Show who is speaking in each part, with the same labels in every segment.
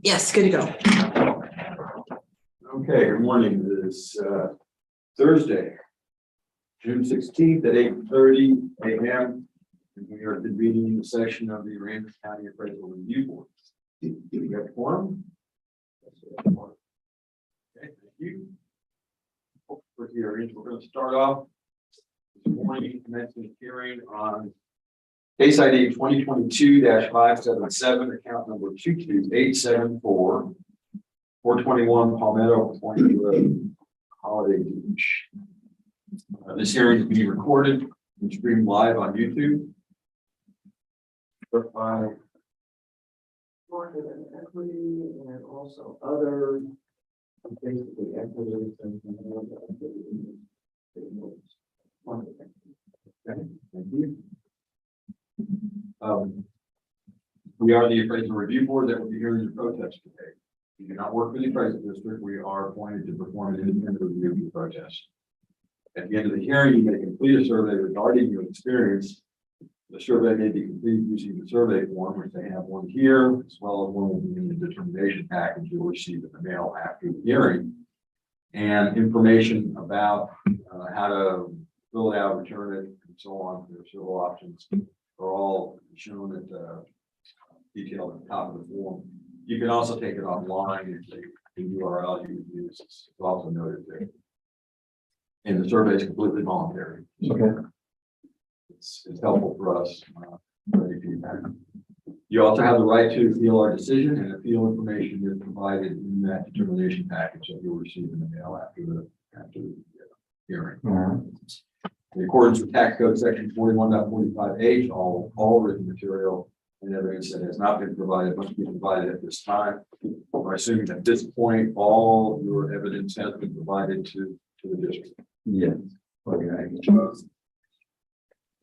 Speaker 1: Yes, good to go.
Speaker 2: Okay, good morning. It is Thursday, June 16th at 8:30 a.m. And we are convening the session of the Aransas County Appraisal Review Board. Do we have a quorum? Okay, thank you. For hearings, we're going to start off this morning commencing hearing on case ID 2022-577, account number 22874. 421 Palmetto Point Road, Holiday Beach. This hearing is being recorded and streamed live on YouTube. By
Speaker 3: market and equity, and also other basically equities and.
Speaker 2: Okay, thank you. We are the appraisal review board that will be hearing your protest today. We do not work for the appraisal district. We are appointed to perform an independent review of your protest. At the end of the hearing, you may complete a survey regarding your experience. The survey may be completed using the survey form, which they have one here, as well as one will be in the determination package you'll receive in the mail after the hearing. And information about how to fill it out, return it, and so on. There are several options are all shown at detailed at the top of the form. You can also take it offline if the URL you would use is also noted there. And the survey is completely voluntary.
Speaker 3: Okay.
Speaker 2: It's helpful for us. For any feedback. You also have the right to appeal our decision, and appeal information is provided in that determination package that you'll receive in the mail after the hearing. In accordance with tax code section 41.45H, all written material and evidence that has not been provided must be provided at this time. We're assuming at this point, all your evidence has been provided to the district.
Speaker 3: Yes.
Speaker 2: Okay.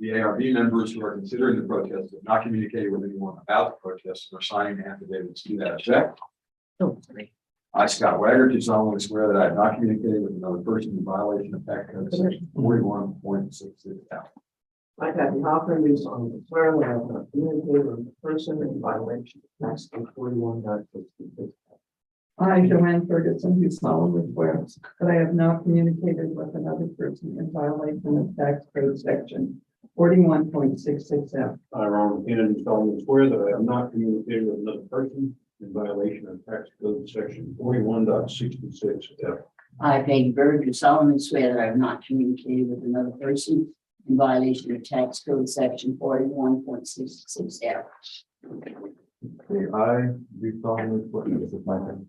Speaker 2: The ARB members who are considering the protest have not communicated with anyone about the protest and are signing affidavits to that effect. I, Scott Wagner, do solemnly swear that I have not communicated with another person in violation of tax code section 41.66.
Speaker 3: I, Kathy Hoffman, do solemnly swear that I have not communicated with a person in violation of tax code 41.66.
Speaker 4: I, Joanne Ferguson, do solemnly swear that I have not communicated with another person in violation of tax code section 41.66F.
Speaker 5: I, Ronald Kennedy, do solemnly swear that I have not communicated with another person in violation of tax code section 41.66F.
Speaker 6: I, Peggy Bird, do solemnly swear that I have not communicated with another person in violation of tax code section 41.66F.
Speaker 7: I do solemnly swear, this is my name.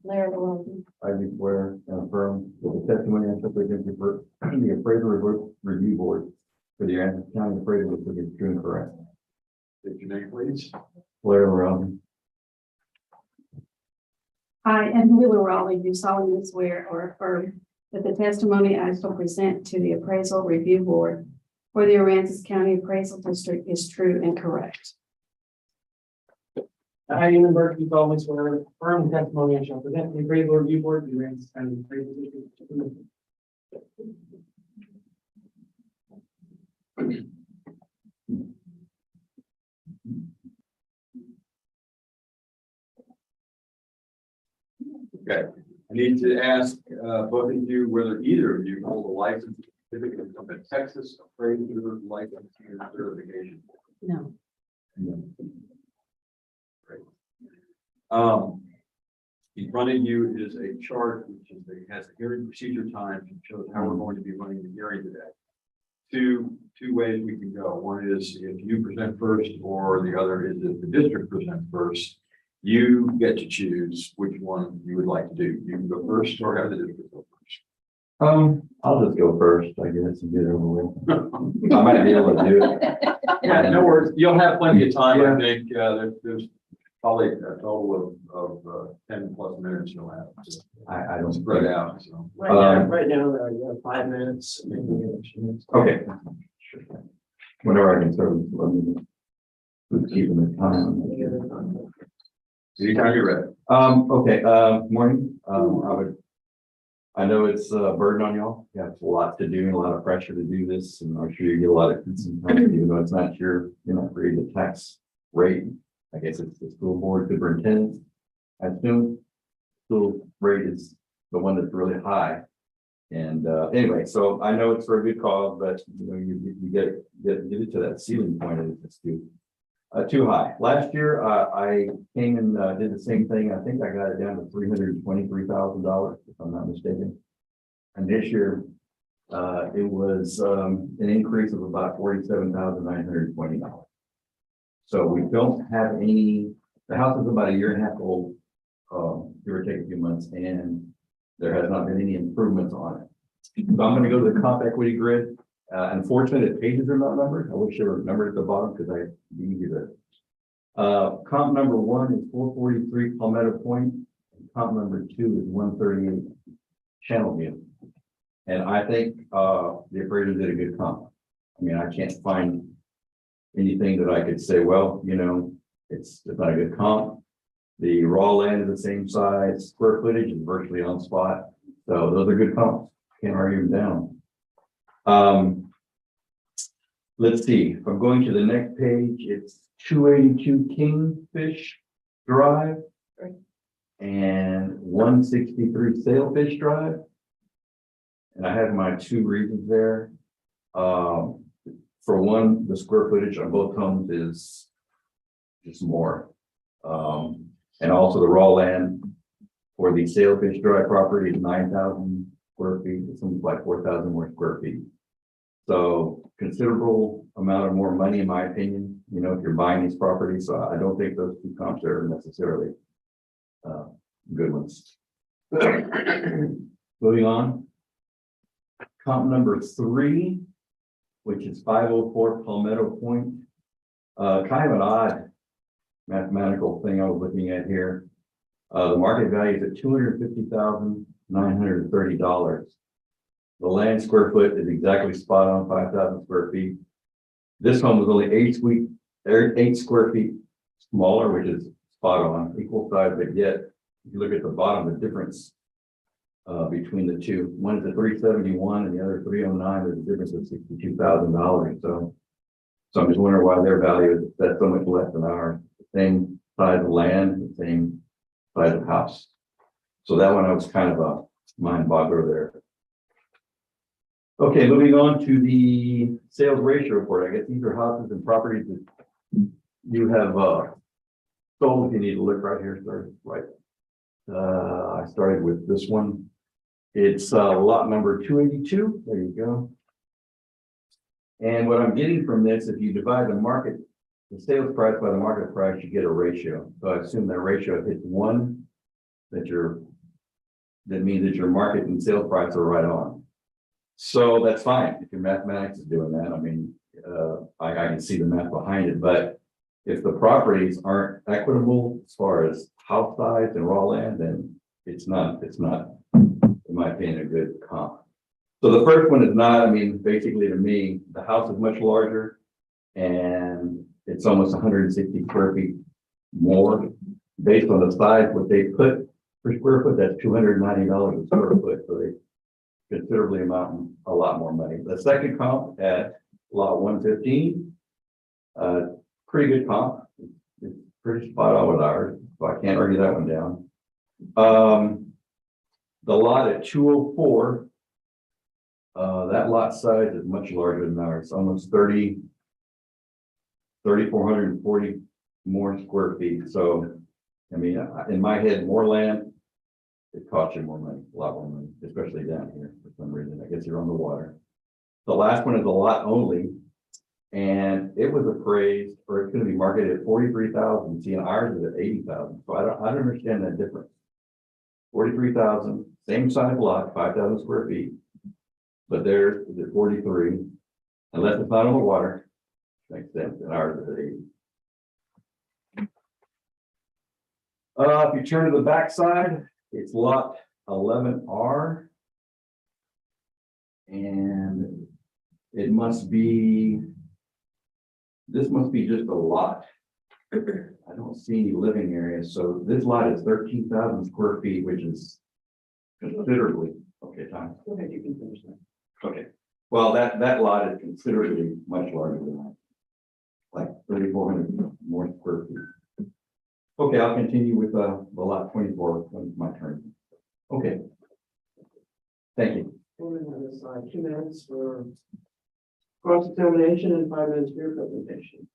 Speaker 7: I do swear and affirm that the testimony I shall present before the appraisal review board for the Aransas County Appraisal District is true and correct.
Speaker 2: State your name, please.
Speaker 7: Blair Morrell.
Speaker 8: I, Ed Wheeler Raleigh, do solemnly swear or affirm that the testimony I shall present to the Appraisal Review Board for the Aransas County Appraisal District is true and correct.
Speaker 3: I, Ian Burke, do solemnly swear and affirm the testimony I shall present to the appraisal review board of the Aransas County Appraisal District.
Speaker 2: Okay. I need to ask both of you whether either of you hold a license certificate of the Texas Appraiser License and Certification.
Speaker 6: No.
Speaker 2: Great. In front of you is a chart which has the hearing procedure times and shows how we're going to be running the hearing today. Two ways we can go. One is if you present first, or the other is if the district presents first. You get to choose which one you would like to do. You can go first or have the district go first.
Speaker 7: I'll just go first, I guess, and get it over with. I might be able to do it.
Speaker 2: Yeah, no worries. You'll have plenty of time. I think there's probably a total of 10 plus minutes you'll have.
Speaker 7: I don't
Speaker 2: Spread out. So.
Speaker 3: Right now, you have 5 minutes.
Speaker 7: Okay. Whenever I can sort of let me keeping the time.
Speaker 2: Anytime you're ready.
Speaker 7: Okay, morning. I know it's a burden on y'all. You have a lot to do, a lot of pressure to do this, and I'm sure you get a lot of even though it's not your, you're not creating the tax rate. I guess it's the school board superintendent, I assume. school rate is the one that's really high. And anyway, so I know it's for a good cause, but you know, you get it to that ceiling point, and it's too high. Last year, I came and did the same thing. I think I got it down to $323,000, if I'm not mistaken. And this year, it was an increase of about $47,920. So we don't have any. The house is about a year and a half old, give or take a few months, and there has not been any improvements on it. So I'm going to go to the comp equity grid. Unfortunately, the pages are not numbered. I wish they were numbered at the bottom because I'd be easy to. Comp number 1 is 443 Palmetto Point. And comp number 2 is 138 Channel View. And I think the appraiser did a good comp. I mean, I can't find anything that I could say, well, you know, it's not a good comp. The raw land is the same size, square footage is virtually on spot. So those are good comps. Can't argue them down. Let's see, if I'm going to the next page, it's 282 Kingfish Drive and 163 Sailfish Drive. And I have my 2 reasons there. For one, the square footage on both homes is just more. And also the raw land for the Sailfish Drive property is 9,000 square feet. It's almost like 4,000 more square feet. So considerable amount of more money, in my opinion, you know, if you're buying these properties. So I don't think those 2 comps are necessarily good ones. Moving on. Comp number 3, which is 504 Palmetto Point. Kind of an odd mathematical thing I was looking at here. The market value is at $250,930. The land square foot is exactly spot on 5,000 square feet. This home was only 8 square feet smaller, which is spot on, equal size, but yet if you look at the bottom, the difference between the 2, one is a 371 and the other 309. There's a difference of $62,000. So I'm just wondering why their value is that so much less than ours. Same size of land, the same size of house. So that one I was kind of a mind boggler there. Okay, moving on to the sales ratio report. I guess these are houses and properties that you have sold. If you need to look right here, right. I started with this one. It's lot number 282. There you go. And what I'm getting from this, if you divide the sales price by the market price, you get a ratio. So I assume that ratio hits 1, that means that your market and sales price are right on. So that's fine if your mathematics is doing that. I mean, I can see the math behind it, but if the properties aren't equitable as far as house size and raw land, then it's not, in my opinion, a good comp. So the first one is not, I mean, basically to me, the house is much larger and it's almost 160 square feet more based on the size, what they put per square foot, that's $290 a square foot. So they considerably amount a lot more money. The second comp at lot 115, pretty good comp. It's pretty spot on with ours, so I can't argue that one down. The lot at 204, that lot size is much larger than ours, almost 3,440 more square feet. So, I mean, in my head, more land, it costs you more money, a lot more money, especially down here for some reason. I guess you're on the water. The last one is a lot only, and it was appraised, or it's going to be marketed at 43,000. See, and ours is at 80,000. So I don't understand that difference. 43,000, same size lot, 5,000 square feet, but theirs is at 43, unless it's not on the water. Makes sense. And ours is at 80. If you turn to the back side, it's lot 11R, and it must be, this must be just a lot. I don't see any living areas. So this lot is 13,000 square feet, which is considerably, okay, Tom.
Speaker 3: Go ahead, you can finish that.
Speaker 7: Okay. Well, that lot is considerably much larger than that. Like 3,400 more square feet. Okay, I'll continue with, the lot 24, when it's my turn. Okay. Thank you.
Speaker 3: We're gonna have aside 2 minutes for cross-examination and 5 minutes for your presentation.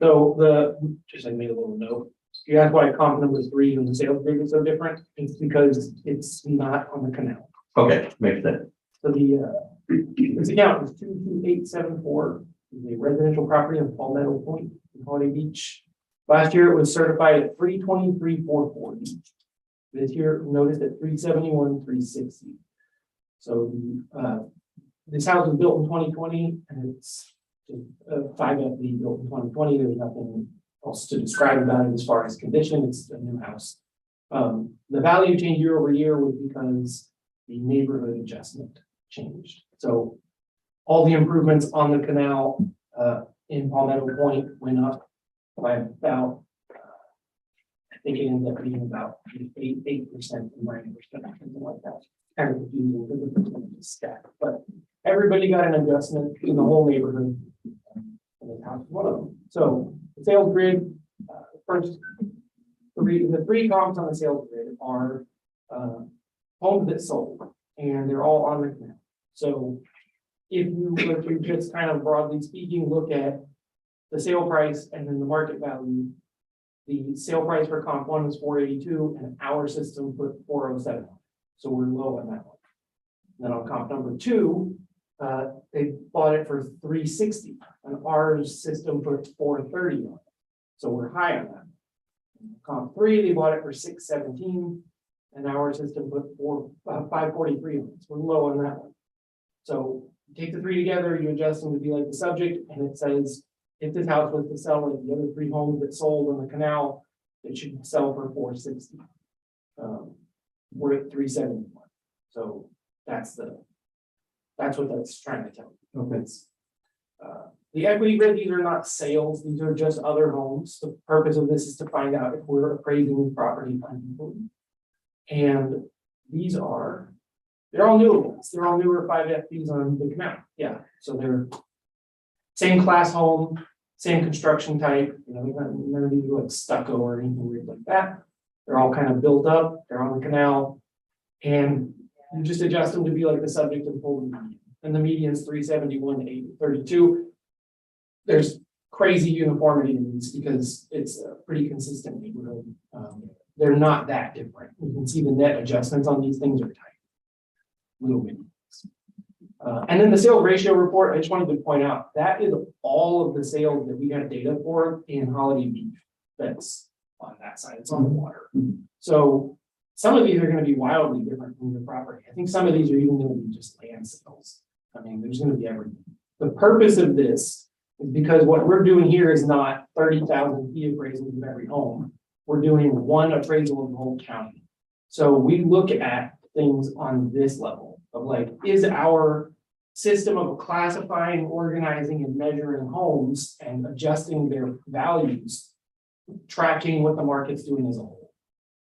Speaker 1: So just I made a little note. You asked why comp number 3 and the sales grid is so different. It's because it's not on the canal.
Speaker 7: Okay, makes sense.
Speaker 1: So this account is 22874, the residential property on Palmetto Point in Holiday Beach. Last year it was certified at 323,440. This year noticed at 371,360. So this house was built in 2020 and it's 5 FD built in 2020. There's nothing else to describe about it as far as condition. It's a new house. The value change year over year was because the neighborhood adjustment changed. So all the improvements on the canal in Palmetto Point went up by about, I think it ended up being about 8% and 9%, something like that. Kind of confusing because it's stacked, but everybody got an adjustment in the whole neighborhood. And this house is one of them. So the sales grid, first, the 3 comps on the sales grid are homes that sold, and they're all on the canal. So if you just kind of broadly speaking, look at the sale price and then the market value, the sale price for comp 1 was 482 and our system put 407. So we're low on that one. And then on comp number 2, they bought it for 360 and our system put 430 on it. So we're high on that. Comp 3, they bought it for 617 and our system put 543 on it. So we're low on that one. So you take the 3 together, you adjust them to be like the subject, and it says if this house was to sell like the other 3 homes that sold on the canal, it should sell for 460. We're at 371. So that's what that's trying to tell you.
Speaker 7: Okay.
Speaker 1: It's, the equity grid, these are not sales, these are just other homes. The purpose of this is to find out if we're appraising the property unequally. And they're all newer ones. They're all newer 5 FDs on the canal. Yeah. So they're same class home, same construction type, none of these are like stucco or anything weird like that. They're all kind of built up, they're on the canal, and you just adjust them to be like the subject and pull the median. And the median is 371 to 832. There's crazy uniformity in these because it's a pretty consistent neighborhood. They're not that different. You can see the net adjustments on these things are tight. Little bit. And then the sales ratio report, I just wanted to point out, that is all of the sales that we have data for in Holiday Beach. That's on that side, it's on the water. So some of these are going to be wildly different from your property. I think some of these are even going to be just land sales. I mean, there's going to be everything. The purpose of this is because what we're doing here is not 30,000 fee appraisals of every home. We're doing one appraisal of the whole county. So we look at things on this level of like, is our system of classifying, organizing, and measuring homes and adjusting their values, tracking what the market's doing as a whole.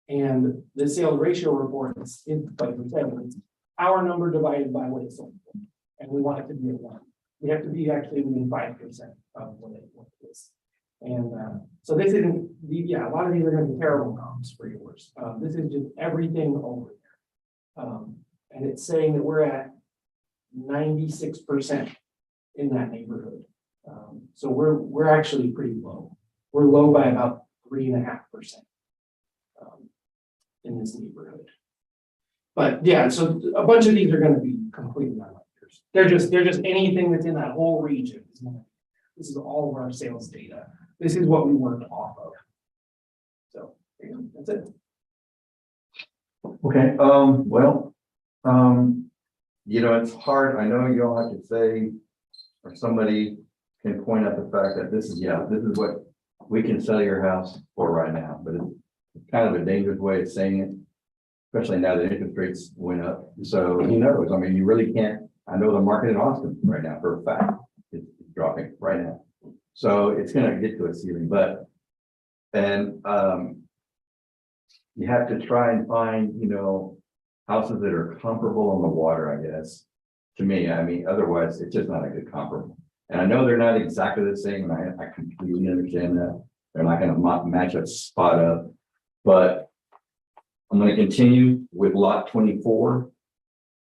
Speaker 1: And the sales ratio report is, like we said, it's our number divided by what it's sold for. And we want it to be at 1. We have to be actually within 5% of what it is. And so this isn't, a lot of these are going to be terrible comps for yours. This is just everything over there. And it's saying that we're at 96% in that neighborhood. So we're actually pretty low. We're low by about 3.5% in this neighborhood. But yeah, so a bunch of these are going to be completely unlikely. They're just anything that's in that whole region. This is all of our sales data. This is what we work off of. So that's it.
Speaker 7: Okay, it's hard. I know you all have to say, or somebody can point out the fact that this is what we can sell your house for right now, but it's kind of a dangerous way of saying it, especially now that interest rates went up. So who knows? I mean, you really can't. I know the market in Austin right now for a fact it's dropping right now. So it's going to get to a ceiling, you have to try and find, houses that are comparable on the water, I guess. To me, I mean, otherwise it's just not a good comparable. And I know they're not exactly the same, and I completely understand that. They're not gonna match a spot up. But I'm gonna continue with lot 24.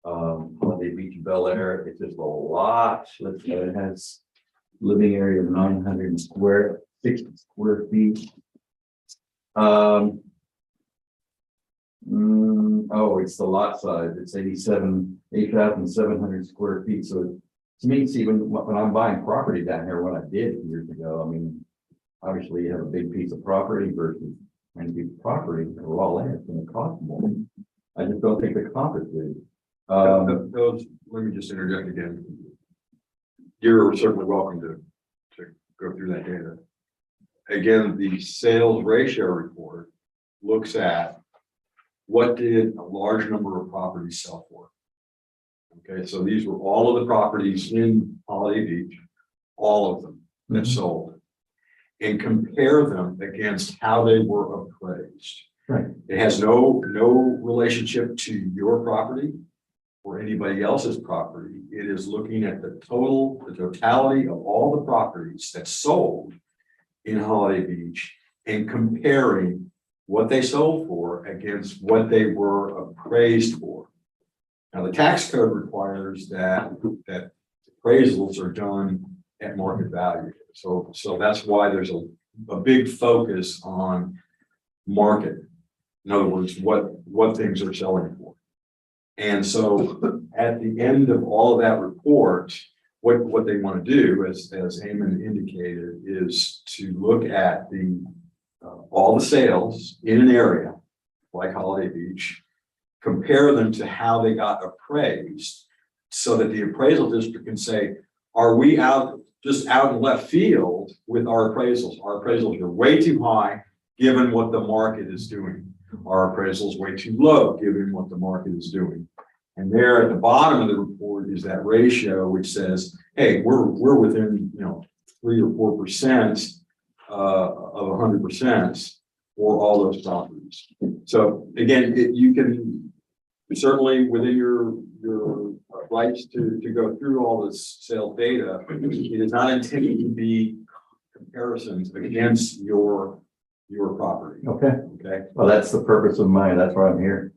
Speaker 7: Holiday Beach, Bel Air, it's just a lot. Let's say it has living area of 60 square feet. Oh, it's the lot size. It's 8,700 square feet. So to me, see, when I'm buying property down here, what I did years ago, I mean, obviously you have a big piece of property versus a piece of property, raw land, it's gonna cost more. I just don't think the comp is good.
Speaker 2: Those, let me just interject again. You're certainly welcome to go through that data. Again, the sales ratio report looks at what did a large number of properties sell for. Okay, so these were all of the properties in Holiday Beach, all of them that sold, and compare them against how they were appraised.
Speaker 7: Right.
Speaker 2: It has no relationship to your property or anybody else's property. It is looking at the totality of all the properties that sold in Holiday Beach and comparing what they sold for against what they were appraised for. Now, the tax code requires that appraisals are done at market value. So that's why there's a big focus on market. In other words, what things are selling for. And so at the end of all of that report, what they want to do, as Eamon indicated, is to look at all the sales in an area like Holiday Beach, compare them to how they got appraised, so that the appraisal district can say, are we just out in left field with our appraisals? Our appraisals are way too high given what the market is doing. Our appraisals way too low given what the market is doing. And there at the bottom of the report is that ratio which says, hey, we're within 3 or 4% of 100% for all those properties. So again, you can certainly within your rights to go through all this sales data. It is not intended to be comparisons against your property.
Speaker 7: Okay.
Speaker 2: Okay.
Speaker 7: Well, that's the purpose of mine. That's why I'm here.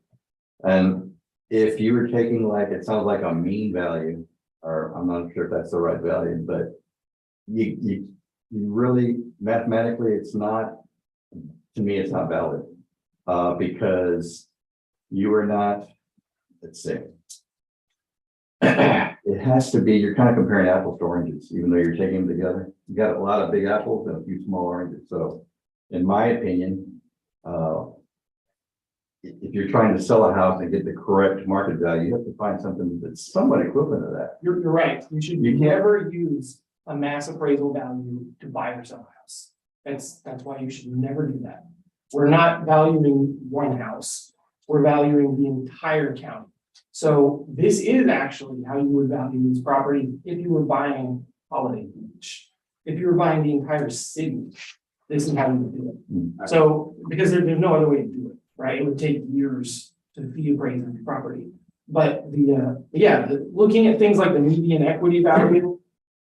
Speaker 7: And if you were taking it sounds like a mean value, or I'm not sure if that's the right value, but you really mathematically, it's not, to me, it's not valid. Because you are not, let's say, it has to be, you're kind of comparing apples to oranges, even though you're taking them together. You got a lot of big apples and a few small oranges. So in my opinion, if you're trying to sell a house and get the correct market value, you have to find something that's somewhat equivalent to that.
Speaker 1: You're right. You should never use a mass appraisal value to buy or sell a house. That's why you should never do that. We're not valuing one house. We're valuing the entire county. So this is actually how you would value this property if you were buying Holiday Beach. If you were buying the entire city, this is how you would do it. So because there's no other way to do it, right? It would take years to fee appraise the property. But looking at things like the median equity value,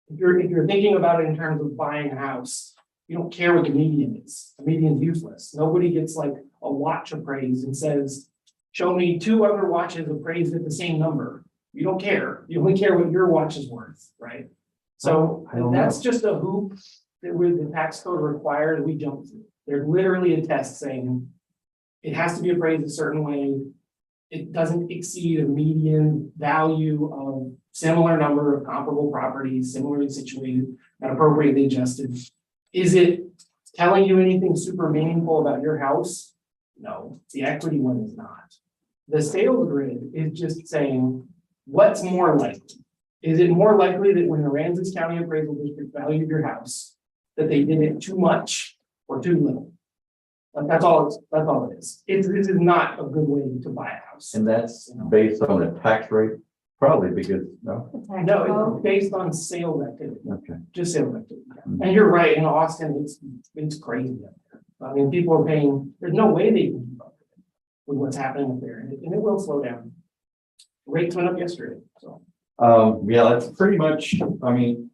Speaker 1: if you're thinking about it in terms of buying a house, you don't care what the median is. The median is useless. Nobody gets like a watch appraised and says, show me 2 other watches appraised at the same number. You don't care. You only care what your watch is worth, right? So that's just a hoop that the tax code requires we jump through. There's literally a test saying it has to be appraised a certain way. It doesn't exceed a median value of similar number of comparable properties, similarly situated and appropriately adjusted. Is it telling you anything super meaningful about your house? No, the equity one is not. The sales grid is just saying, what's more likely? Is it more likely that when the Aransas County Appraisal District valued your house, that they did it too much or too little? Like that's all it is. This is not a good way to buy a house.
Speaker 7: And that's based on the tax rate, probably because, no?
Speaker 1: No, it's based on sales activity.
Speaker 7: Okay.
Speaker 1: Just sales activity. And you're right, in Austin, it's crazy up there. I mean, people are paying, there's no way they can keep up with what's happening up there, and it will slow down. Rates went up yesterday, so
Speaker 7: Yeah, that's pretty much, I mean,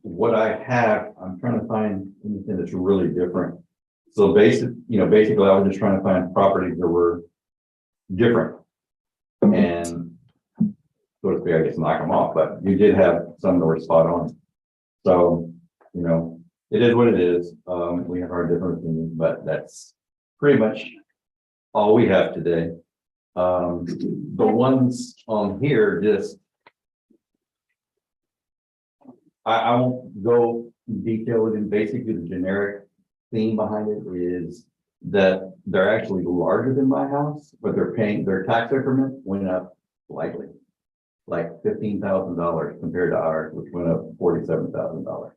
Speaker 7: what I have, I'm trying to find anything that's really different. So basically, I was just trying to find properties that were different. And so to speak, I guess knock them off, but you did have some that were spot on. So, it is what it is. We have our different opinions, but that's pretty much all we have today. The ones on here just, I won't go in detail with it. Basically, the generic theme behind it is that they're actually larger than my house, but their tax increment went up slightly, like $15,000 compared to ours, which went up $47,000.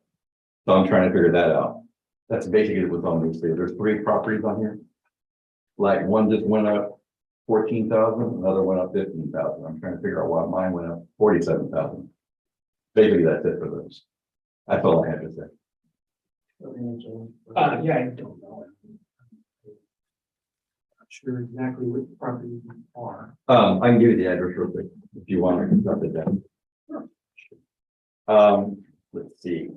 Speaker 7: So I'm trying to figure that out. That's basically what's on these three. There's 3 properties on here. Like one just went up 14,000, another went up 15,000. I'm trying to figure out why mine went up 47,000. Basically, that's it for those. That's all I have to say.
Speaker 1: Yeah, I don't know. Not sure exactly what properties are.
Speaker 7: I can give you the address real quick if you want. I can jot it down. Let's see.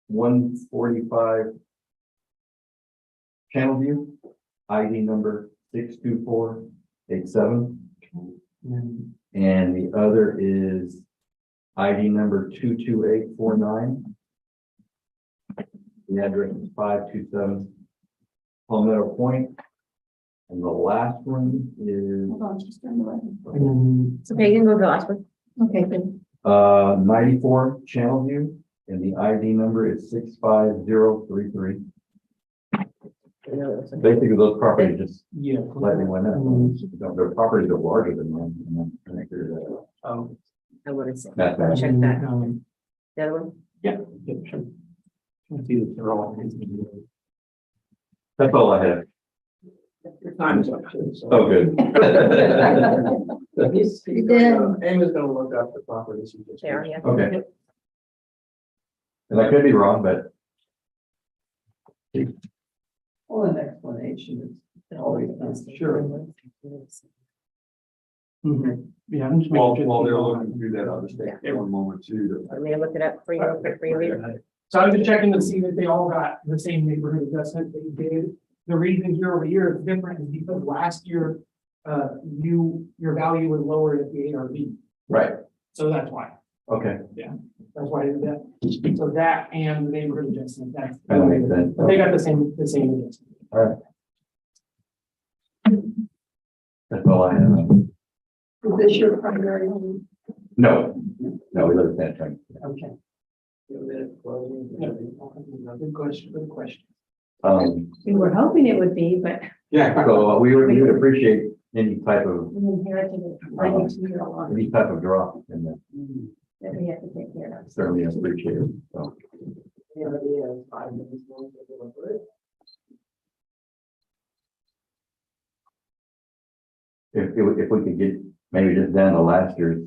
Speaker 7: 145 Channel View, ID number 62487. And the other is ID number 22849. The address is 527 Palmetto Point. And the last one is
Speaker 8: Hold on, just turn the way.
Speaker 1: And
Speaker 9: It's okay, you can go to the last one.
Speaker 8: Okay, good.
Speaker 7: 94 Channel View, and the ID number is 65033. Basically, those properties just
Speaker 1: yeah.
Speaker 7: slightly went up. Their properties are larger than mine. And I'm trying to figure that out.
Speaker 9: I want to say,
Speaker 7: That's
Speaker 9: I'll check that.
Speaker 1: Um,
Speaker 9: The other one?
Speaker 1: yeah, sure. I see that they're all.
Speaker 7: That's all I have.
Speaker 3: Your time is up too. So.
Speaker 7: Oh, good.
Speaker 3: He's
Speaker 8: You did.
Speaker 3: Amy's gonna look up the properties you just.
Speaker 9: There, yeah.
Speaker 7: Okay. And I could be wrong, but
Speaker 4: Well, an explanation is always nice.
Speaker 1: Sure. Mhm. Yeah, I'm just.
Speaker 2: While
Speaker 1: making
Speaker 2: they're
Speaker 1: sure-
Speaker 2: looking through that, I'll just take one moment too.
Speaker 9: Want me to look it up for you, real quick for you, reader?
Speaker 1: So I was just checking to see that they all got the same neighborhood adjustment that you did. The reason year over year is different is because last year, your value was lower at the ARB.
Speaker 7: right.
Speaker 1: So that's why,
Speaker 7: Okay.
Speaker 1: that's why I did that. So that and the neighborhood adjustment, that's.
Speaker 7: That makes sense.
Speaker 1: But they got the same adjustment.
Speaker 7: All right. That's all I have.
Speaker 4: Is this your primary home?
Speaker 7: No, we live in San Antonio.
Speaker 4: Okay.
Speaker 1: Good question, good question.
Speaker 8: We were hoping it would be, but
Speaker 2: Yeah.
Speaker 7: So we would appreciate any type of
Speaker 8: we inherited a 92-year-old lot
Speaker 7: drop in that.
Speaker 8: that we have to take care of.
Speaker 7: Certainly appreciate it. So
Speaker 3: The idea is 5 minutes long to deliver it.
Speaker 7: if we could get maybe just down to last year's,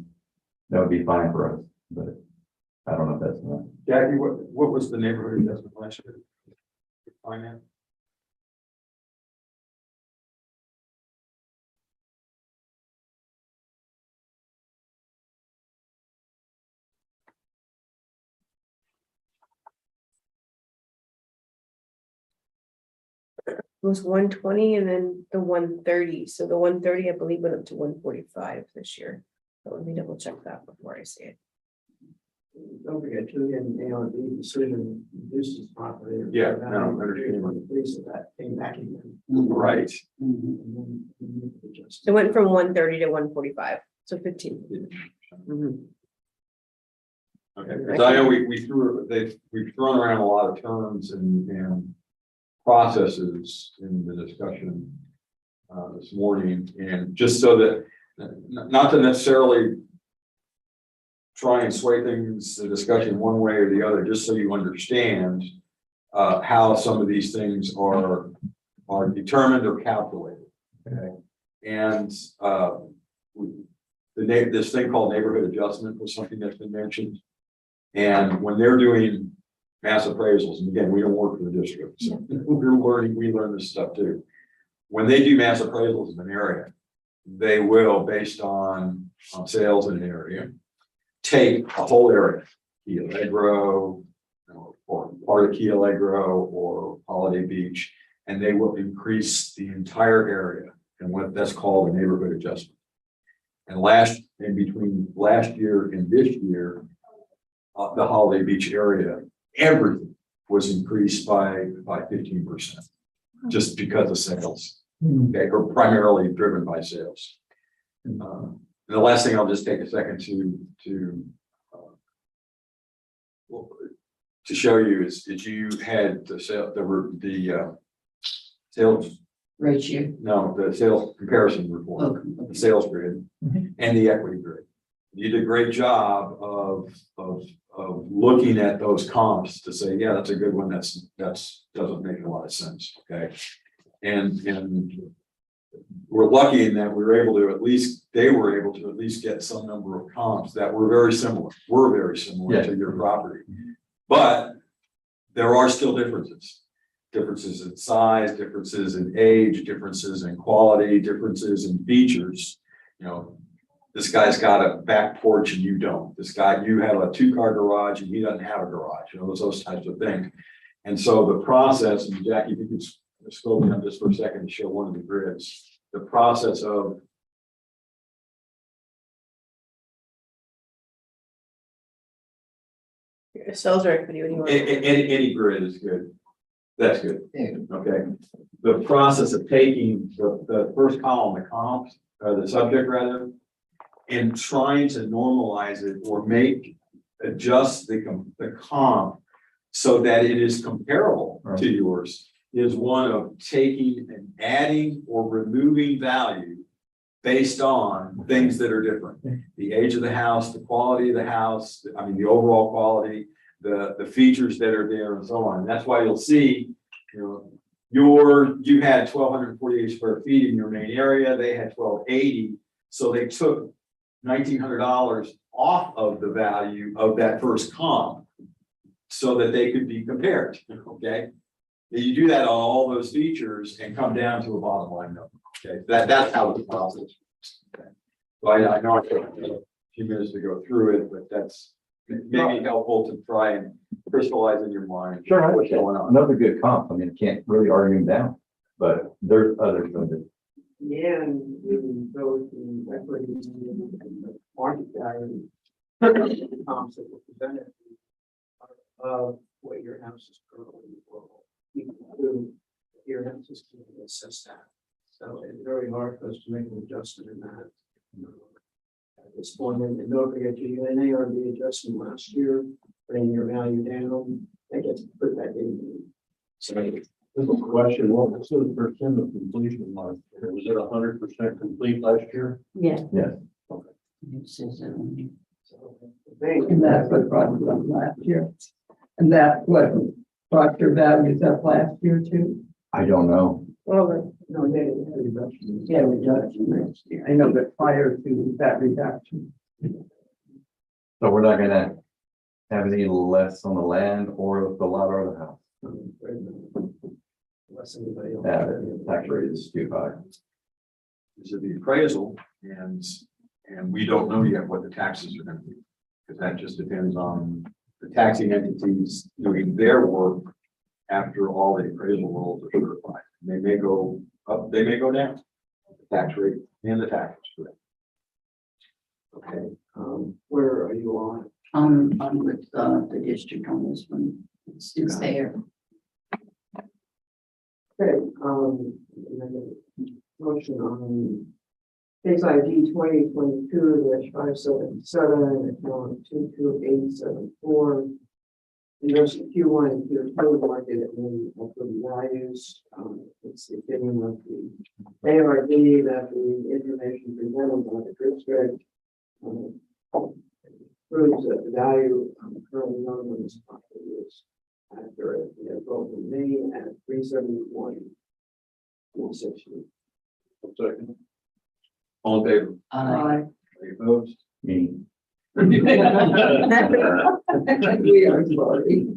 Speaker 7: that would be fine for us, but I don't know if that's enough.
Speaker 2: Jackie, what was the neighborhood adjustment last year? Finance?
Speaker 9: It was 120 and then the 130. So the 130, I believe, went up to 145 this year. But let me double check that before I say it.
Speaker 3: Don't forget, too, in ARB decision reduces property.
Speaker 2: Yeah, no, I understand.
Speaker 3: Increase of that came back again.
Speaker 2: Right.
Speaker 3: And then we need to adjust.
Speaker 9: It went from 130 to 145, so 15. Mhm.
Speaker 2: Okay, because I know we've thrown around a lot of terms and processes in the discussion this morning, and just so that, not to necessarily try and sway things, the discussion one way or the other, just so you understand how some of these things are determined or calculated. Okay, and this thing called neighborhood adjustment was something that's been mentioned. And when they're doing mass appraisals, and again, we don't work for the district, so we learn this stuff too. When they do mass appraisals in an area, they will, based on sales in an area, take a whole area, Key Allegro, or part of Key Allegro or Holiday Beach, and they will increase the entire area and what that's called a neighborhood adjustment. And in between last year and this year, the Holiday Beach area, everything was increased by 15%, just because of sales, okay, or primarily driven by sales. The last thing I'll just take a second to show you is you had the sales
Speaker 6: ratio.
Speaker 2: No, the sales comparison report,
Speaker 6: Okay.
Speaker 2: the sales grid and the equity grid. You did a great job of looking at those comps to say, yeah, that's a good one. That's doesn't make a lot of sense. Okay. And we're lucky in that we were able to they were able to at least get some number of comps that were very similar to your property. But there are still differences in size, differences in age, differences in quality, differences in features. You know, this guy's got a back porch and you don't. You have a 2-car garage and he doesn't have a garage, you know, those types of things. And so the process, and Jackie, if you could scroll down just for a second to show one of the grids, the process of
Speaker 9: Sales or equity, what do you want?
Speaker 2: any grid is good. That's good. Okay. The process of taking the first column, the comps, the subject rather, and trying to normalize it or adjust the comp so that it is comparable to yours is one of taking and adding or removing value based on things that are different. The age of the house, the quality of the house, the overall quality, the features that are there and so on. And that's why you'll see, you had 1,248 square feet in your main area. They had 1,280. So they took $1,900 off of the value of that first comp so that they could be compared. Okay. You do that on all those features and come down to a bottom line number. Okay. That's how the process works. Okay. So I know I took a few minutes to go through it, but that's maybe helpful to try and crystallize in your mind.
Speaker 7: Sure,
Speaker 2: what's going on.
Speaker 7: Another good comp. I mean, can't really argue them down, but there's others going to.
Speaker 3: Yeah, and even those in equity and the market value comps that were presented of what your house is currently worth. Your house is going to assess that. So it's very hard for us to make an adjustment in that. At this point, and don't forget you had an ARB adjustment last year, bringing your value down. That gets put back in. So
Speaker 5: This is a question, what was the percent of completion last year? Was it 100% complete last year?
Speaker 6: Yeah.
Speaker 7: Yes.
Speaker 6: It says that on here.
Speaker 3: So thank
Speaker 4: And that's what brought it up last year. And that's what brought your values up last year too.
Speaker 7: I don't know.
Speaker 9: Well,
Speaker 3: No, they didn't have a reduction.
Speaker 4: Yeah, reduction next year. I know that prior to that reduction.
Speaker 7: So we're not gonna have any less on the land or the lot or the house.
Speaker 3: Unless anybody else.
Speaker 7: The tax rate is too high.
Speaker 2: Is it the appraisal and we don't know yet what the taxes are going to be. Because that just depends on the taxing entities doing their work after all the appraisal rolls are certified. They may go up, they may go down, the tax rate and the taxes for that.
Speaker 3: Okay, where are you on?
Speaker 6: I'm with the district on this one. It's there.
Speaker 3: Okay, motion on case ID 2022-577, account 22874. Investment Q1 and Q2 market and equity values. It's the opinion of the ARB that the information presented by the district proves that the value currently known on this property is accurate. We have both in Maine at 371.60.
Speaker 5: Second.
Speaker 2: All in favor?
Speaker 6: Aye.
Speaker 2: Any opposed?
Speaker 7: Me.
Speaker 4: We are sorry.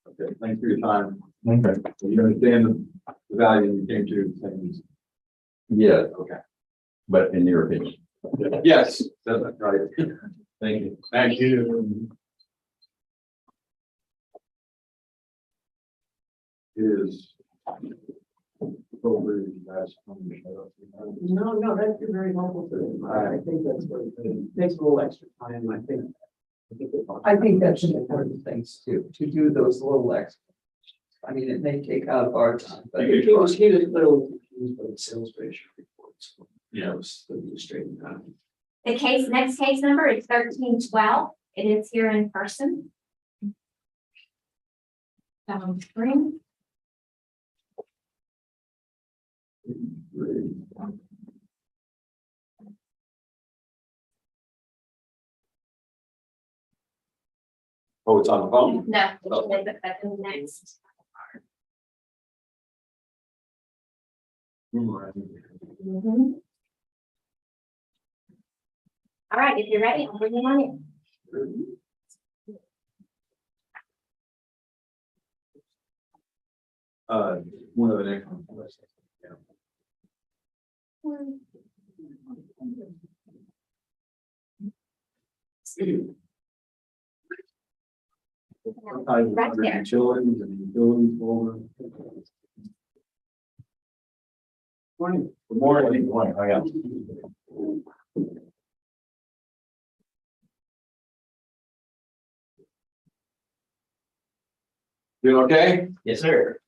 Speaker 2: Okay, thanks for your time.
Speaker 7: Okay.
Speaker 2: You understand the value you came to things.
Speaker 7: Yeah.
Speaker 2: Okay.
Speaker 7: but in your opinion.
Speaker 2: Yes, that's right.
Speaker 7: Thank you.
Speaker 2: Thank you. Is. Appropriate, you guys.
Speaker 3: No, that's been very helpful to them. I think that's what it takes a little extra time, I think.
Speaker 4: I think that's an important thing to do those little extras. I mean, it may take out our time, but
Speaker 3: He was a little confused by the sales ratio reports.
Speaker 2: Yeah.
Speaker 3: It was straightened out.
Speaker 10: The next case number is 1312. It is here in person. Spring.
Speaker 2: Oh, it's on the phone?
Speaker 10: No, that's the next. Mhm. All right, if you're ready, I'll bring you on in.
Speaker 2: One of the next one. Yeah.
Speaker 10: Right there.
Speaker 2: Utilities and utilities folder.
Speaker 3: Morning.
Speaker 2: Good morning.
Speaker 7: Good morning. How are you?
Speaker 2: Doing okay?
Speaker 7: Yes, sir.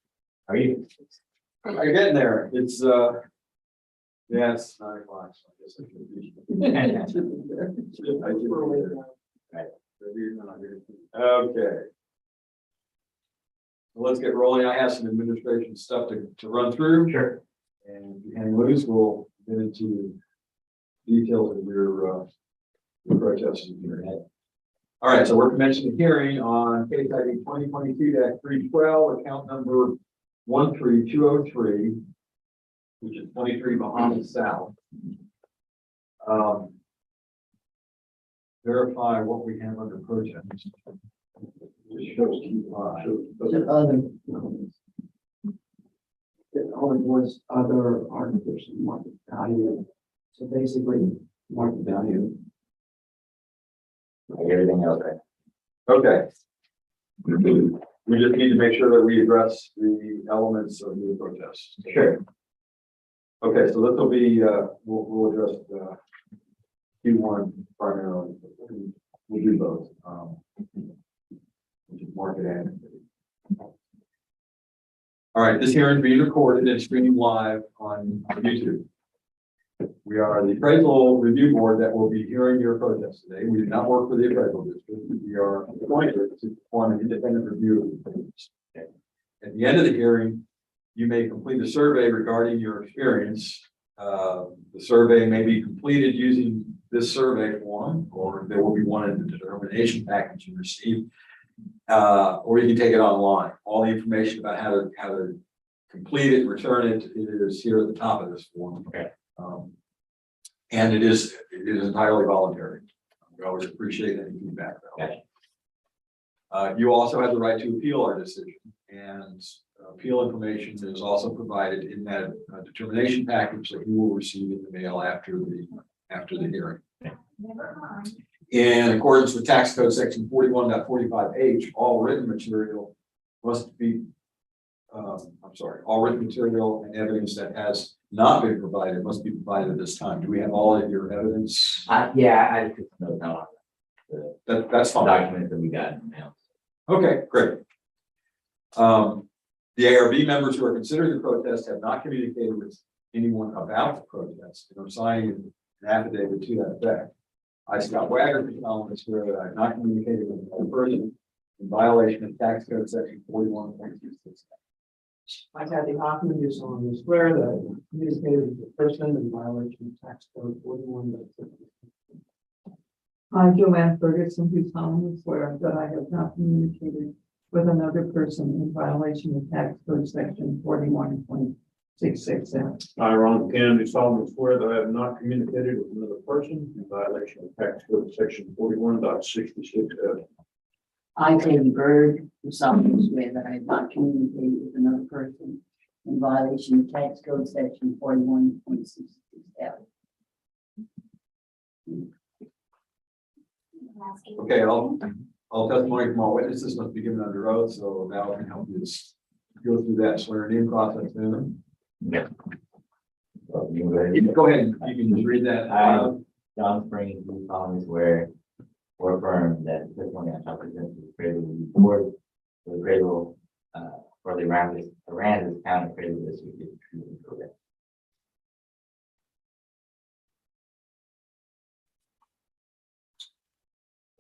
Speaker 7: How are you?
Speaker 2: You're getting there. It's, yes, 9 o'clock. So I guess I should be. Okay. Well, let's get rolling. I have some administration stuff to run through.
Speaker 7: Sure.
Speaker 2: And if you hang loose, we'll get into details of your protests in your head. All right, so we're commencing the hearing on case ID 2022-312, account number 13203, which is 23 Bahamas South. Verify what we have under protest. It shows
Speaker 3: All it was other artificial market value. So basically, market value.
Speaker 7: Everything else, right?
Speaker 2: okay. We just need to make sure that we address the elements of the protest.
Speaker 7: Sure.
Speaker 2: Okay, so this will be, we'll address Q1 primarily. We'll do both. Which is market and. All right, this hearing is being recorded and streamed live on YouTube. We are the appraisal review board that will be hearing your protest today. We do not work for the appraisal district. We are appointed to perform an independent review of the protest. At the end of the hearing, you may complete a survey regarding your experience. The survey may be completed using this survey form, or there will be one in the determination package you receive. Or you can take it online. All the information about how to complete it, return it, it is here at the top of this form.
Speaker 7: Okay.
Speaker 2: And it is entirely voluntary. We always appreciate any feedback.
Speaker 7: Okay.
Speaker 2: You also have the right to appeal our decision, and appeal information is also provided in that determination package that you will receive in the mail after the hearing. In accordance with tax code section 41.45H, all written material must be, all written material and evidence that has not been provided must be provided at this time. Do we have all of your evidence?
Speaker 11: Yeah, I just know now
Speaker 2: That's fine.
Speaker 11: document that we got in the mail.
Speaker 2: Okay, great. The ARB members who are considering the protest have not communicated with anyone about the protest and are signing an affidavit to that effect. I, Scott Wagner, can solemnly swear that I have not communicated with another person in violation of tax code section 41.26.
Speaker 3: I had the Hoffman use on the square that communicated with the person in violation of tax code 41.
Speaker 4: I, Joanne Ferguson, do solemnly swear that I have not communicated with another person in violation of tax code section 41.66F.
Speaker 5: I, Ron Kennedy, solemnly swear that I have not communicated with another person in violation of tax code section 41.66F.
Speaker 6: I, David Bird, do solemnly swear that I have not communicated with another person in violation of tax code section 41.66F.
Speaker 2: Okay, all testimony from all witnesses must be given under oath, so Val can help you just go through that swearing in process. Then.
Speaker 11: So you can go ahead.
Speaker 2: Go ahead, you can just read that.
Speaker 11: I, John Springs, do solemnly swear or affirm that the testimony I shall present to the appraisal board, the appraisal, for the Aransas County appraisal district is true and correct.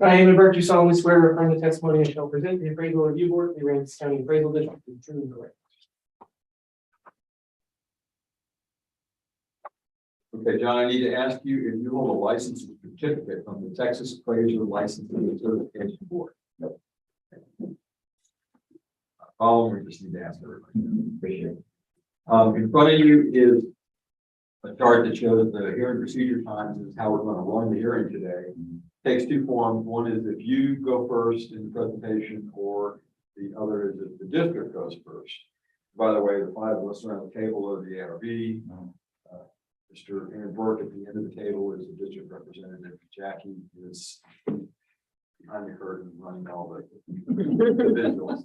Speaker 1: I, Amy Burke, do solemnly swear or affirm the testimony I shall present to the appraisal review board, the Aransas County Appraisal District is true and correct.
Speaker 2: Okay, John, I need to ask you if you hold a license or certificate from the Texas Appraiser Licensing and Certification Board.
Speaker 11: No.
Speaker 2: We just need to ask everybody.
Speaker 11: Appreciate it.
Speaker 2: In front of you is a chart that shows the hearing procedure times is how we're going to run the hearing today. Takes two forms. One is if you go first in the presentation, or the other is if the district goes first. By the way, the five of us around the table are the ARB. Mr. Aaron Burke at the end of the table is the district representative. Jackie is behind the curtain running all the visuals.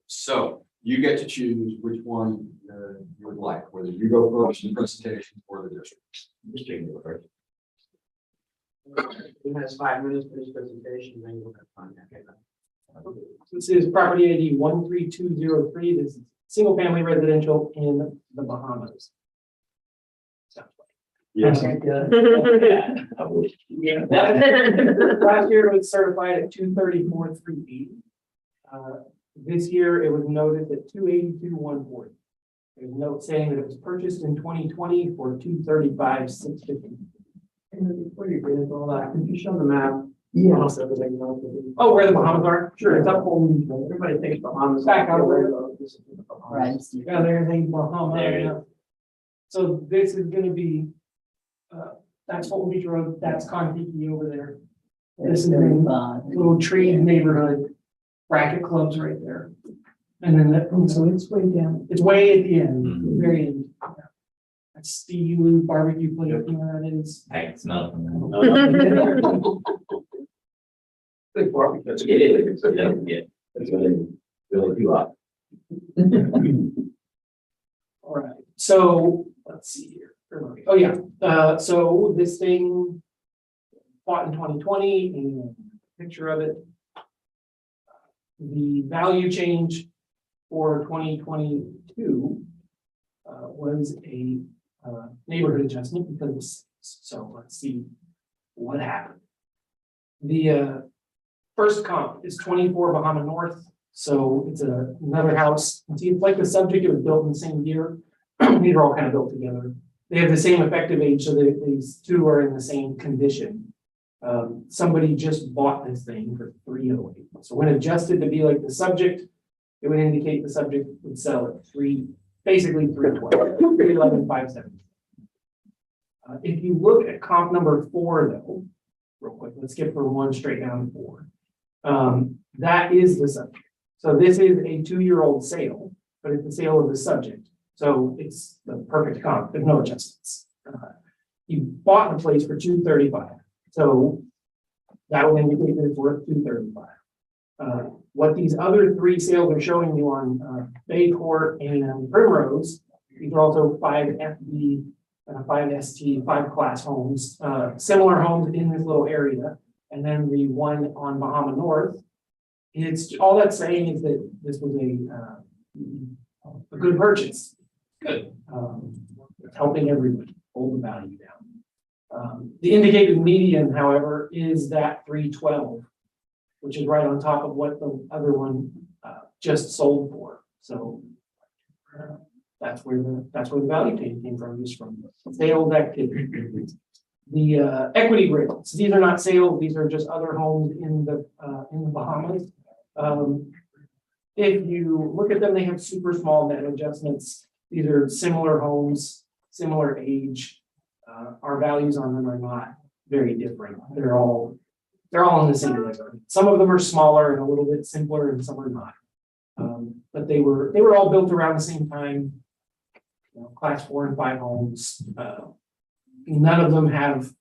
Speaker 2: So you get to choose which one you would like, whether you go first in the presentation or the district.
Speaker 11: District go first.
Speaker 3: He has 5 minutes for his presentation, then you'll have time.
Speaker 1: This is property ID 13203. This is single family residential in the Bahamas.
Speaker 2: Yes.
Speaker 11: I wish.
Speaker 1: Yeah. Last year it was certified at 234,380. This year it was noted at 282,140. There's a note saying that it was purchased in 2020 for 235,650.
Speaker 3: And before you get into all that, could you show the map?
Speaker 4: Yeah.
Speaker 3: Also, that they know that
Speaker 1: Oh, where the Bahamas are? Sure, it's up home.
Speaker 3: everybody thinks Bahamas.
Speaker 1: Back out where-
Speaker 3: This is the Bahamas.
Speaker 6: Right.
Speaker 1: Yeah, there's a Bahama.
Speaker 11: There it
Speaker 1: yeah. So this is gonna be, that's Fulton Beach Road, that's Contiki over there. This is a little tree neighborhood, bracket clubs right there. And then that,
Speaker 4: So it's way down.
Speaker 1: it's way at the end,
Speaker 11: Mhm.
Speaker 1: very end. That's the Ulu barbecue place, you know where that is.
Speaker 11: I can smell it from
Speaker 5: Big barbecue, that's
Speaker 11: there. It is. Yeah. It's really too hot.
Speaker 1: All right, so let's see here. Oh, yeah, so this thing bought in 2020, and a picture of it. The value change for 2022 was a neighborhood adjustment because of sales. So let's see what happened. The first comp is 24 Bahama North. So it's another house. See, it's like the subject, it was built in the same year. These are all kind of built together. They have the same effective age, so these two are in the same condition. Somebody just bought this thing for 308. So when adjusted to be like the subject, it would indicate the subject would sell at basically 312, 311, 570. If you look at comp number 4, though, real quick, let's skip from 1 straight down to 4. That is the subject. So this is a 2-year-old sale, but it's the sale of the subject. So it's the perfect comp. There's no adjustments. You bought the place for 235. So that will indicate that it's worth 235. What these other 3 sales are showing you on Bay Court and Primrose, these are also 5 FB, 5 ST, 5 class homes, similar homes in this little area. And then the one on Bahama North, it's all that's saying is that this was a good purchase. Good. It's helping everybody hold the value down. The indicated median, however, is that 312, which is right on top of what the other one just sold for. So that's where the value change came from, just from sales activity. The equity grids, these are not sales, these are just other homes in the Bahamas. If you look at them, they have super small net adjustments. These are similar homes, similar age. Our values on them are not very different. They're all in the same neighborhood. Some of them are smaller and a little bit simpler, and some are not. But they were all built around the same time. Class 4 and 5 homes. none of them have,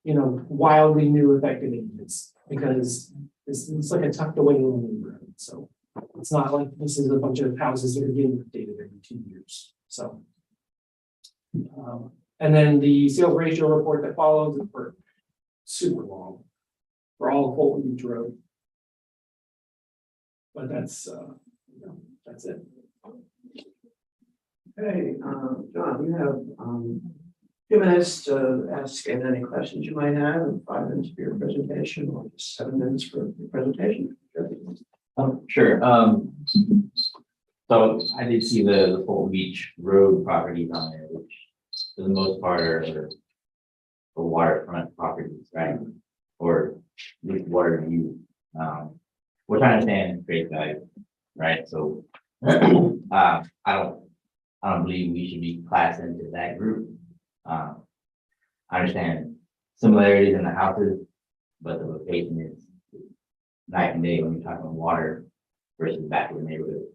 Speaker 1: you know, wildly new effective ages, because it's like a tucked away little neighborhood, so. It's not like this is a bunch of houses that are getting updated every 2 years, so. And then the sales ratio report that follows is for super long, for all of Fulton Beach Road. But that's, you know, that's it.
Speaker 3: Okay, John, you have, 2 minutes to ask any questions you might have, and 5 minutes for your presentation, or just 7 minutes for your presentation.
Speaker 11: Sure. So I did see the Fulton Beach Road properties on there, which for the most part are for waterfront properties, right? Or with water view. Which I understand great value, right? So I don't believe we should be classed into that group. I understand similarities in the houses, but the location is night and day when you're talking water versus back in the neighborhood.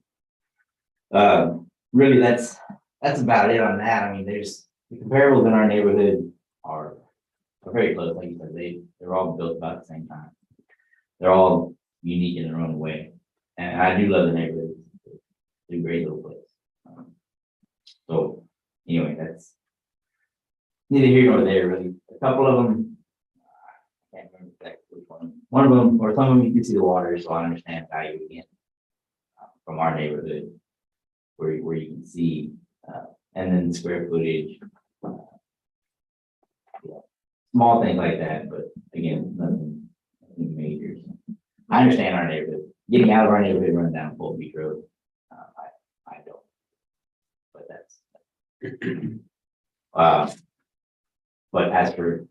Speaker 11: Really, that's about it on that. I mean, there's the comparables in our neighborhood are very close. Like you said, they're all built about the same time. They're all unique in their own way, and I do love the neighborhood. It's a great little place. So anyway, that's neither here nor there really. A couple of them, I can't remember exactly which one. One of them, or some of them, you can see the water, so I understand value again from our neighborhood, where you can see, and then the square footage, small things like that. But again, nothing major. So I understand our neighborhood. Getting out of our neighborhood, running down Fulton Beach Road, I don't. But that's. But as for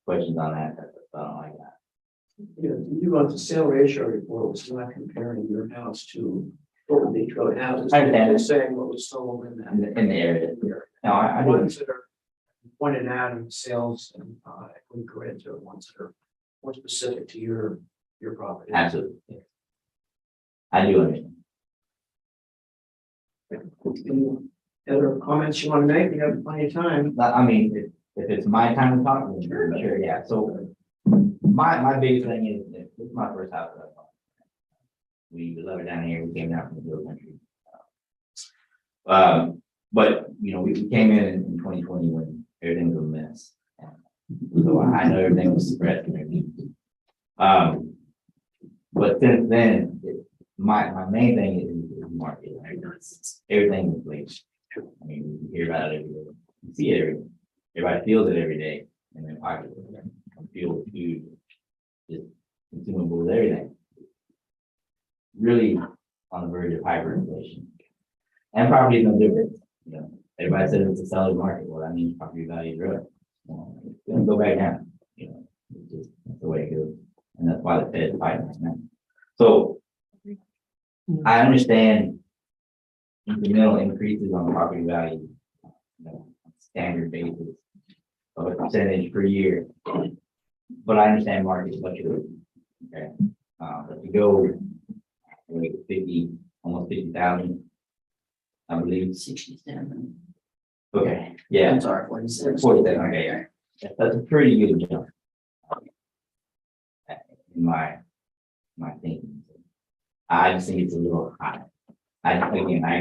Speaker 11: questions on that, that's all I got.
Speaker 3: Yeah, you want the sale ratio report, was not comparing your house to Fulton Beach Road houses.
Speaker 11: I understand.
Speaker 3: It's saying what was sold in that.
Speaker 11: In the area. No, I do.
Speaker 3: Ones that are pointed out in sales and equity grids are ones that are more specific to your property.
Speaker 11: Absolutely. Yeah. I do understand.
Speaker 3: Any other comments you want to make? You have plenty of time.
Speaker 11: I mean, if it's my time to talk, then sure, yeah. So my biggest thing is that this is my first house that I bought. We love it down here. We came down from the hill country. But you know, we came in 2020 when everything was a mess. So I know everything was suppressed and everything. But since then, my main thing is market. Right? Everything is late. I mean, you hear about it every day. You see it every day. Everybody feels it every day in their pocket. Feel food, just consumables, everything. Really on the verge of hyperinflation. And property is no different. You know, everybody says it's a seller's market. Well, that means property values are up. It's gonna go back down. You know, it's just that's the way it goes. And that's why the Fed is fighting right now. So I understand incremental increases on property value, you know, standard basis of a percentage per year. But I understand market fluctuations. Okay. If you go like 50, almost 50,000, I believe.
Speaker 6: 67.
Speaker 11: Okay, yeah.
Speaker 6: I'm sorry, 46.
Speaker 11: 47, okay, yeah. That's a pretty good jump. In my thinking. I just think it's a little high. I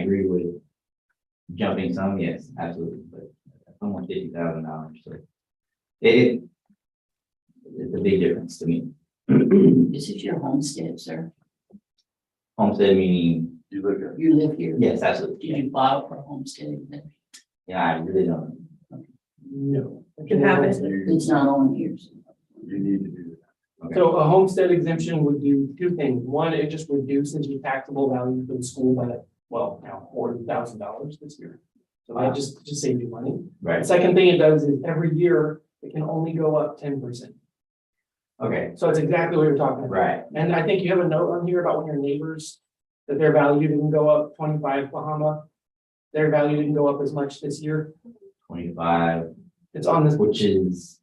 Speaker 11: agree with jumping some, yes, absolutely, but almost $50,000. So it's a big difference to me.
Speaker 6: This is your homestead, sir.
Speaker 11: Homestead meaning,
Speaker 2: You live here.
Speaker 6: You live here.
Speaker 11: yes, absolutely.
Speaker 6: Did you file for a homestead exemption?
Speaker 11: Yeah, I really don't.
Speaker 1: No.
Speaker 9: You have it.
Speaker 6: It's not on here. So.
Speaker 2: You need to do that.
Speaker 11: Okay.
Speaker 1: So a homestead exemption would do 2 things. One, it just reduces your taxable value for the school by, well, now $40,000 this year. So that just saves you money. The
Speaker 11: Right,
Speaker 1: second thing it does is every year, it can only go up 10%.
Speaker 11: okay,
Speaker 1: So it's exactly what you're talking about.
Speaker 11: right,
Speaker 1: And I think you have a note on here about when your neighbors, that their value didn't go up 25 Bahama. Their value didn't go up as much this year.
Speaker 11: 25,
Speaker 1: It's on this,
Speaker 11: which is,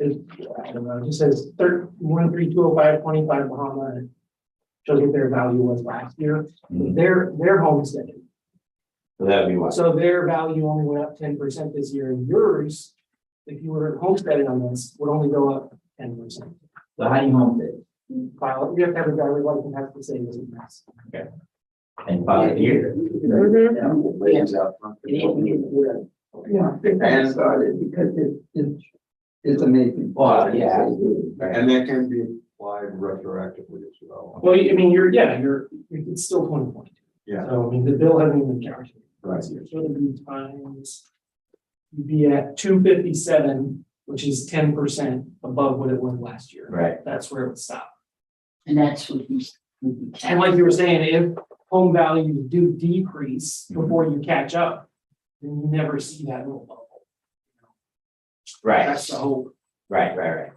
Speaker 1: I don't know, it just says 13205 25 Bahama. And it shows what their value was last year. Their homestead
Speaker 11: So that would be what?
Speaker 1: So their value only went up 10% this year, and yours, if you were homesteading on this, would only go up 10%.
Speaker 11: So how do you homestead?
Speaker 1: File, you have to have a driver's license, has to say this is nice.
Speaker 11: And file it here?
Speaker 2: Lays out front.
Speaker 4: Yeah, and started because it's amazing.
Speaker 11: Well, yeah, absolutely. Right.
Speaker 2: And that can be applied retroactively as well.
Speaker 1: Well, I mean, it's still 2022.
Speaker 2: Yeah.
Speaker 1: So, I mean, the bill hasn't even been calculated.
Speaker 2: Right.
Speaker 1: So it'll be times, you'd be at 257, which is 10% above what it was last year.
Speaker 11: Right.
Speaker 1: That's where it would stop.
Speaker 6: And that's what he's.
Speaker 1: And like you were saying, if home values do decrease before you catch up, then you never see that little bubble.
Speaker 11: Right,
Speaker 1: That's the hope.
Speaker 11: right.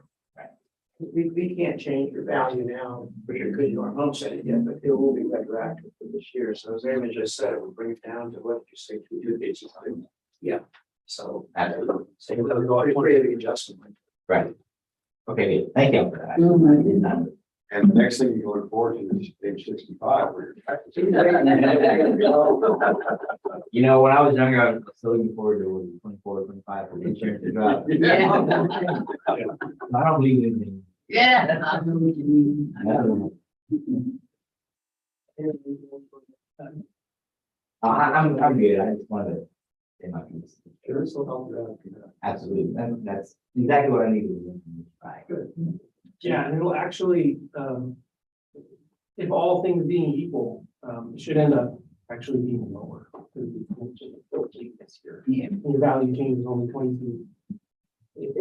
Speaker 3: We can't change your value now, but you're good, you aren't homesteaded yet, but it will be retroactive for this year. So as Amy just said, it will bring it down to what you say, 285. Yeah, so.
Speaker 11: Absolutely.
Speaker 3: So we'll go ahead and create the adjustment.
Speaker 11: Right. Okay, good. Thank you for that.
Speaker 6: Mhm.
Speaker 11: I did not-
Speaker 2: And the next thing you look forward to is page 65, where your taxes.
Speaker 11: You know, when I was younger, I was still looking forward to 24, 25 for the insurance to drop. I don't believe in anything.
Speaker 6: Yeah, I know what you mean.
Speaker 11: I don't know. I'm good. I just wanted to say my piece.
Speaker 3: Sure, this will help you out.
Speaker 11: Absolutely. That's exactly what I needed. Right.
Speaker 3: Good.
Speaker 1: Yeah, and it'll actually, if all things being equal, it should end up actually being lower. This year.
Speaker 6: Yeah.
Speaker 1: And your value change is only 22.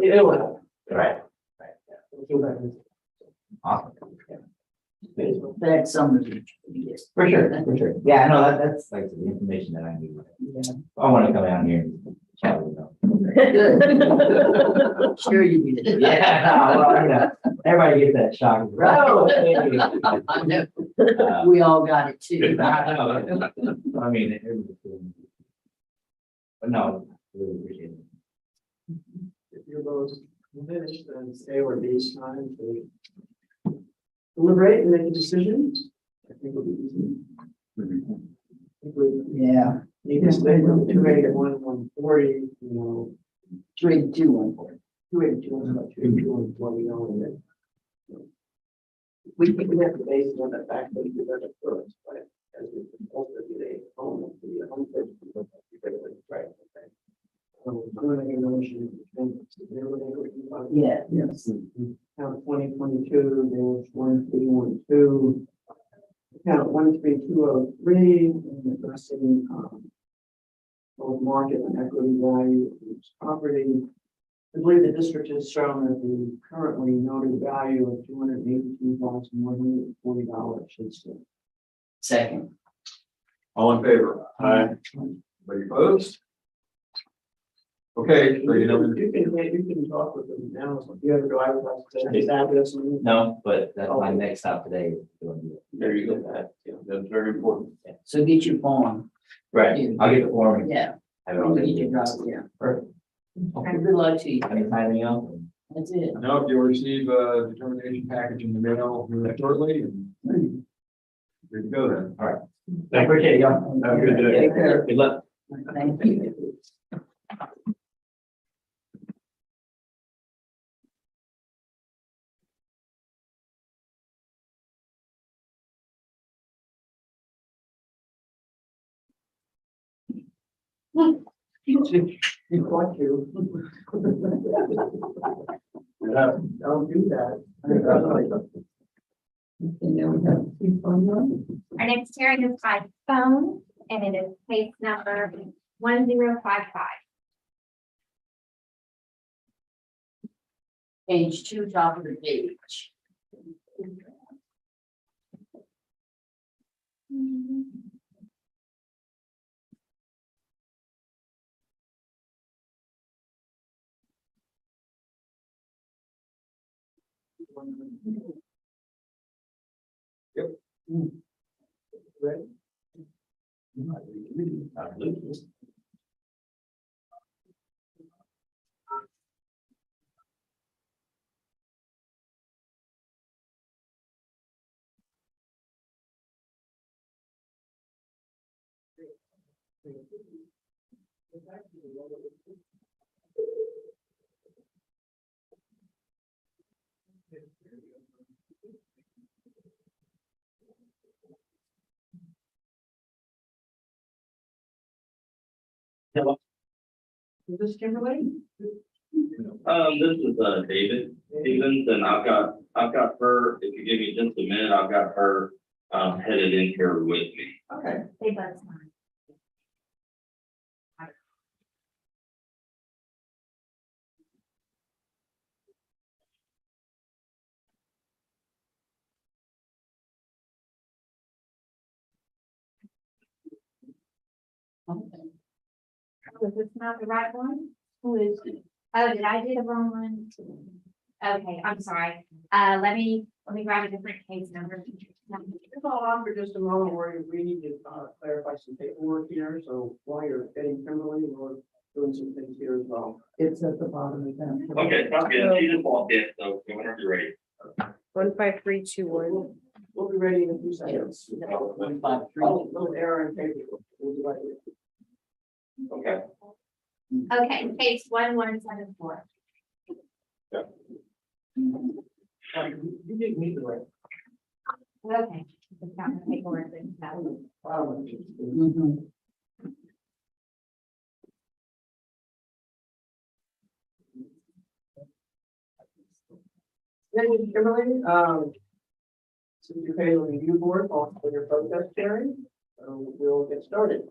Speaker 1: It'll help.
Speaker 11: Right.
Speaker 1: It'll feel better.
Speaker 11: Awesome.
Speaker 6: That's some of it. Yes.
Speaker 11: For sure. Yeah, I know that's like the information that I need.
Speaker 6: Yeah.
Speaker 11: I want to come down here and chat with them.
Speaker 6: Good. Sure you did.
Speaker 11: Yeah, well, you know, everybody gets that shock. Oh, thank you.
Speaker 6: I know. We all got it too.
Speaker 11: I know. I mean, everybody's doing it. But no, really appreciate it.
Speaker 3: If you're both finished, then stay or be time to deliberate and make a decision. I think it'll be easy. I think we
Speaker 6: Yeah.
Speaker 3: need to stay from 281, 140, you know,
Speaker 6: 3, 2, 1, 4.
Speaker 3: 282, 140, you know, and then. We have to base it on the fact that we did it first, but as we also did a home, the home. Right. Okay. I'm going to make a motion.
Speaker 6: Yeah.
Speaker 3: Yes. Count 2022, there was 1312. Count 13203, and addressing both market and equity value of each property. I believe the district has shown that the currently noted value of $282,140 should stay.
Speaker 6: Second.
Speaker 2: All in favor? Aye. Anybody opposed? Okay, so you know,
Speaker 3: You can talk with them now. So if you ever go out with us, establish.
Speaker 11: No, but that's my next stop today. Is doing it.
Speaker 2: there you go. That's very important.
Speaker 6: So get your form.
Speaker 11: Right, I'll get the form.
Speaker 6: Yeah.
Speaker 11: Have it all
Speaker 6: Get your
Speaker 11: ready.
Speaker 6: drive, yeah.
Speaker 11: Perfect.
Speaker 6: Okay, good luck to you.
Speaker 11: Anything else?
Speaker 6: That's it.
Speaker 2: Now, if you'll receive a determination package in the mail here shortly, and good to go then.
Speaker 11: All right. I appreciate it, y'all.
Speaker 2: Have a good day.
Speaker 6: Take care.
Speaker 11: Good luck.
Speaker 6: Thank you.
Speaker 3: You want to. Don't do that.
Speaker 4: And then we have 3.1.
Speaker 10: Our next hearing is by phone, and it is case number 1055.
Speaker 6: Page 2, top of the page.
Speaker 3: Ready? Is this Kimberly?
Speaker 12: This is David Stevens, and I've got her, if you give me just a minute, I've got her headed in here with me.
Speaker 3: Okay.
Speaker 10: They both sign. Was this not the right one? Who is it? Oh, did I do the wrong one? Okay, I'm sorry. Let me grab a different case number.
Speaker 3: Just hold on for just a moment where we need to clarify some paperwork here. So while you're getting Kimberly, we're doing some things here as well.
Speaker 4: It's at the bottom of that.
Speaker 12: Okay, sounds good. She just walked in, so whenever you're ready.
Speaker 9: 15321.
Speaker 3: We'll be ready in a few seconds. Little error in paper. We'll do right here.
Speaker 12: Okay.
Speaker 10: Okay, case 1174.
Speaker 3: You didn't need the right.
Speaker 10: Okay. Just got the paperwork and stuff.
Speaker 6: Mhm.
Speaker 3: Thank you, Kimberly. Since you pay the review board on for your protest hearing, we'll get started.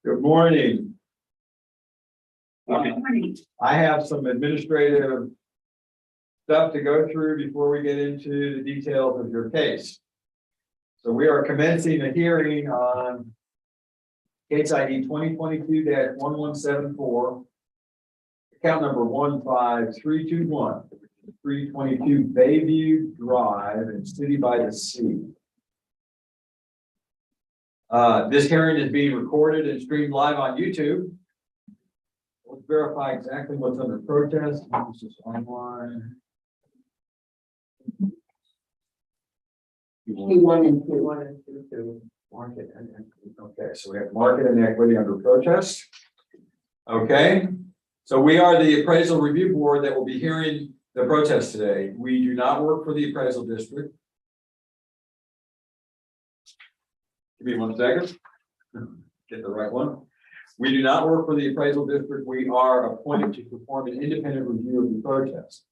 Speaker 2: Good morning.
Speaker 12: Okay.
Speaker 2: I have some administrative stuff to go through before we get into the details of your case. So we are commencing a hearing on case ID 2022-1174, account number 15321, 322 Bayview Drive in City by the Sea. This hearing is being recorded and streamed live on YouTube. Let's verify exactly what's under protest. This is online.
Speaker 6: P1 and P1.
Speaker 3: One and two, market and equity.
Speaker 2: Okay, so we have market and equity under protest. Okay, so we are the appraisal review board that will be hearing the protest today. We do not work for the appraisal district. Give me 1 second. Get the right one. We do not work for the appraisal district. We are appointed to perform an independent review of the protest.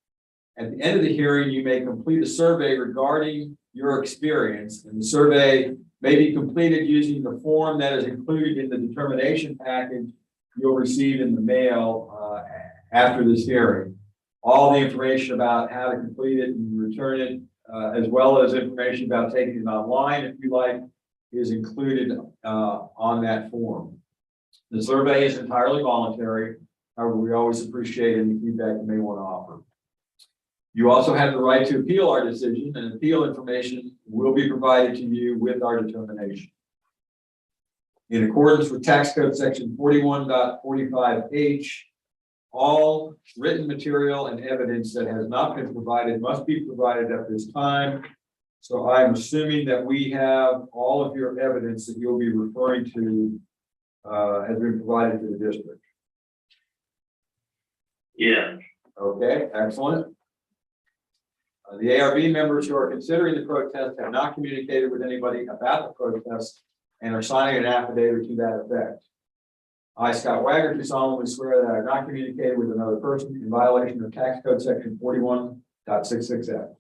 Speaker 2: At the end of the hearing, you may complete a survey regarding your experience, and the survey may be completed using the form that is included in the determination package you'll receive in the mail after this hearing. All the information about how to complete it and return it, as well as information about taking it online, if you like, is included on that form. The survey is entirely voluntary. However, we always appreciate any feedback you may want to offer. You also have the right to appeal our decision, and appeal information will be provided to you with our determination. In accordance with tax code section 41.45H, all written material and evidence that has not been provided must be provided at this time. So I'm assuming that we have all of your evidence that you'll be referring to has been provided to the district.
Speaker 12: Yeah.
Speaker 2: Okay, excellent. The ARB members who are considering the protest have not communicated with anybody about the protest and are signing an affidavit to that effect. I, Scott Wagner, do solemnly swear that I have not communicated with another person in violation of tax code section 41.66F.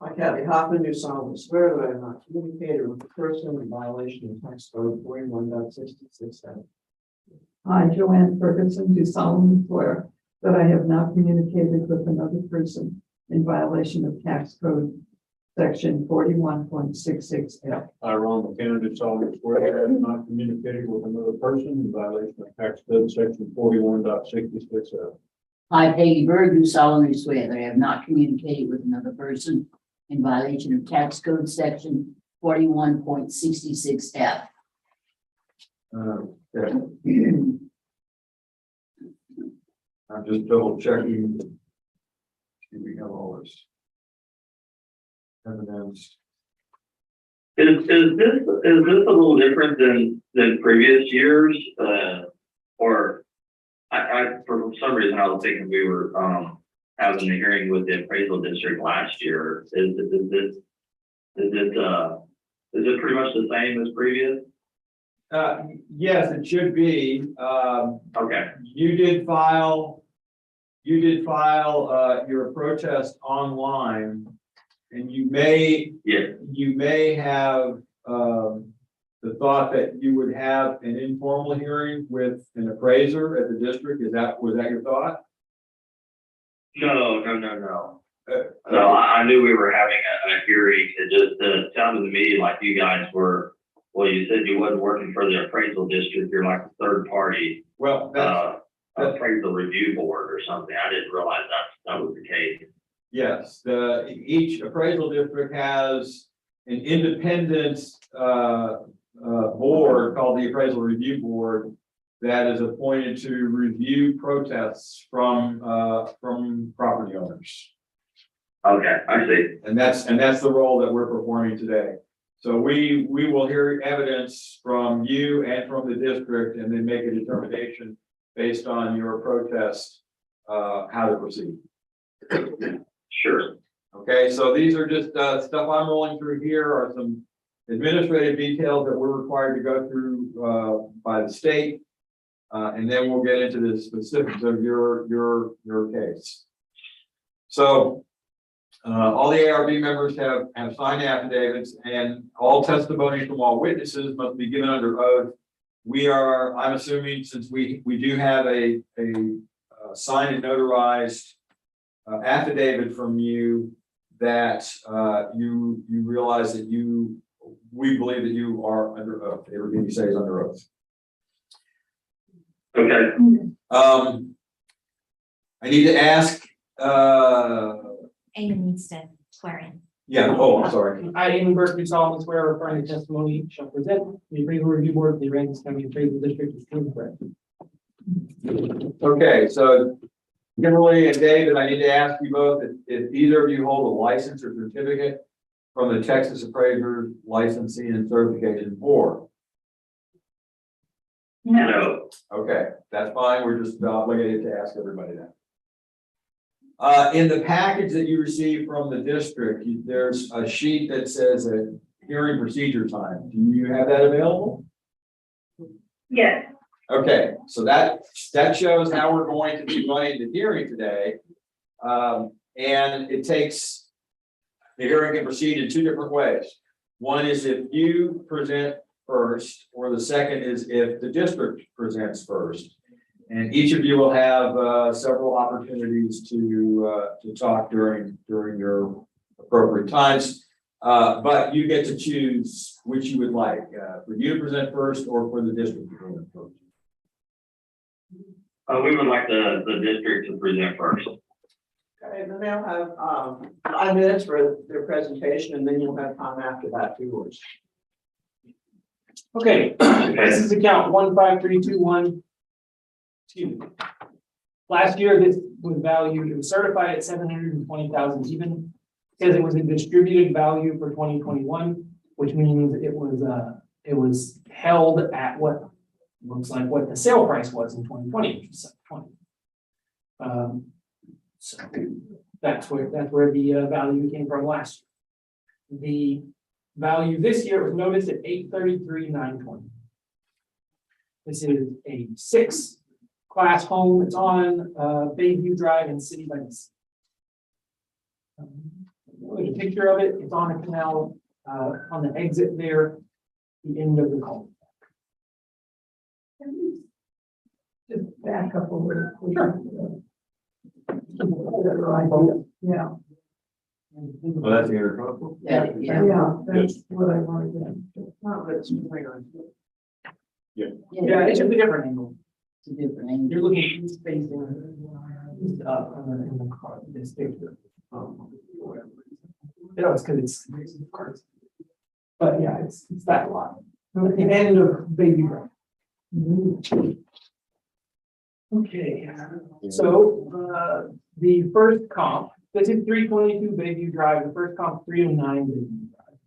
Speaker 3: I, Kathy Hoffman, do solemnly swear that I have not communicated with the person in violation of tax code 41.66.
Speaker 4: I, Joanne Ferguson, do solemnly swear that I have not communicated with another person in violation of tax code section 41.66F.
Speaker 5: I, Ron McKenna, do solemnly swear that I have not communicated with another person in violation of tax code section 41.66F.
Speaker 6: I, Peggy Bird, do solemnly swear that I have not communicated with another person in violation of tax code section 41.66F.
Speaker 2: Okay. I'm just double checking. Do we have all this evidence?
Speaker 12: Is this a little different than previous years? Or for some reason, I was thinking we were, having a hearing with the appraisal district last year. Is it pretty much the same as previous?
Speaker 2: Yes, it should be.
Speaker 12: Okay,
Speaker 2: You did file your protest online, and you may have the thought that you would have an informal hearing with an appraiser at the district. Was that your thought?
Speaker 12: no. No, I knew we were having a hearing. It just sounded to me like you guys were, well, you said you wasn't working for the appraisal district. You're like a third party,
Speaker 2: Well, that's
Speaker 12: appraisal review board or something. I didn't realize that was the case.
Speaker 2: yes. Each appraisal district has an independent board called the Appraisal Review Board that is appointed to review protests from property owners.
Speaker 12: Okay, I see.
Speaker 2: And that's the role that we're performing today. So we will hear evidence from you and from the district, and then make a determination based on your protest, how to proceed.
Speaker 12: Sure.
Speaker 2: Okay, so these are just stuff I'm rolling through here are some administrative details that we're required to go through by the state. And then we'll get into the specifics of your case. So all the ARB members have signed affidavits, and all testimony from all witnesses must be given under oath. I'm assuming, since we do have a signed and notarized affidavit from you, that you realize that we believe that you are under oath. Everything you say is under oath.
Speaker 12: Okay.
Speaker 2: I need to ask,
Speaker 10: Amy needs to swear in.
Speaker 2: yeah, oh, I'm sorry.
Speaker 1: I, Amy Burke, do solemnly swear or affirm the testimony shall present the appraisal review board of the Aransas County Appraisal District is true and correct.
Speaker 2: Okay, so Kimberly and David, I need to ask you both if either of you hold a license or certificate from the Texas Appraiser Licensing and Certification Board.
Speaker 12: No.
Speaker 2: Okay, that's fine. We're just obligated to ask everybody that. In the package that you received from the district, there's a sheet that says a hearing procedure time. Do you have that available?
Speaker 10: Yes.
Speaker 2: Okay, so that shows how we're going to be running the hearing today. And it takes, the hearing can proceed in two different ways. One is if you present first, or the second is if the district presents first. And each of you will have several opportunities to talk during your appropriate times. But you get to choose which you would like, for you to present first or for the district to present first.
Speaker 12: We would like the district to present first.
Speaker 3: Okay, then they'll have 5 minutes for their presentation, and then you'll have time after that for yours.
Speaker 1: Okay, this is account 15321. Excuse me. Last year, this was valued, it was certified at 720,000 even. Says it was a distributed value for 2021, which means it was held at what looks like what the sale price was in 2020, which is 20. So that's where the value came from last year. The value this year was noticed at 833,920. This is a 6-class home. It's on Bayview Drive in City by the Sea. There's a picture of it. It's on a canal on the exit there, the end of the cul.
Speaker 4: Just back up a little. Yeah,
Speaker 2: Well, that's the intercom.
Speaker 6: Yeah.
Speaker 4: yeah, that's what I wanted to.
Speaker 3: Not that it's
Speaker 1: Yeah, it's just a different angle.
Speaker 6: It's a different angle.
Speaker 1: You're looking at east facing up in the car, this picture. You know, it's because it's cars. But yeah, it's that lot. At the end of Baby Drive. Okay, so the first comp, this is 322 Bayview Drive, the first comp 309 Bayview Drive.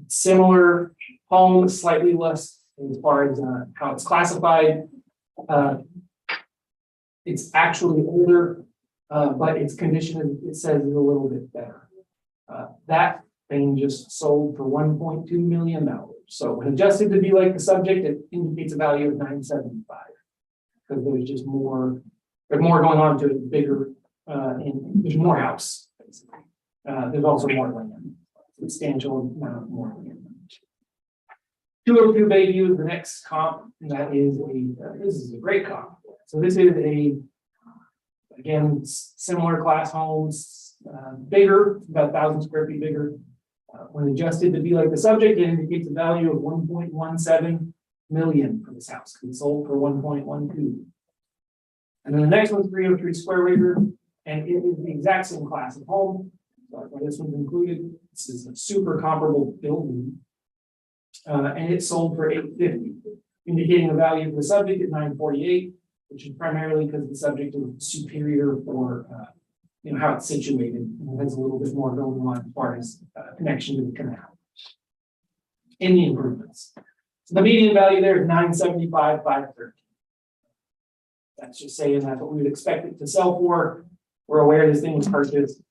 Speaker 1: Similar home, slightly less as far as how it's classified. It's actually older, but its condition, it says, is a little bit better. That thing just sold for $1.2 million. So when adjusted to be like the subject, it indicates a value of $975. Because there's just more, there's more going on to it, bigger, and there's more house, basically. There's also more land, substantial amount more land. 202 Bayview is the next comp, and that is this is a great comp. So this is again, similar class homes, bigger, about 1,000 square feet bigger. When adjusted to be like the subject, it indicates a value of $1.17 million for this house. It sold for 1.12. And then the next one's 303 Square Acre, and it is the exact same class of home. So that's why this one's included. This is a super comparable building. And it sold for $850, indicating a value for the subject at $948, which is primarily because the subject is superior for how it's situated. It has a little bit more going on as far as connection to the canal. In the improvements. So the median value there is $975, $530. That's just saying that's what we would expect it to sell for. We're aware this thing was purchased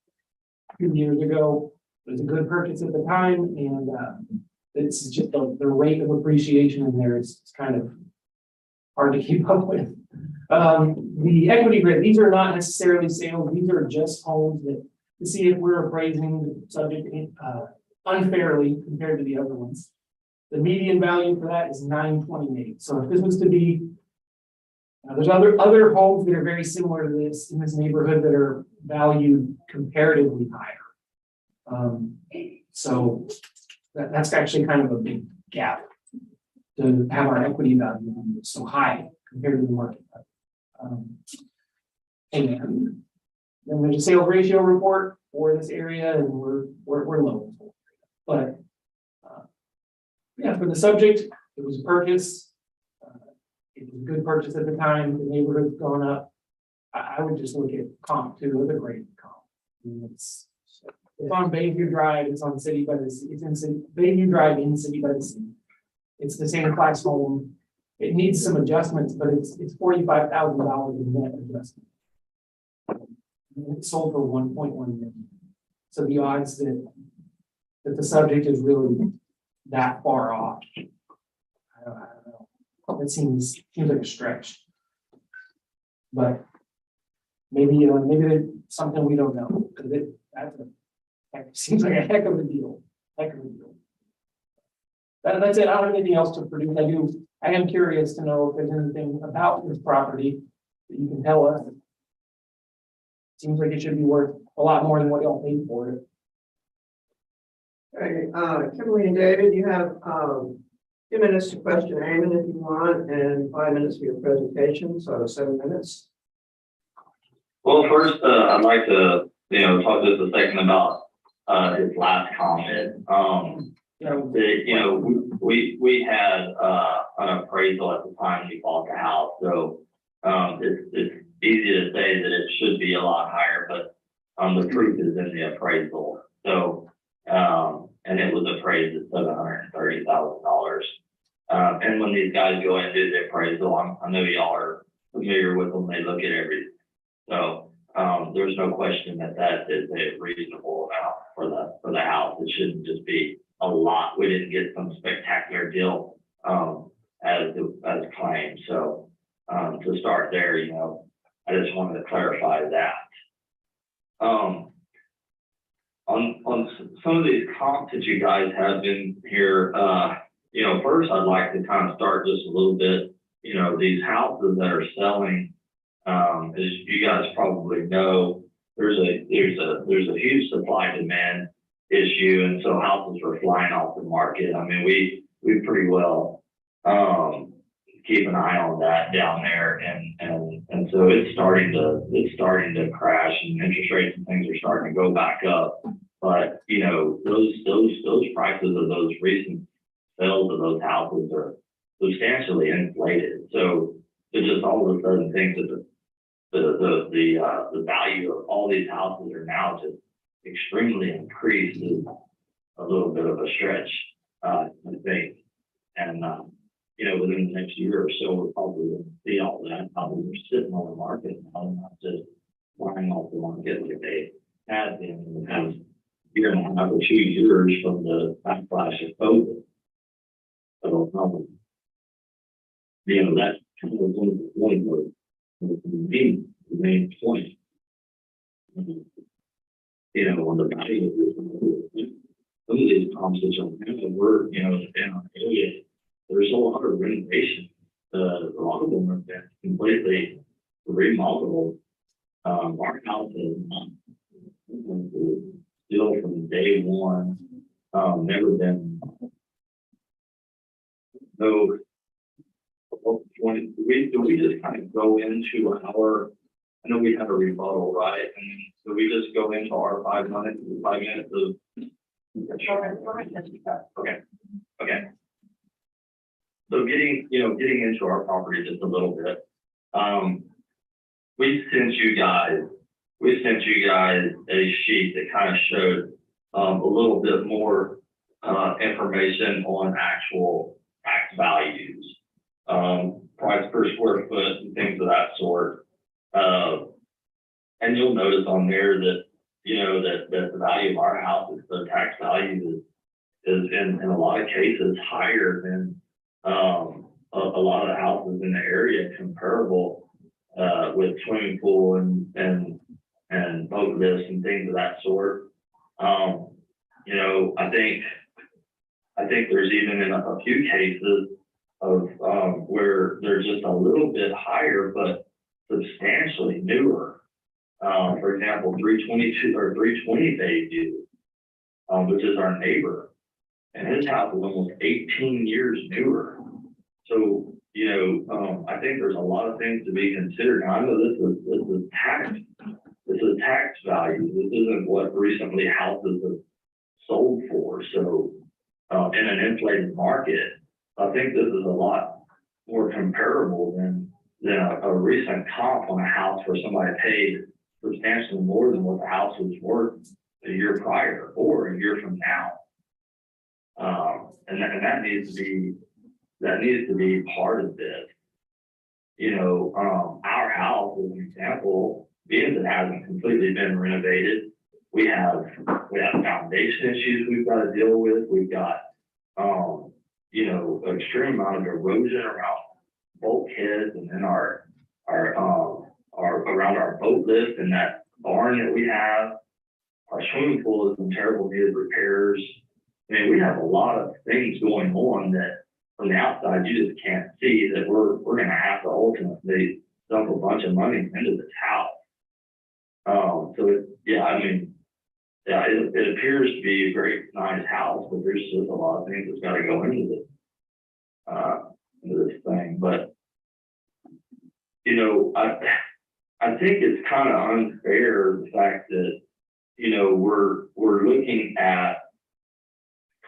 Speaker 1: 2 years ago. It was a good purchase at the time, and it's just the rate of appreciation in there is kind of hard to keep up with. The equity grid, these are not necessarily sales, these are just homes that to see if we're appraising the subject unfairly compared to the other ones. The median value for that is $928. So if this was to be, there's other homes that are very similar to this in this neighborhood that are valued comparatively higher. So that's actually kind of a big gap to have our equity value so high compared to the market. And then there's a sales ratio report for this area, and we're low. But yeah, for the subject, it was a purchase. It was a good purchase at the time. The neighborhood's gone up. I would just look at comp too, with a great comp. I mean, it's on Bayview Drive. It's on City by the Sea. It's in City, Bayview Drive in City by the Sea. It's the same class home. It needs some adjustments, but it's $45,000 in net adjustment. And it sold for 1.1 million. So the odds that the subject is really that far off, I don't know. It seems like a stretch. But maybe there's something we don't know, because that seems like a heck of a deal. That's it. I don't have anything else to produce. I am curious to know if there's anything about this property that you can tell us. Seems like it should be worth a lot more than what y'all paid for it.
Speaker 3: Okay, Kimberly and David, you have 2 minutes to question Eamon if you want, and 5 minutes for your presentation, so 7 minutes.
Speaker 12: Well, first, I'd like to, talk just a second about his last comment. We had an appraisal at the time we bought the house, so it's easy to say that it should be a lot higher, but the proof is in the appraisal. So and it was appraised at $730,000. And when these guys go in and do the appraisal, I know y'all are familiar with them. They look at everything. So there's no question that is a reasonable amount for the house. It shouldn't just be a lot. We didn't get some spectacular deal as claimed. So to start there, I just wanted to clarify that. On some of these comps that you guys have in here, first I'd like to kind of start just a little bit. These houses that are selling, as you guys probably know, there's a huge supply demand issue, and so houses are flying off the market. I mean, we pretty well keep an eye on that down there, and so it's starting to crash, and interest rates and things are starting to go back up. But those prices of those recent sales of those houses are substantially inflated. So to just all of a sudden think that the value of all these houses are now just extremely increased is a little bit of a stretch, I think. And, within the next year or so, we'll probably see all that, probably we're sitting on the market now, not just flying off the market like they had been in the past year and a half or 2 years from the backlash of COVID. So, that's kind of one of the main point. On the value of this, some of these conversations, we're, in our area, there's a lot of renovation. A lot of them have been completely remodeled. Our house is still from day one, never been. So, do we just kind of go into our, I know we have a rebuttal, right? And so we just go into our 5 minutes of. Okay. So getting into our property just a little bit. We sent you guys a sheet that kind of showed a little bit more information on actual tax values, price per square foot and things of that sort. And you'll notice on there that that the value of our house, the tax value is in a lot of cases higher than a lot of the houses in the area comparable with swimming pool and boat lifts and things of that sort. I think there's even in a few cases of where they're just a little bit higher, but substantially newer. For example, 322 or 320 Bayview, which is our neighbor, and his house is almost 18 years newer. So, I think there's a lot of things to be considered. Now, I know this is tax value. This isn't what recently houses have sold for. So, in an inflated market, I think this is a lot more comparable than a recent comp on a house where somebody paid substantially more than what the house was worth a year prior or a year from now. And that needs to be part of this. Our house, as an example, being that it hasn't completely been renovated, we have foundation issues we've got to deal with. We've got an extreme amount of erosion around bulkheads, and then our around our boat lift and that barn that we have. Our swimming pool is in terrible need of repairs. I mean, we have a lot of things going on that from the outside you just can't see, that we're going to have to ultimately dump a bunch of money into this house. It appears to be a very nice house, but there's just a lot of things that's got to go into this thing. But I think it's kind of unfair, the fact that we're looking at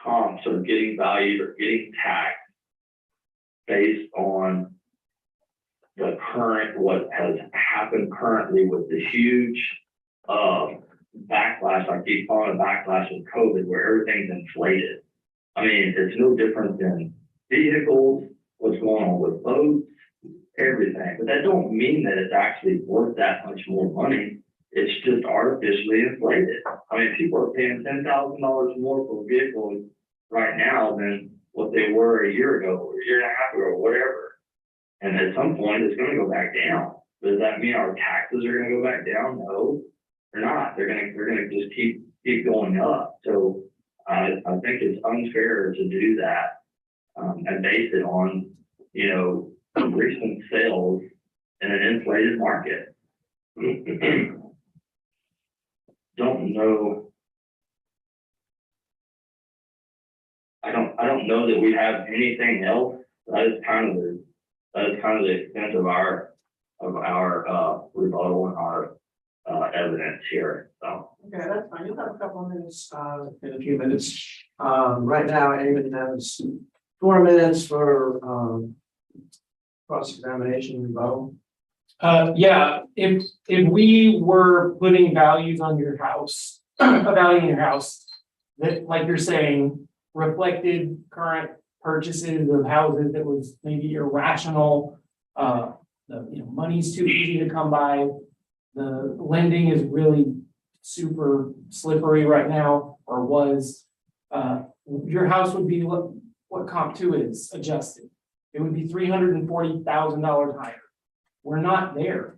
Speaker 12: comps or getting valued or getting taxed based on the current, what has happened currently with the huge backlash. I keep calling it backlash with COVID, where everything's inflated. I mean, it's no different than vehicles, what's going on with boats, everything. But that don't mean that it's actually worth that much more money. It's just artificially inflated. I mean, people are paying $10,000 more for a vehicle right now than what they were a year ago, or a year and a half ago, or whatever. And at some point, it's going to go back down. Does that mean our taxes are going to go back down? No, they're not. They're going to just keep going up. So I think it's unfair to do that and base it on recent sales in an inflated market. Don't know. I don't know that we have anything else. That is kind of the extent of our rebuttal and our evidence here. So.
Speaker 3: Okay, that's fine. You'll have a couple of minutes in a few minutes. Right now, Eamon has 4 minutes for cross-examination rebuttal.
Speaker 1: If we were putting values on your house, evaluating your house, that, like you're saying, reflected current purchases of houses that was maybe irrational. Money's too easy to come by. The lending is really super slippery right now, or was. Your house would be what comp two is adjusted. It would be $340,000 higher. We're not there.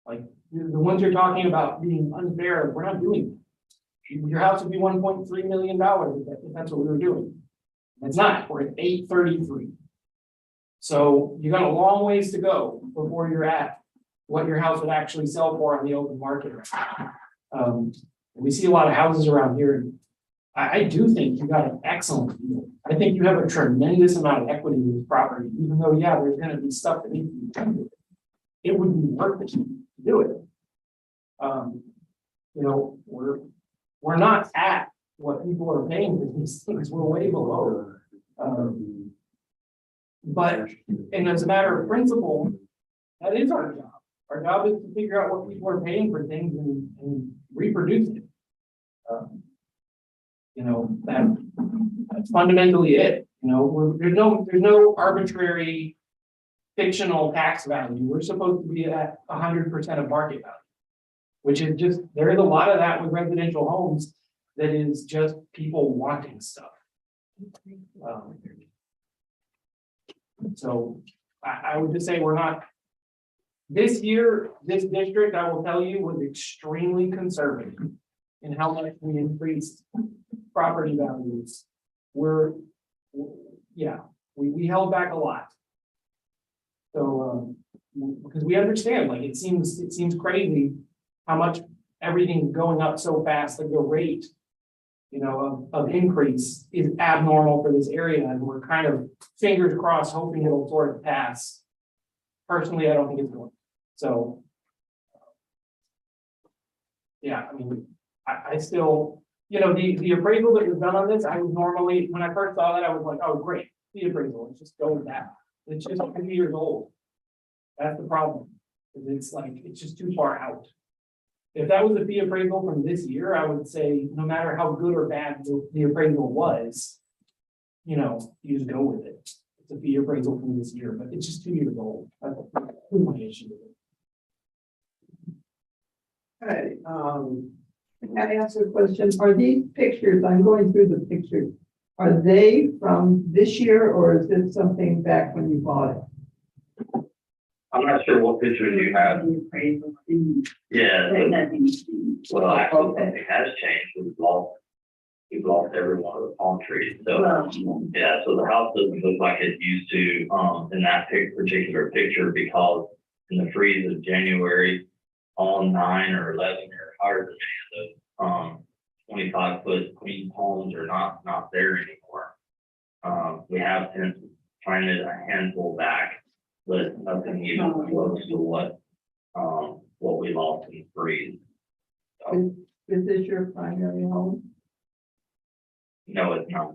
Speaker 1: Like, the ones you're talking about being unfair, we're not doing that. Your house would be $1.3 million if that's what we were doing. It's not, we're at 833. So you got a long ways to go before you're at what your house would actually sell for on the open market. We see a lot of houses around here. And I do think you got an excellent deal. I think you have a tremendous amount of equity in this property, even though, yeah, there's gonna be stuff that needs to be done with it. It would be worth it to do it. We're not at what people are paying for these things. We're way below. But, and as a matter of principle, that is our job. Our job is to figure out what people are paying for things and reproduce it. That's fundamentally it. There's no arbitrary fictional tax value. We're supposed to be at 100% of market value, which is just, there is a lot of that with residential homes that is just people wanting stuff. So I would just say we're not, this year, this district, I will tell you, was extremely conservative in how much we increased property values. We held back a lot. So, because we understand, like, it seems crazy how much everything's going up so fast, like the rate, of increase is abnormal for this area, and we're kind of fingers crossed, hoping it'll sort of pass. Personally, I don't think it's going. So, I still, the appraisal that was done on this, I was normally, when I first saw that, I was like, oh, great, the appraisal, let's just go with that. It's just 50 years old. That's the problem. It's just too far out. If that was a fee appraisal from this year, I would say, no matter how good or bad the appraisal was, you just go with it. It's a fee appraisal from this year, but it's just 2 years old. That's my issue with it.
Speaker 4: Okay, can I ask a question? Are these pictures, I'm going through the pictures, are they from this year, or is this something back when you bought it?
Speaker 12: I'm not sure what pictures you have. Yeah. Well, actually, something has changed. We've lost every one of the palm trees. So, yeah, so the house doesn't look like it used to, in that particular picture, because in the freeze of January, all 9 or 11 or higher than those, 25-foot queen palms are not there anymore. We have since planted a handful back, but nothing even close to what we lost in the freeze. So,
Speaker 4: Is this your primary home?
Speaker 12: no, it's not.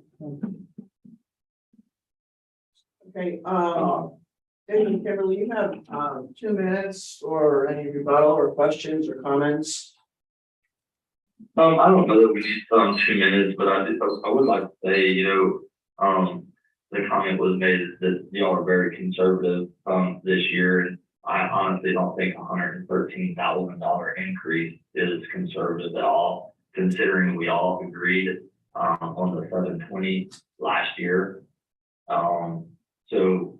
Speaker 3: Okay, David, Kimberly, you have 2 minutes or any rebuttal or questions or comments?
Speaker 12: I don't know that we need 2 minutes, but I would like to say, the comment was made that y'all are very conservative this year, and I honestly don't think $113,000 increase is conservative at all, considering we all agreed on the 720 last year. So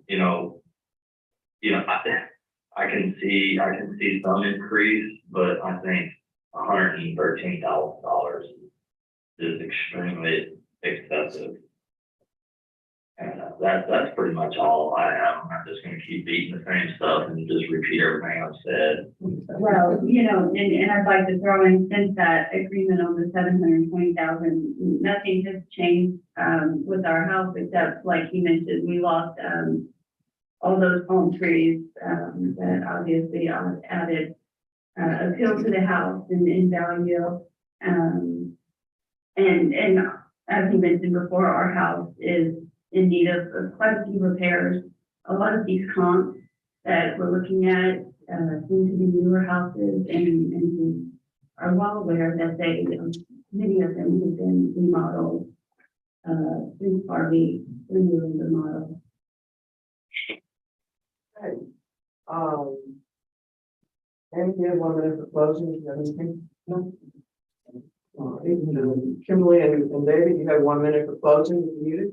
Speaker 12: I can see some increase, but I think $113,000 is extremely excessive. And that's pretty much all I have. I'm just gonna keep beating the same stuff and just repeat everything I've said.
Speaker 8: Well, and I'd like to throw in, since that agreement on the 720,000, nothing has changed with our house, except, like you mentioned, we lost all those palm trees that obviously added appeal to the house and in value. And as you mentioned before, our house is in need of quite a few repairs. A lot of these comps that we're looking at seem to be newer houses, and we are well aware that they many of them have been remodeled, through RV, renewing the model.
Speaker 3: Amy, you have 1 minute for closing, if you have anything? No. All right, Kimberly and David, you have 1 minute for closing, if you need it.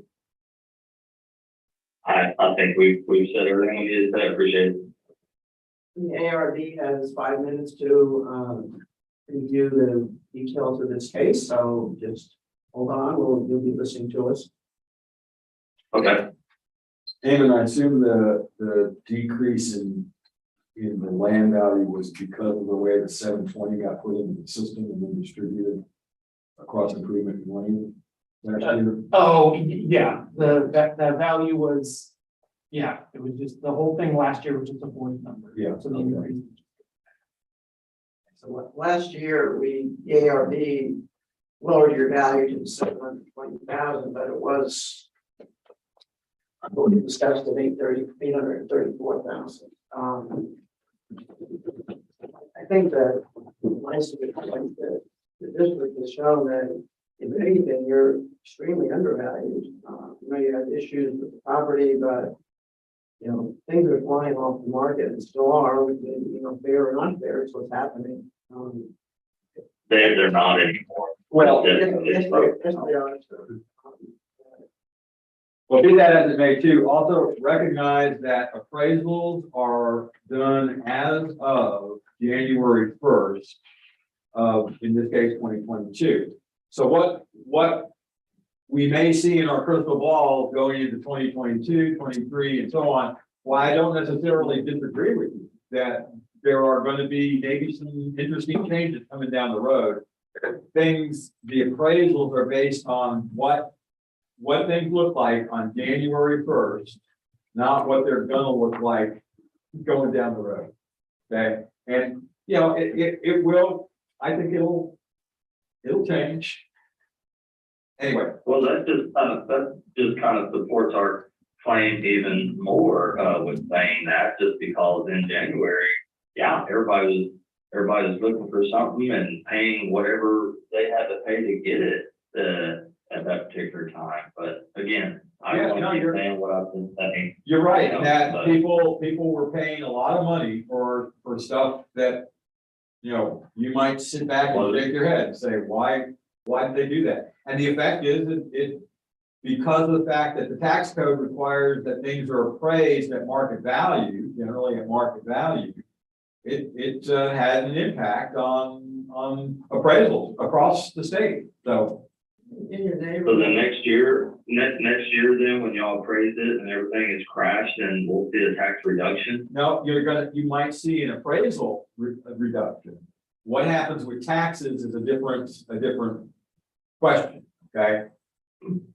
Speaker 12: I think we've said everything we needed to say. I appreciate it.
Speaker 3: The ARB has 5 minutes to review the details of this case, so just hold on, you'll be listening to us.
Speaker 12: Okay.
Speaker 2: And I assume the decrease in the land value was because of the way the 720 got put into the system and then distributed across improvement lane last year.
Speaker 1: Oh, yeah, that value was, yeah, it was just, the whole thing last year was just a void number.
Speaker 2: Yeah,
Speaker 1: So the
Speaker 2: okay.
Speaker 1: increase.
Speaker 3: So last year, the ARB lowered your value to 720,000, but it was we discussed at 834,000. I think that nice of it, like the district has shown that if anything, you're extremely undervalued. You had issues with the property, but things are flying off the market and still are, fair and unfair is what's happening.
Speaker 12: They're not anymore.
Speaker 2: Well,
Speaker 3: Yes, they are.
Speaker 2: Well, be that as it may too, also recognize that appraisals are done as of January 1st of, in this case, 2022. So what we may see in our crystal ball going into 2022, 23, and so on, well, I don't necessarily disagree with you that there are going to be maybe some interesting changes coming down the road. Things, the appraisals are based on what things look like on January 1st, not what they're gonna look like going down the road. Okay, and it will, I think it'll change. Anyway.
Speaker 12: Well, that just kind of supports our claim even more, with saying that, just because in January, yeah, everybody was looking for something and paying whatever they had to pay to get it, at that particular time. But again, I don't keep saying what I've been saying.
Speaker 2: You're right, that people were paying a lot of money for stuff that, you might sit back and shake your head and say, why did they do that? And the effect is it because of the fact that the tax code requires that things are appraised at market value, generally at market value, it had an impact on appraisals across the state. So
Speaker 3: In your
Speaker 12: So
Speaker 3: neighborhood.
Speaker 12: then next year, then when y'all appraise it and everything is crashed, then we'll see a tax reduction.
Speaker 2: no, you might see an appraisal reduction. What happens with taxes is a different question, okay?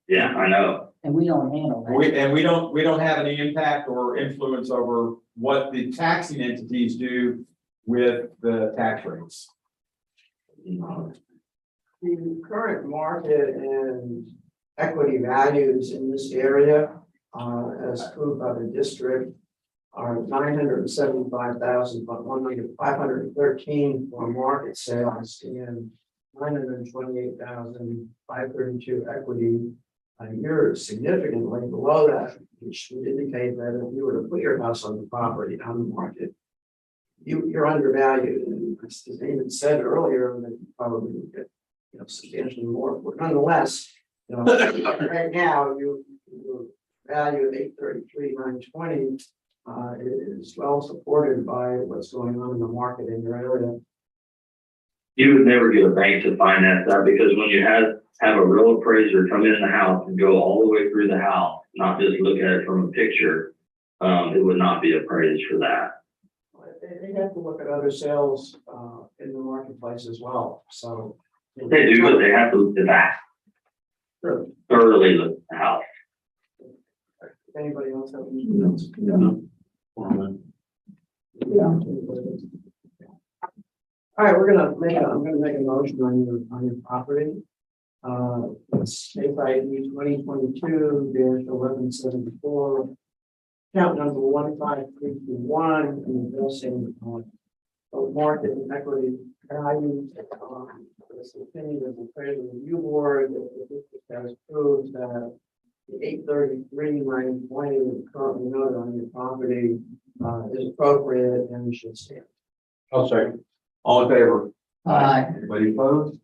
Speaker 12: Yeah, I know.
Speaker 6: And we don't handle that.
Speaker 2: We don't have any impact or influence over what the taxing entities do with the tax rates.
Speaker 3: The current market and equity values in this area, as proved by the district, are 975,000, but 513 for market sales and 928,532 equity. You're significantly below that, which would indicate that if you were to put your house on the property on the market, you're undervalued. And as David said earlier, that you probably would get substantially more. But nonetheless, right now your value of 833,920 is well supported by what's going on in the market in your area.
Speaker 12: You would never get a bank to finance that, because when you have a real appraiser come in the house and go all the way through the house, not just look at it from a picture, it would not be appraised for that.
Speaker 3: They have to look at other sales in the marketplace as well. So
Speaker 12: They do, but they have to look at that.
Speaker 3: Sure.
Speaker 12: Thoroughly look at the house.
Speaker 3: If anybody else have anything else? All right, I'm gonna make a motion on your property. It's case ID 2022-1174. Count number 15321 and addressing of market and equity values. This opinion of the appraisal review board, that the district has proved that the 833-920 currently noted on your property is appropriate and should stand.
Speaker 5: I'll second.
Speaker 2: All in favor?
Speaker 6: Aye.
Speaker 2: Anybody opposed?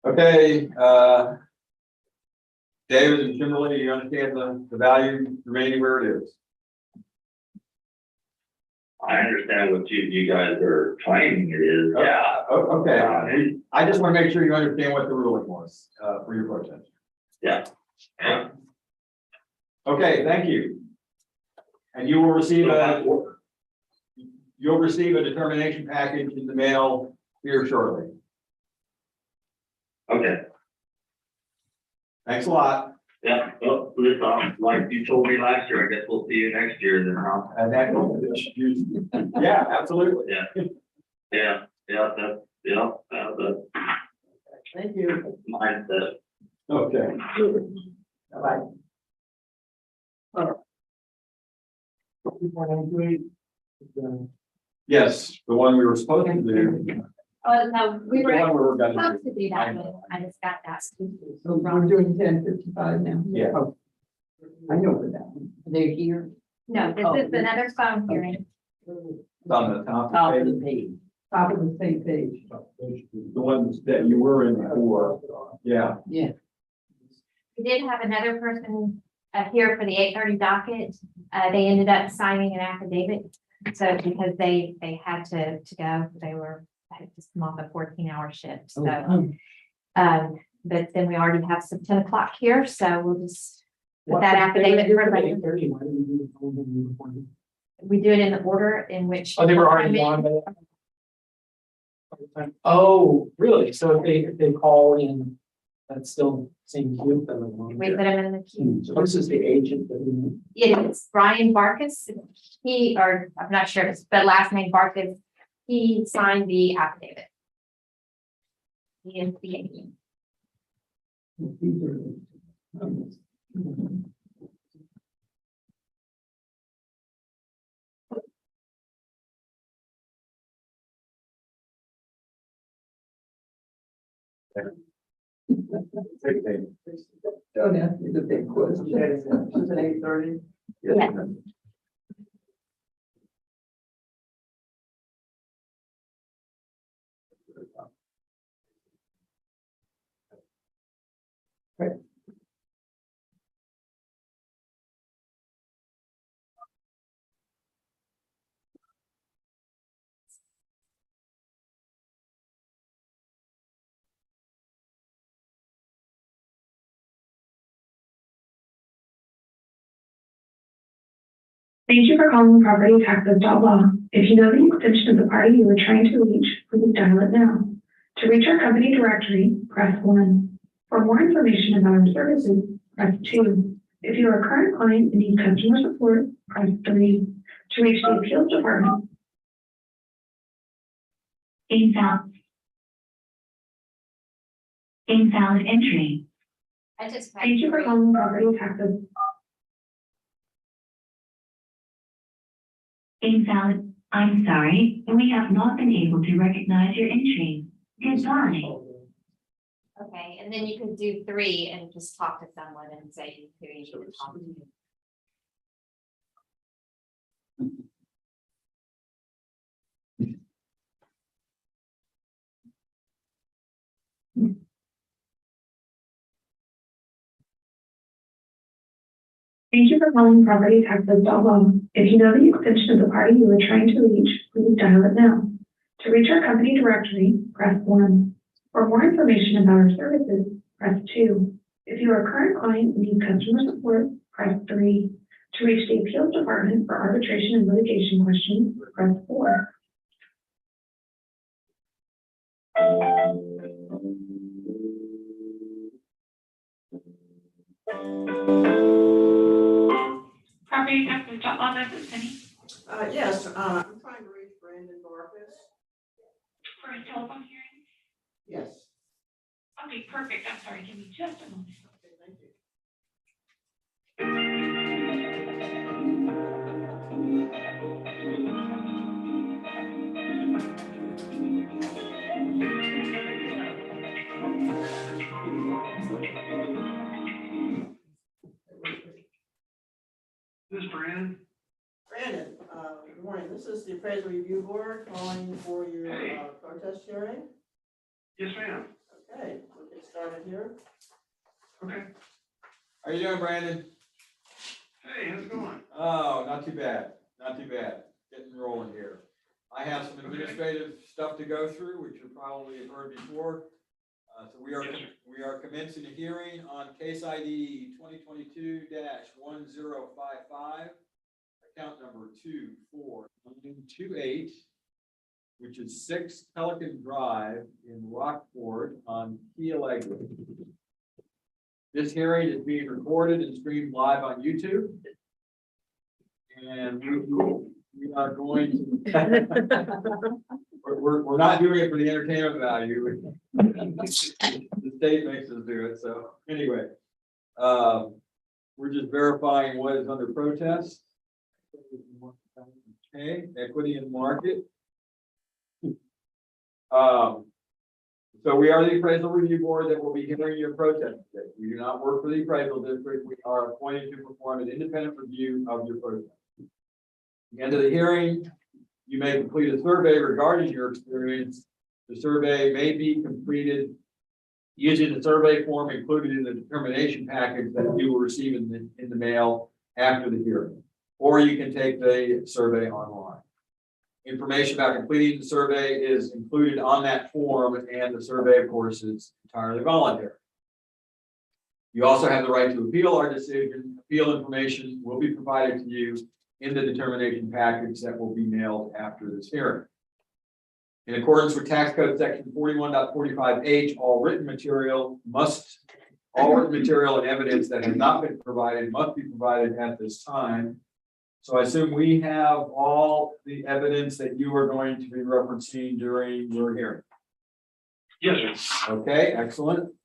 Speaker 2: Okay, David and Kimberly, you understand the value remaining where it is?
Speaker 12: I understand what you guys are claiming it is, yeah.
Speaker 2: Okay, I just want to make sure you understand what the ruling was, for your protest.
Speaker 12: Yeah.
Speaker 2: Okay, thank you. And you will receive you'll receive a determination package in the mail here shortly.
Speaker 12: Okay,
Speaker 2: Thanks a lot.
Speaker 12: yeah, well, listen, like you told me last year, I guess we'll see you next year then, huh?
Speaker 2: And that, yeah, absolutely.
Speaker 12: Yeah, that's
Speaker 3: Thank you.
Speaker 12: mindset.
Speaker 2: Okay.
Speaker 3: Bye. 2.98.
Speaker 2: Yes, the one we were supposed to do.
Speaker 10: Oh, no, we
Speaker 2: The
Speaker 10: were
Speaker 2: one we were gonna
Speaker 10: supposed
Speaker 2: do.
Speaker 10: to do that, but I just got that.
Speaker 4: So we're doing 10:55 now.
Speaker 2: Yeah.
Speaker 4: Oh, I know where that one.
Speaker 6: They're here.
Speaker 10: No, this is another phone hearing.
Speaker 2: It's on the top
Speaker 6: Top
Speaker 2: of
Speaker 6: of
Speaker 2: the
Speaker 6: the
Speaker 2: page.
Speaker 6: page.
Speaker 4: Top of the same page.
Speaker 2: The ones that you were in before. Yeah.
Speaker 6: Yeah.
Speaker 10: We did have another person here for the 8:30 docket. They ended up signing an affidavit. So because they had to go, they had to come off a 14-hour shift. So, but then we already have some 10 o'clock here, so we'll just put that affidavit for later.
Speaker 1: 8:30, why did we do the phone hearing before?
Speaker 10: We do it in the order in which.
Speaker 1: Oh, they were already on. Oh, really? So if they call in, that's still same queue?
Speaker 10: We put them in the queue.
Speaker 3: So this is the agent that we.
Speaker 10: It is Brian Barkus. I'm not sure, but last name Barkus, he signed the affidavit. He is the agent.
Speaker 4: These are- Don't ask me the big question.
Speaker 3: This is an 8:30.
Speaker 10: Yes.
Speaker 13: Thank you for calling property taxes.law. If you know the extension of the party you are trying to reach, please dial it now. To reach our company directory, press 1. For more information about our services, press 2. If you are a current client and need customer support, press 3. To reach the appeals department, invalid entry.
Speaker 10: I just.
Speaker 13: Thank you for calling property taxes. Invalid. I'm sorry, we have not been able to recognize your entry. Goodbye.
Speaker 10: Okay, and then you can do 3 and just talk to someone and say who you need to talk to.
Speaker 13: Thank you for calling property taxes.law. If you know the extension of the party you are trying to reach, please dial it now. To reach our company directory, press 1. For more information about our services, press 2. If you are a current client and need customer support, press 3. To reach the appeals department for arbitration and litigation questions, press 4. Property taxes.law, this is Penny.
Speaker 3: Yes, I'm trying to reach Brandon Barkus.
Speaker 13: For a telephone hearing?
Speaker 3: Yes.
Speaker 13: Okay, perfect. I'm sorry, give me just a moment.
Speaker 3: Okay, thank you.
Speaker 12: This is Brandon.
Speaker 3: Brandon, good morning. This is the appraisal review board calling for your protest hearing.
Speaker 12: Yes, ma'am.
Speaker 3: Okay, we'll get started here.
Speaker 12: Okay.
Speaker 2: How you doing, Brandon?
Speaker 12: Hey, how's it going?
Speaker 2: Oh, not too bad, not too bad. Getting rolling here. I have some administrative stuff to go through, which you probably have heard before. So we are commencing a hearing on case ID 2022-1055, account number 24928, which is 6 Pelican Drive in Rockport on Key Lake. This hearing is being recorded and streamed live on YouTube. And we are going to, we're not doing it for the entertainment value. The state makes us do it. So anyway, we're just verifying what is under protest. Okay, equity in market. So we are the appraisal review board that will be hearing your protest today. We do not work for the appraisal district. We are appointed to perform an independent review of your protest. At the end of the hearing, you may complete a survey regarding your experience. The survey may be completed using the survey form included in the determination package that you will receive in the mail after the hearing. Or you can take the survey online. Information about completing the survey is included on that form, and the survey, of course, is entirely voluntary. You also have the right to appeal our decision. Appeal information will be provided to you in the determination package that will be mailed after this hearing. In accordance with Tax Code Section 41.45H, all written material and evidence that has not been provided must be provided at this time. So I assume we have all the evidence that you are going to be referencing during your hearing.
Speaker 12: Yes, sir.
Speaker 2: Okay, excellent.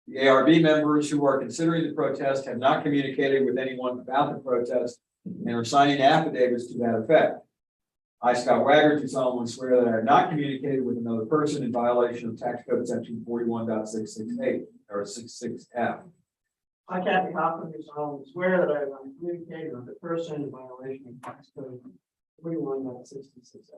Speaker 2: The ARB members who are considering the protest have not communicated with anyone about the protest and are signing affidavits to that effect. I, Scott Wagner, do solemnly swear that I have not communicated with another person in violation of Tax Code Section 41.668 or 66F.
Speaker 3: I, Kathy Hoffman, do solemnly swear that I have not communicated with a person in violation of tax code 41.66.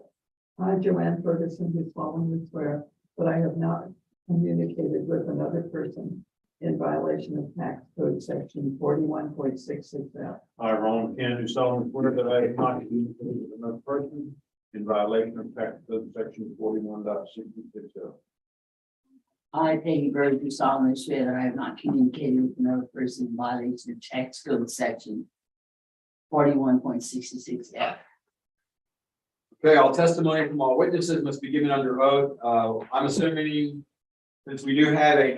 Speaker 4: I, Joanne Ferguson, do solemnly swear that I have not communicated with another person in violation of tax code section 41.66F.
Speaker 5: I, Ron McCann, do solemnly swear that I have not communicated with another person in violation of tax code section 41.66F.
Speaker 6: I, Peggy Bird, do solemnly swear that I have not communicated with another person in violation of tax code section 41.66F.
Speaker 2: Okay, all testimony from all witnesses must be given under oath. I'm assuming, since we do have a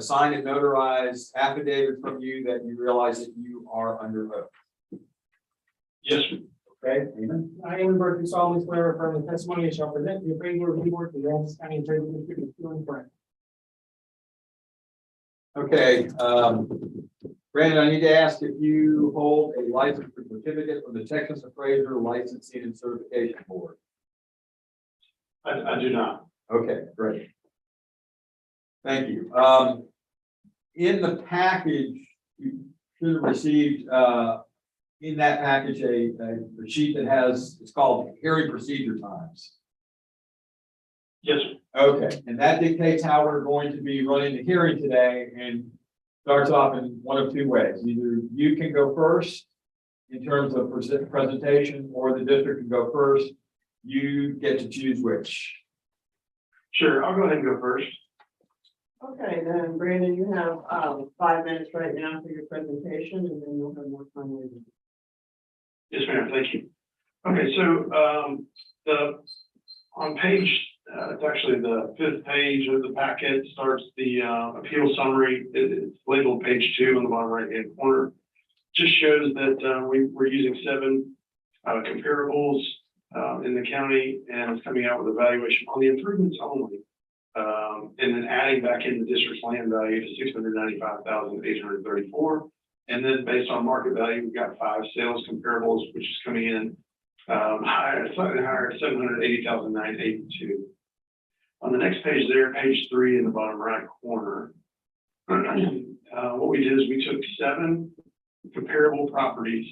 Speaker 2: signed and notarized affidavit from you, that you realize that you are under oath.
Speaker 12: Yes, sir.
Speaker 2: Okay, amen.
Speaker 1: I, Aaron Burke, do solemnly swear or affirm the testimony I shall present to the appraisal review board for the Aransas County Appraisal District is true and correct.
Speaker 2: Okay, Brandon, I need to ask if you hold a license or certificate from the Texas Appraiser Licensing and Certification Board.
Speaker 12: I do not.
Speaker 2: Okay, great. Thank you. In the package, you should have received, in that package, a sheet that has, it's called hearing procedure times.
Speaker 12: Yes, sir.
Speaker 2: Okay, and that dictates how we're going to be running the hearing today, and starts off in one of two ways. Either you can go first in terms of presentation, or the district can go first. You get to choose which.
Speaker 12: Sure, I'll go ahead and go first.
Speaker 3: Okay, then Brandon, you have 5 minutes right now for your presentation, and then you'll have more time later.
Speaker 12: Yes, ma'am, thank you. Okay, so on page, it's actually the 5th page of the packet, starts the appeal summary. It's labeled page 2 on the bottom right-hand corner. Just shows that we're using 7 comparables in the county, and it's coming out with a valuation on the improvements only. And then adding back in the district's land value to $695,834. And then based on market value, we've got 5 sales comparables, which is coming in slightly higher, $780,982. On the next page there, page 3 in the bottom right corner, what we did is we took 7
Speaker 5: comparable properties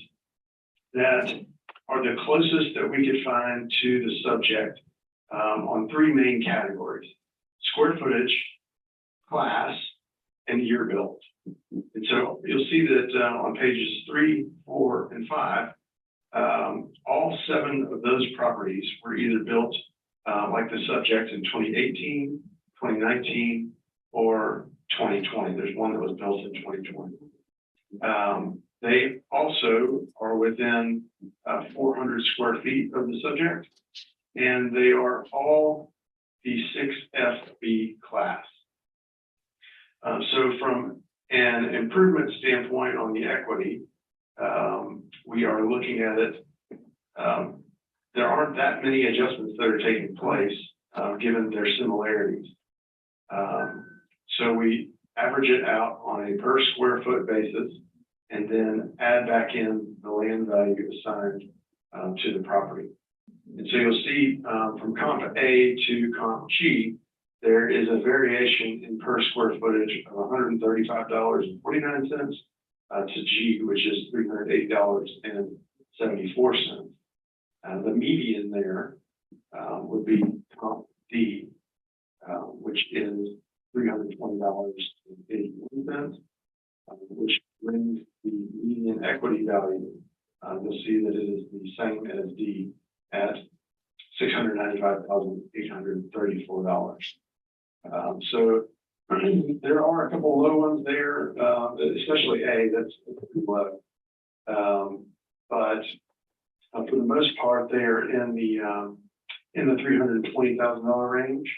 Speaker 5: that are the closest that we could find to the subject on three main categories: square footage, class, and year built. And so you'll see that on pages 3, 4, and 5, all 7 of those properties were either built like the subject in 2018, 2019, or 2020. There's one that was built in 2020. They also are within 400 square feet of the subject, and they are all the 6FB class. So from an improvement standpoint on the equity, we are looking at it. There aren't that many adjustments that are taking place given their similarities. So we average it out on a per square foot basis and then add back in the land value assigned to the property. And so you'll see from comp A to comp G, there is a variation in per square footage of $135.49 to G, which is $308.74. The median there would be comp D, which is $320.81, which brings the median equity value. You'll see that it is the same as D at $695,834. So there are a couple low ones there, especially A, that's low. But for the most part, they are in the $320,000 range.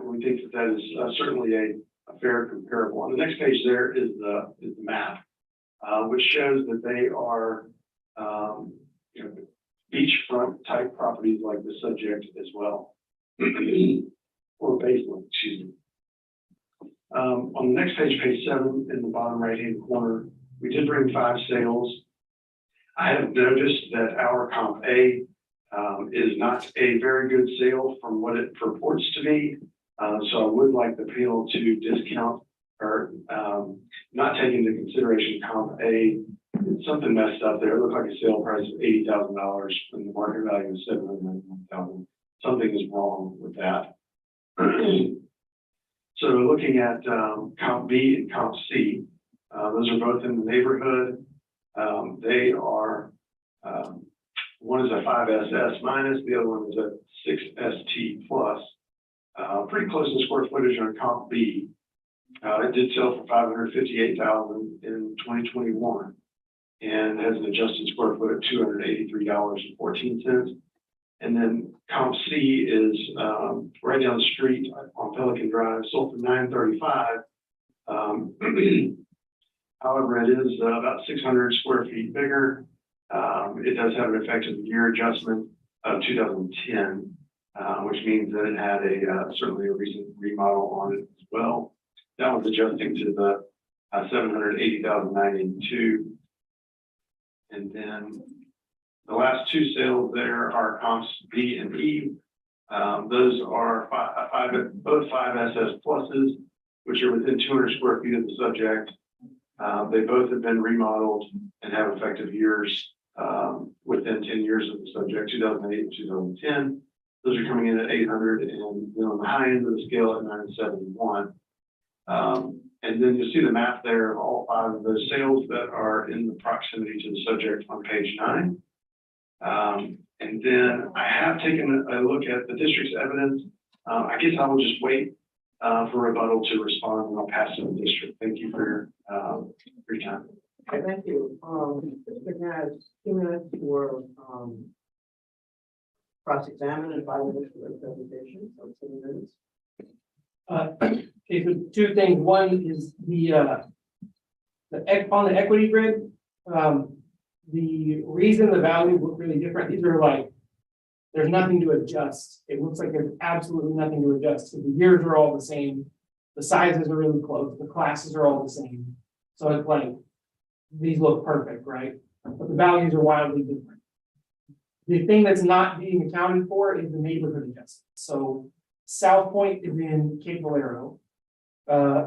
Speaker 5: We think that is certainly a fair comparable. On the next page, there is the map, which shows that they are beachfront type properties like the subject as well, or baseline, excuse me. On the next page, page 7, in the bottom right-hand corner, we did bring 5 sales. I have noticed that our comp A is not a very good sale from what it purports to be. So I would like the appeal to discount or not take into consideration comp A. It's something messed up there. It looked like a sale price of $80,000 when the market value is $791,000. Something is wrong with that. So looking at comp B and comp C, those are both in the neighborhood. They are, one is a 5SS minus, the other one is a 6ST plus. Pretty close in square footage on comp B. It did sell for $558,000 in 2021 and has an adjusted square foot of $283.14. And then comp C is right down the street on Pelican Drive, sold for $935. However, it is about 600 square feet bigger. It does have an effective year adjustment of 2010, which means that it had certainly a recent remodel on it as well. That was adjusting to the $780,982. And then the last 2 sales there are comps B and E. Those are both 5SS pluses, which are within 200 square feet of the subject. They both have been remodeled and have effective years within 10 years of the subject, 2008 and 2010. Those are coming in at 800 and then on the high end of the scale at 971. And then you'll see the map there of all 5 of those sales that are in the proximity to the subject on page 9. And then I have taken a look at the district's evidence. I guess I will just wait for rebuttal to respond and I'll pass to the district. Thank you for your time.
Speaker 3: Okay, thank you. District has 2 minutes for cross-examine and 5 minutes for the presentation, so 2 minutes.
Speaker 1: Okay, so 2 things. One is on the equity grid, the reason the values look really different, these are like, there's nothing to adjust. It looks like there's absolutely nothing to adjust. So the years are all the same. The sizes are really close. The classes are all the same. So it's like, these look perfect, right? But the values are wildly different. The thing that's not being accounted for is the neighborhood adjustment. So South Point is in Cape Valero.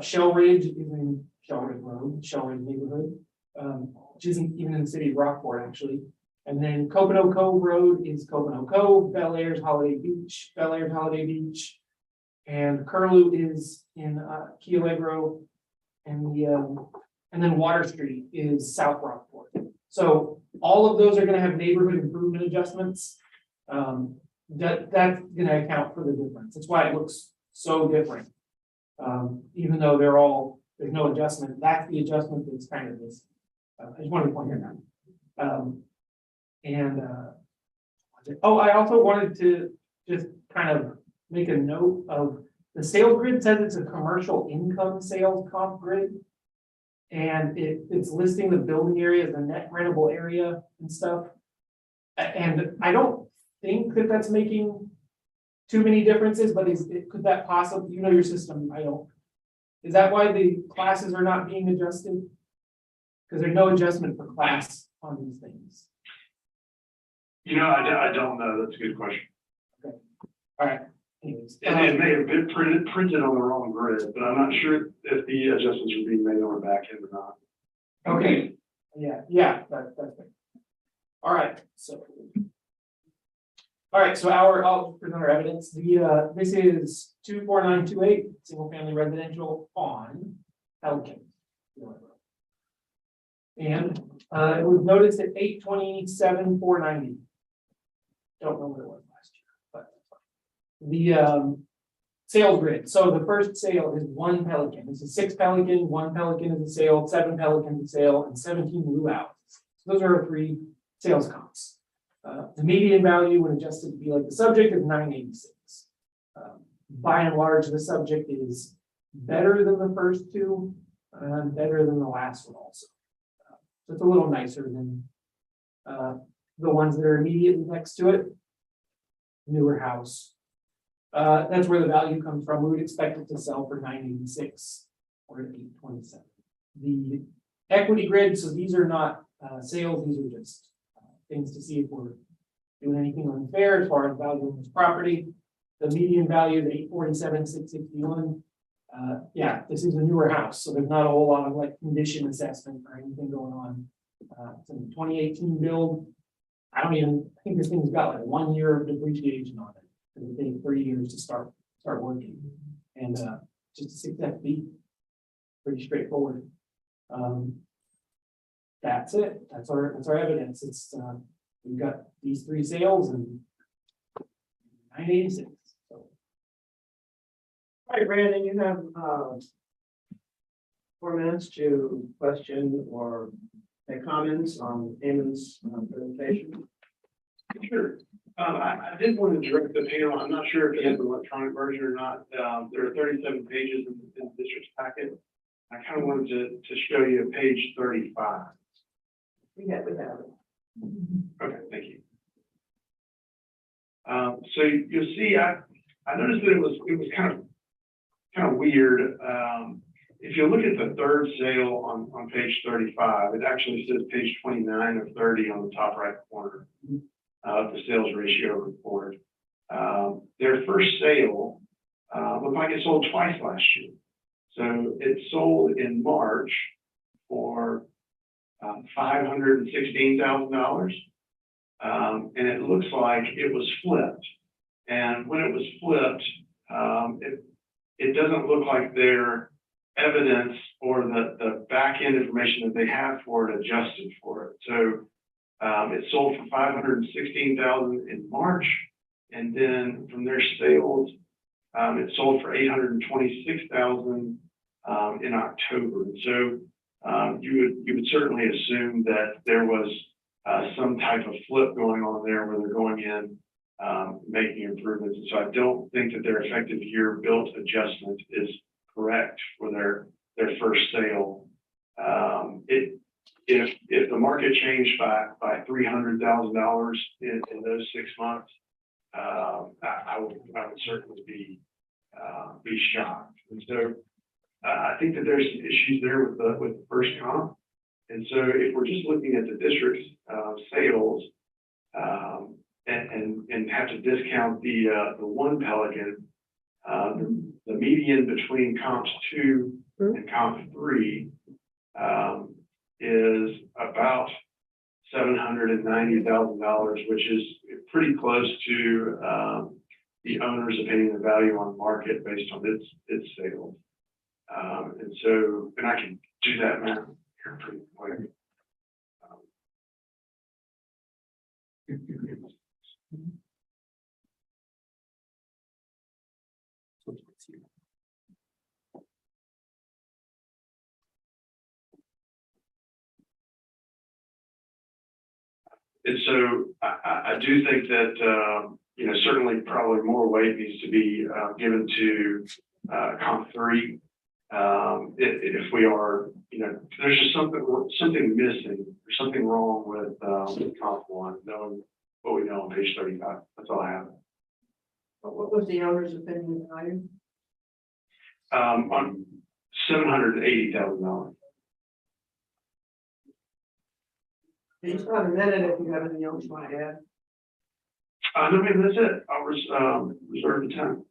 Speaker 1: Shell Ridge is in Shell Ridge Road, Shell Ridge neighborhood. which isn't even in the city of Rockport, actually. And then Coconut Cove Road is Coconut Cove, Bel Air's Holiday Beach, and Curlew is in Key Alegro, and then Water Street is South Rockport. So all of those are gonna have neighborhood improvement adjustments. That's gonna account for the difference. That's why it looks so different. Even though there's no adjustment, that's the adjustment that's kind of this. I just wanted to point that out. I also wanted to just kind of make a note of the sales grid says it's a commercial income sales comp grid. And it's listing the building area as the net rentable area and stuff. And I don't think that that's making too many differences, but could that possibly, you know, your system, I don't. Is that why the classes are not being adjusted? Because there's no adjustment for class on these things.
Speaker 5: You know, I don't know. That's a good question.
Speaker 1: Okay. All right. Anyways,
Speaker 5: It may have been printed on the wrong grid, but I'm not sure if the adjustments are being made on the back end or not.
Speaker 1: okay. Yeah, that's good. All right, so. All right, so I'll present our evidence. This is 24928, single family residential on Pelican. And it was noticed at 827,490. Don't know what it was last year, but the sales grid. So the first sale is 1 Pelican. This is 6 Pelican, 1 Pelican is a sale, 7 Pelicans a sale, and 17 blue houses. So those are our 3 sales comps. The median value when adjusted to be like the subject is 986. By and large, the subject is better than the first 2, and better than the last one also. So it's a little nicer than the ones that are immediately next to it. Newer house. That's where the value comes from. We would expect it to sell for 986 or 827. The equity grid, so these are not sales, these are just things to see if we're doing anything unfair as far as value of this property. The median value is 847,661. Yeah, this is a newer house, so there's not a whole lot of like condition assessment or anything going on. It's a 2018 build. I think this thing's got like 1 year of depreciation on it. Because it takes 3 years to start working. And just a 6 FB, pretty straightforward. That's it. That's our evidence. It's we've got these 3 sales and 986. So.
Speaker 3: All right, Brandon, you have 4 minutes to question or make comments on Eamon's presentation.
Speaker 5: Sure. I did want to direct the panel. I'm not sure if it has an electronic version or not. There are 37 pages in the district's packet. I kind of wanted to show you page 35.
Speaker 3: We have it.
Speaker 5: Okay, thank you. So you'll see, I noticed that it was kind of weird. If you look at the third sale on page 35, it actually says page 29 of 30 on the top right corner of the sales ratio report. Their first sale looked like it sold twice last year. So it sold in March for $516,000. And it looks like it was flipped. And when it was flipped, it doesn't look like their evidence or the back end information that they have for it adjusted for it. So it sold for $516,000 in March, and then from their sales, it sold for $826,000 in October. And so you would certainly assume that there was some type of flip going on there where they're going in making improvements. And so I don't think that their effective year built adjustment is correct for their first sale. If the market changed by $300,000 in those 6 months, I would certainly be shocked. And so I think that there's issues there with the first comp. And so if we're just looking at the district's sales and have to discount the 1 Pelican, the median between comps 2 and comp 3 is about $790,000, which is pretty close to the owner's opinion of value on the market based on its sales. And so, and I can do that math here pretty quick. And so I do think that, you know, certainly probably more weight needs to be given to comp 3. If we are, you know, there's just something missing, or something wrong with comp 1, knowing what we know on page 35. That's all I have.
Speaker 3: What was the owner's opinion value?
Speaker 5: On $780,000.
Speaker 3: He's not a minute if you have anything else you want to add.
Speaker 5: No, maybe that's it. I was reserved the time.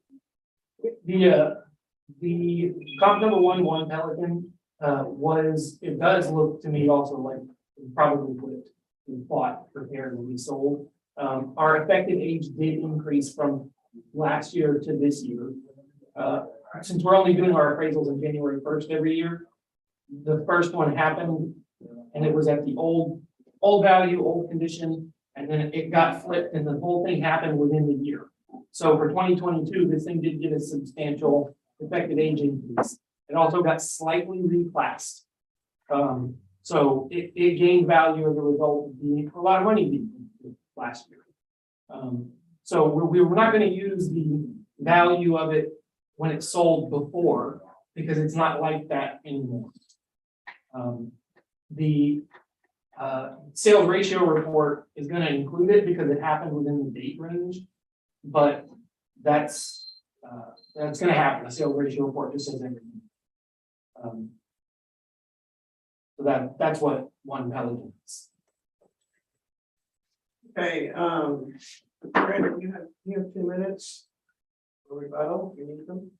Speaker 1: The comp number one Pelican, it does look to me also like we probably put it in plot prepared when we sold. Our effective age did increase from last year to this year. Since we're only doing our appraisals on January 1st every year, the first one happened and it was at the old value, old condition, and then it got flipped and the whole thing happened within the year. So for 2022, this thing did get a substantial effective age increase. It also got slightly reclassed. So it gained value as a result of being a lot of money being last year. So we're not going to use the value of it when it sold before, because it's not like that anymore. The sales ratio report is going to include it because it happened within the date range, but that's going to happen. The sales ratio report just says everything. So that's what one Pelican is.
Speaker 3: Okay, Brandon, you have 2 minutes for rebuttal, you need them.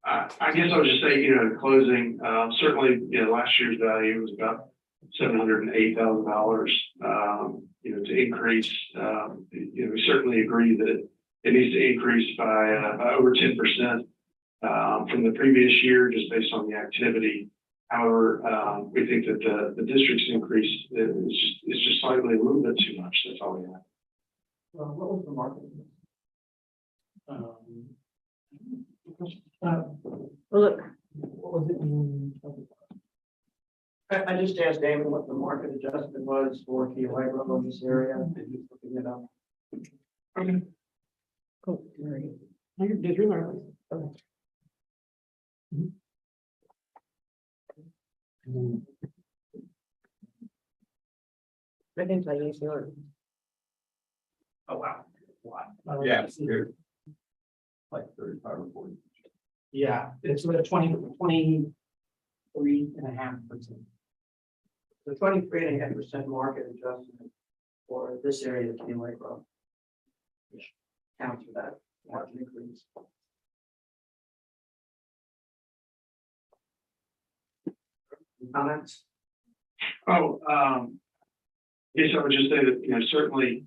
Speaker 5: I guess I would just say, you know, in closing, certainly, you know, last year's value was about $708,000. You know, to increase, you know, we certainly agree that it needs to increase by over 10% from the previous year, just based on the activity. However, we think that the district's increase is just slightly a little bit too much. That's all we have.
Speaker 1: What was the market?
Speaker 9: Well, look,
Speaker 1: What was it in?
Speaker 3: I just asked David what the market adjustment was for the Allegro in this area, and he's looking it up.
Speaker 1: Okay.
Speaker 9: oh, Mary.
Speaker 1: Just remember.
Speaker 9: I think I used yours.
Speaker 1: Oh, wow. Wow.
Speaker 2: Yeah, good. Like 35 or 40.
Speaker 1: Yeah, it's with a 23.5%.
Speaker 3: The 23.5% market adjustment for this area of the Allegro, which counts for that margin increase. Comments?
Speaker 5: Yes, I would just say that, you know, certainly,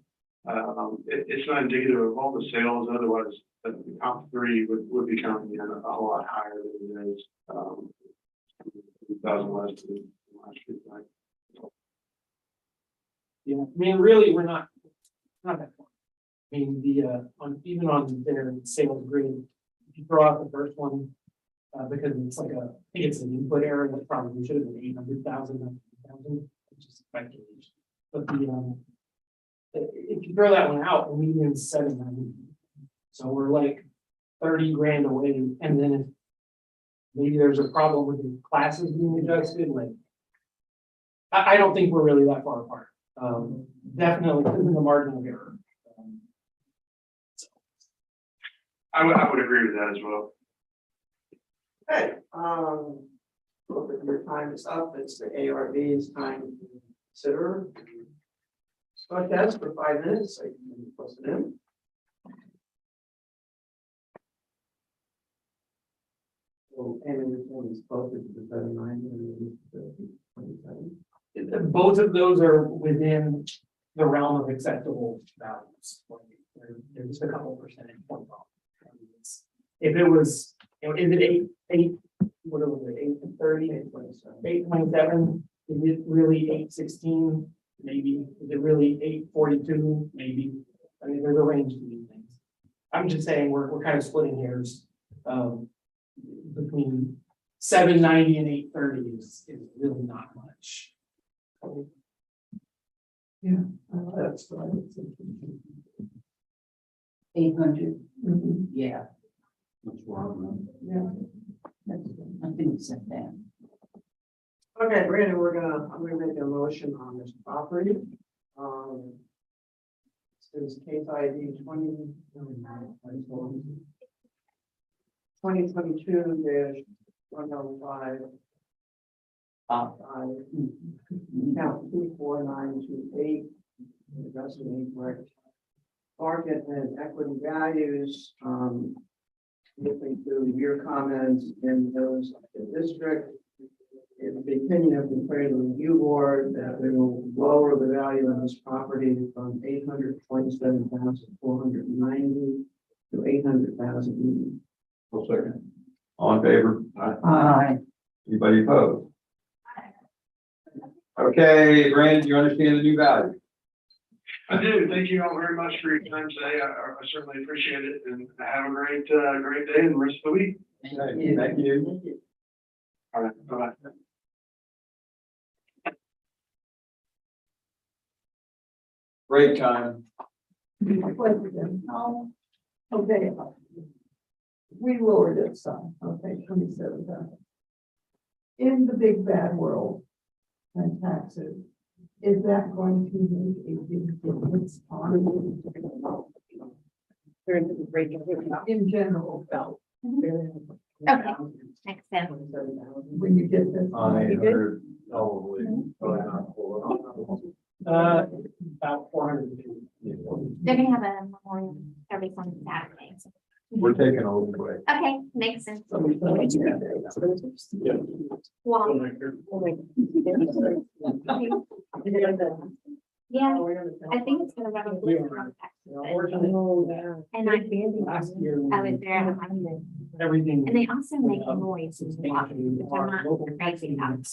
Speaker 5: it's not indicative of all the sales. Otherwise, the comp 3 would become, you know, a whole lot higher than it is. 2,000 less than last year.
Speaker 1: Yeah, I mean, really, we're not that far. I mean, even on their sales grid, if you throw out the first one, because it's like I think it's an input error that probably should have been 800,000, which is speculation. But if you throw that one out, the median's 790. So we're like 30 grand away. And then if maybe there's a problem with the classes being adjusted, like I don't think we're really that far apart. Definitely within the margin of error.
Speaker 5: I would agree with that as well.
Speaker 3: Okay, look at your time is up. It's the ARB's time to consider. Start that for 5 minutes. So you can post it in. So, and this one is closer to the 790 than the 27.
Speaker 1: Both of those are within the realm of acceptable values. They're just a couple percentage points off. If it was, is it eight, what was it, 830, 827? Is it really 816? Maybe. Is it really 842? Maybe. I mean, there's a range to these things. I'm just saying we're kind of splitting hairs. Between 790 and 830 is really not much.
Speaker 4: Yeah, that's what I would say.
Speaker 6: 800,
Speaker 4: Mhm.
Speaker 6: yeah,
Speaker 2: That's wrong.
Speaker 4: Yeah.
Speaker 6: I think it's set down.
Speaker 3: Okay, Brandon, I'm gonna make a motion on this property. This is case ID 2022-105. Count 24928. Address and incorrect. Market and equity values, listening to your comments in those of the district. It's the opinion of the appraisal review board that we will lower the value of this property from 827,490 to 800,000.
Speaker 2: Well, second. All in favor?
Speaker 6: Aye.
Speaker 2: Anybody opposed? Okay, Brandon, you understand the new value?
Speaker 5: I do. Thank you all very much for your time today. I certainly appreciate it, and have a great day and the rest of the week.
Speaker 2: Thank you.
Speaker 5: All right, bye-bye.
Speaker 2: Break time.
Speaker 4: Oh, okay. We lowered it some, okay, 27,000. In the big bad world and taxes, is that going to make a big difference on in general, Bell?
Speaker 10: Okay, makes sense.
Speaker 4: When you get this?
Speaker 7: 800, probably. Probably not.
Speaker 1: About 400.
Speaker 10: They're gonna have a memorial service on Saturday. So.
Speaker 2: We're taking a little break.
Speaker 10: Okay, makes sense. Wow. Yeah, I think it's gonna run a little from Texas. And I
Speaker 1: Last year.
Speaker 10: was there and I liked
Speaker 1: Everything.
Speaker 10: and they also make noise and walk, which I'm not crazy about.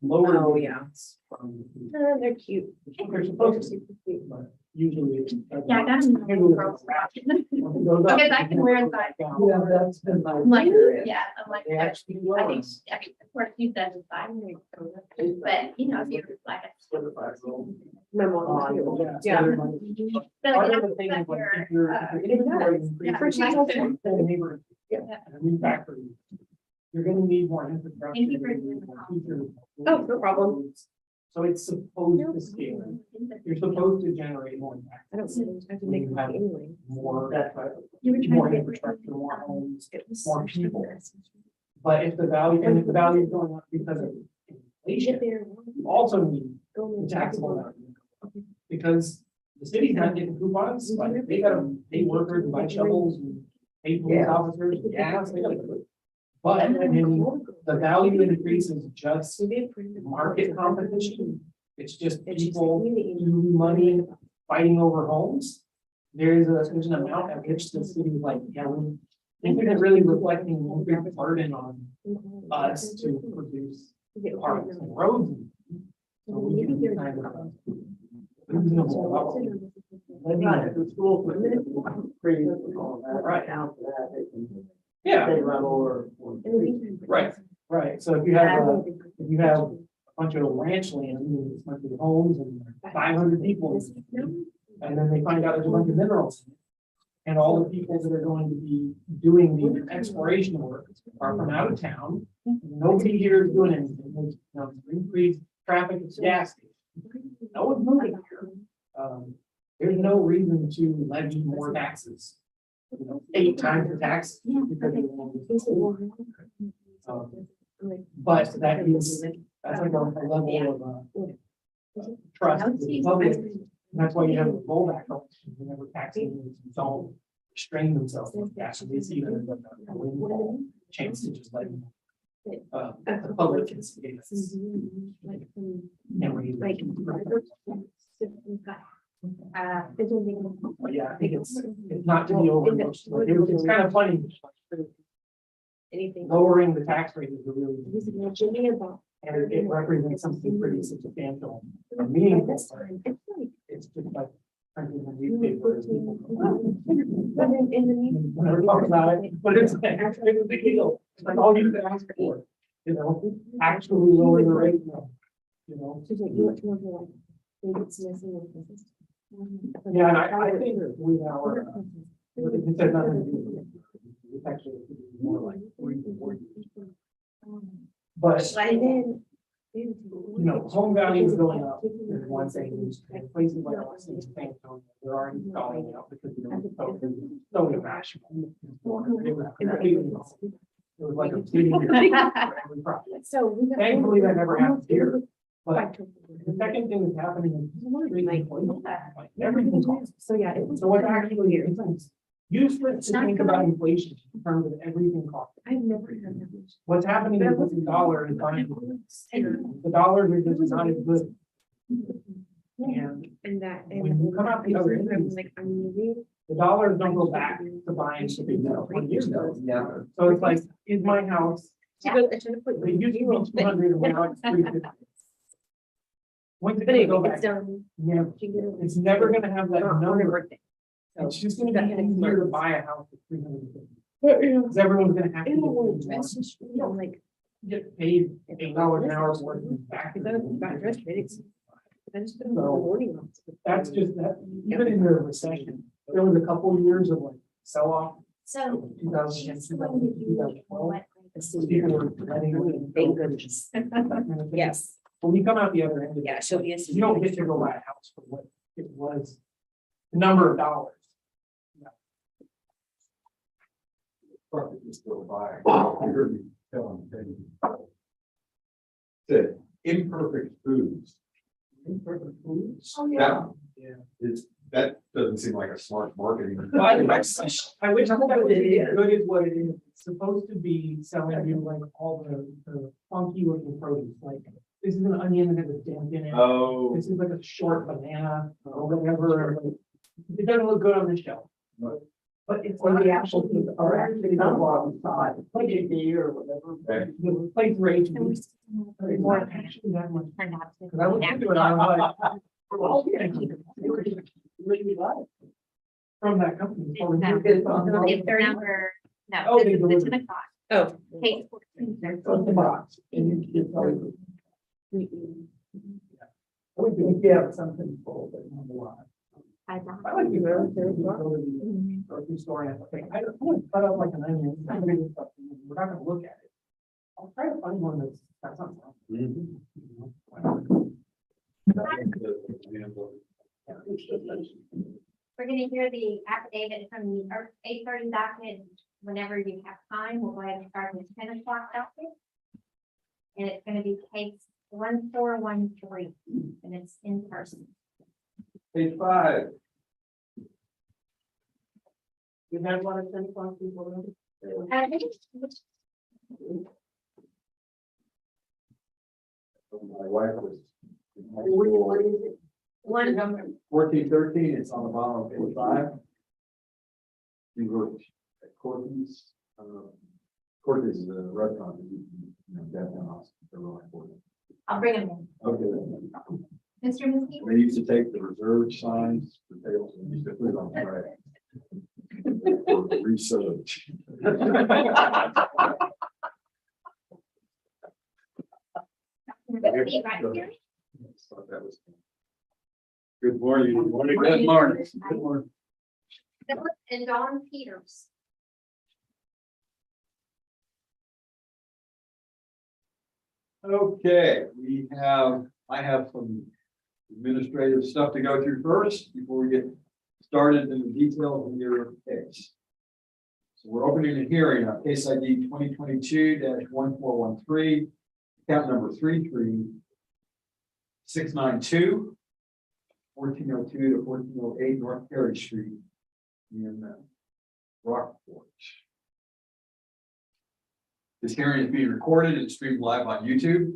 Speaker 1: Lower.
Speaker 9: Oh, yeah.
Speaker 1: From-
Speaker 9: They're cute.
Speaker 1: They're supposed to, but usually.
Speaker 10: Yeah, I got them. Because I can wear inside.
Speaker 4: Yeah, that's been my.
Speaker 10: I'm like, yeah, I'm like,
Speaker 1: They actually
Speaker 10: I think,
Speaker 1: was.
Speaker 10: I mean, of course, you said it's fine, but you know, if you're like.
Speaker 9: My mom.
Speaker 1: Yeah.
Speaker 10: So,
Speaker 1: Part
Speaker 10: like,
Speaker 1: of the thing is like, if you're
Speaker 10: yeah.
Speaker 1: for neighborhood, a new factory, you're gonna need more infrastructure.
Speaker 10: Thank you for doing that.
Speaker 9: Oh, no problem.
Speaker 1: So it's supposed to scale. You're supposed to generate more tax.
Speaker 9: I don't see, I have to make it anyway.
Speaker 1: More,
Speaker 10: You were trying
Speaker 1: more
Speaker 10: to get.
Speaker 1: infrastructure, more homes,
Speaker 9: It was
Speaker 1: more
Speaker 9: so
Speaker 1: people.
Speaker 9: stressful.
Speaker 1: But if the value is going up because of inflation, you also need the taxable value. Because the city's not getting coupons, like they gotta pay workers and buy shovels and pay police officers, and gas, they gotta do it. But I mean, the value increase is just market competition. It's just people losing money fighting over homes. There's an amount at which the city is like, yeah, we isn't really reflecting one big burden on us to produce parks and roads. So we can kind of reasonable level.
Speaker 3: Right, the schools would create all that.
Speaker 1: Right.
Speaker 3: Down to that, they can
Speaker 1: Yeah,
Speaker 3: state level or.
Speaker 1: right, right. So if you have a bunch of ranch land, and it's a bunch of homes and 500 people, and then they find out there's a bunch of minerals. And all the people that are going to be doing the exploration work are from out of town. Nobody here is doing anything. There's, increased traffic at the gas station. No one's moving here. There's no reason to levy more taxes. 8 times the tax. Because they want but that is, that's like a level of trust with the public. And that's why you have a rollback. Whenever taxing don't restrain themselves with tax, they see that as a windfall. chance to just let them. The public can see it. And we- But yeah, I think it's not to be overlooked. Like, it's kind of funny.
Speaker 9: Anything.
Speaker 1: Lowering the tax rate is a really,
Speaker 9: Using Jimmy about.
Speaker 1: and it represents something pretty substantial. or meaningful,
Speaker 9: This
Speaker 1: but
Speaker 9: time, it's like.
Speaker 1: It's just like. printing a newspaper.
Speaker 9: But in the meeting.
Speaker 1: Never talk about it, but it's like, it's a big deal. It's like all you can ask for, you know, actually lower the rate, you know.
Speaker 9: She's like, you want to know like, maybe it's missing with this.
Speaker 1: Yeah, and I think with our, it said nothing to do with it. It's actually more like 3 to 4 years. But,
Speaker 9: And then.
Speaker 1: you know, home value is going up, is one thing, and places like Austin, San Antonio, they're already calling out because you know, so irrational. It was completely wrong. It was like a fleeting for every project.
Speaker 9: So.
Speaker 1: Thankfully, that never happened here, but the second thing that's happening is like everything's cost.
Speaker 9: So, yeah. It was.
Speaker 1: So what actually is, it's useless to think about inflation in terms of everything cost.
Speaker 9: I've never heard that much.
Speaker 1: What's happening is that the dollar is buying, the dollars are just not as good. And
Speaker 9: And that.
Speaker 1: when you come out the other end,
Speaker 9: I'm like, I'm moving.
Speaker 1: the dollars don't go back to buying shipping now 20 years ago. Yeah. So it's like, is my house,
Speaker 9: I should have put.
Speaker 1: it used to be 200 and now it's 350. When's it
Speaker 9: But
Speaker 1: gonna go
Speaker 9: anyway,
Speaker 1: back?
Speaker 9: it's done.
Speaker 1: Never. It's never gonna have that number. It's just gonna be easier to buy a house for 350. Because everyone's gonna have to
Speaker 9: Like.
Speaker 1: get paid $8 an hour for working back.
Speaker 9: I just put them in the
Speaker 1: So,
Speaker 9: morning.
Speaker 1: That's just that, even in the recession, there was a couple of years of like sell-off.
Speaker 10: So.
Speaker 1: 2010,
Speaker 10: she's going to do
Speaker 1: 2012.
Speaker 10: what-
Speaker 1: People were letting it
Speaker 9: Thank
Speaker 1: go.
Speaker 9: goodness.
Speaker 1: That kind of thing.
Speaker 9: Yes,
Speaker 1: When you come out the other end, of
Speaker 9: yeah,
Speaker 1: it,
Speaker 9: she'll be.
Speaker 1: you don't get to go buy a house for what it was, the number of dollars.
Speaker 2: Probably just go by. You heard me tell them. Said imperfect foods.
Speaker 1: Imperfect foods.
Speaker 9: Oh,
Speaker 2: That,
Speaker 1: Yeah.
Speaker 2: that doesn't seem like a smart marketing.
Speaker 1: I wish that was as good as what it is. It's supposed to be selling you like all the funky looking produce, like this is an onion that has a dent in it.
Speaker 2: Oh.
Speaker 1: This is like a short banana or whatever. It doesn't look good on the shelf. But it's.
Speaker 4: Or the actual things are actually not alongside, like a deer or whatever.
Speaker 2: Okay.
Speaker 1: The place range. It's not actually that much. Cause I looked into it, I was like. Oh, yeah. Really like. From that company.
Speaker 10: It's their number, no,
Speaker 1: Oh,
Speaker 10: this
Speaker 1: they
Speaker 10: is the
Speaker 1: deliver.
Speaker 10: 10 o'clock.
Speaker 9: Oh.
Speaker 10: Page 14.
Speaker 1: From the box. And you get probably. We can get something full, but not a lot.
Speaker 10: I don't.
Speaker 1: I like to go to the grocery store and have, okay, I don't want to cut up like an onion. I'm gonna do something, we're not gonna look at it. I'll try to find one that's not.
Speaker 10: We're gonna hear the affidavit from the 8:30 docket. Whenever you have time, we'll go ahead and start the 10 o'clock docket. And it's gonna be case 1413, and it's in person.
Speaker 2: Page 5.
Speaker 1: You guys want to send one people?
Speaker 10: I think
Speaker 2: My wife was.
Speaker 1: What is it?
Speaker 10: one,
Speaker 2: 1413, it's on the bottom of page 5. We worked at Corky's. Corky's is a restaurant, downtown Austin. They're really important.
Speaker 10: I'll bring them in.
Speaker 2: Okay.
Speaker 10: Mr. Miskey?
Speaker 2: They used to take the reserved signs, the tables, and used to put it on the right. For research.
Speaker 10: Miskey, right here.
Speaker 2: Thought that was- Good morning. Good morning.
Speaker 10: Good morning.
Speaker 2: Good morning.
Speaker 10: Philip and Dawn Peters.
Speaker 2: Okay, I have some administrative stuff to go through first before we get started in the details of your case. So we're opening a hearing on case ID 2022-1413, account number 33692, 1402 to 1408 North Perry Street in Rockport. This hearing is being recorded and streamed live on YouTube.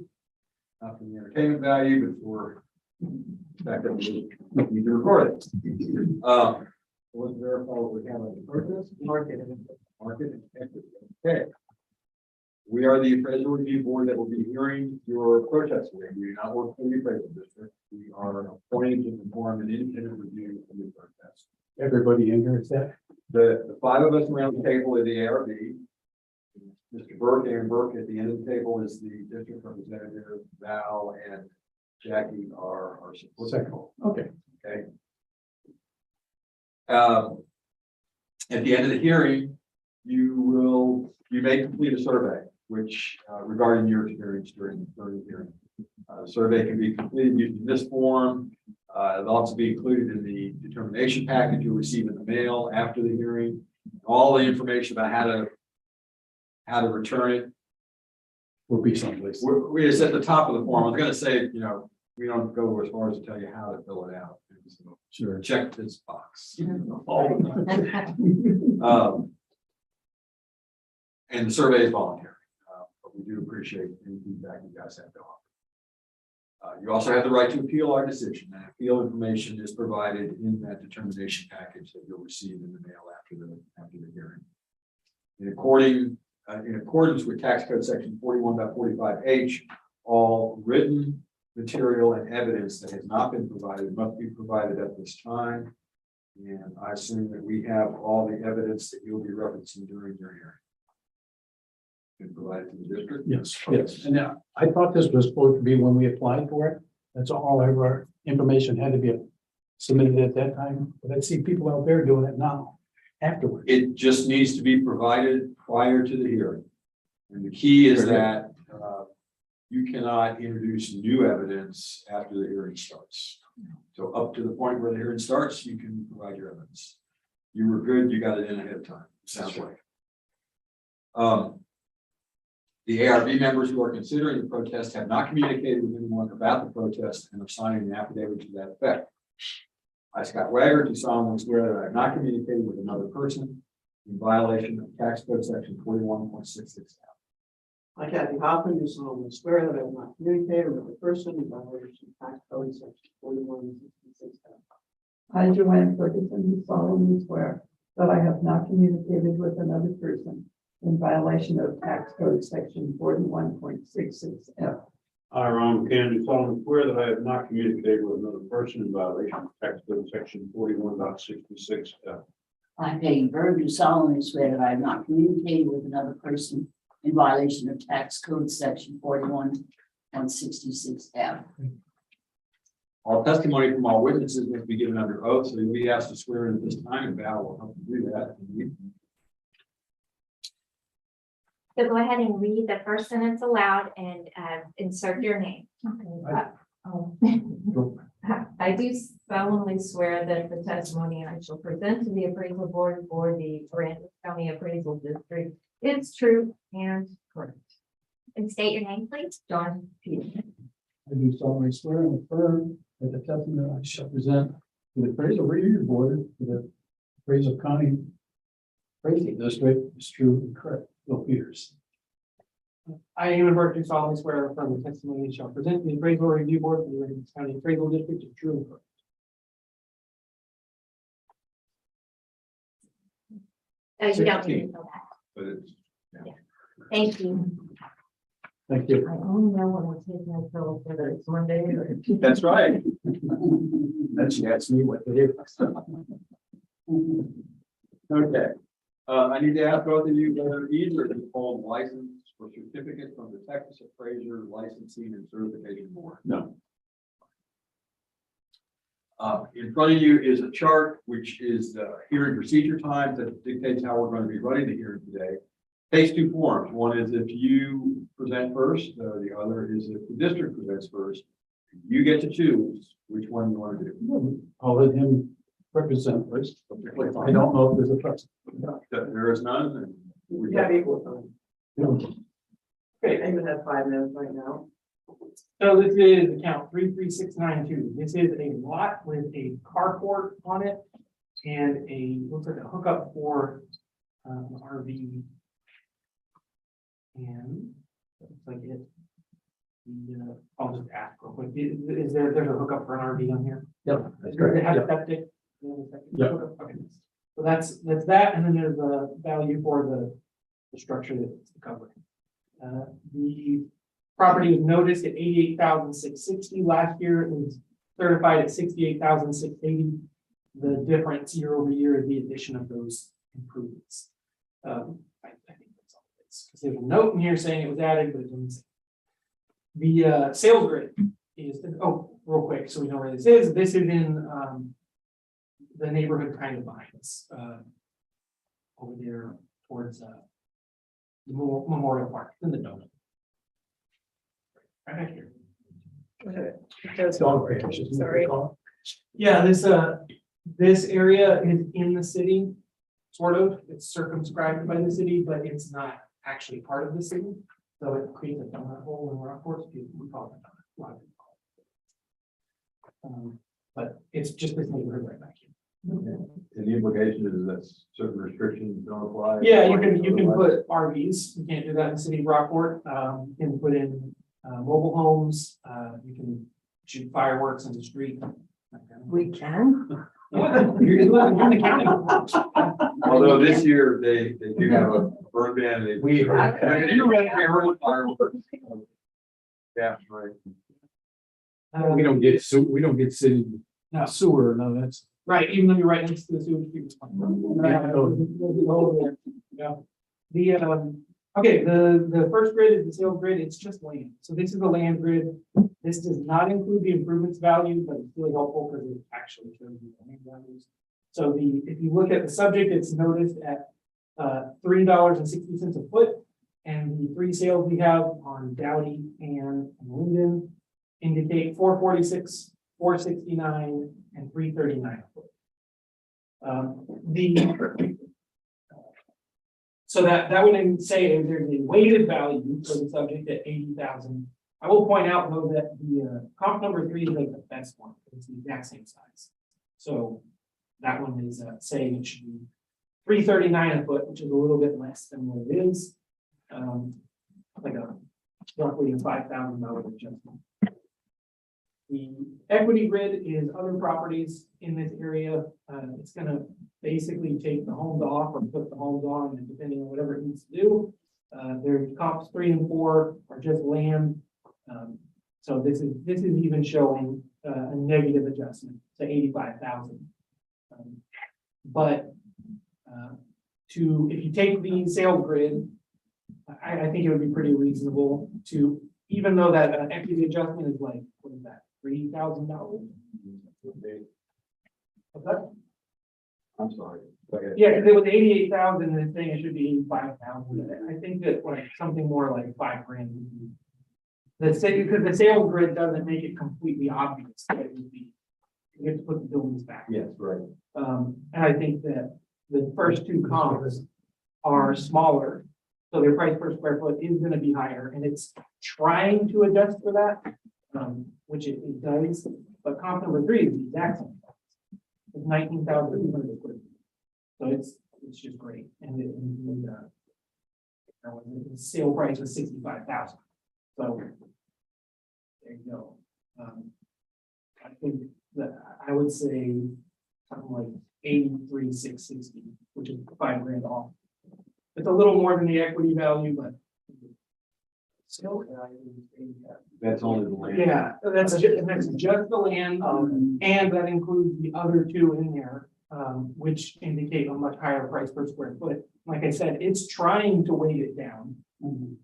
Speaker 2: Not for the entertainment value, but for the fact that we need to record it. Let's verify what we have on the purchase. Market. Okay. We are the appraisal review board that will be hearing your protest today. We do not work for the appraisal district. We are appointed to perform an independent review of the protest.
Speaker 3: Everybody in here is that?
Speaker 2: The five of us around the table are the ARB. Mr. Burke, Aaron Burke, at the end of the table is the district representative. Val and Jackie are our support.
Speaker 3: Second. Okay.
Speaker 2: Okay. At the end of the hearing, you may complete a survey, which regarding your experience during the hearing. The survey can be completed using this form. It'll also be included in the determination package you'll receive in the mail after the hearing. All the information about how to return it
Speaker 3: Will be someplace.
Speaker 2: it's at the top of the form. I was going to say, we don't go as far as to tell you how to fill it out. So
Speaker 3: Sure.
Speaker 2: check this box.
Speaker 4: Mm-hmm.
Speaker 2: And the survey is voluntary, but we do appreciate any feedback you guys have to offer. You also have the right to appeal our decision. And appeal information is provided in that determination package that you'll receive in the mail after the hearing. In accordance with tax code section 41.45H, all written material and evidence that has not been provided must be provided at this time. And I assume that we have all the evidence that you'll be referencing during your hearing. Been provided to the district?
Speaker 3: Yes. And now, I thought this was supposed to be when we applied for it. That's all of our information had to be submitted at that time. But I see people out there doing it now, afterwards.
Speaker 2: It just needs to be provided prior to the hearing. And the key is that you cannot introduce new evidence after the hearing starts. So up to the point where the hearing starts, you can provide your evidence. You were good, you got it in ahead of time, sounds like. The ARB members who are considering the protest have not communicated with anyone about the protest and are signing an affidavit to that effect. I, Scott Wagger, do solemnly swear that I have not communicated with another person in violation of tax code section 41.66.
Speaker 3: I, Kathy Hoffman, do solemnly swear that I will not communicate with a person in violation of tax code section 41.66.
Speaker 4: I, Joanne Ferguson, do solemnly swear that I have not communicated with another person in violation of tax code section 41.66F.
Speaker 5: I, Ron Kennedy, solemnly swear that I have not communicated with another person in violation of tax code section 41.66.
Speaker 6: I, Peggy Bird, do solemnly swear that I have not communicated with another person in violation of tax code section 41.66F.
Speaker 2: All testimony from all witnesses must be given under oath, so you'll be asked to swear in at this time, and Val will help you do that.
Speaker 10: So go ahead and read the first sentence aloud and insert your name.
Speaker 14: I do solemnly swear that the testimony I shall present to the appraisal board for the Aransas County Appraisal District is true and correct.
Speaker 10: And state your name, please.
Speaker 14: John P.
Speaker 3: I do solemnly swear and affirm that the testimony I shall present to the appraisal review board for the Appraisal County Appraisal District is true and correct. Bill Peters.
Speaker 1: I, Aaron Burke, do solemnly swear or affirm the testimony shall present to the appraisal review board for the Aransas County Appraisal District is true and correct.
Speaker 10: You don't need to know that.
Speaker 2: But it's,
Speaker 10: Thank you.
Speaker 3: Thank you.
Speaker 14: I only know when we're taking a pill, whether it's Monday or.
Speaker 2: that's right.
Speaker 3: Then she asked me what to do.
Speaker 2: Okay. I need to ask both of you whether either is hold license or certificate from the Texas Appraiser Licensing and Certification Board.
Speaker 3: No.
Speaker 2: In front of you is a chart, which is the hearing procedure times that dictates how we're going to be running the hearing today. Takes two forms. One is if you present first, the other is if the district presents first. You get to choose which one you want to do.
Speaker 3: I'll let him represent first. I don't know if there's a precedent.
Speaker 2: There is none. And
Speaker 3: We We have equal time. Yeah. Okay, I even have 5 minutes right now.
Speaker 1: So this is account 33692. This is a lot with a carport on it and looks like a hookup for RV. And looks like it. I'll just ask real quick, is there's a hookup for an RV on here?
Speaker 7: Yep.
Speaker 1: Does it have a septic?
Speaker 7: Yep.
Speaker 1: Okay. So that's that, and then there's a value for the structure that it's covering. The property was noticed at 88,660 last year. It was certified at 68,680. The difference year over year is the addition of those improvements. I think that's all it is, because there's a note in here saying it was added, but it doesn't say. The sales grid is, oh, real quick, so we know where this is. This is in the neighborhood kind of behind us, over there towards the Memorial Park in the donut. Right back here.
Speaker 9: Sorry.
Speaker 1: Yeah, this area is in the city, sort of. It's circumscribed by the city, but it's not actually part of the city. So it creates a donut hole in Rockport. We call it a donut. A lot of people call it. But it's just this neighborhood right back here.
Speaker 7: And the implication is that certain restrictions don't apply.
Speaker 1: Yeah, you can put RVs. You can't do that in the city of Rockport. You can put in mobile homes. You can shoot fireworks in the street.
Speaker 4: We can.
Speaker 1: You're in the county.
Speaker 2: Although this year they do have a burn ban.
Speaker 7: We-
Speaker 2: You ready for fireworks? Yeah, right.
Speaker 1: We
Speaker 7: don't get city sewer, no, that's.
Speaker 1: Right, even though you're right next to the sewage treatment plant. Yeah. Okay, the first grid is the sales grid. It's just land. So this is the land grid. This does not include the improvements value, but it's really helpful because it actually shows you the land values. So if you look at the subject, it's noticed at $3.60 a foot. And the three sales we have on Dowdy and Linden indicate 446, 469, and 339 a foot. So that would say there's a weighted value for the subject at 80,000. I will point out though that the comp number 3 is like the best one. It's the exact same size. So that one is saying it should be 339 a foot, which is a little bit less than what it is. Like roughly a $5,000 adjustment. The equity grid is other properties in this area. It's going to basically take the homes off or put the homes on, and depending on whatever it needs to do. Their comps 3 and 4 are just land. So this is even showing a negative adjustment to 85,000. But if you take the sales grid, I think it would be pretty reasonable to, even though that equity adjustment is like, what is that, $3,000?
Speaker 2: I'm sorry.
Speaker 1: Yeah, because it was 88,000 and saying it should be 85,000. I think that like something more like $5,000 would be. Because the sales grid doesn't make it completely obvious that it would be. You have to put the buildings back.
Speaker 2: Yes, right.
Speaker 1: And I think that the first two comps are smaller. So their price per square foot is going to be higher, and it's trying to adjust for that, which it does. But comp number 3 is the exact same. It's 19,200 square feet. So it's just great. And the sale price was 65,000. So there you go. I think that I would say something like 83,660, which is $5,000 off. It's a little more than the equity value, but still.
Speaker 2: That's only the land.
Speaker 1: Yeah, that's just the land, and that includes the other two in there, which indicate a much higher price per square foot. Like I said, it's trying to weight it down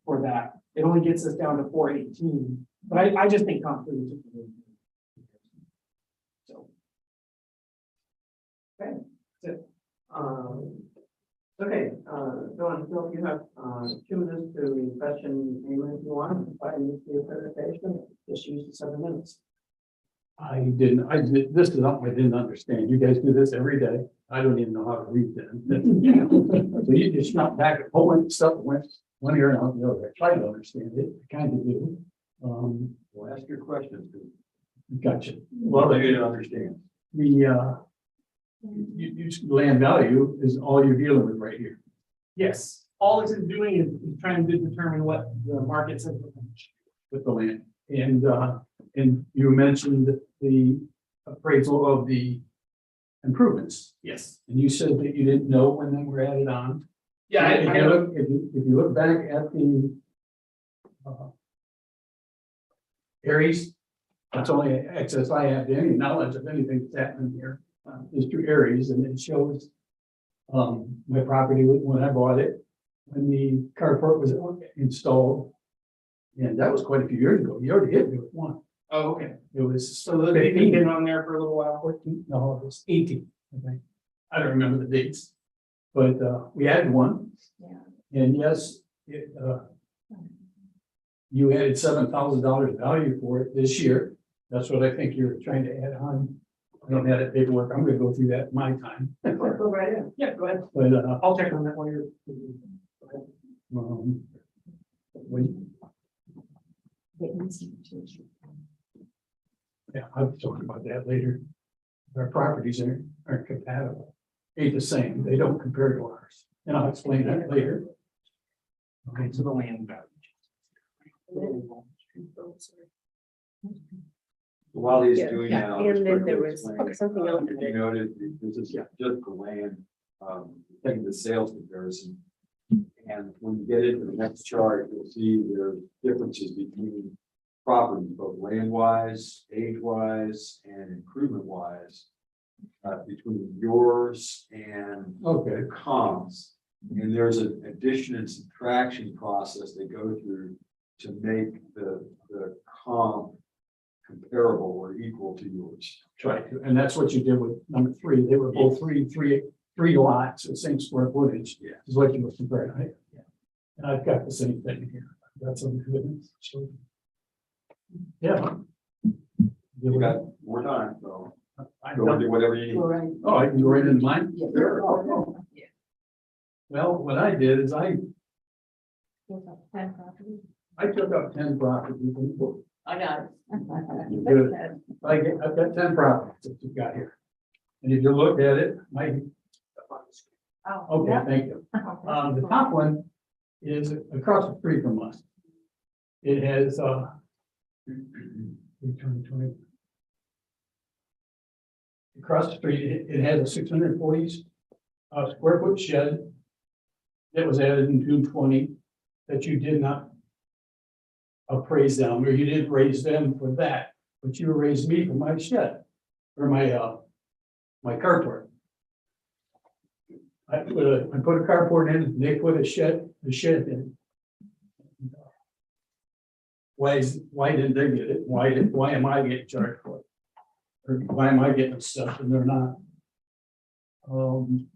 Speaker 1: for that. It only gets us down to 418, but I just think comp 3 is just a really good. So. Okay, that's it.
Speaker 3: Okay, Dawn, Phil, you have 2 minutes to question anyone if you want, 5 minutes for your presentation, just use the 7 minutes.
Speaker 15: This is something I didn't understand. You guys do this every day. I don't even know how to read them. So you just not back and pulling stuff went one ear and out the other. I try to understand it, I kind of do.
Speaker 2: Well, ask your questions.
Speaker 15: Gotcha.
Speaker 2: Well, you didn't understand.
Speaker 15: You land value is all you're dealing with right here.
Speaker 1: Yes, all this is doing is trying to determine what the market says.
Speaker 15: with the land. And you mentioned the appraisal of the improvements.
Speaker 1: Yes.
Speaker 15: And you said that you didn't know when they were added on.
Speaker 1: Yeah,
Speaker 15: If
Speaker 1: I
Speaker 15: you
Speaker 1: know.
Speaker 15: look, if you look back at the Aries, that's only access I have to any knowledge of anything that's happening here, is through Aries, and it shows my property when I bought it, when the carport was installed. And that was quite a few years ago. You already hit me with one.
Speaker 1: Oh, okay.
Speaker 15: It was
Speaker 1: So they've
Speaker 15: 15.
Speaker 1: been on there for a little while.
Speaker 15: 14, no, it was 18, I think. I don't remember the dates. But we added one.
Speaker 14: Yeah.
Speaker 15: And yes, you added $7,000 value for it this year. That's what I think you're trying to add on. I don't have that paperwork. I'm gonna go through that in my time.
Speaker 1: Go right in. Yeah, go ahead.
Speaker 15: But
Speaker 1: I'll check on that while you're.
Speaker 15: when, yeah, I'll talk about that later. Our properties aren't compatible. Ain't the same. They don't compare to ours. And I'll explain that later.
Speaker 1: Okay, so the land value.
Speaker 2: While he's
Speaker 9: Yeah,
Speaker 2: doing
Speaker 9: yeah,
Speaker 2: that. I'll
Speaker 9: and
Speaker 2: just
Speaker 9: then
Speaker 2: quickly
Speaker 9: there was
Speaker 2: explain,
Speaker 9: something else in
Speaker 2: You
Speaker 9: there.
Speaker 2: noted, this is just the land, taking the sales comparison. And when you get into the next chart, you'll see there are differences between properties, both land wise, age wise, and improvement wise. Between yours and
Speaker 15: Okay.
Speaker 2: the comps. And there's an addition and subtraction process they go through to make the comp comparable or equal to yours.
Speaker 15: Try to, and that's what you did with number 3. They were both three lots, the same square footage.
Speaker 2: Yeah.
Speaker 15: Is what you were comparing, right? Yeah. And I've got the same thing here. That's some good. Yeah.
Speaker 2: You got more time, so
Speaker 15: I
Speaker 2: go do whatever you need.
Speaker 6: All right.
Speaker 15: Oh, I can go right into mine?
Speaker 6: Yeah.
Speaker 15: Sure. Well, what I did is I took up 10 properties.
Speaker 6: I got it.
Speaker 15: Good. I've got 10 properties that you've got here. And if you look at it, okay, thank you. The top one is across the street from us. It has, 2020. Across the street, it has a 640 square foot shed that was added in June 20 that you did not appraise them, or you did raise them for that, but you raised me for my shed, or my carport. I put a carport in, and they put the shed in. Why didn't they get it? Why am I getting charged for it? Or why am I getting stuff and they're not? And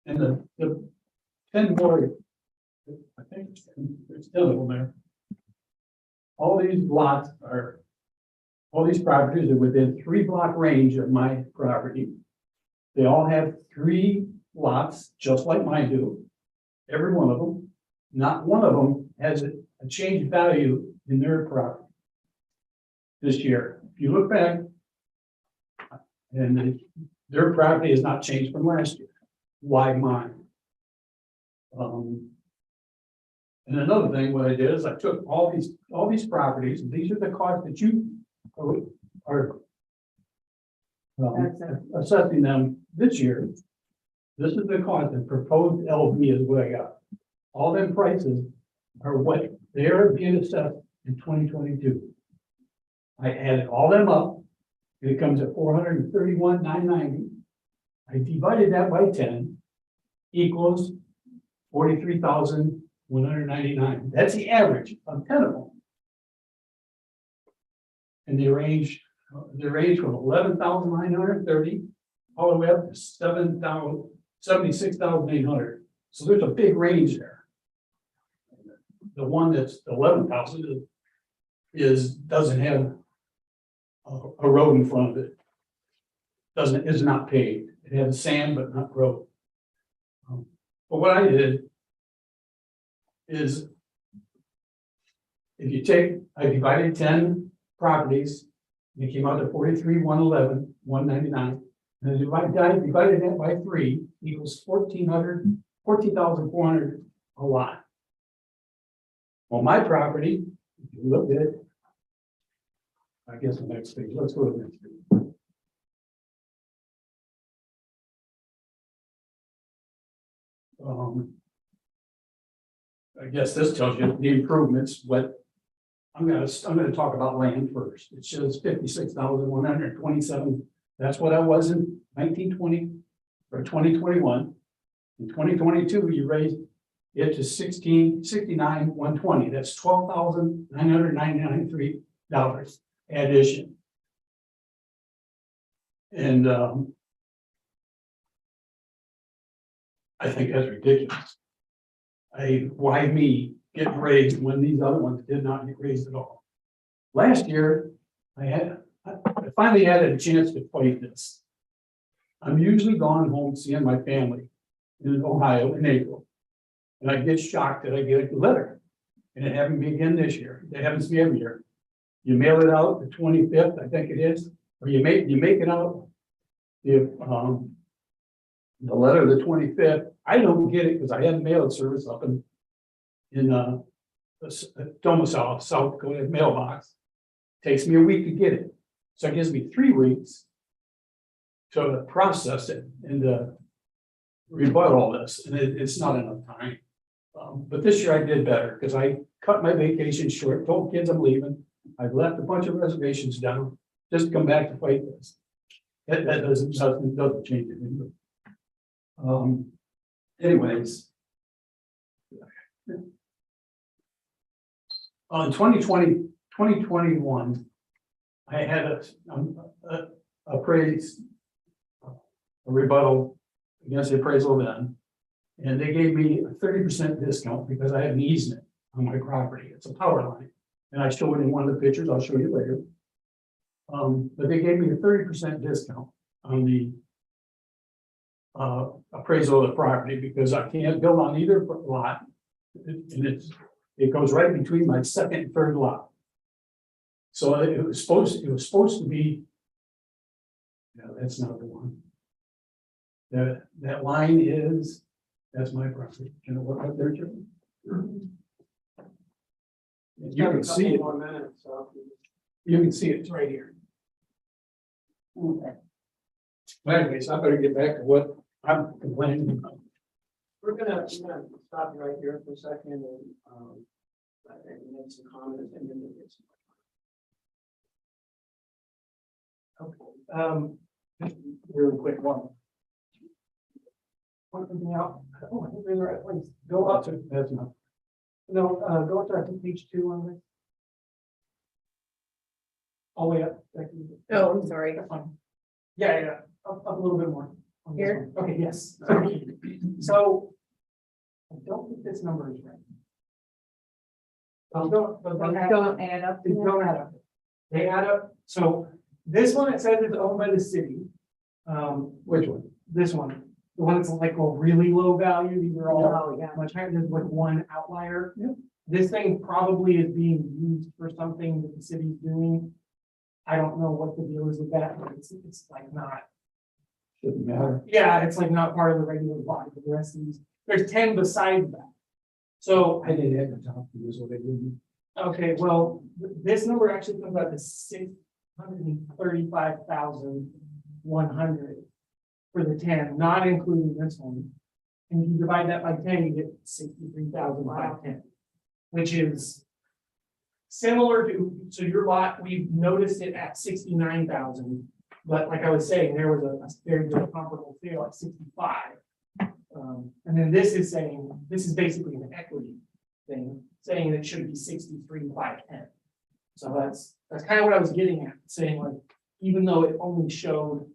Speaker 15: the 10 more, I think there's 10 of them there. All these properties are within 3-block range of my property. They all have 3 lots, just like mine do. Every one of them. Not one of them has a changed value in their property this year. If you look back, and their property has not changed from last year. Why mine? And another thing, what I did is I took all these properties, and these are the costs that you are assessing them this year. This is the cost, the proposed LV is what I got. All them prices are what they're being assessed in 2022. I added all them up. It comes at $431,990. I divided that by 10 equals $43,199. That's the average of 10 of them. And they range from 11,930 all the way up to 76,800. So there's a big range there. The one that's 11,000 doesn't have a road in front of it. Is not paved. It has sand but not road. But what I did is, I divided 10 properties, and it came out to 43,111, 199. And I divided that by 3 equals 14,400 a lot. Well, my property, if you look at it, I guess the next page, let's go to the next page. I guess this tells you the improvements, but I'm gonna talk about land first. It shows 56,127. That's what I was in 1920 or 2021. In 2022, you raised it to 69,120. That's $12,993 addition. And I think that's ridiculous. Why me get raised when these other ones did not get raised at all? Last year, I finally had a chance to fight this. I'm usually gone home seeing my family in Ohio in April. And I get shocked that I get a letter. And it happened to me again this year. It happens to me every year. You mail it out the 25th, I think it is, or you make it out the letter the 25th. I don't get it because I had mail service up in Domicile, South Dakota mailbox. Takes me a week to get it. So it gives me 3 weeks to process it and rebut all this, and it's not enough time. But this year I did better because I cut my vacation short, told kids I'm leaving. I've left a bunch of reservations down just to come back to fight this. That doesn't change it. Anyways. In 2021, I had a rebuttal against the appraisal then. And they gave me a 30% discount because I have an easement on my property. It's a power line. And I show it in one of the pictures, I'll show you later. But they gave me a 30% discount on the appraisal of the property because I can't build on either lot. And it goes right between my second and third lot. So it was supposed to be. No, that's not the one. That line is, that's my property. Can I look up there, Jim? You can see it. You can see it's right here.
Speaker 6: Okay.
Speaker 15: Anyways, I better get back to what I'm complaining about.
Speaker 3: We're gonna stop you right here for a second and make some comments and then we'll get some.
Speaker 1: Okay, really quick one. Point something out. Oh, I think we're in the right place. Go up to,
Speaker 15: That's not.
Speaker 1: no, go up to, I think, page 2 on this. All the way up.
Speaker 9: Oh, I'm sorry.
Speaker 1: That's fine. Yeah, up a little bit more. on this
Speaker 9: Here?
Speaker 1: one. Okay, yes. So, I don't think this number is right.
Speaker 14: Don't add up.
Speaker 1: They don't add up. They add up, so this one, it says it's owned by the city.
Speaker 15: Which one?
Speaker 1: This one, the one that's like a really low value, these are all
Speaker 14: Oh, yeah.
Speaker 1: much higher, there's like one outlier. This thing probably is being used for something that the city's doing. I don't know what the deal is with that, but it's like not,
Speaker 15: Shouldn't matter.
Speaker 1: yeah, it's like not part of the regular body, but the rest of these, there's 10 besides that. So
Speaker 15: I didn't have to talk to you, so they didn't.
Speaker 1: okay, well, this number actually comes out to 635,100 for the 10, not including this one. And if you divide that by 10, you get 63,510, which is similar to, so your lot, we've noticed it at 69,000. But like I was saying, there was a very good comparable sale at 65. And then this is saying, this is basically an equity thing, saying it should be 63,510. So that's kind of what I was getting at, saying like, even though it only showed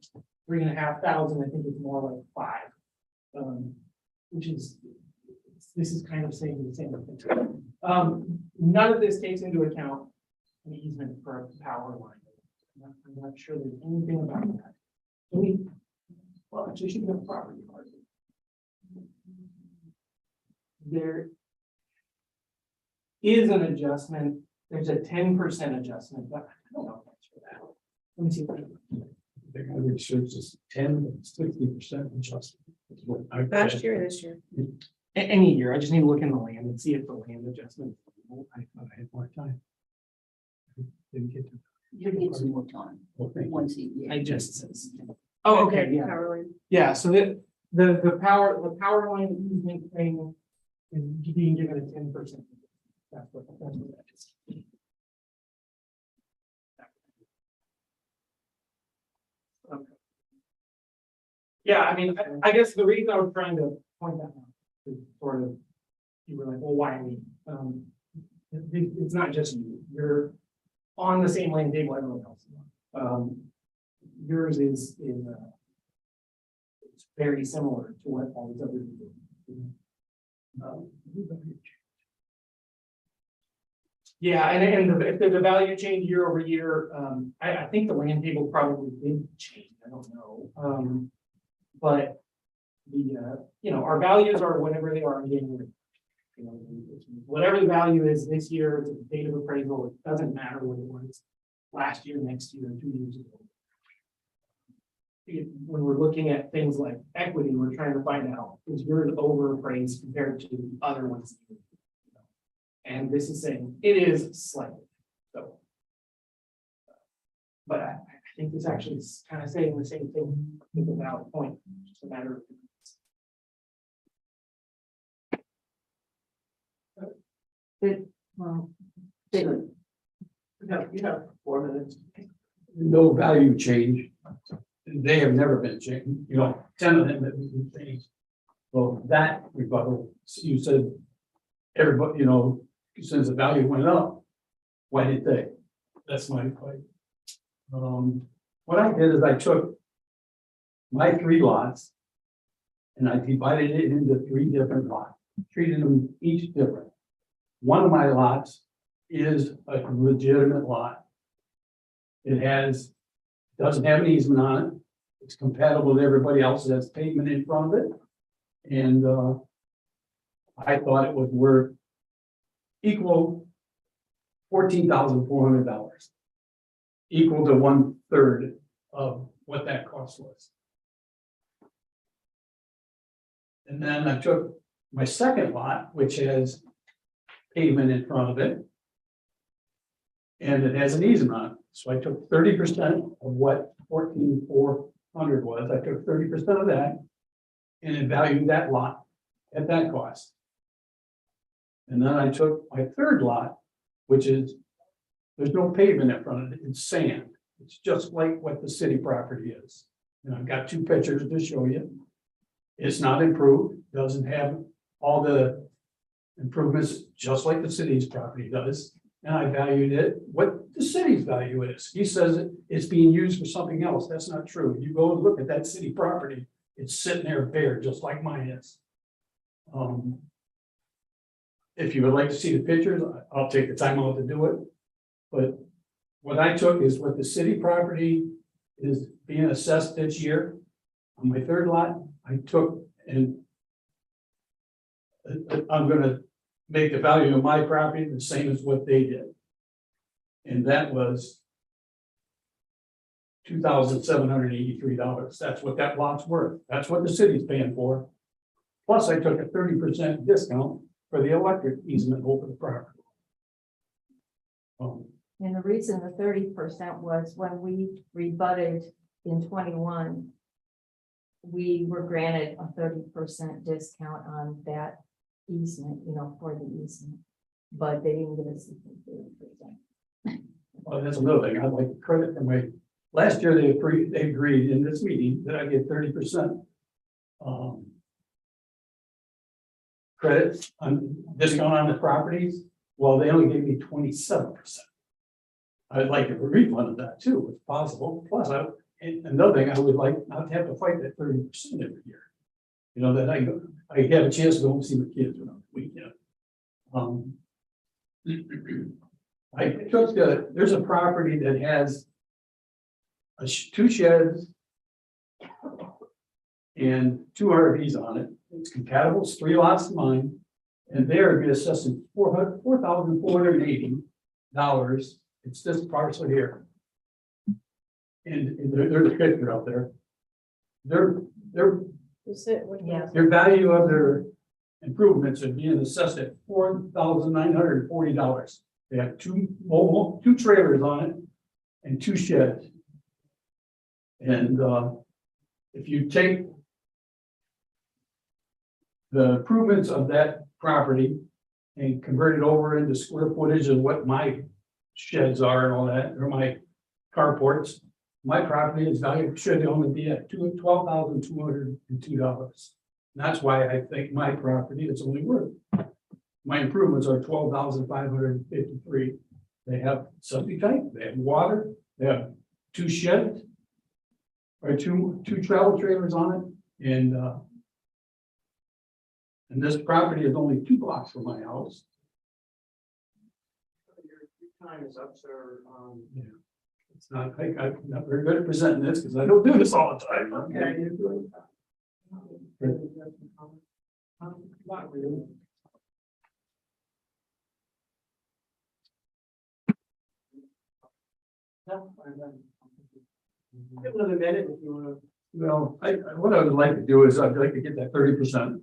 Speaker 1: 3,500, I think it's more like 5. Which is, this is kind of saying the same thing. None of this takes into account an easement for a power line. I'm not sure there's anything about that. Well, actually, should have a property card. There is an adjustment, there's a 10% adjustment, but I don't know if that's for that. Let me see.
Speaker 15: They're gonna research this 10, 60% adjustment.
Speaker 9: Last year, this year.
Speaker 1: Any year, I just need to look in the land and see if the land adjustment.
Speaker 15: I thought I had more time. Didn't get to.
Speaker 6: You need some more time,
Speaker 15: Okay.
Speaker 6: once a year.
Speaker 1: I just says. Oh, okay, yeah.
Speaker 9: Power line.
Speaker 1: Yeah, so the power line easement thing is being given a 10%. That's what that is. Okay. Yeah, I mean, I guess the reason I was trying to point that out is sort of, you were like, well, why me? It's not just you, you're on the same lane table everyone else is on. Yours is it's very similar to what all these others are doing. Yeah, and the value change year over year, I think the land table probably did change, I don't know. But the, our values are whatever they are in January. Whatever the value is this year, it's a date of appraisal, it doesn't matter what it was last year, next year, 2 years ago. When we're looking at things like equity, we're trying to find out, is yours over appraised compared to the other ones? And this is saying it is slightly, so. But I think this actually is kind of saying the same thing with a valid point, just a matter of.
Speaker 4: Well,
Speaker 1: You have 4 minutes.
Speaker 15: No value change. They have never been changed, 10 of them have been changed. Well, that rebuttal, you said, everybody, since the value went up, why did they? That's my point. What I did is I took my 3 lots and I divided it into 3 different lots, treated them each different. One of my lots is a legitimate lot. It doesn't have an easement on it. It's compatible to everybody else that has pavement in front of it. And I thought it was worth equal $14,400, equal to 1/3 of what that cost was. And then I took my second lot, which has pavement in front of it, and it has an easement on it. So I took 30% of what 14,400 was. I took 30% of that and then valued that lot at that cost. And then I took my third lot, which is, there's no pavement in front of it, it's sand. It's just like what the city property is. And I've got 2 pictures to show you. It's not improved, doesn't have all the improvements, just like the city's property does. And I valued it what the city's value is. He says it's being used for something else. That's not true. You go and look at that city property, it's sitting there bare, just like mine is. If you would like to see the pictures, I'll take the time out to do it. But what I took is what the city property is being assessed this year. On my third lot, I took and I'm gonna make the value of my property the same as what they did. And that was $2,783. That's what that lot's worth. That's what the city's paying for. Plus, I took a 30% discount for the electric easement over the property.
Speaker 14: And the reason the 30% was when we rebutted in 21, we were granted a 30% discount on that easement, for the easement, but they didn't give us the 30%.
Speaker 15: Well, that's another thing. I'd like to credit for my, last year they agreed in this meeting that I get 30% credit on discount on the properties. Well, they only gave me 27%. I'd like a refund of that too, if possible. Plus, and another thing, I would like not to have to fight that 30% every year. That I have a chance to go and see my kids on the weekend. I took there's a property that has 2 sheds and 2 RVs on it. It's compatible, it's 3 lots of mine, and they're be assessing $4,480. It's this parcel here. And there's a picture out there. Their
Speaker 9: Is it?
Speaker 14: Yeah.
Speaker 15: value of their improvements are being assessed at $4,940. They have two trailers on it and 2 sheds. And if you take the improvements of that property and convert it over into square footage of what my sheds are and all that, or my carports, my property is valued, should only be at $12,202. That's why I think my property is only worth. My improvements are $12,553. They have septic tank, they have water, they have 2 sheds, or two travel trailers on it, and this property is only 2 blocks from my house.
Speaker 3: Your time is up, sir.
Speaker 15: It's not, I'm not very good at presenting this because I don't do this all the time.
Speaker 3: Okay, you're doing. Not really. No, I'm done. Give another minute if you wanna.
Speaker 15: Well, what I would like to do is I'd like to get that 30%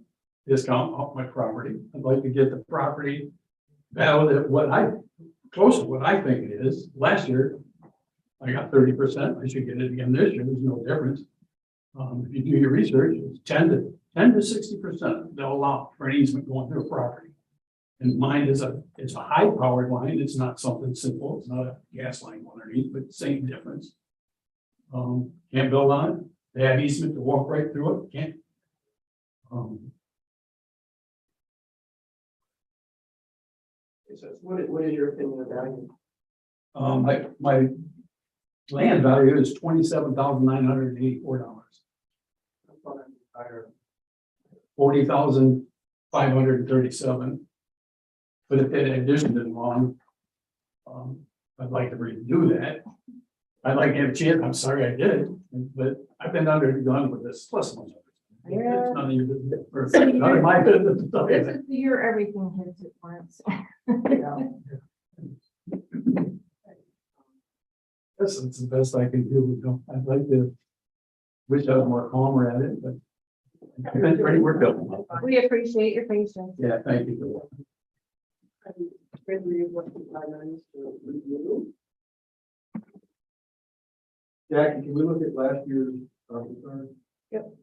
Speaker 15: discount off my property. I'd like to get the property valued at close to what I think it is. Last year, I got 30%. I should get it again this year. There's no difference. If you do your research, it's 10 to 60% they'll allow for an easement going through a property. And mine is it's a high powered line. It's not something simple. It's not a gas line underneath, but same difference. Can't build on it. They have easement to walk right through it. Can't.
Speaker 3: So what is your opinion of value?
Speaker 15: My land value is $27,984. $40,537. But if that addition is wrong, I'd like to redo that. I'd like to have a chance. I'm sorry I did, but I've been under the gun with this plus one.
Speaker 14: Yeah.
Speaker 15: It's none of your business. Or none of my business.
Speaker 14: This is the year everything hits at once.
Speaker 15: That's the best I can do. I'd like to wish I was more calmer at it, but I've been pretty worked up.
Speaker 14: We appreciate your patience.
Speaker 15: Yeah, thank you. Jackie, can we look at last year's return?
Speaker 3: Yep.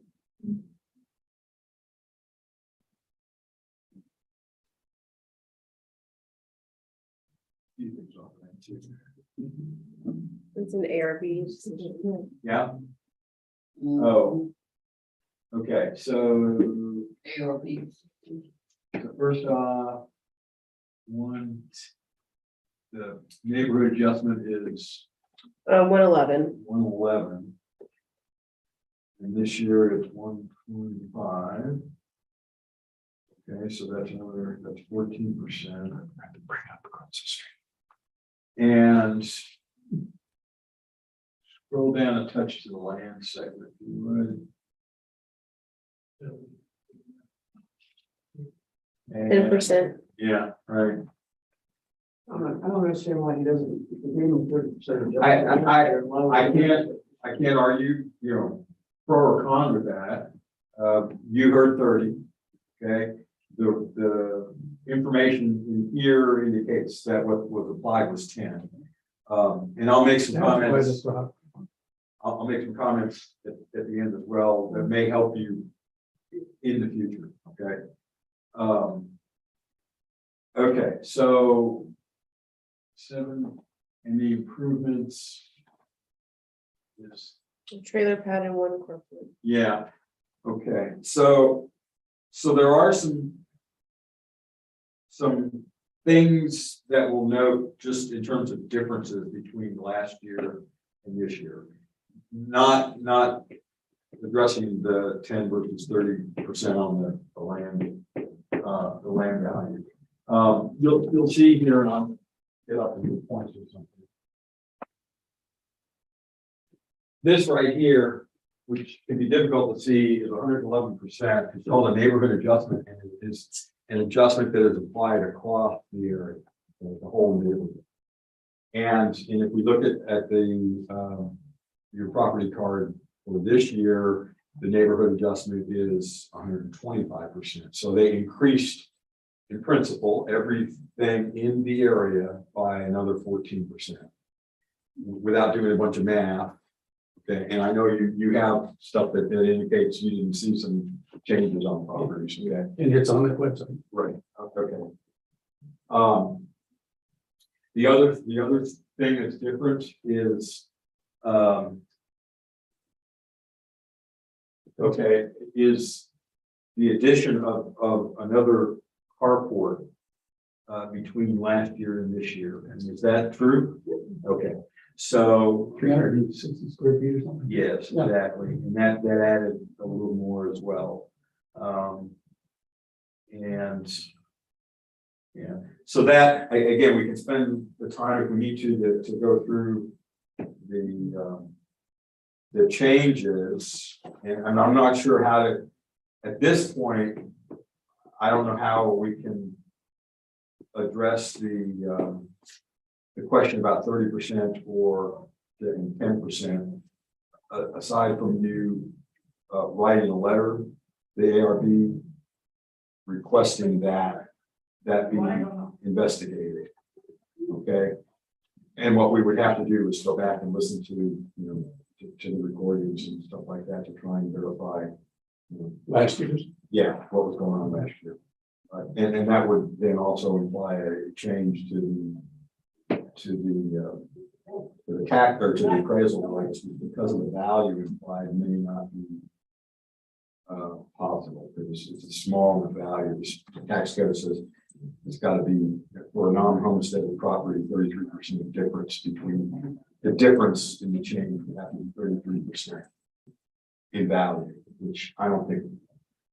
Speaker 9: It's an ARB.
Speaker 2: Yeah. Oh. Okay, so
Speaker 6: ARB.
Speaker 2: first off, the neighborhood adjustment is
Speaker 9: 111.
Speaker 2: 111. And this year it's 125. Okay, so that's 14%. And scroll down a touch to the land segment, if you would. And-
Speaker 9: 10%.
Speaker 2: Yeah, right.
Speaker 3: I don't understand why he doesn't. He gave him 30%.
Speaker 2: I can't argue, pro or con with that. You heard 30, okay? The information in here indicates that what was applied was 10. And I'll make some comments. I'll make some comments at the end as well that may help you in the future, okay? Okay, so 7, and the improvements is,
Speaker 9: Trailer pad and 1 carport.
Speaker 2: yeah, okay, so there are some things that we'll note just in terms of differences between last year and this year. Not addressing the 10 versus 30% on the land value. You'll see here, and I'll get up a few points or something. This right here, which can be difficult to see, is 111%. It's called a neighborhood adjustment, and it is an adjustment that is applied across the area, the whole neighborhood. And if we look at the your property card for this year, the neighborhood adjustment is 125%. So they increased in principle, everything in the area by another 14%. Without doing a bunch of math. Okay, and I know you have stuff that indicates you didn't see some changes on properties, okay?
Speaker 15: And it's on the website.
Speaker 2: Right, okay. The other thing that's different is, okay, is the addition of another carport between last year and this year. And is that true? Okay, so
Speaker 15: 360 square feet or something.
Speaker 2: yes, exactly, and that added a little more as well. And yeah, so that again, we can spend the time if we need to go through the changes, and I'm not sure how to at this point. I don't know how we can address the question about 30% or 10%, aside from you writing a letter, the ARB requesting that be investigated. Okay, and what we would have to do is go back and listen to to the recordings and stuff like that to try and verify
Speaker 15: Last year's.
Speaker 2: yeah, what was going on last year. And that would then also imply a change to the CAC or to the appraisal rights because of the value implied may not be possible because it's a smaller value. The tax code says it's got to be for a non-homesteaded property, 33% difference between the difference in the change would have to be 33% in value, which I don't think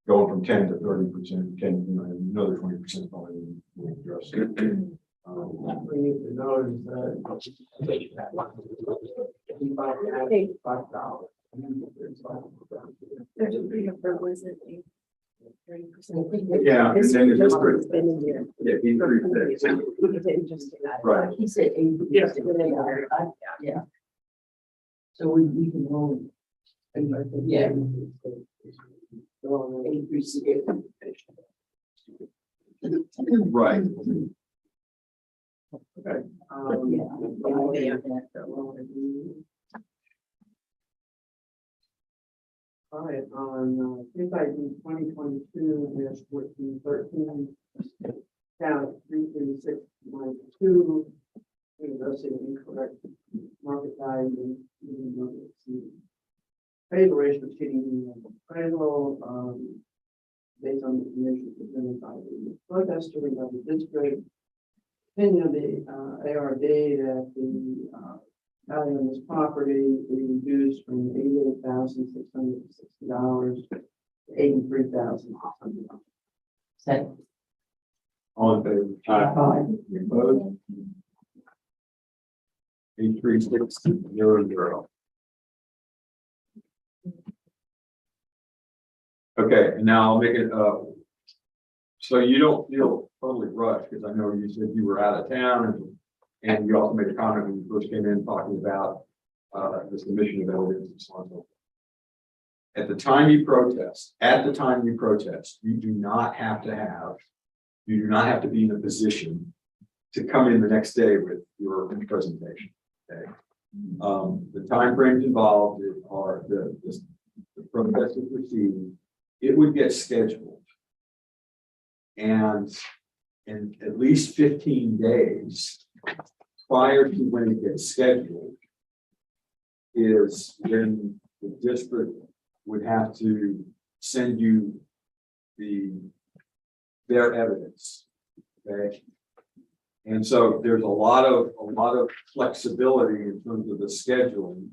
Speaker 2: going from 10 to 30% can, another 20% probably will address it.
Speaker 3: We need to know is that. $5.
Speaker 9: There's a big number, was it? 30%.
Speaker 2: Yeah, and then it's just
Speaker 9: It's been in here.
Speaker 2: yeah, increase that.
Speaker 9: It didn't just do that.
Speaker 2: Right.
Speaker 6: He said 8%. Yeah. So we can roll. Yeah. Increase it.
Speaker 2: Right.
Speaker 3: Okay. All right, on case ID 2022-1413, count 33692, university incorrect market value, appraisal ratio exceeding the appraisal, based on the information presented by the protester and by the district. Opinion of the ARB that the value of this property be reduced from $88,660 to $83,600.
Speaker 6: Second.
Speaker 2: All in favor?
Speaker 4: Aye.
Speaker 2: Opposed? 83600. Okay, and now I'll make it so you don't feel totally rushed, because I know you said you were out of town and you also made a comment when you first came in talking about the submission of evidence and so on. At the time you protest, you do not have to be in a position to come in the next day with your presentation. Okay. The timeframes involved are the protest is proceeding. It would get scheduled. And in at least 15 days prior to when it gets scheduled is when the district would have to send you their evidence. Okay. And so there's a lot of flexibility in terms of the scheduling.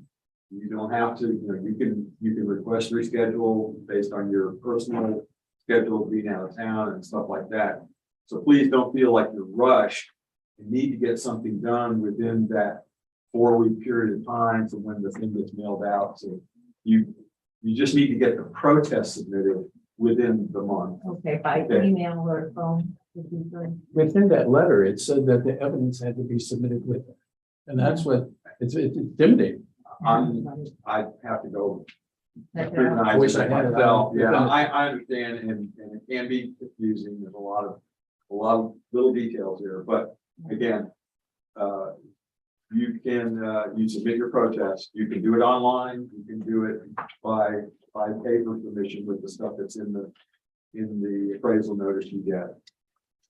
Speaker 2: You don't have to, you can request reschedule based on your personal schedule being out of town and stuff like that. So please don't feel like you're rushed. You need to get something done within that 4-week period of time from when the thing gets mailed out. So you just need to get the protest submitted within the month.
Speaker 14: Okay, by email or phone would be good.
Speaker 15: Within that letter, it said that the evidence had to be submitted with it. And that's what, it's intimidating.
Speaker 2: I have to go scrutinize
Speaker 15: wish I
Speaker 2: it
Speaker 15: had it.
Speaker 2: myself. Yeah, I understand, and it can be confusing. There's a lot of little details here, but again, you can, you submit your protest. You can do it online. You can do it by paper submission with the stuff that's in the appraisal notice you get.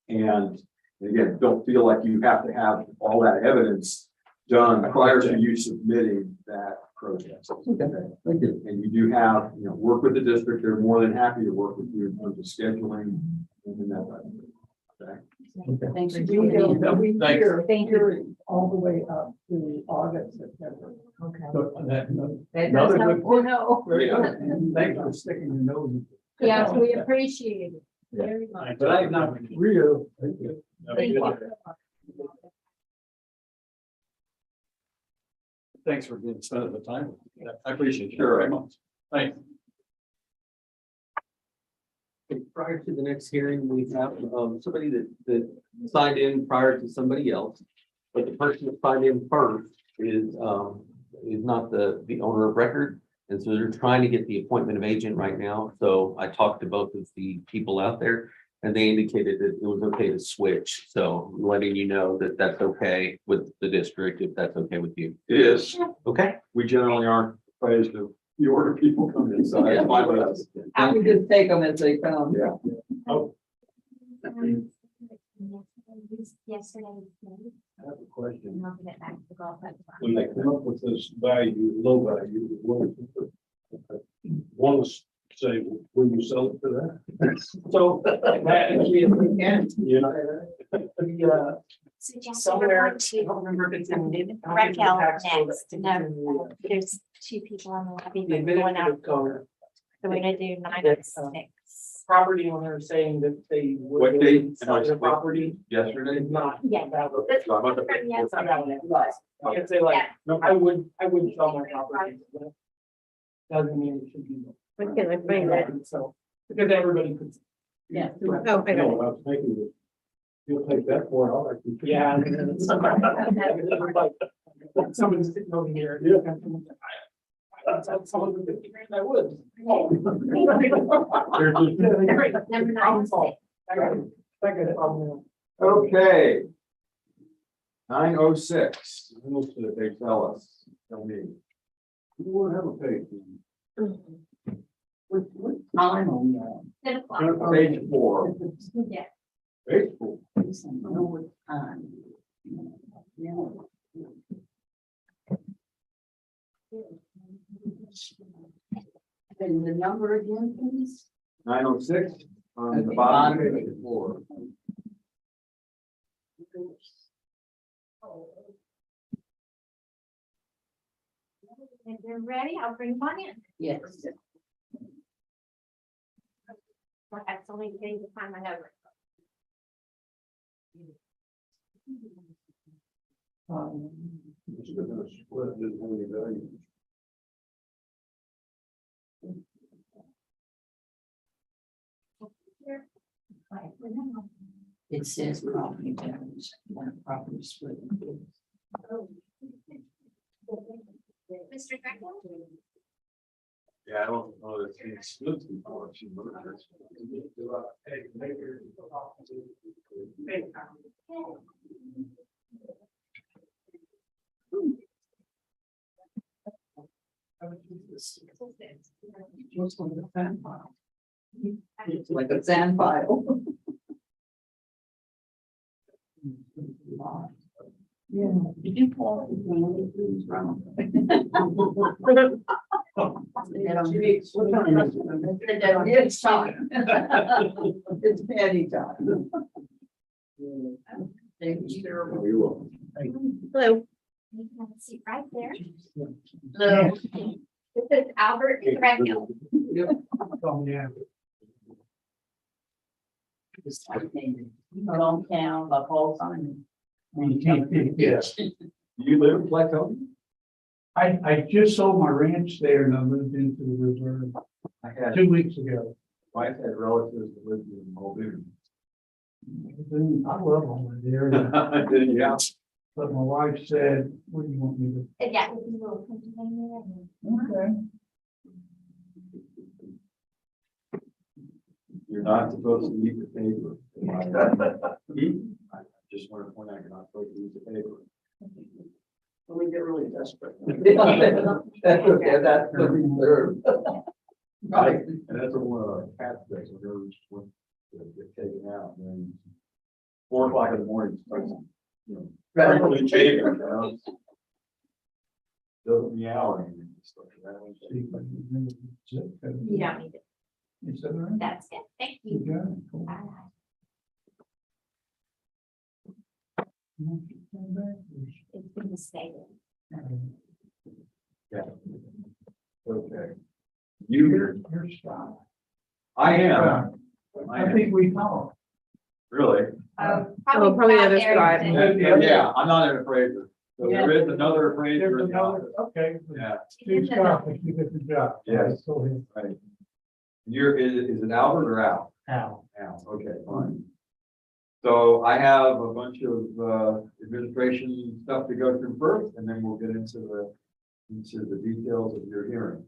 Speaker 2: And again, don't feel like you have to have all that evidence done prior to you submitting that protest.
Speaker 7: Okay, thank you.
Speaker 2: And you do have, work with the district. They're more than happy to work with you in terms of scheduling and that. Type of thing. Okay.
Speaker 6: Thanks for
Speaker 4: We
Speaker 6: doing it.
Speaker 14: Thank you.
Speaker 4: hear all the way up to August, September.
Speaker 14: Okay.
Speaker 15: So that-
Speaker 14: That
Speaker 15: Another
Speaker 14: does
Speaker 15: good
Speaker 14: help to know.
Speaker 15: Very good. Thanks for sticking your nose in.
Speaker 14: Yes, we appreciate it very much.
Speaker 15: But I not real. Thank you.
Speaker 14: Thank you.
Speaker 15: Thanks for being spending the time. I appreciate it
Speaker 2: Sure.
Speaker 15: very much. Thanks.
Speaker 16: Prior to the next hearing, we have somebody that signed in prior to somebody else. But the person that signed in first is not the owner of record. And so they're trying to get the appointment of agent right now. So I talked to both of the people out there and they indicated that it was okay to switch. So letting you know that that's okay with the district, if that's okay with you.
Speaker 2: It is.
Speaker 16: Okay.
Speaker 2: We generally aren't afraid to the order people come in, so that's fine with us.
Speaker 4: We just take them as they come.
Speaker 2: Yeah.
Speaker 10: Yesterday.
Speaker 15: I have a question.
Speaker 10: And I'll get back to the golf.
Speaker 15: When they come up with this value, low value, want to say, will you sell it for that?
Speaker 1: So that actually, if we can,
Speaker 15: You know.
Speaker 1: somewhere, I don't remember if it's in.
Speaker 10: Raquel next. No, there's two people on the lobby.
Speaker 1: The
Speaker 10: Going out.
Speaker 1: administrative code,
Speaker 10: So we're gonna do 906.
Speaker 1: property owner saying that they
Speaker 2: What
Speaker 1: would
Speaker 2: date?
Speaker 1: sell their property
Speaker 2: Yesterday?
Speaker 1: is not.
Speaker 10: Yeah.
Speaker 1: valid.
Speaker 10: That's
Speaker 2: Talking about the-
Speaker 10: from yesterday.
Speaker 1: It's not valid. You can say like, no, I would sell my property. Doesn't mean it should be.
Speaker 9: Where can I find that?
Speaker 1: So, because everybody could.
Speaker 6: Yeah.
Speaker 9: Oh, I got it.
Speaker 15: I was thinking, you'll take that for it, I'll let you.
Speaker 1: Yeah. and then it's like, Someone's sitting over here. Someone with 50 grand, I would.
Speaker 10: Number 906.
Speaker 2: Okay. 906. They tell us. Tell me.
Speaker 15: You won't have a page.
Speaker 6: What time on that?
Speaker 10: 10 o'clock.
Speaker 2: Page 4.
Speaker 10: Yeah.
Speaker 15: Page 4.
Speaker 6: I know what time. Yeah. And the number again, please?
Speaker 2: 906 on the bottom of page 4.
Speaker 10: If they're ready, I'll bring one in.
Speaker 6: Yes.
Speaker 10: That's only getting to find my number.
Speaker 6: It says property damage, property split.
Speaker 10: Mr. Greco?
Speaker 2: Yeah, I don't know that it's split before she moved.
Speaker 4: What's on the fan file? It's like a sand file. Yeah.
Speaker 6: Did you pull it from please, Ronald?
Speaker 4: It's time. It's Patty time.
Speaker 6: Thank you.
Speaker 2: You're welcome.
Speaker 9: Hello.
Speaker 10: You can have a seat right there.
Speaker 6: Hello.
Speaker 10: This is Albert Greco.
Speaker 6: Hometown by Paul Simon.
Speaker 15: Yes.
Speaker 2: You live in Plateau?
Speaker 15: I just sold my ranch there and I moved into the reserve
Speaker 2: I had,
Speaker 15: 2 weeks ago.
Speaker 2: wife had relatives that lived in Muldoon.
Speaker 15: I love all the area,
Speaker 2: Yeah.
Speaker 15: but my wife said, what do you want me to?
Speaker 10: Yeah. we can go Pennsylvania and-
Speaker 15: Okay.
Speaker 2: not supposed to leave the paper. I just want to point out, you're not supposed to leave the paper.
Speaker 3: When we get really desperate.
Speaker 7: That's the reserve.
Speaker 2: Right, and that's what Pat says, when they're get taken out, and then 4 o'clock in the morning, starts, you know. Frankly, shaving, you know. Doesn't meow or anything. Stuff like that.
Speaker 10: You don't need it.
Speaker 15: You said that?
Speaker 10: That's it. Thank you.
Speaker 15: You got it. Cool.
Speaker 10: Bye. It's been mistaken.
Speaker 2: Yeah. Okay. You're
Speaker 15: Scott.
Speaker 2: I am.
Speaker 15: I think we know.
Speaker 2: Really?
Speaker 9: Probably
Speaker 10: Scott
Speaker 9: other Scott.
Speaker 10: Arrington.
Speaker 2: Yeah, I'm not in a appraiser. So there is another appraiser
Speaker 15: There's
Speaker 2: in the
Speaker 15: another,
Speaker 2: office.
Speaker 15: okay.
Speaker 2: Yeah,
Speaker 15: Steve Scott, if you get the job.
Speaker 2: Yes.
Speaker 15: So him.
Speaker 2: right. Is it Albert or Al?
Speaker 15: Al.
Speaker 2: Al, okay, fine. So I have a bunch of administration stuff to go through first, and then we'll get into the details of your hearing.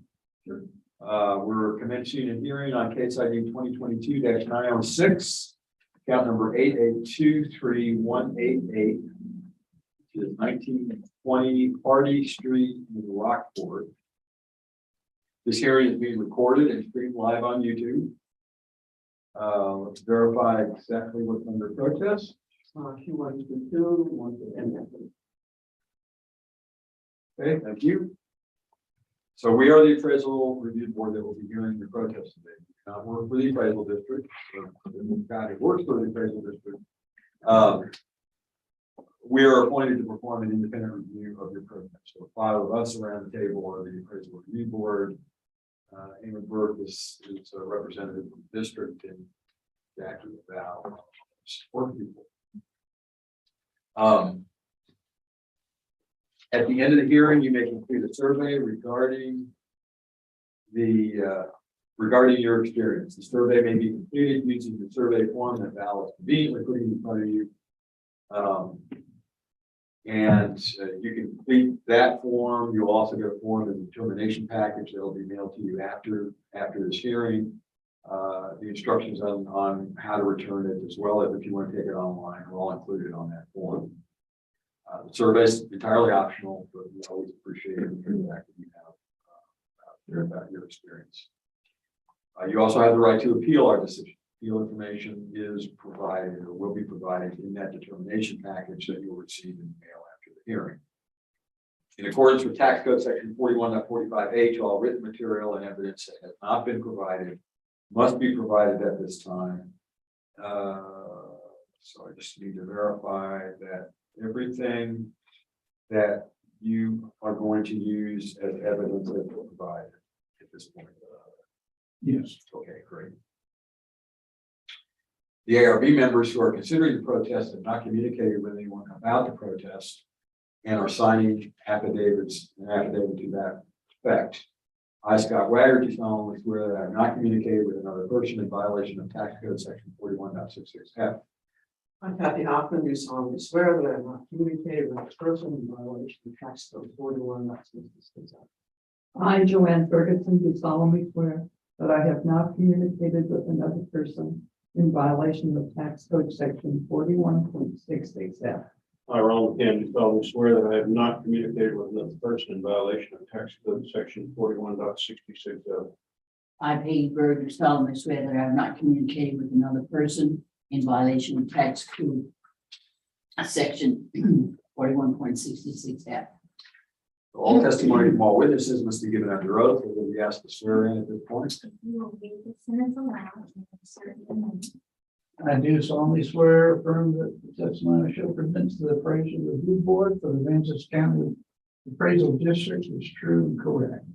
Speaker 2: Sure. We're commencing a hearing on case ID 2022-906, account number 8823188, which is 1920 Hardy Street in Rockport. This hearing is being recorded and streamed live on YouTube. Let's verify exactly what's under protest.
Speaker 3: She wants to do, wants to end that.
Speaker 2: Okay, thank you. So we are the appraisal review board that will be hearing the protest today. We do not work for the appraisal district. The county works for the appraisal district. We are appointed to perform an independent review of your protest. So 5 of us around the table are the appraisal review board. Amy Burke is a representative from the district, and Jackie Val support people. At the end of the hearing, you may complete a survey regarding your experience. The survey may be completed using the survey form that Val is conveniently putting in front of you. You can complete that form. You'll also get a form of determination package that will be mailed to you after this hearing. The instructions on how to return it, as well as if you want to take it online, are all included on that form. The survey is entirely optional, but we always appreciate the feedback that you have about your experience. You also have the right to appeal our decision. Appeal information is provided or will be provided in that determination package that you'll receive in the mail after the hearing. In accordance with Tax Code Section 41.45H, all written material and evidence that has not been provided must be provided at this time. So I just need to verify that everything that you are going to use as evidence has been provided at this point.
Speaker 15: Yes.
Speaker 2: Okay, great. The ARB members who are considering the protest have not communicated with anyone about the protest and are signing affidavits, an affidavit to that effect. I, Scott Wagger, do solemnly swear that I have not communicated with another person in violation of Tax Code Section 41.66F.
Speaker 3: I, Kathy Hoffman, do solemnly swear that I have not communicated with a person in violation of Tax Code 41.66F.
Speaker 4: I, Joanne Ferguson, do solemnly swear that I have not communicated with another person in violation of Tax Code Section 41.66F.
Speaker 5: I, Ronald Kim, do solemnly swear that I have not communicated with another person in violation of Tax Code Section 41.66F.
Speaker 6: I, Paige Berg, do solemnly swear that I have not communicated with another person in violation of Tax Code Section 41.66F.
Speaker 2: All testimony from all witnesses must be given under oath. They will be asked to swear in at this point.
Speaker 10: You will read the sentence aloud and insert your name.
Speaker 15: I do solemnly swear, or affirm that the testimony I shall present to the appraisal review board for the Aransas County Appraisal District is true and correct.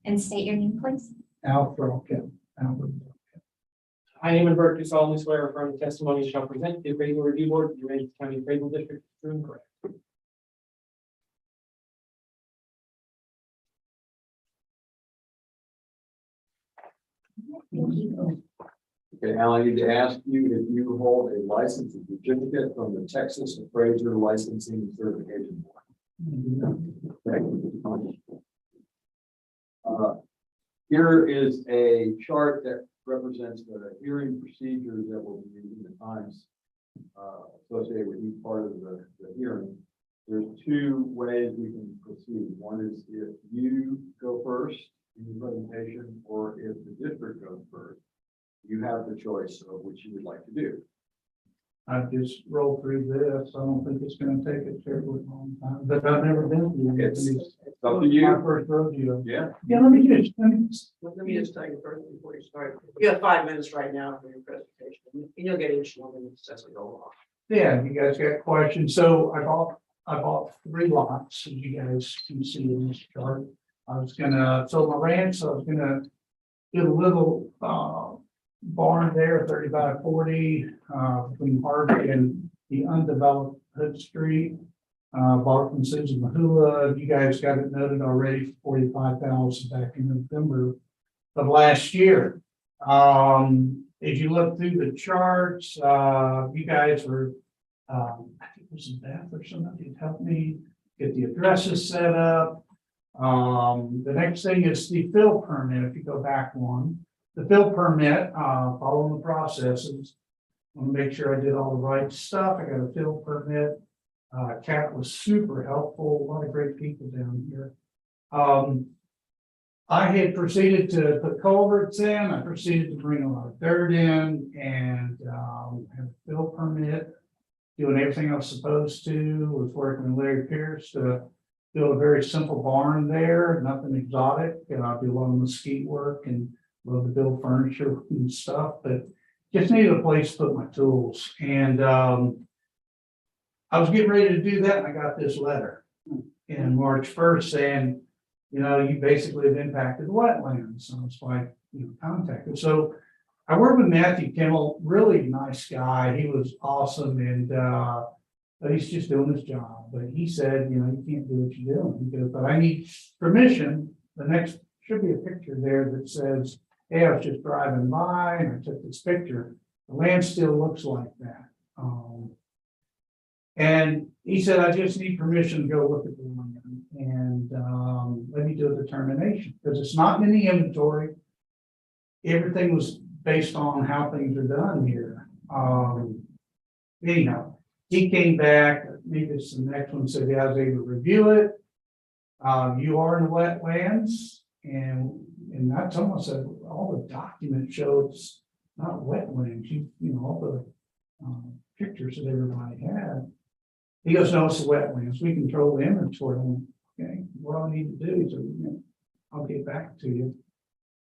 Speaker 10: And state your name, please.
Speaker 15: Albert.
Speaker 1: I, Eamon Burke, do solemnly swear or affirm the testimony you shall present to the appraisal review board of the Aransas County Appraisal District is true and correct.
Speaker 2: Okay, Al, I need to ask you if you hold a license and certificate from the Texas Appraiser Licensing and Certification Board. Here is a chart that represents the hearing procedures that will be used in the times associated with each part of the hearing. There's two ways we can proceed. One is if you go first in the presentation, or if the district goes first. You have the choice of which you would like to do.
Speaker 15: I've just rolled through this. I don't think it's gonna take a terribly long time, but I've never been through
Speaker 2: It's
Speaker 15: this.
Speaker 2: up to you.
Speaker 15: My first rodeo.
Speaker 2: Yeah.
Speaker 15: Yeah, let me just,
Speaker 3: Let me just tell you first before you start. You have 5 minutes right now for your presentation, and you'll get each one minutes as we go along.
Speaker 15: yeah, you guys got questions. So I bought 3 lots, as you guys can see in this chart. I was gonna, so my ranch, I was gonna do a little, barn there, 30 by 40, between Harvey and the undeveloped Hood Street. Bought from Susan Mahula. You guys got it noted already for 45,000 back in November of last year. If you look through the charts, you guys were, I think it was Beth or somebody that helped me get the addresses set up. The next thing is the fill permit. If you go back one, the fill permit, following the processes. I want to make sure I did all the right stuff. I got a fill permit. Cat was super helpful. A lot of great people down here. I had proceeded to put culverts in. I proceeded to bring a lot of dirt in and have a fill permit. Doing everything I was supposed to. Was working with Larry Pierce to build a very simple barn there. Nothing exotic. I do a lot of mesquite work and love to build furniture and stuff, but just needed a place to put my tools. And I was getting ready to do that, and I got this letter in March 1st saying, you know, you basically have impacted the wetlands. So it's like, you know, contacted. So I worked with Matthew Kimmel, really nice guy. He was awesome, and but he's just doing his job. But he said, you know, you can't do what you're doing. He goes, but I need permission. The next should be a picture there that says, hey, I was just driving by and I took this picture. The land still looks like that. And he said, I just need permission to go look at the land and let me do a determination because it's not in the inventory. Everything was based on how things are done here. Anyhow, he came back, maybe it's the next one, said, yeah, I was able to review it. You are in the wetlands. And I told him, I said, all the documents show it's not wetlands, you know, all the pictures that everybody had. He goes, no, it's the wetlands. We control the inventory. Okay, what do I need to do? He said, I'll get back to you.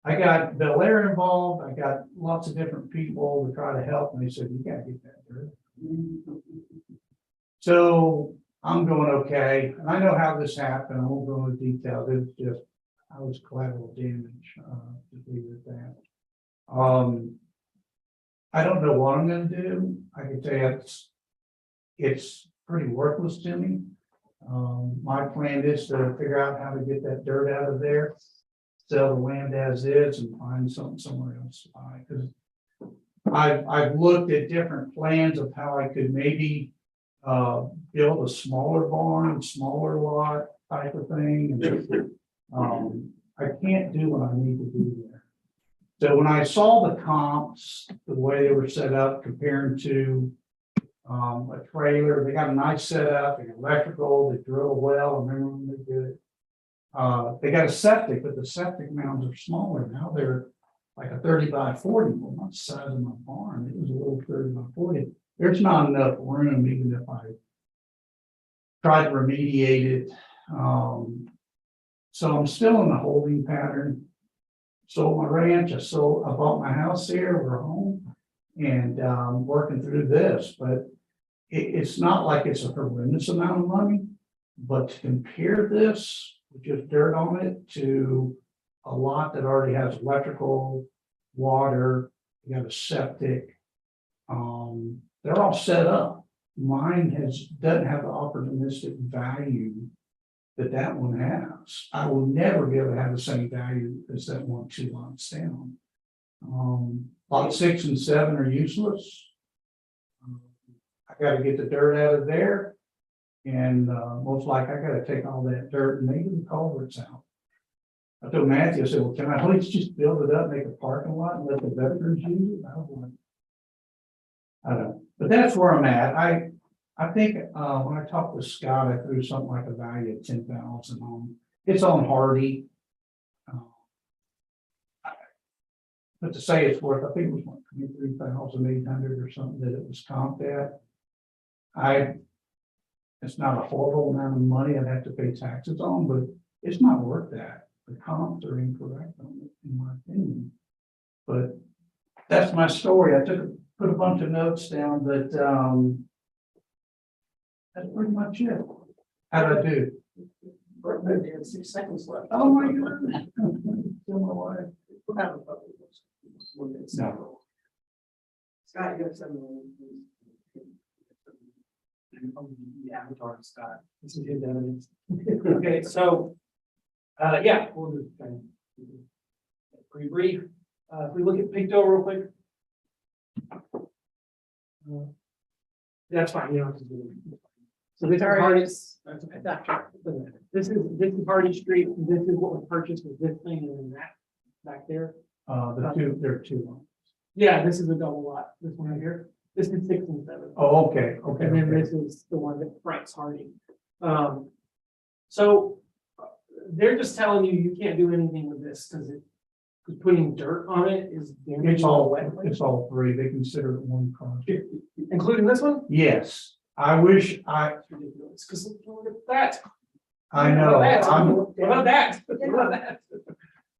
Speaker 15: I got Bel Air involved. I got lots of different people to try to help. And they said, you gotta get that dirt. So I'm going, okay. And I know how this happened. I won't go into details. It's just, I was collateral damage, to leave it at that. I don't know what I'm gonna do. I can tell you it's pretty worthless to me. My plan is to figure out how to get that dirt out of there, sell the land as is and find something somewhere else to buy. Because I've looked at different plans of how I could maybe build a smaller barn, smaller lot type of thing. And, I can't do what I need to do there. So when I saw the comps, the way they were set up comparing to a trailer, they got a nice setup, they got electrical, they drill a well. I remember when they did it. They got a septic, but the septic mounds are smaller now. They're like a 30 by 40. Well, not the size of my barn. It was a little 30 by 40. There's not enough room, even if I tried to remediate it. So I'm still in the holding pattern. Sold my ranch. I bought my house here. We're home and working through this, but it's not like it's a horrendous amount of money. But to compare this with just dirt on it to a lot that already has electrical, water, you got a septic, they're all set up. Mine doesn't have the opportunistic value that one has. I will never be able to have the same value as that 1, 2 lots down. Lot 6 and 7 are useless. I got to get the dirt out of there, and most likely I got to take all that dirt and maybe the culverts out. I told Matthew, I said, well, can I please just build it up, make a parking lot and let the veterans use it? I don't know, but that's where I'm at. I think, when I talked with Scott, I threw something like a value of 10,000 on, it's on Hardy. But to say it's worth, I think it was like 23,800 or something that it was comped at. It's not a horrible amount of money I'd have to pay taxes on, but it's not worth that. The comps are incorrect on it, in my opinion. But that's my story. I put a bunch of notes down, but that's pretty much it. How'd I do?
Speaker 3: Maybe in 6 seconds left.
Speaker 15: Oh my goodness. Still my wife.
Speaker 3: We'll have a couple of those.
Speaker 15: No.
Speaker 3: Scott, you have something? The avatar of Scott. This is his evidence.
Speaker 1: Okay, so, yeah, we'll just kind of pretty brief. If we look at Picto real quick. That's fine, you don't have to do it. So this is Hardy. That's okay. This is Hardy Street. This is what was purchased with this thing and then that back there.
Speaker 15: There are two ones.
Speaker 1: Yeah, this is a double lot. This one right here. This is 6 and 7.
Speaker 15: Oh, okay, okay.
Speaker 1: And then
Speaker 15: okay.
Speaker 1: this is the one that fronts Harding. So they're just telling you, you can't do anything with this because putting dirt on it is damaging.
Speaker 15: It's all three. They consider it one project.
Speaker 1: Including this one?
Speaker 15: Yes, I wish
Speaker 1: That's ridiculous, because look at that.
Speaker 15: I know.
Speaker 1: What about that? What about that?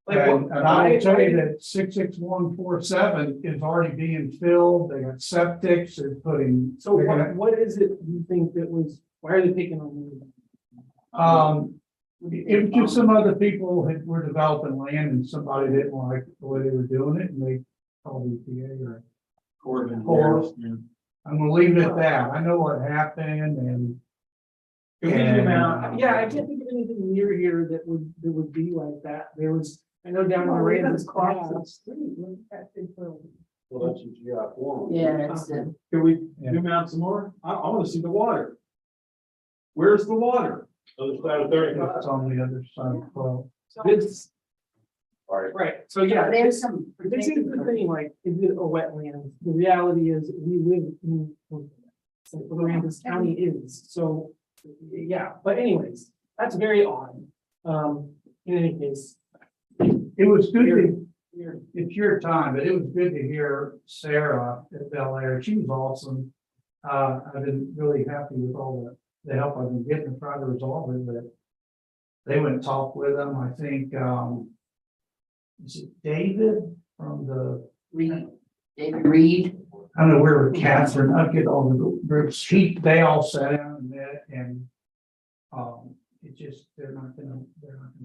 Speaker 1: Like,
Speaker 15: And I will tell you that 66147 is already being filled. They got septics, they're putting.
Speaker 1: So
Speaker 15: they're gonna-
Speaker 1: what is it you think that was, why are they picking on you?
Speaker 15: It was just some other people were developing land and somebody didn't like the way they were doing it and they called EPA or. I'm gonna leave it at that. I know what happened and.
Speaker 1: Yeah, I can't think of anything near here that would be like that. There was, I know down in Aransas.
Speaker 2: Well, that's what you got for.
Speaker 6: Yeah, that's it.
Speaker 2: Can we zoom out some more? I want to see the water. Where's the water? Other side of 35.
Speaker 15: It's on the other side of 12.
Speaker 1: This,
Speaker 2: All right.
Speaker 1: right, so yeah,
Speaker 6: There's some.
Speaker 1: this is the thing, like, is it a wetland? The reality is, we live in, Aransas County is, so, yeah, but anyways, that's very odd. In any case.
Speaker 15: It was good to,
Speaker 1: Weird.
Speaker 15: it's your time, but it was good to hear Sarah at Bel Air. She was awesome. I've been really happy with all the help I've been getting to try to resolve it, but they went and talked with them. I think, is it David from the,
Speaker 6: David Reed.
Speaker 15: I don't know where Catherine, I get all the groups, they all sat down and met and, it just, they're not gonna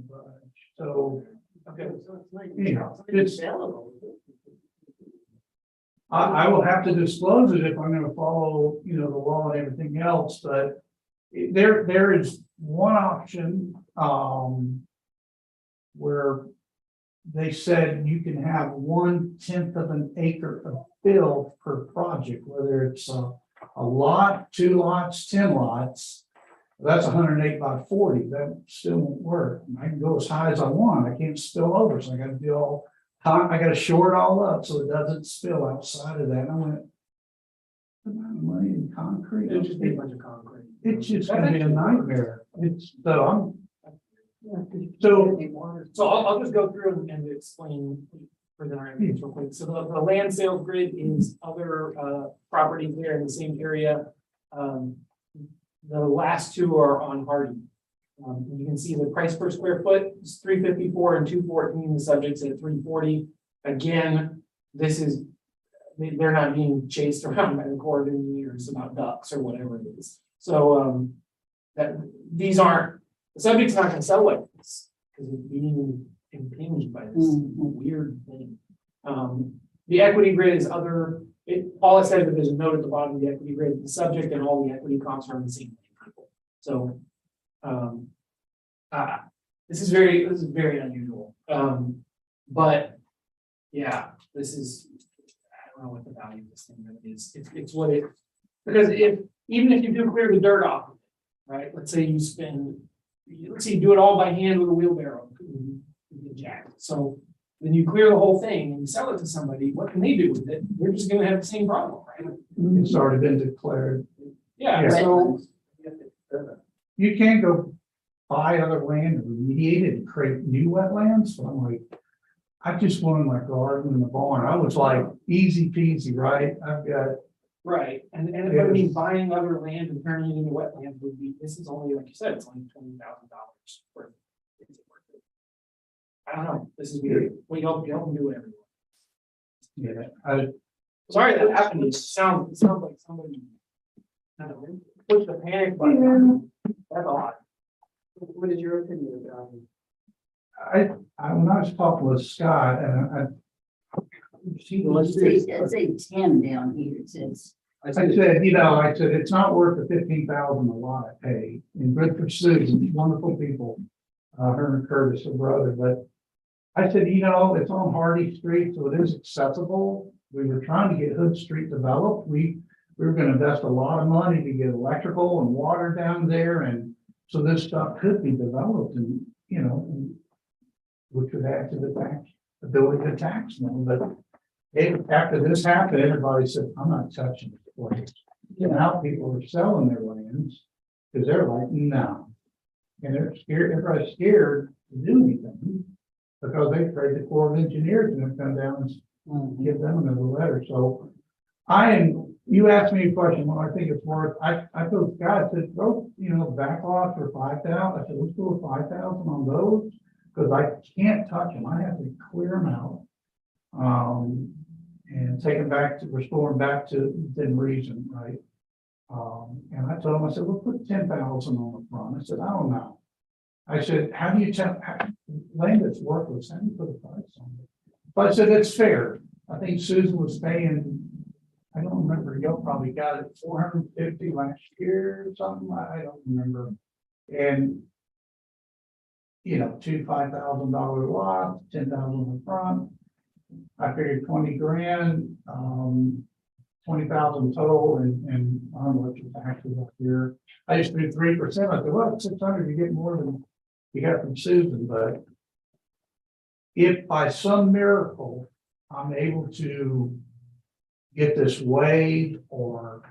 Speaker 15: budge. So,
Speaker 1: Okay, so it's like.
Speaker 15: you know, it's, I will have to disclose it if I'm gonna follow, the law and everything else, but there is one option, where they said you can have 1/10 of an acre of fill per project, whether it's a lot, 2 lots, 10 lots. That's 108 by 40. That still won't work. I can go as high as I want. I can't spill over, so I got to do all. I got to shore it all up so it doesn't spill outside of that. And I went, the amount of money in concrete.
Speaker 1: It'll just be a bunch of concrete.
Speaker 15: It's just gonna be a nightmare. So
Speaker 1: I'll just go through and explain for the real quick. So the land sales grid is other properties there in the same area. The last two are on Hardy. You can see the price per square foot is $354 and $214. The subject's at $340. Again, this is, they're not being chased around by the Corps of Engineers about ducks or whatever it is. So that these aren't, the subject's not gonna sell like this because it's being impinged by this weird thing. The equity grid is other, all it says is there's a note at the bottom of the equity grid, the subject and all the equity comps are in the same thing. So this is very unusual. But yeah, this is, I don't know what the value of this thing really is. It's what it, because even if you do clear the dirt off of it, right? Let's say you do it all by hand with a wheelbarrow. you get jacked. So then you clear the whole thing and you sell it to somebody, what can they do with it? They're just gonna have the same problem, right?
Speaker 15: It's already been declared.
Speaker 1: Yeah, so.
Speaker 15: You can't go buy other land and remediate it and create new wetlands. So I'm like, I just wanted my garden and the barn. I was like, easy peasy, right? I've got,
Speaker 1: Right, and I mean, buying other land and turning it into wetlands would be, this is only, like you said, it's only $20,000 worth. Is it worth it? I don't know, this is weird, well, y'all can do whatever you want.
Speaker 15: yeah,
Speaker 1: Sorry that happened, it sounds like somebody. I don't know, push the panic button, that's odd.
Speaker 3: What is your opinion about it?
Speaker 15: when I was talking with Scott and
Speaker 6: It says 10 down here, it says.
Speaker 15: I said, I said, it's not worth the 15,000 a lot I pay. And good for Susan, wonderful people. Her and Curtis, her brother, but I said, it's on Hardy Street, so it is accessible. We were trying to get Hood Street developed. We were gonna invest a lot of money to get electrical and water down there, and so this stuff could be developed and, which would add to the tax, ability to tax them, but after this happened, everybody said, I'm not touching this place. Now people are selling their lands because they're like, no. And they're scared, everybody's scared to do anything because they afraid the Corps of Engineers is going to come down and give them another letter. So you asked me a question, what I think it's worth. I told Scott, I said, backlots for 5,000. I said, let's go with 5,000 on those because I can't touch them. I have to clear them out. And take them back to, restore them back to within reason, right? And I told him, I said, we'll put 10,000 on the front. I said, I don't know. I said, how do you tell, land that's worthless, how do you put a price on it? But I said, it's fair. I think Susan was paying, I don't remember, y'all probably got it 450 last year or something, I don't remember. And, two $5,000 lots, 10,000 on the front. I figured 20 grand, 20,000 total, and I don't know what your taxes up here. I used to do 3%. I said, well, 600, you get more than you got from Susan. But if by some miracle I'm able to get this waived or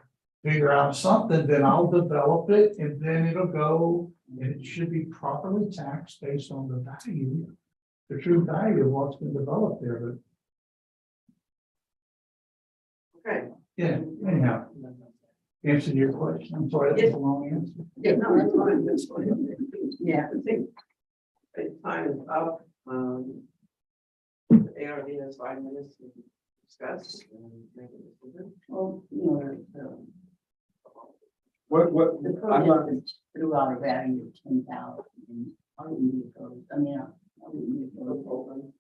Speaker 15: figure out something, then I'll develop it, and then it'll go, and it should be properly taxed based on the value, the true value of what's been developed there. But
Speaker 3: Okay.
Speaker 15: yeah, anyhow, answer your question. I'm sorry, that's a long answer.
Speaker 3: Yeah, no, that's fine, that's fine. Yeah, I think time is up. The ARB has 5 minutes to discuss and make a decision.
Speaker 6: Well,
Speaker 2: What,
Speaker 6: the
Speaker 2: I'm not,
Speaker 6: project threw out a value of 10,000. And I wouldn't be opposed. I wouldn't be opposed.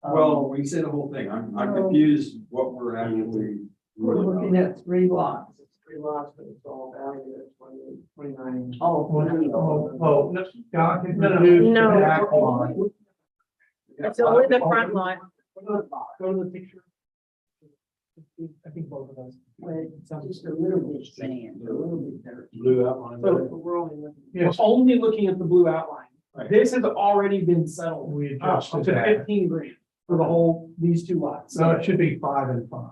Speaker 2: well, we said the whole thing. I'm confused what we're actually.
Speaker 4: We're looking at 3 lots.
Speaker 3: It's 3 lots, but it's all valued at 29.
Speaker 15: Oh, no, God, did
Speaker 1: No.
Speaker 15: reduce the
Speaker 9: No.
Speaker 15: back line.
Speaker 9: It's only the front lot.
Speaker 1: Go to the picture. I think both of those.
Speaker 6: Just a little bit sand, a little bit dirt.
Speaker 2: Blue outline.
Speaker 1: So
Speaker 3: We're only looking.
Speaker 15: Yes,
Speaker 1: we're only looking at the blue outline.
Speaker 2: Right.
Speaker 1: This has already been settled.
Speaker 15: we
Speaker 1: Up
Speaker 15: adjusted
Speaker 1: to
Speaker 15: that.
Speaker 1: 15 grand for the whole, these 2 lots.
Speaker 15: So it should be 5 and 5.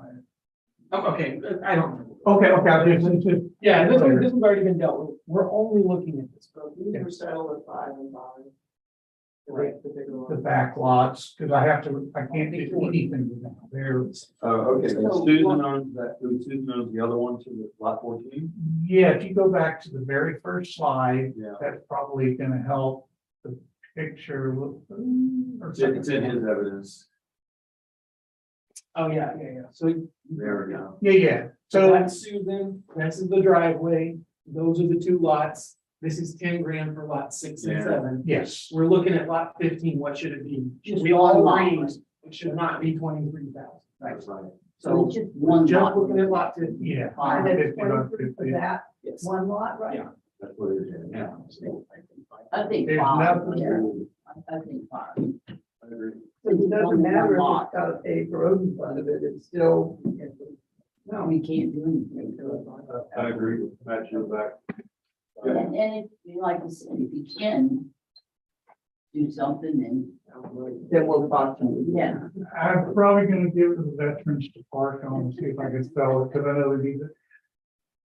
Speaker 1: Oh, okay, I don't know.
Speaker 15: Okay, it's just-
Speaker 1: Yeah, this one's already been dealt with. We're only looking at this.
Speaker 3: So these are settled at 5 and 5. Right, particular
Speaker 15: the
Speaker 3: one.
Speaker 15: back lots, because I can't do anything with them. They're,
Speaker 2: Okay, so Susan owns that, Susan owns the other one to the lot 14?
Speaker 15: yeah, if you go back to the very first slide,
Speaker 2: Yeah.
Speaker 15: that's probably gonna help the picture look. or
Speaker 2: It's in his evidence.
Speaker 1: Oh, yeah. So
Speaker 2: There we go.
Speaker 15: Yeah,
Speaker 1: So
Speaker 15: so,
Speaker 1: that's Susan, this is the driveway, those are the 2 lots. This is 10 grand for lot 6 and
Speaker 2: Yeah.
Speaker 1: 7.
Speaker 15: yes,
Speaker 1: We're looking at lot 15, what should it be?
Speaker 6: Just
Speaker 1: We all
Speaker 6: one lot.
Speaker 1: agreed it should not be 23,000.
Speaker 2: That's right.
Speaker 6: So
Speaker 1: So
Speaker 6: it's just one
Speaker 1: just
Speaker 6: lot.
Speaker 1: looking at lot 15.
Speaker 15: yeah.
Speaker 6: Fine.
Speaker 4: And it's
Speaker 15: 50 by
Speaker 4: 23 for
Speaker 15: 50.
Speaker 4: that
Speaker 1: Yes.
Speaker 4: 1 lot, right?
Speaker 1: Yeah.
Speaker 2: That's what it is. Yeah.
Speaker 6: I think
Speaker 15: There's
Speaker 6: 5.
Speaker 15: nothing-
Speaker 6: Yeah, I think 5.
Speaker 2: I agree.
Speaker 4: So it doesn't
Speaker 6: One
Speaker 4: matter if
Speaker 6: lot.
Speaker 4: it's got a paved road in front of it, it's still.
Speaker 6: No, we can't do anything to it.
Speaker 2: I agree with Matt, you're back.
Speaker 6: And if, like I said, if you can, do something and
Speaker 3: Then we'll talk to you.
Speaker 6: yeah.
Speaker 15: I'm probably gonna give it to the veterans to park on and see if I can sell it, because I know they need it.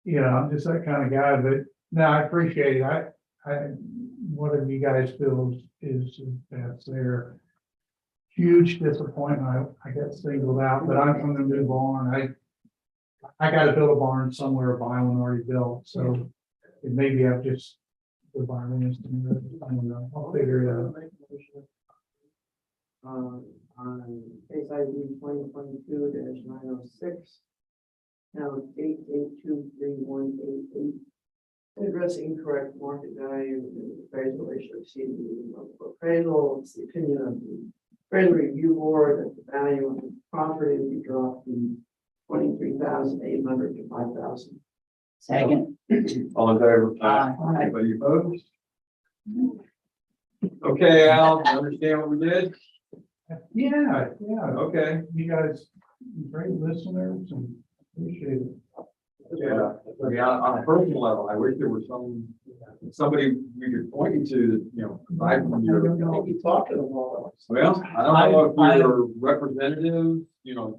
Speaker 15: Yeah, I'm just that kind of guy, but no, I appreciate it. Whatever you guys feel is that's their huge disappointment. I got singled out, but I'm from the new barn. I gotta build a barn somewhere, buy one already built, so it maybe I've just. The barn is, I don't know, I'll figure it out.
Speaker 3: On case ID 2022-906. Now 8823188. Address incorrect market value and appraisal ratio exceeding the appraisal. It's the opinion of the appraisal review board that the value of the property will be dropped from 23,800 to 5,000.
Speaker 6: Second.
Speaker 2: All in favor?
Speaker 6: Aye.
Speaker 2: Anybody opposed? Okay, Al, you understand what we did?
Speaker 15: Yeah,
Speaker 2: Okay.
Speaker 15: you guys, great listeners and appreciate it.
Speaker 2: Yeah, I mean, on a personal level, I wish there was somebody we could point you to, that, you know, aside from your.
Speaker 3: You talk to them all.
Speaker 2: Well, I don't know if you're representative, you know.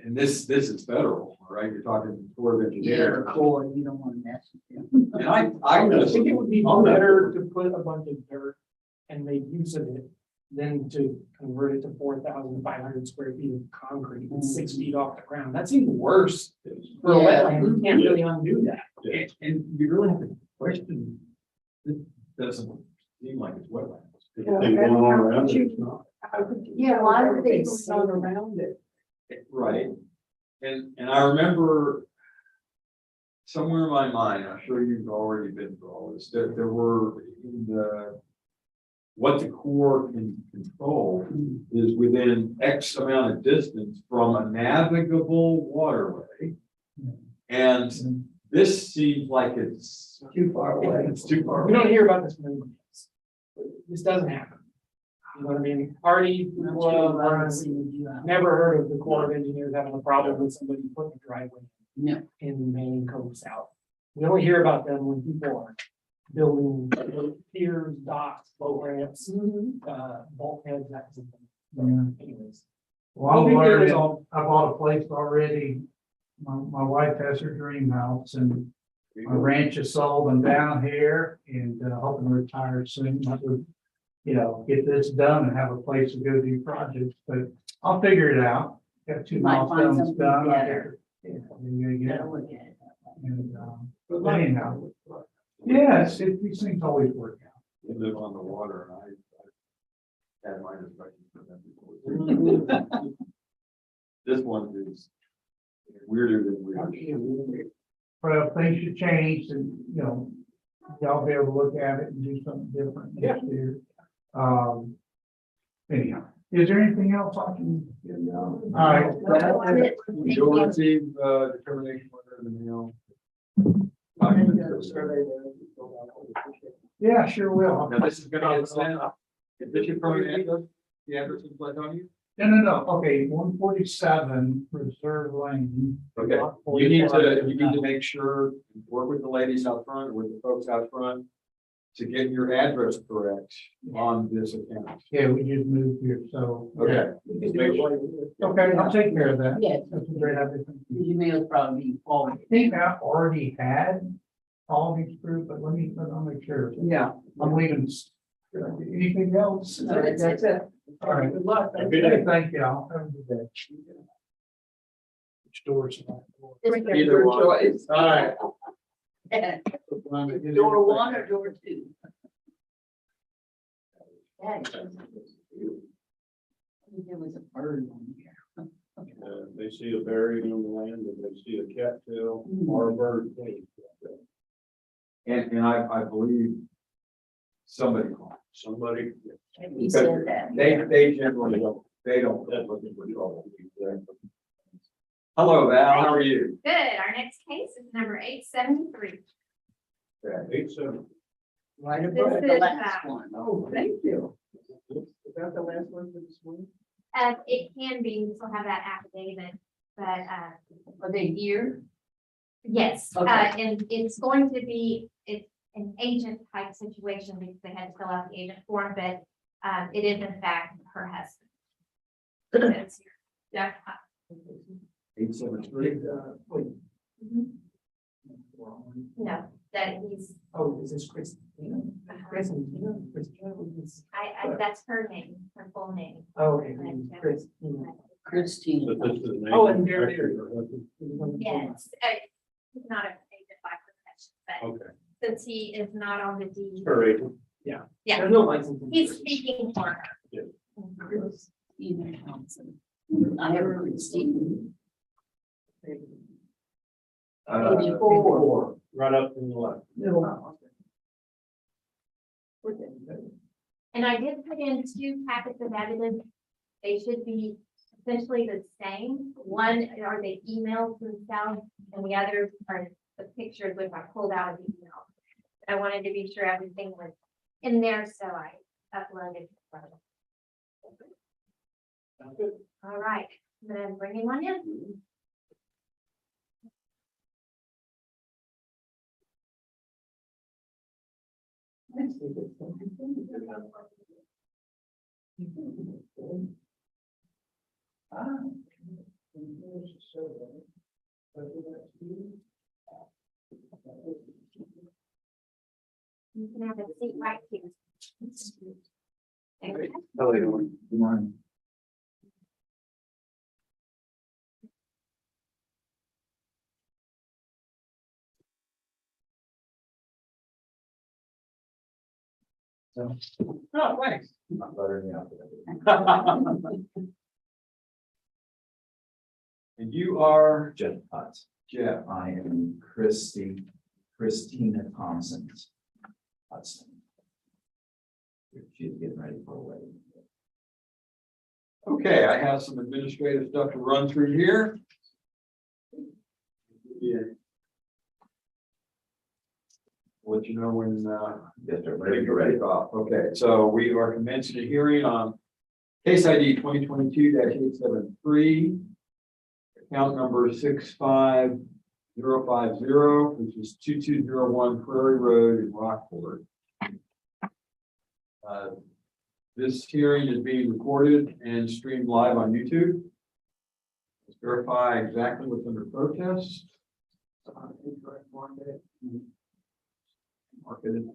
Speaker 2: And this is federal, all right? You're talking Corps of
Speaker 6: Yeah,
Speaker 2: Engineers.
Speaker 6: cool, you don't want to mess with them.
Speaker 2: And I
Speaker 1: I think it would be better to put a bunch of dirt and make use of it than to convert it to 4,500 square feet of concrete and 6 feet off the ground. That seems worse for a
Speaker 6: Yeah.
Speaker 1: wetland. You can't really undo that.
Speaker 2: And you really have to question, this doesn't seem like it's wetlands.
Speaker 6: Yeah, why would they
Speaker 3: Not around it.
Speaker 2: Right. And I remember somewhere in my mind, I'm sure you've already been through all this, that there were in the, what the Corps can control is within X amount of distance from a navigable waterway. And this seems like it's
Speaker 3: Too far away.
Speaker 2: It's too far
Speaker 1: We don't
Speaker 2: away.
Speaker 1: hear about this many times. This doesn't happen. You know what I mean? Artie, never heard of the Corps of Engineers having a problem with somebody putting a driveway
Speaker 6: No.
Speaker 1: in Maine Cove South. We only hear about them when people are building piers, docks, boat ramps, bulkheads, that kind of thing. Anyways.
Speaker 15: Well,
Speaker 1: We'll be
Speaker 15: I'm
Speaker 1: there
Speaker 15: learning,
Speaker 1: all-
Speaker 15: I bought a place already. My wife has her dream house and my ranch is sold. I'm down here and hoping to retire soon. I would, you know, get this done and have a place to go do projects, but I'll figure it out. Got 2
Speaker 6: Might find
Speaker 15: milestones
Speaker 6: something
Speaker 15: done.
Speaker 6: better.
Speaker 15: Yeah, I'm gonna
Speaker 6: Gotta look at it.
Speaker 15: and, but anyhow, yes, these things always work out.
Speaker 2: They live on the water and I had my discussion for them before. This one is weirder than weird.
Speaker 15: Well, things should change and, you know, y'all be able to look at it and do something different next year. Anyhow, is there anything else I can? All right.
Speaker 2: You'll receive determination whether the mail.
Speaker 15: Yeah, sure will.
Speaker 2: Now, this is gonna get sent. If this is from the address is left on you.
Speaker 15: No. Okay, 147 Reserve Lane.
Speaker 2: Okay, you need to make sure, work with the ladies out front, with the folks out front, to get your address correct on this account.
Speaker 15: Yeah, we just moved here, so.
Speaker 2: Okay. Just make sure.
Speaker 15: Okay, I'll take care of that.
Speaker 6: Yes.
Speaker 15: That's a great idea.
Speaker 6: Your mail's probably
Speaker 15: I
Speaker 6: forwarded.
Speaker 15: think I already had all these through, but let me make sure.
Speaker 3: Yeah.
Speaker 15: I'm leaving. Anything else?
Speaker 6: No, that's it.
Speaker 15: All right, good luck.
Speaker 1: Have a good day.
Speaker 15: Thank y'all. Have a good day.
Speaker 1: Which doors?
Speaker 2: Either one.
Speaker 15: All right.
Speaker 6: Door 1 or door 2? Yeah, there was a bird on here.
Speaker 16: They see a berry on the land, and they see a cattail or a bird.
Speaker 2: And I believe somebody called.
Speaker 16: Somebody.
Speaker 6: He said that.
Speaker 2: They generally don't,
Speaker 16: That's looking for trouble.
Speaker 2: Hello, Val, how are you?
Speaker 10: Good. Our next case is number 873.
Speaker 16: 8-7.
Speaker 3: Right
Speaker 10: This
Speaker 3: above.
Speaker 6: The
Speaker 10: is,
Speaker 6: last one.
Speaker 3: Oh, thank you. Is that the last one for this morning?
Speaker 10: it can be, we still have that affidavit, but,
Speaker 6: Are they here?
Speaker 10: yes,
Speaker 6: Okay.
Speaker 10: and it's going to be, an agent type situation because they had to fill out the agent form, but it is in fact her husband. It's Jeff.
Speaker 2: 873.
Speaker 10: No, that he's,
Speaker 1: Oh, is this Christina? Christina?
Speaker 10: that's her name, her full name.
Speaker 1: Oh, okay, Christina.
Speaker 6: Christine.
Speaker 1: Oh, and there.
Speaker 10: Yes, he's not an agent by profession, but
Speaker 2: Okay.
Speaker 10: since he is not on the deed.
Speaker 1: Yeah.
Speaker 10: Yeah.
Speaker 1: There's no license.
Speaker 10: He's speaking for her.
Speaker 6: Christine Thompson. I have Christine. 84.
Speaker 16: Right up in the left.
Speaker 10: And I did put in 2 packets of evidence. They should be essentially the same. One are the emails themselves, and the other are the pictures which I pulled out of the email. I wanted to be sure everything was in there, so I uploaded. All right, I'm gonna bring in one in. You can have a seat right here. There you go.
Speaker 2: Good morning.
Speaker 1: Oh, thanks.
Speaker 7: I'm better than that.
Speaker 2: And you are
Speaker 7: Jeff Potts.
Speaker 2: Jeff.
Speaker 7: I am Christina Thompson. Hudson. She's getting ready for a wedding.
Speaker 2: Okay, I have some administrative stuff to run through here. Yeah. Let you know when,
Speaker 7: Yes, sir.
Speaker 2: ready to ready off. Okay, so we are commencing a hearing on case ID 2022-873. Account number 65050, which is 2201 Prairie Road in Rockport. This hearing is being recorded and streamed live on YouTube. Let's verify exactly what's under protest. Mark it.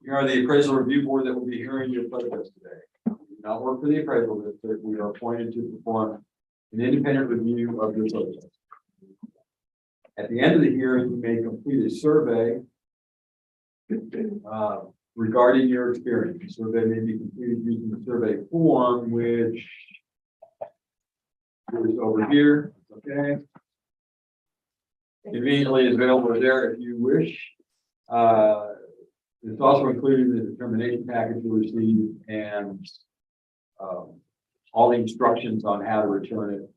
Speaker 2: You are the appraisal review board that will be hearing your protest today. We do not work for the appraisal district. We are appointed to perform an independent review of your protest. At the end of the hearing, you may complete a survey regarding your experience. The survey may be completed using the survey form, which is over here. Okay. Conveniently is available there if you wish. It's also included in the determination package you received and all the instructions on how to return it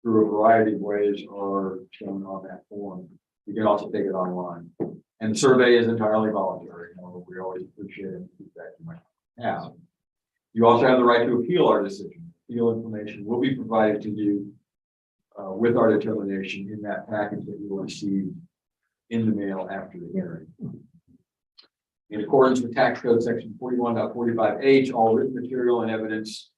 Speaker 2: through a variety of ways are shown on that form. You can also take it online. And the survey is entirely voluntary. You know, we always appreciate any feedback you might have. You also have the right to appeal our decision. Appeal information will be provided to you with our determination in that package that you will receive in the mail after the hearing. In accordance with tax code section 41.45H, all written material and evidence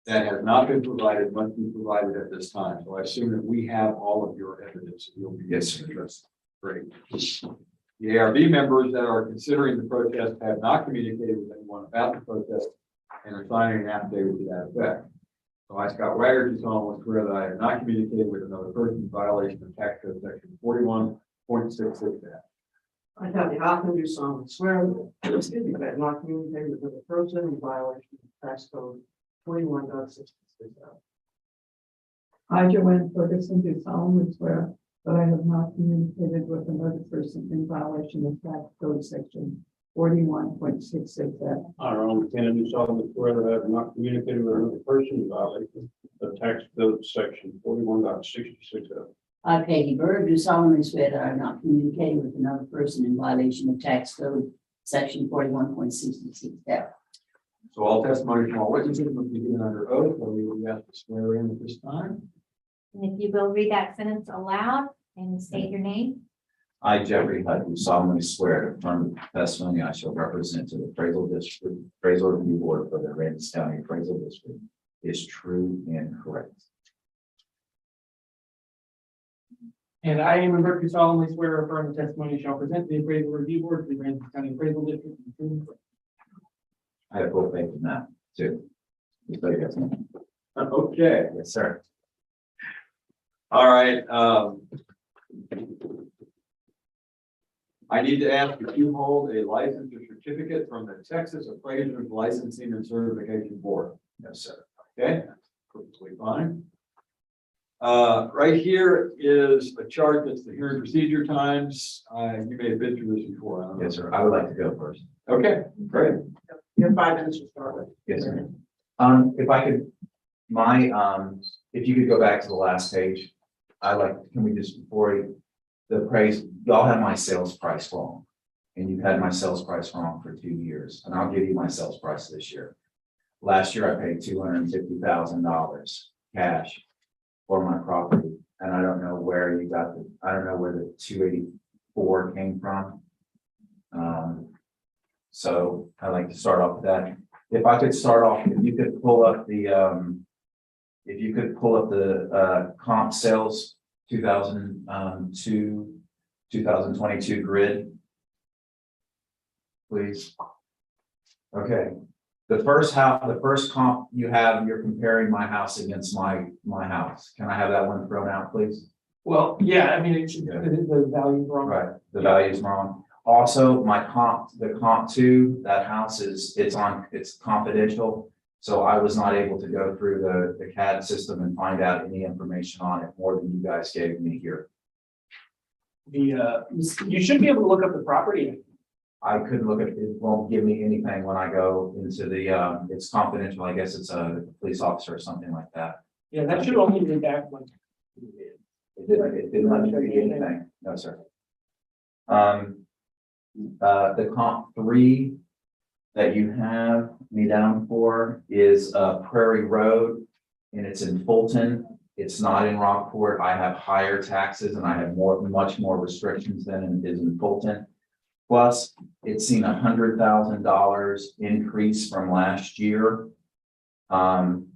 Speaker 2: that has not been provided must be provided at this time. So I assume that we have all of your evidence. You'll be interested. Great. The ARB members that are considering the protest have not communicated with anyone about the protest and are signing an affidavit to that effect. So I, Scott Wagner, do solemnly swear that I have not communicated with another person in violation of tax code section 41.66.
Speaker 3: I have the author do solemnly swear that I have not communicated with another person in violation of tax code 41.66.
Speaker 4: I, Joanne Ferguson, do solemnly swear that I have not communicated with another person in violation of tax code section 41.66F.
Speaker 16: I, Ron McKenna, do solemnly swear that I have not communicated with another person in violation of tax code section 41.66F.
Speaker 6: I, Peggy Bird, do solemnly swear that I have not communicated with another person in violation of tax code section 41.66F.
Speaker 2: So all testimony from all witnesses must be given under oath, or we will be asked to swear in at this time.
Speaker 10: And if you will read that sentence aloud and state your name.
Speaker 7: I, Jeffrey Hutt, do solemnly swear to affirm the testimony I shall represent to the appraisal district, appraisal review board for the Aransas County Appraisal District is true and correct.
Speaker 1: And I, Amon Burke, do solemnly swear or affirm the testimony shall present to the appraisal review board for the Aransas County Appraisal District.
Speaker 7: I have full faith in that too. Just so you guys know.
Speaker 2: Okay,
Speaker 7: Yes, sir.
Speaker 2: all right, I need to ask if you hold a license or certificate from the Texas Appraisers Licensing and Certification Board.
Speaker 7: Yes, sir.
Speaker 2: Okay, that's perfectly fine. Right here is a chart that's the hearing procedure times. You may have been through this before. I don't know.
Speaker 7: Yes, sir. I would like to go first.
Speaker 2: Okay, great.
Speaker 3: You have 5 minutes to start with.
Speaker 7: Yes, sir. If I could, if you could go back to the last page, can we just, before the price, y'all have my sales price wrong. And you've had my sales price wrong for 2 years, and I'll give you my sales price this year. Last year, I paid $250,000 cash for my property, and I don't know where you got I don't know where the 284 came from. So I'd like to start off with that. If I could start off, if you could pull up the, comp sales 2022 grid, please. Okay, the first comp you have, you're comparing my house against my house. Can I have that one thrown out, please?
Speaker 1: Well, yeah, I mean, it should, the value wrong.
Speaker 7: Right, the value is wrong. Also, the comp two, that house it's confidential. So I was not able to go through the CAD system and find out any information on it more than you guys gave me here.
Speaker 1: You should be able to look up the property.
Speaker 7: I couldn't look at it, it won't give me anything when I go into the, it's confidential, I guess it's a police officer or something like that.
Speaker 1: Yeah, that should only be back when.
Speaker 7: It didn't let me read anything, no, sir. The comp three that you have me down for is Prairie Road, and it's in Fulton. It's not in Rockport. I have higher taxes and I have much more restrictions than it is in Fulton. Plus, it's seen $100,000 increase from last year. And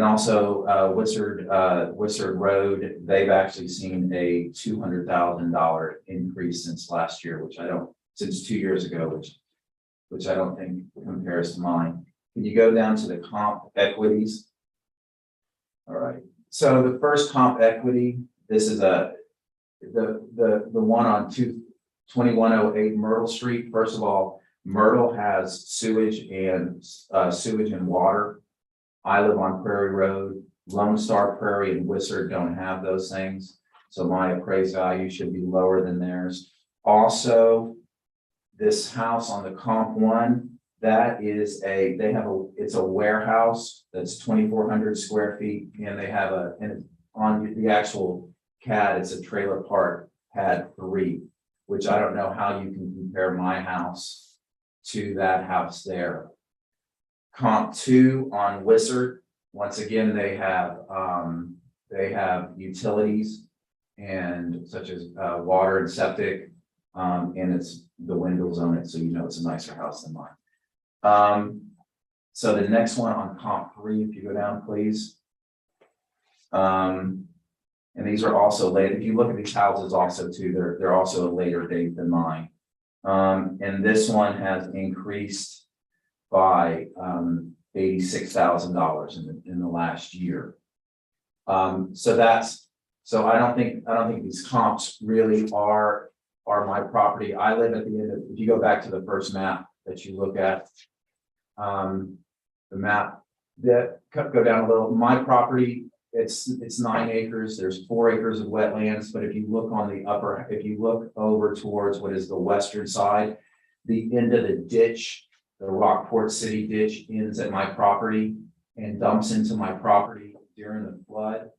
Speaker 7: also Wissard Road, they've actually seen a $200,000 increase since last year, since 2 years ago, which I don't think compares to mine. Can you go down to the comp equities? All right, so the first comp equity, this is the one on 2108 Myrtle Street. First of all, Myrtle has sewage and water. I live on Prairie Road. Lone Star Prairie and Wissard don't have those things. So my appraised value should be lower than theirs. Also, this house on the comp one, it's a warehouse that's 2,400 square feet, and they have on the actual CAD, it's a trailer park pad 3, which I don't know how you can compare my house to that house there. Comp 2 on Wissard, once again, they have utilities and such as water and septic, and it's the windows on it, so you know it's a nicer house than mine. So the next one on comp 3, if you go down, please. And these are also late. If you look at these houses also too, they're also a later date than mine. And this one has increased by $86,000 in the last year. So I don't think these comps really are my property. I live at the end of, if you go back to the first map that you look at, the map that go down a little, my property, it's 9 acres. There's 4 acres of wetlands, but if you look over towards what is the western side, the end of the ditch, the Rockport City ditch ends at my property and dumps into my property during the flood.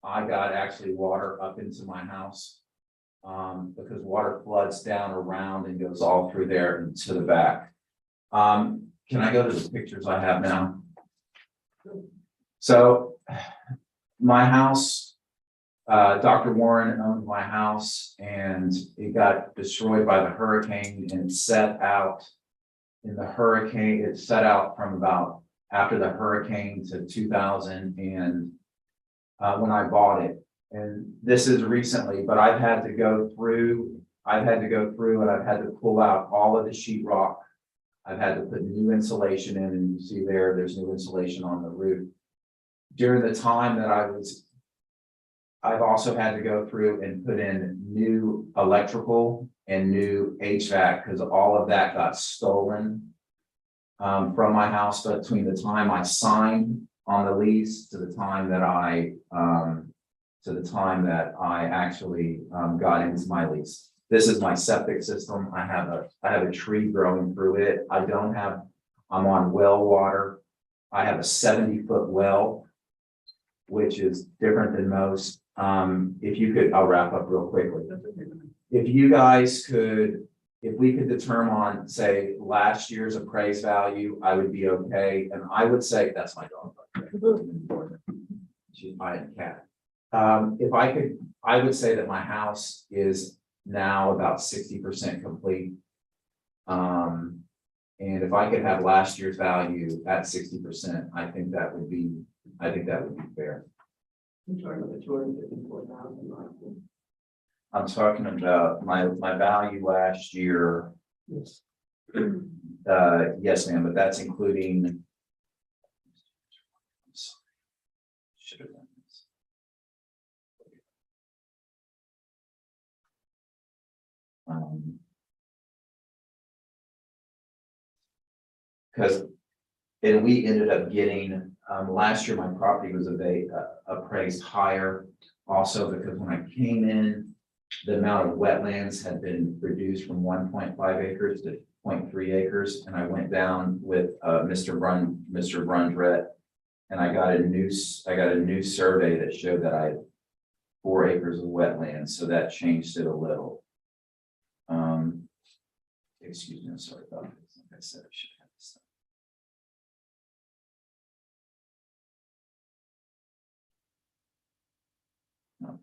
Speaker 7: I got actually water up into my house because water floods down around and goes all through there and to the back. Can I go to the pictures I have now? So my house
Speaker 17: Dr. Warren owned my house and it got destroyed by the hurricane and set out in the hurricane. It set out from about after the hurricane to 2000 and when I bought it. And this is recently, but I've had to go through and I've had to pull out all of the sheetrock. I've had to put new insulation in, and you see there's new insulation on the roof. During the time that I've also had to go through and put in new electrical and new HVAC because all of that got stolen from my house between the time I signed on the lease to the time that I actually got into my lease. This is my septic system. I have a tree growing through it. I'm on well water. I have a 70-foot well, which is different than most. I'll wrap up real quickly. If you guys if we could determine, say, last year's appraised value, I would be okay. And I would say, that's my dog. She's my cat. I would say that my house is now about 60% complete. And if I could have last year's value at 60%, I think that would be fair.
Speaker 3: I'm talking about 254,000.
Speaker 17: I'm talking about my value last year.
Speaker 3: Yes.
Speaker 17: Yes, ma'am, but that's including. Should have done this. Because we ended up getting, last year, my property was appraised higher. Also, because when I came in, the amount of wetlands had been reduced from 1.5 acres to 0.3 acres. And I went down with Mr. Brundrett, and I got a new survey that showed that I had 4 acres of wetlands. So that changed it a little. Excuse me, I'm sorry about this. Like I said, I should have this. No.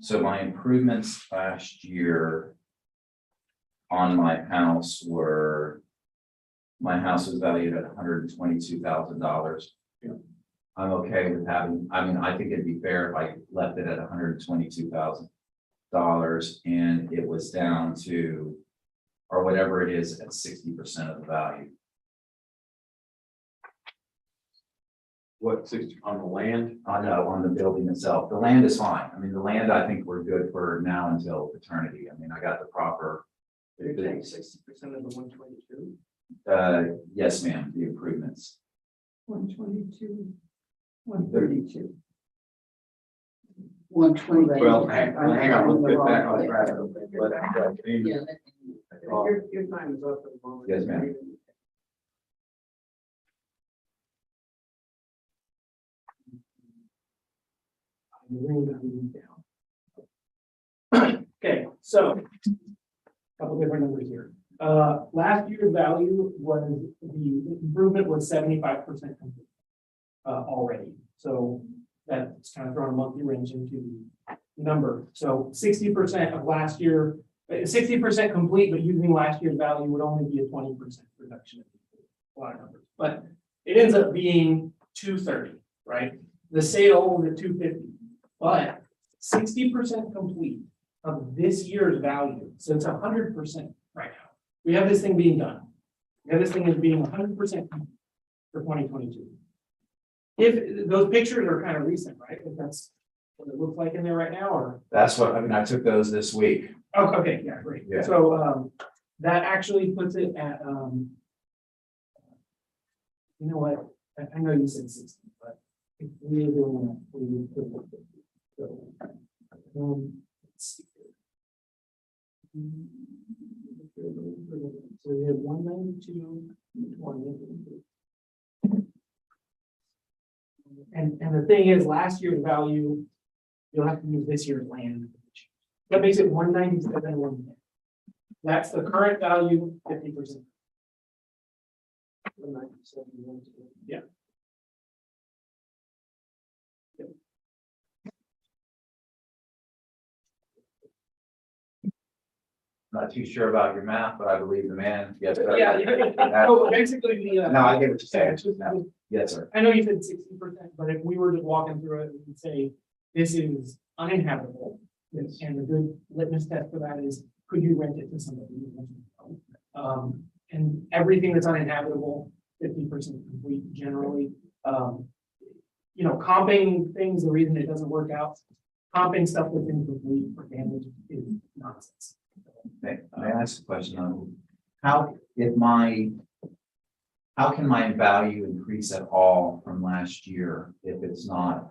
Speaker 17: So my improvements last year on my house my house was valued at $122,000.
Speaker 3: Yeah.
Speaker 17: I'm okay with I think it'd be fair if I left it at $122,000 and it was down to, or whatever it is, at 60% of the value.
Speaker 2: What, 60 on the land?
Speaker 17: No, on the building itself. The land is fine. I mean, the land, I think we're good for now until eternity. I mean, I got the proper.
Speaker 3: You're saying 60% of the 122?
Speaker 17: Yes, ma'am, the improvements.
Speaker 4: 122, 132.
Speaker 6: 120.
Speaker 2: Well, hang on, let's get back on track.
Speaker 6: Yeah.
Speaker 3: Your time is up at the moment.
Speaker 17: Yes, ma'am.
Speaker 1: Okay, so a couple different numbers here. Last year's value was the improvement was 75% complete already. So that's kind of throwing a monkey wrench into the number. So 60% of last year, 60% complete, but using last year's value would only be a 20% reduction. A lot of numbers, but it ends up being 230, right? The sale was at 250, but 60% complete of this year's value. So it's 100% right now. We have this thing being done. We have this thing as being 100% for 2022. If those pictures are kind of recent, right? If that's what it looks like in there right now, or?
Speaker 17: That's what, I took those this week.
Speaker 1: Oh, okay, yeah, great.
Speaker 17: Yeah.
Speaker 1: So, that actually puts it at, you know what? I know you said 60, but if we were doing that, we would put it at 50. So, let's see here. So we have 192, 20. And the thing is, last year's value, you'll have to use this year's land. That makes it 197, 110. That's the current value, 50%. 197, 110. Yeah.
Speaker 17: Not too sure about your math, but I believe the man. Yes. sir.
Speaker 1: Yeah. So basically, the.
Speaker 17: No, I get what you're saying.
Speaker 1: it's just-
Speaker 17: No. Yes, sir.
Speaker 1: I know you said 60%, but if we were just walking through it and say, this is uninhabitable. And the good litmus test for that is, could you rent it to somebody? And everything that's uninhabitable, 50% complete generally. Comping things, the reason it doesn't work out, comping stuff with incomplete for damage is nonsense.
Speaker 17: May I ask a question on how can my value increase at all from last year if it's not,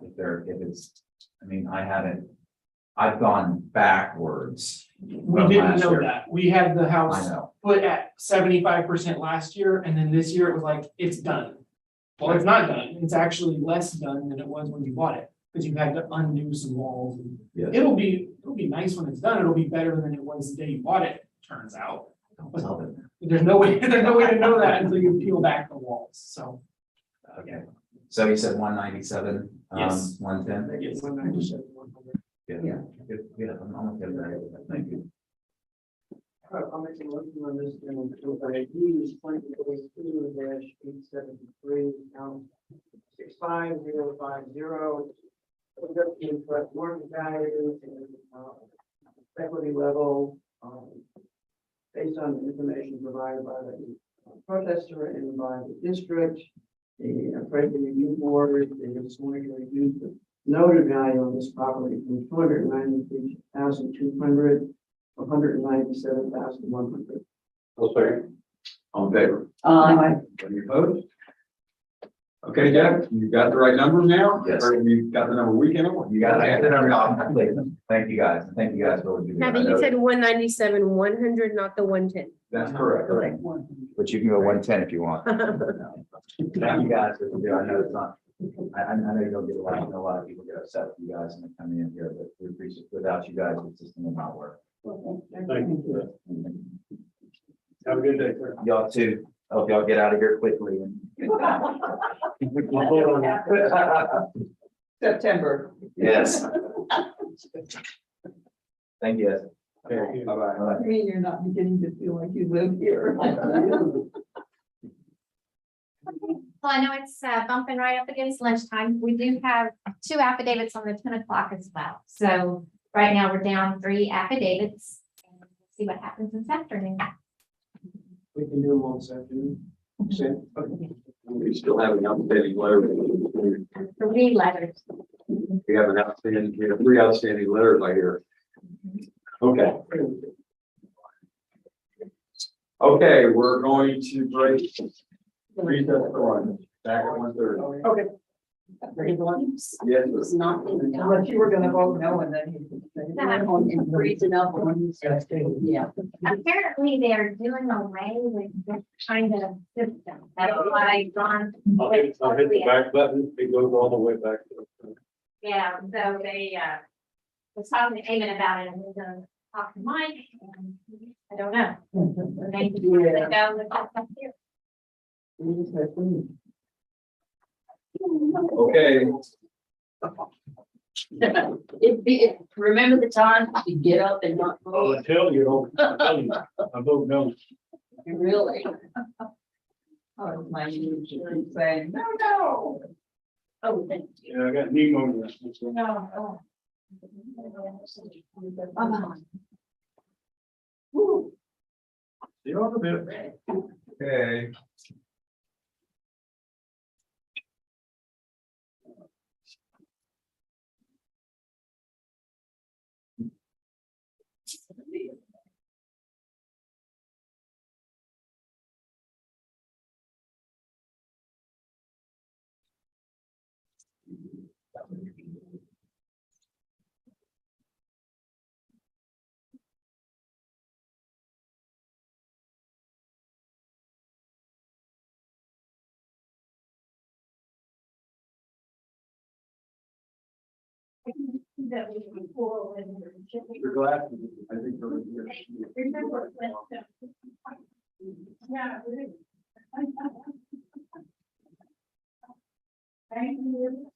Speaker 17: I've gone backwards.
Speaker 1: We
Speaker 17: from
Speaker 1: didn't
Speaker 17: last
Speaker 1: know
Speaker 17: year.
Speaker 1: that. We had the
Speaker 17: I
Speaker 1: house
Speaker 17: know.
Speaker 1: put at 75% last year, and then this year it was like, it's done. Well, it's not done. It's actually less done than it was when you bought it, because you had to undo some walls. And
Speaker 17: Yes.
Speaker 1: It'll be nice when it's done. It'll be better than it was the day you bought it, turns out.
Speaker 17: Don't tell them.
Speaker 1: There's no way to know that until you peel back the walls, so.
Speaker 17: Okay. So you said 197,
Speaker 1: Yes.
Speaker 17: 110?
Speaker 1: Yes, 197, 100.
Speaker 17: Yeah. Good. Yeah, I'm okay with that. Thank you.
Speaker 3: I'll make a motion on this, and use 2022-873, account 65050. Input mortgage value and equity level, based on the information provided by the protester and by the district. The appraisal review board is going to reduce the noted value of this property from 293,200 to 197,100.
Speaker 2: All in favor?
Speaker 6: Uh,
Speaker 2: Any opposed? Okay, Jeff, you got the right number now?
Speaker 17: Yes.
Speaker 2: Or you got the number we can?
Speaker 17: You got it. Thank you guys. Thank you guys for what you do. I
Speaker 9: Kevin,
Speaker 17: know
Speaker 9: you said 197, 100, not the 110.
Speaker 17: That's correct. But you can go 110 if you want. Thank you guys for what you do. I know it's not, I know you don't get a lot, I know a lot of people get upset with you guys and they come in here, but we appreciate, without you guys, the system will not work.
Speaker 1: Thank you.
Speaker 16: Have a good day, sir.
Speaker 17: Y'all too. Hope y'all get out of here quickly.
Speaker 4: September.
Speaker 17: Yes. Thank you.
Speaker 2: Okay, bye-bye.
Speaker 4: I mean, you're not beginning to feel like you live here.
Speaker 10: Well, I know it's bumping right up against lunchtime. We do have 2 affidavits on the 10 o'clock as well. So right now we're down 3 affidavits. And we'll see what happens this afternoon.
Speaker 3: We can do them all this afternoon.
Speaker 2: We still have an outstanding letter.
Speaker 10: 3 letters.
Speaker 2: We have 3 outstanding letters I hear. Okay. Okay, we're going to break. Recess for one. Back at 1:30.
Speaker 1: Okay.
Speaker 2: Yes,
Speaker 6: It's
Speaker 2: sir.
Speaker 6: not.
Speaker 4: Unless you were gonna vote no, and then you.
Speaker 6: And freezing up on. Yeah.
Speaker 10: Apparently they're doing away with this kind of system. That's why Ron.
Speaker 16: I'll hit the back button, it goes all the way back.
Speaker 10: Yeah, so they, was talking to Eamon about it, and we're gonna talk to Mike, and I don't know. Maybe we're gonna go with that stuff here.
Speaker 2: Okay,
Speaker 6: Remember the time you get up and not vote?
Speaker 16: I tell you, I vote no.
Speaker 6: Really?
Speaker 4: Oh, my usually saying, no.
Speaker 6: Oh, thank you.
Speaker 16: Yeah, I got pneumonia.
Speaker 6: No.
Speaker 16: You're on the bit.
Speaker 2: okay.
Speaker 13: that we can pull and.
Speaker 2: Your glasses, I think they're in here.
Speaker 13: Remember when, yeah. it is. Thank you.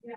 Speaker 13: Yeah.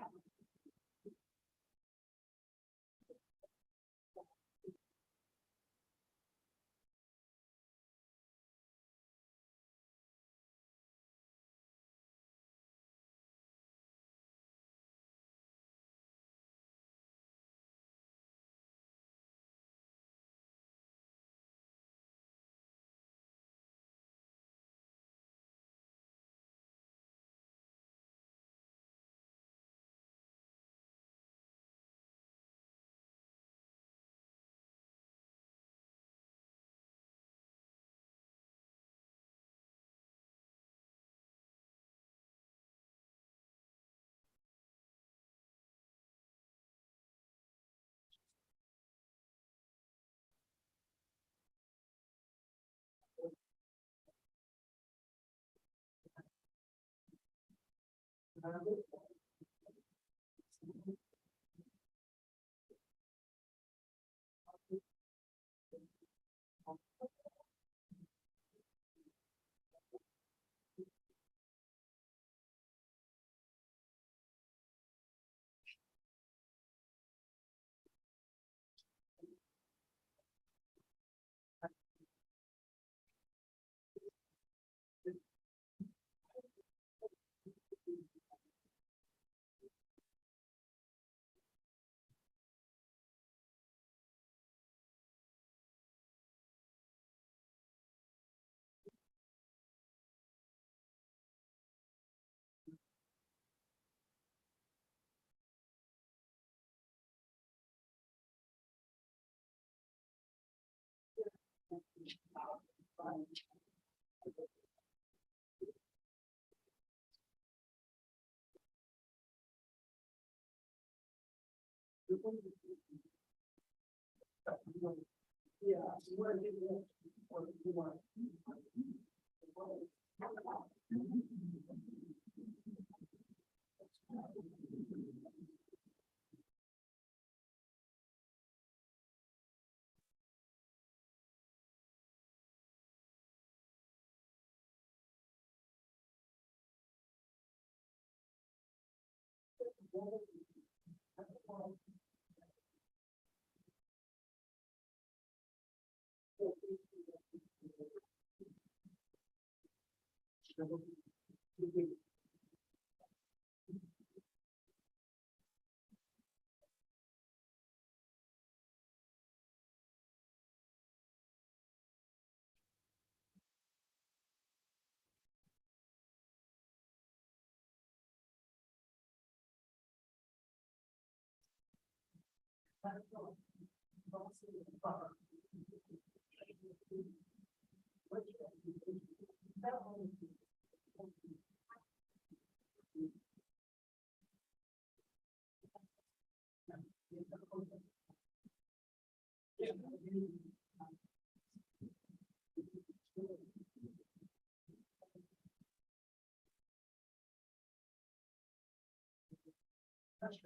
Speaker 10: Pretty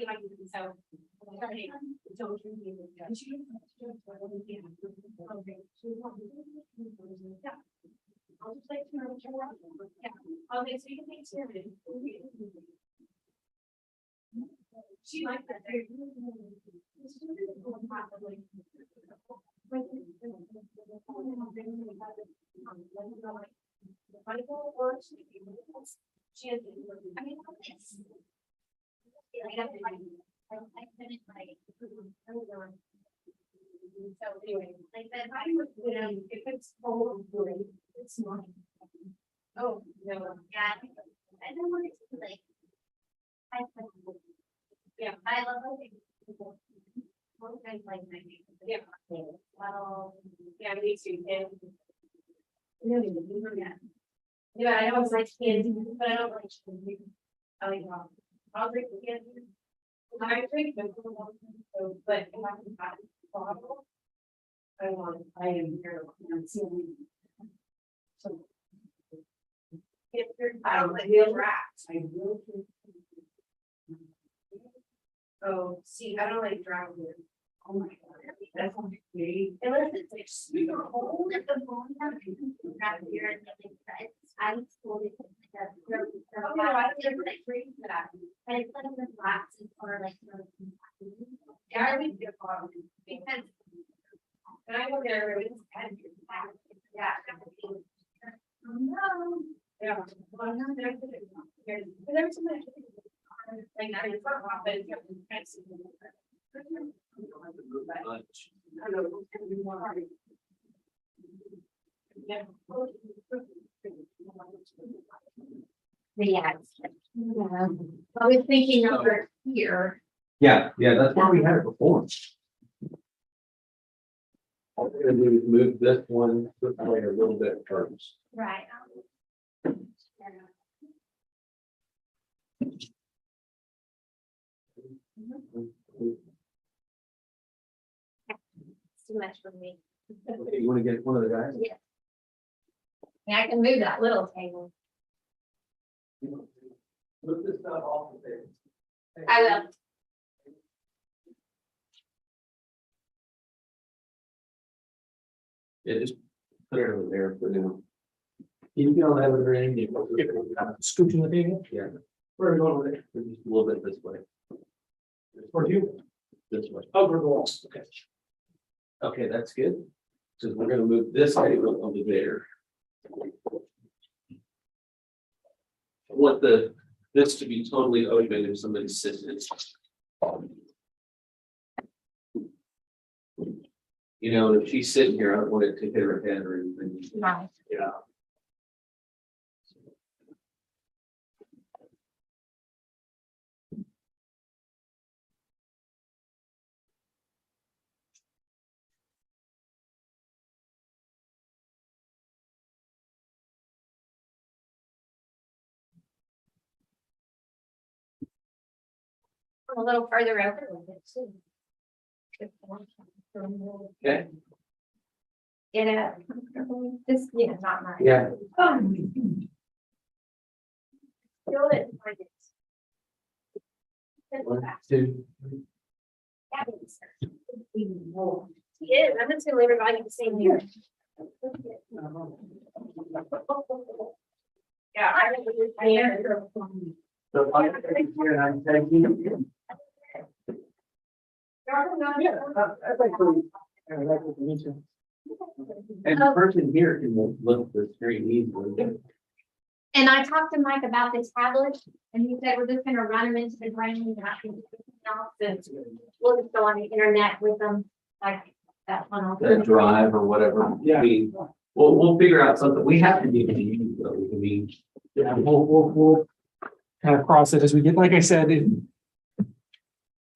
Speaker 10: much, so. I'll just like to know what you're working. Yeah, okay, so you can take care of it. She liked that. She has, I mean, it's. I couldn't like. So anyway, like that, I would, if it's cold, it's not. Oh, no, yeah, I don't want it to be like. Yeah, I love it. Most guys like my name. Yeah. Well, yeah, me too. And. Yeah, I don't like candy, but I don't like candy. I like, I'll drink the candy. I drink the so, but if I can have a bottle, I am here, I'm seeing. So. I don't like real rats. I will. Oh, see, I don't like dry beer. Oh my god, that's not me. Unless it's like super cold at the moment, I can grab beer and like that. I was told it was like like freeze that. And it's like the glasses or like. Yeah, I would do a bottle because. When I go there, it's kind of. Yeah. No. Yeah. Well, I'm not there. But every time I. Like that is not but it's kind yeah. I was thinking over here.
Speaker 16: Yeah, that's why we had it before. All we're gonna do is move this one away a little bit first.
Speaker 10: Right. It's too much for me.
Speaker 16: Okay, you wanna get one of the guys?
Speaker 10: Yeah. Yeah, I can move that little table.
Speaker 16: Move this stuff off the table.
Speaker 10: I will.
Speaker 16: Yeah, just put it over there for now. You can all have it around.
Speaker 1: Scooching the table.
Speaker 16: Yeah,
Speaker 1: Where are we going with it?
Speaker 16: we're just a little bit this way.
Speaker 1: Where do you?
Speaker 16: This way.
Speaker 1: Oh, we're going, okay.
Speaker 16: Okay, that's good. So we're gonna move this table over there. I want this to be totally open if somebody sits in. You know, if she's sitting here, I don't want it to hit her head or anything.
Speaker 10: Right.
Speaker 16: Yeah.
Speaker 10: I'm a little further over with it too.
Speaker 16: Okay.
Speaker 10: Get it. This, yeah, not mine.
Speaker 16: Yeah.
Speaker 10: Feel it. Find it.
Speaker 16: One, two.
Speaker 10: He is. I'm just gonna leave everybody the same here. Yeah.
Speaker 3: So I'm here and I'm taking.
Speaker 1: Yeah, I'd like to, I'd like to meet you.
Speaker 16: And the person here can look at the screen easily.
Speaker 10: And I talked to Mike about this tablet, and he said we're just gonna run them into the ground and not do anything else, and we'll just go on the internet with them, like that one.
Speaker 16: That drive or whatever.
Speaker 1: Yeah.
Speaker 16: I mean, we'll figure out something. We have to be able to use those. I mean,
Speaker 1: Yeah, we'll kind of cross it as we get, like I said, it.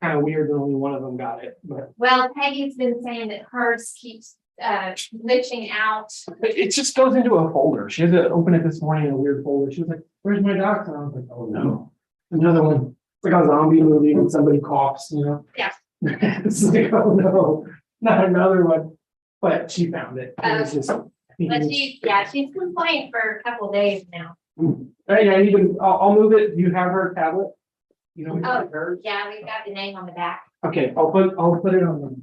Speaker 1: Kind of weird that only one of them got it, but
Speaker 10: Well, Peggy's been saying that hers keeps glitching out.
Speaker 1: it just goes into a folder. She had to open it this morning in a weird folder. She was like, "Where's my docs?" And I was like, "Oh no." Another one. It's like a zombie movie when somebody coughs, you know?
Speaker 10: Yeah.
Speaker 1: It's like, oh no, not another one. But she found it. It was just. I think it
Speaker 10: But
Speaker 1: was-
Speaker 10: she's complained for a couple of days now.
Speaker 1: Hey, I need to, I'll move it. Do you have her tablet? You know,
Speaker 10: Oh.
Speaker 1: hers?
Speaker 10: Yeah, we've got the name on the back.
Speaker 1: Okay, I'll put it on the.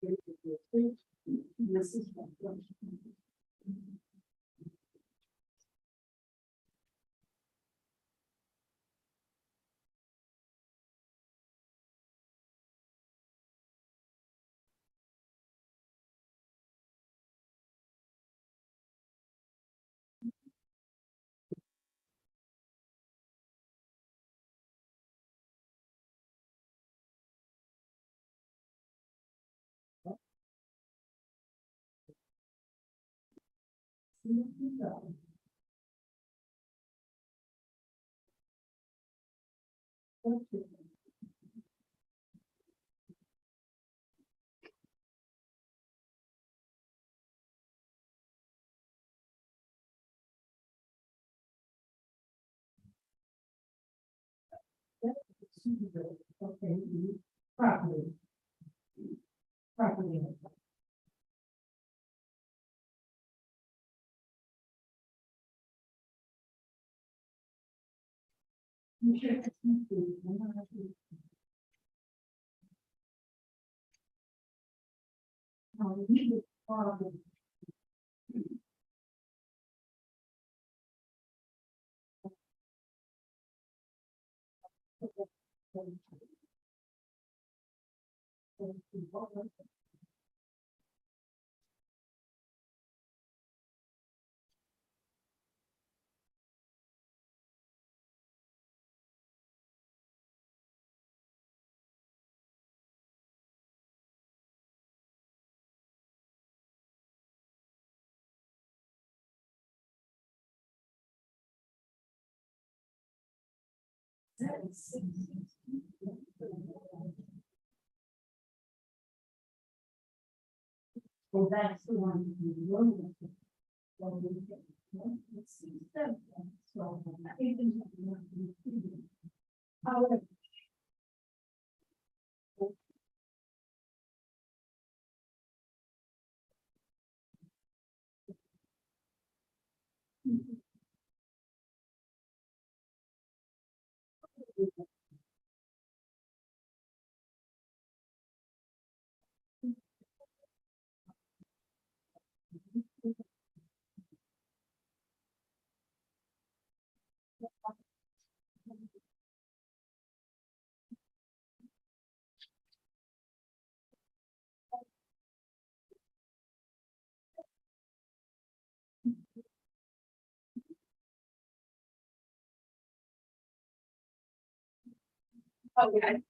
Speaker 4: This is. Okay, property. Property. Well, that's the one. Let's see. So, okay.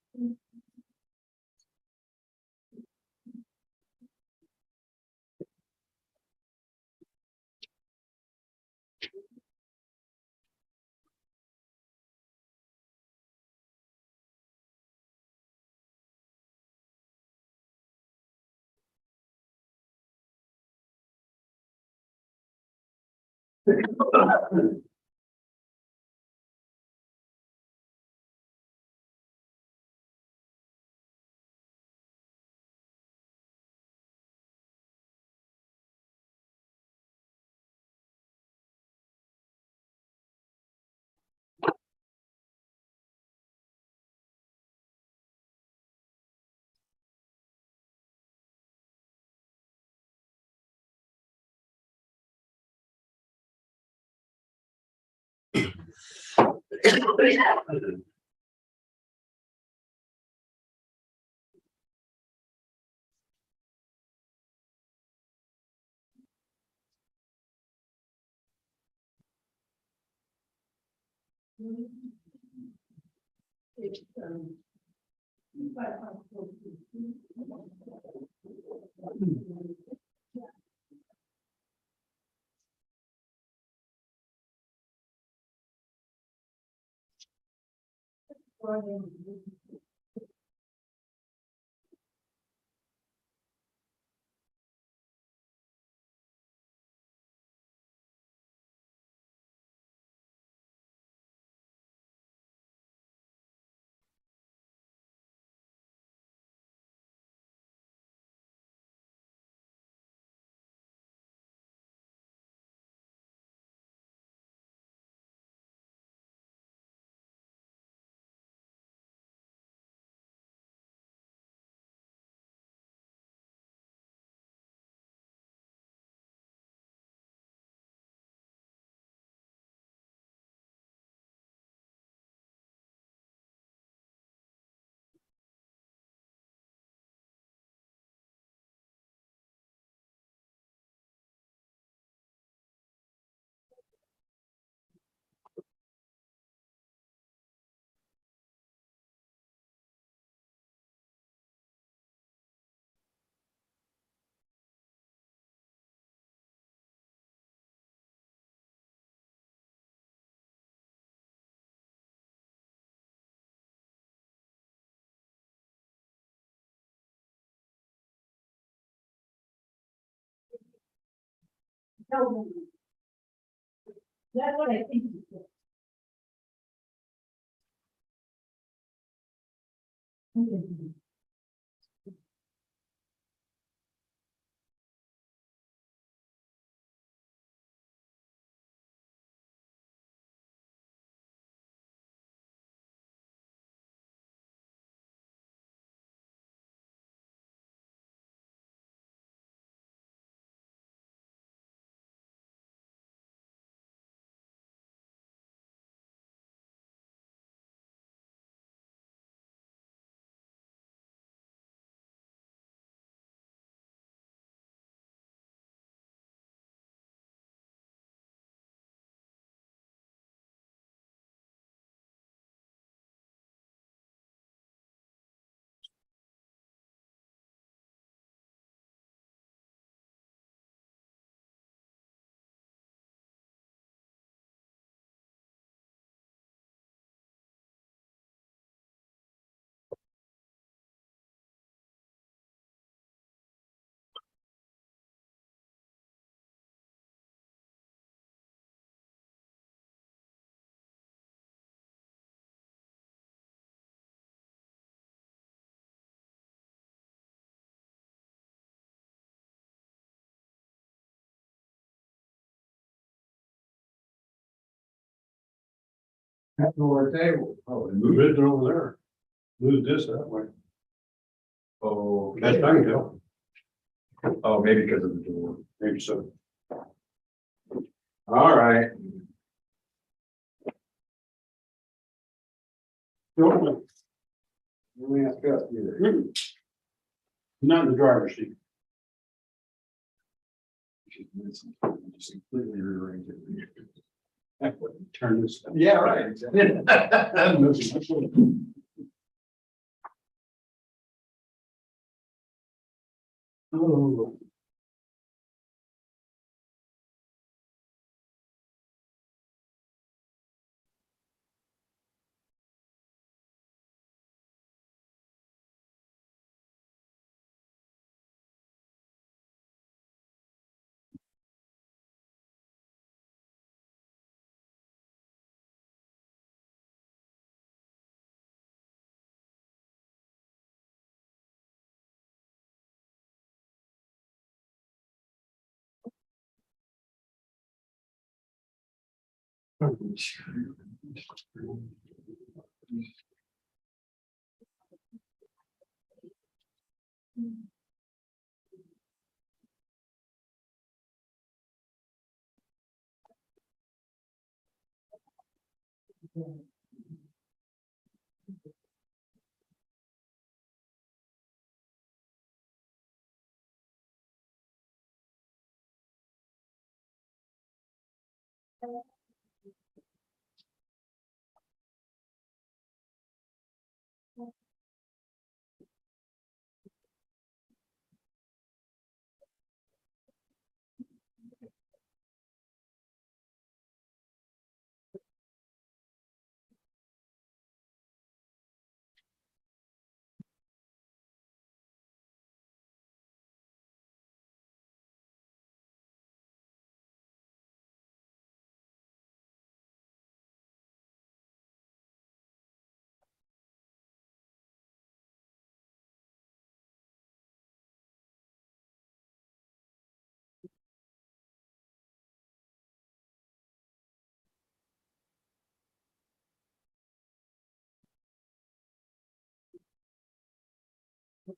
Speaker 10: That's what I think.
Speaker 2: Outdoor table. Oh,
Speaker 15: Move it over there. Move this that way.
Speaker 7: Oh,
Speaker 15: That's
Speaker 7: okay.
Speaker 15: fine, Joe.
Speaker 7: Oh, maybe because of the door.
Speaker 15: Maybe so.
Speaker 2: All right.
Speaker 15: Joe,
Speaker 2: Let me ask us either.
Speaker 15: not in the driver's seat.
Speaker 2: Just completely rearrange it.
Speaker 15: Turn this.
Speaker 2: Yeah, right, exactly.
Speaker 15: Oh.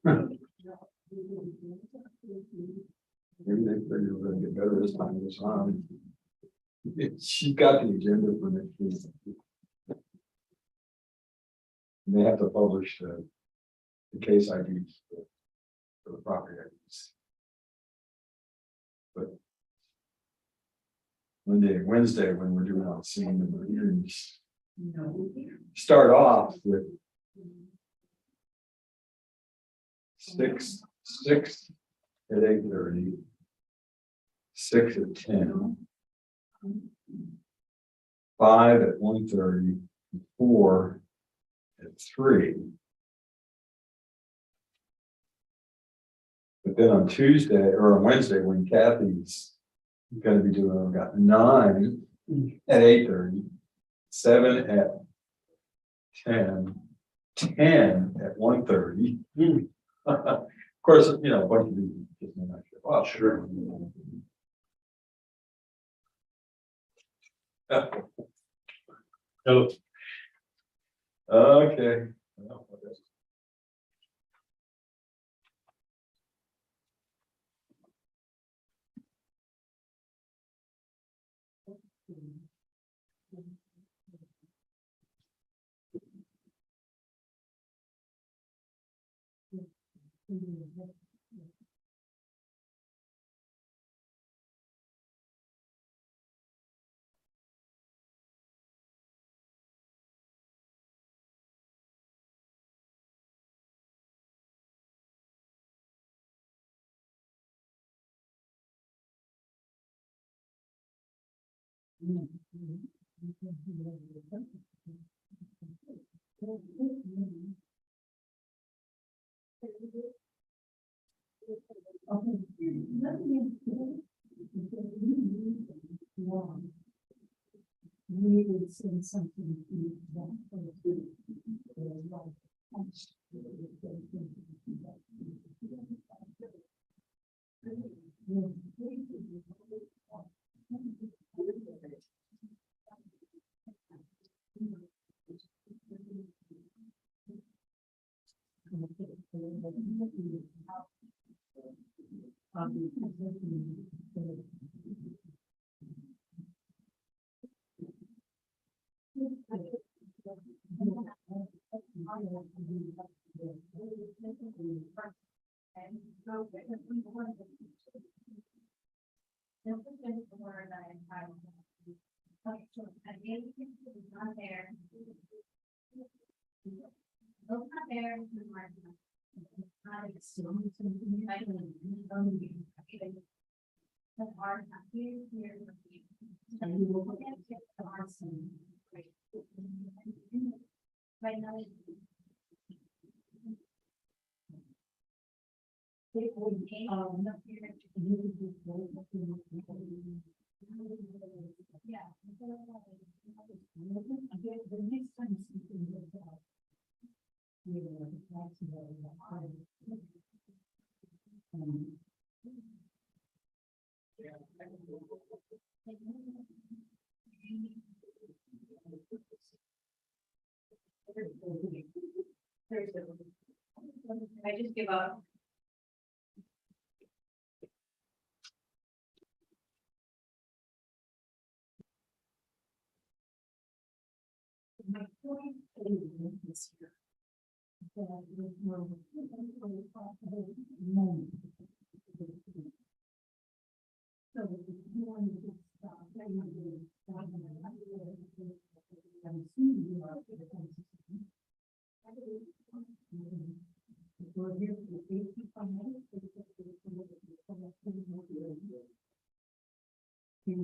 Speaker 2: Maybe they figured it was gonna get better this time this time. She got the agenda for next week. And they have to publish the case IDs for the property IDs. But Monday and Wednesday, when we're doing our scene and the hearings, start off with six at 8:30, 6 at 10, 5 at 1:30, 4 at 3. But then on Tuesday or on Wednesday, when Kathy's Gonna be doing, I've got 9 at 8:30, 7 at 10, 10 at 1:30. Of course, you know, a bunch of these just may not show up. Sure. Oh. Okay. Well, I guess.
Speaker 4: We would send something.
Speaker 10: I just give up. My point is here. That with no moment. So if you want to stop, then you stop. I'm assuming you are. We're here for 85 minutes. And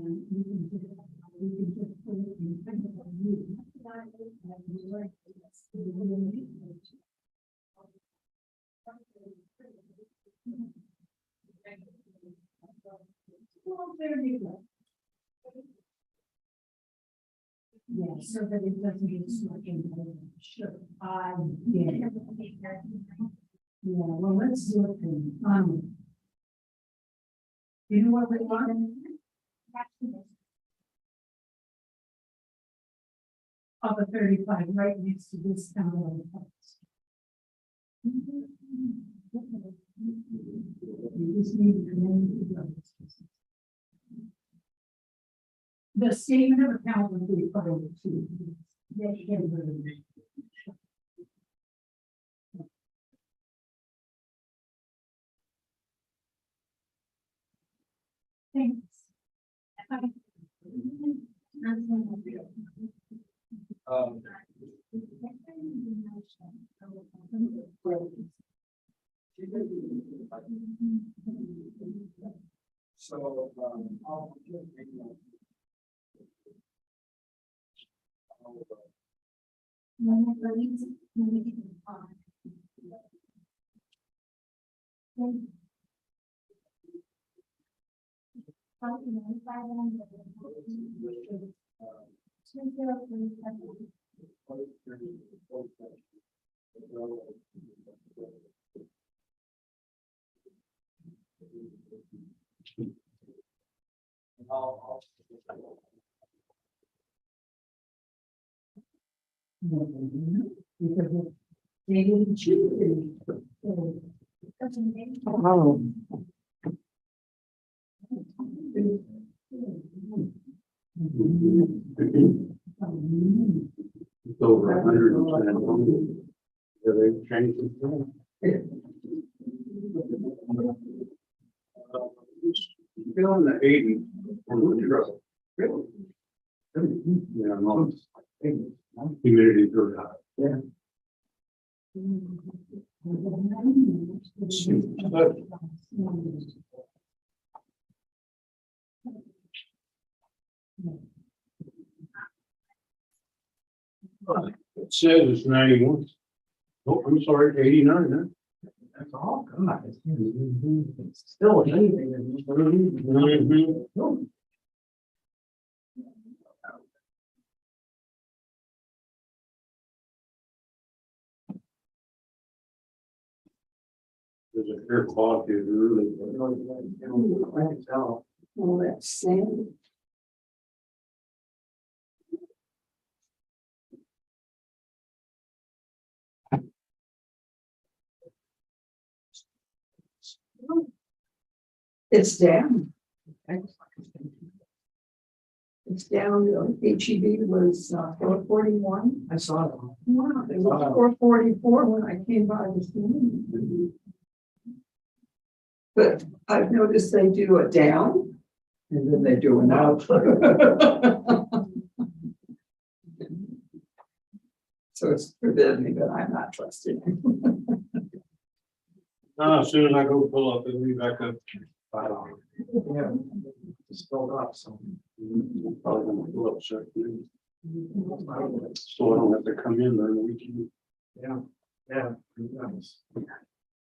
Speaker 10: we can just put it in front of you. Well, there you go. Yeah, so that it doesn't get stuck in. Sure, I get it. Yeah, well, let's do it then. You know what we want? Of a 35 right next to this town on the post. You just need to name the statement of account would be filed to. Thanks.
Speaker 2: So,
Speaker 16: It's over 110. Yeah, they changed it. Still in the 80s. Really? Yeah, no. Humidity very high. Yeah. It says it's 91. Oh, I'm sorry, 89, huh?
Speaker 3: That's all, God. It's still anything.
Speaker 16: Mhm. There's a air quality is really.
Speaker 4: Well, that's sand. It's down. It's down, HEB was 441.
Speaker 3: I saw it.
Speaker 4: Wow, it was 444 when I came by this morning. But I've noticed they do a down and then they do an up. So it's forbidden me, but I'm not trusting it.
Speaker 16: As soon as I go pull up, it'll be back up. $5.
Speaker 3: Yeah. It's filled up, so.
Speaker 16: Probably gonna pull up certain. So I don't have to come in during the weekend.
Speaker 3: Yeah, yeah.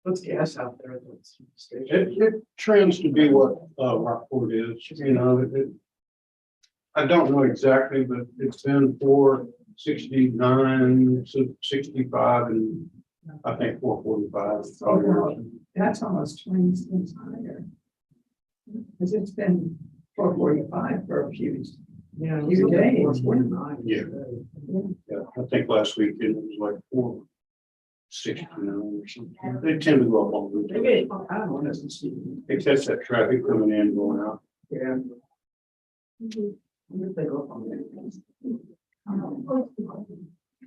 Speaker 3: Let's gas out there at the station.
Speaker 16: It trends to be what Rockport is, you know, I don't know exactly, but it's been 469, 65, and I think 445.
Speaker 4: That's almost 20 cents higher. Because it's been 445 for a few days.
Speaker 16: Yeah, I think last weekend it was like 469 or something. They tend to go up on the weekend.
Speaker 3: I don't know.
Speaker 16: Except that traffic coming in and going out.
Speaker 3: Yeah.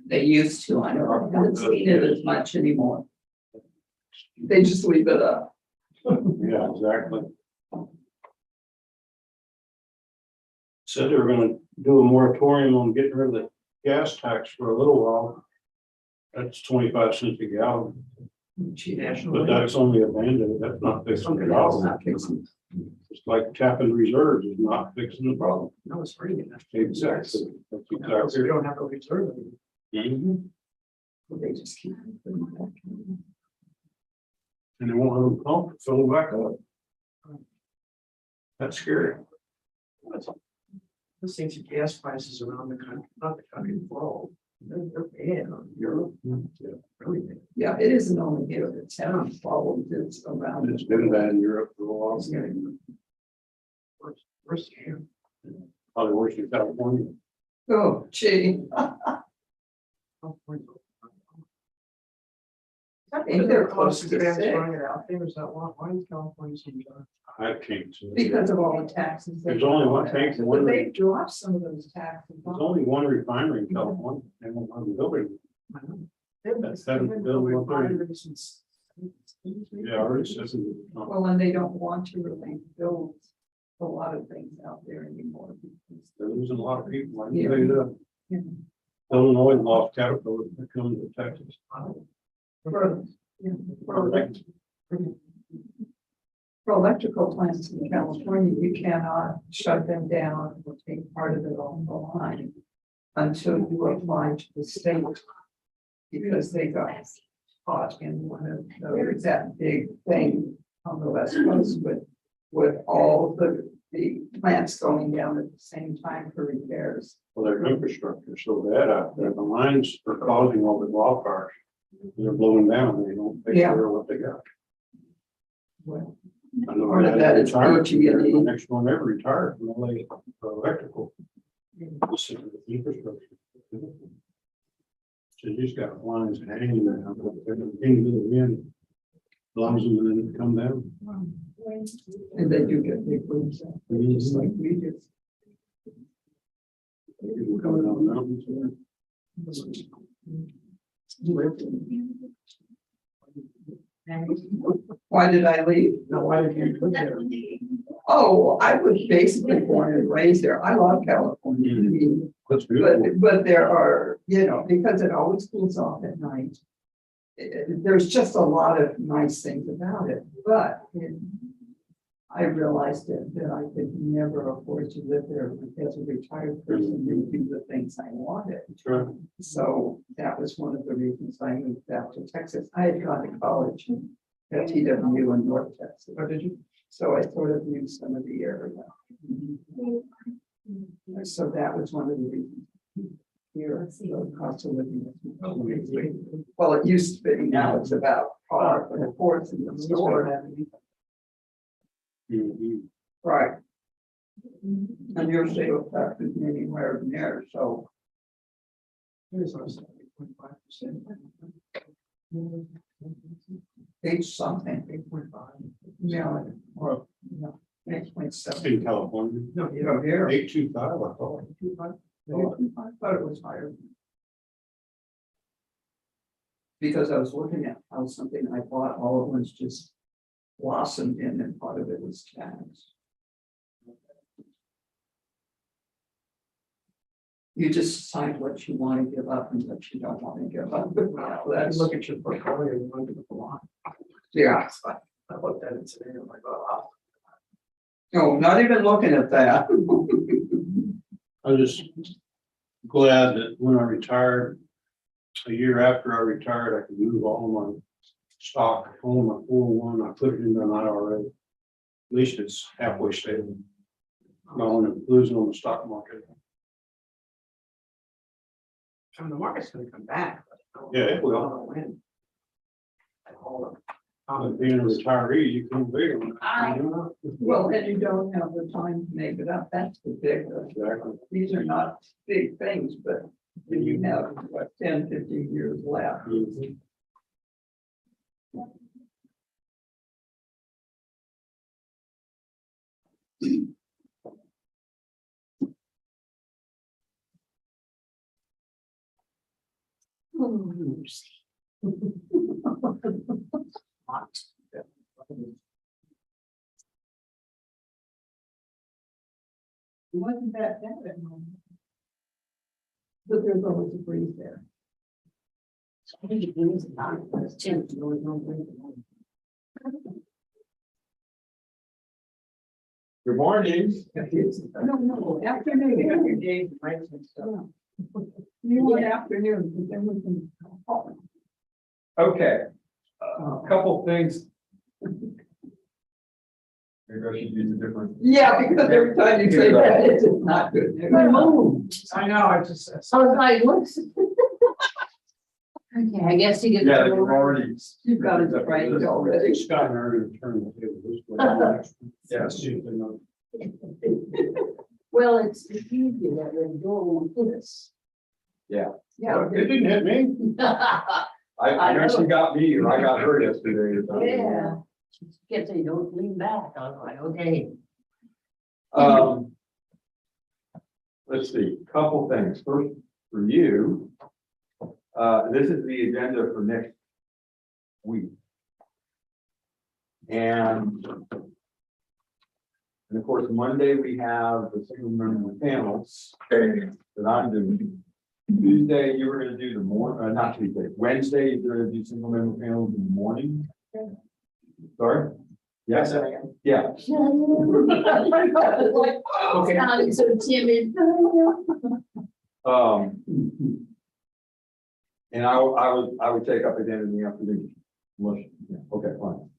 Speaker 4: They used to, I haven't seen it as much anymore. They just leave it up.
Speaker 16: Yeah, exactly. Said they were gonna do a moratorium on getting rid of the gas tax for a little while. That's 25 cents a gallon, but that's only a band-aid, that's not fixing the problem. It's like tapping reserves is not fixing the problem.
Speaker 3: No, it's free.
Speaker 16: Exactly. That's exactly.
Speaker 3: We don't have a reserve.
Speaker 16: Mhm.
Speaker 4: They just keep. putting it back in.
Speaker 16: And they won't have them pump, fill them back up. That's scary.
Speaker 3: This seems to gas prices around the country, not the country, the world. They're bad on Europe. Yeah, really bad.
Speaker 4: Yeah, it isn't only here, the town problems, it's around.
Speaker 16: It's been bad in Europe for a while.
Speaker 3: It's getting worse here.
Speaker 16: Probably worse in California.
Speaker 4: Oh, gee. I think they're close to six.
Speaker 3: Out there, is that why is California so bad?
Speaker 16: I can't. say.
Speaker 4: Because of all the taxes.
Speaker 16: There's only one tax.
Speaker 4: But they dropped some of those taxes.
Speaker 16: There's only one refinery in California. They won't have a building. That's seven building. Yeah, already says it.
Speaker 4: Well, and they don't want to really build a lot of things out there anymore. Because
Speaker 16: They're losing a lot of people. I can
Speaker 4: Yeah.
Speaker 16: tell you that.
Speaker 4: Yeah.
Speaker 16: Illinois lost Caterpillar to come to Texas.
Speaker 4: For, yeah, for electrical plants in California, you cannot shut them down or take part of it off the line until you apply to the state. Because they got caught in one of those, that big thing on the West Coast with all the the plants going down at the same time for repairs.
Speaker 3: Well, their infrastructure is so bad out there, the lines are causing all the wildfires. They're blowing down, they don't take care of what they got.
Speaker 4: Well,
Speaker 3: I know
Speaker 4: part of that is
Speaker 3: retired,
Speaker 4: PG&E.
Speaker 3: the next one ever retired, from LA electrical. This is the infrastructure. So you just got lines hanging down, into the wind. Blows them and then they come down.
Speaker 4: And they do get big winds, just like we do.
Speaker 3: People coming out of the mountains there.
Speaker 4: Why did I leave?
Speaker 3: No, why did you put there?
Speaker 4: Oh, I was basically born and raised there. I love California. I mean,
Speaker 3: That's good.
Speaker 4: but there are, you know, because it always cools off at night. There's just a lot of nice things about it, but I realized that I could never afford to live there as a retired person and do the things I wanted.
Speaker 3: Sure.
Speaker 4: So that was one of the reasons I moved back to Texas. I had gone to college at TWU in North Texas.
Speaker 3: What did you?
Speaker 4: So I sort of knew some of the area. So that was one of the reasons. Here, the cost of living is amazing. Well, it used to be, now it's about par for the courts in the store. Right. And your sales tax is anywhere near, so. Here's our 7.5%. H something, 8.5. Yeah, or, no, 8.7.
Speaker 3: In California.
Speaker 4: No, you don't hear.
Speaker 3: 825, I thought.
Speaker 4: 8.25. I thought it was higher. Because I was looking at how something I bought all at once just blossomed in and part of it was tax. You just decide what you want to give up and what you don't want to give up. Let's look at your portfolio. You want to give a lot. Yeah. I looked at it today. I'm like, oh. No, not even looking at that.
Speaker 3: I was just glad that when I retired, a year after I retired, I could move all of my stock, all my 401, I put it into an IRA. At least it's halfway stable. Not only losing on the stock market.
Speaker 4: So the market's gonna come back.
Speaker 3: Yeah, it will. Being a retiree, you can be on.
Speaker 4: Well, and you don't have the time to make it up. That's the big,
Speaker 3: Exactly.
Speaker 4: these are not big things, but when you have what, 10, 15 years left. It wasn't that bad at home. But there's always a breeze there.
Speaker 6: I think it brings it on, it's changed, no, no,
Speaker 2: Good morning.
Speaker 4: No, afternoon, right? You want afternoon, but then we can.
Speaker 2: Okay, a couple things. Maybe I should use a different.
Speaker 4: Yeah, because every time you say that, it's not good.
Speaker 9: I know, I just. I was like, what's? Okay, I guess you get.
Speaker 2: Yeah, they've already.
Speaker 4: You've got it right already.
Speaker 3: Scott and I are going to turn the table this way. Yeah, see if they know.
Speaker 6: Well, it's easier than doing this.
Speaker 2: Yeah.
Speaker 4: Yeah.
Speaker 3: It didn't hit me.
Speaker 2: I know she got me, or I got her yesterday.
Speaker 6: Yeah. Guess they don't lean back, I was like, okay.
Speaker 2: Let's see, couple things. First, for you, this is the agenda for next week. And of course, Monday, we have the single member panels that I'm doing. Tuesday, you were gonna do the morning, not Tuesday, Wednesday, you're gonna do single member panels in the morning. Sorry? Yes, yeah.
Speaker 6: Okay. Sounding so timid.
Speaker 2: And I would take up again in the afternoon. Okay, fine.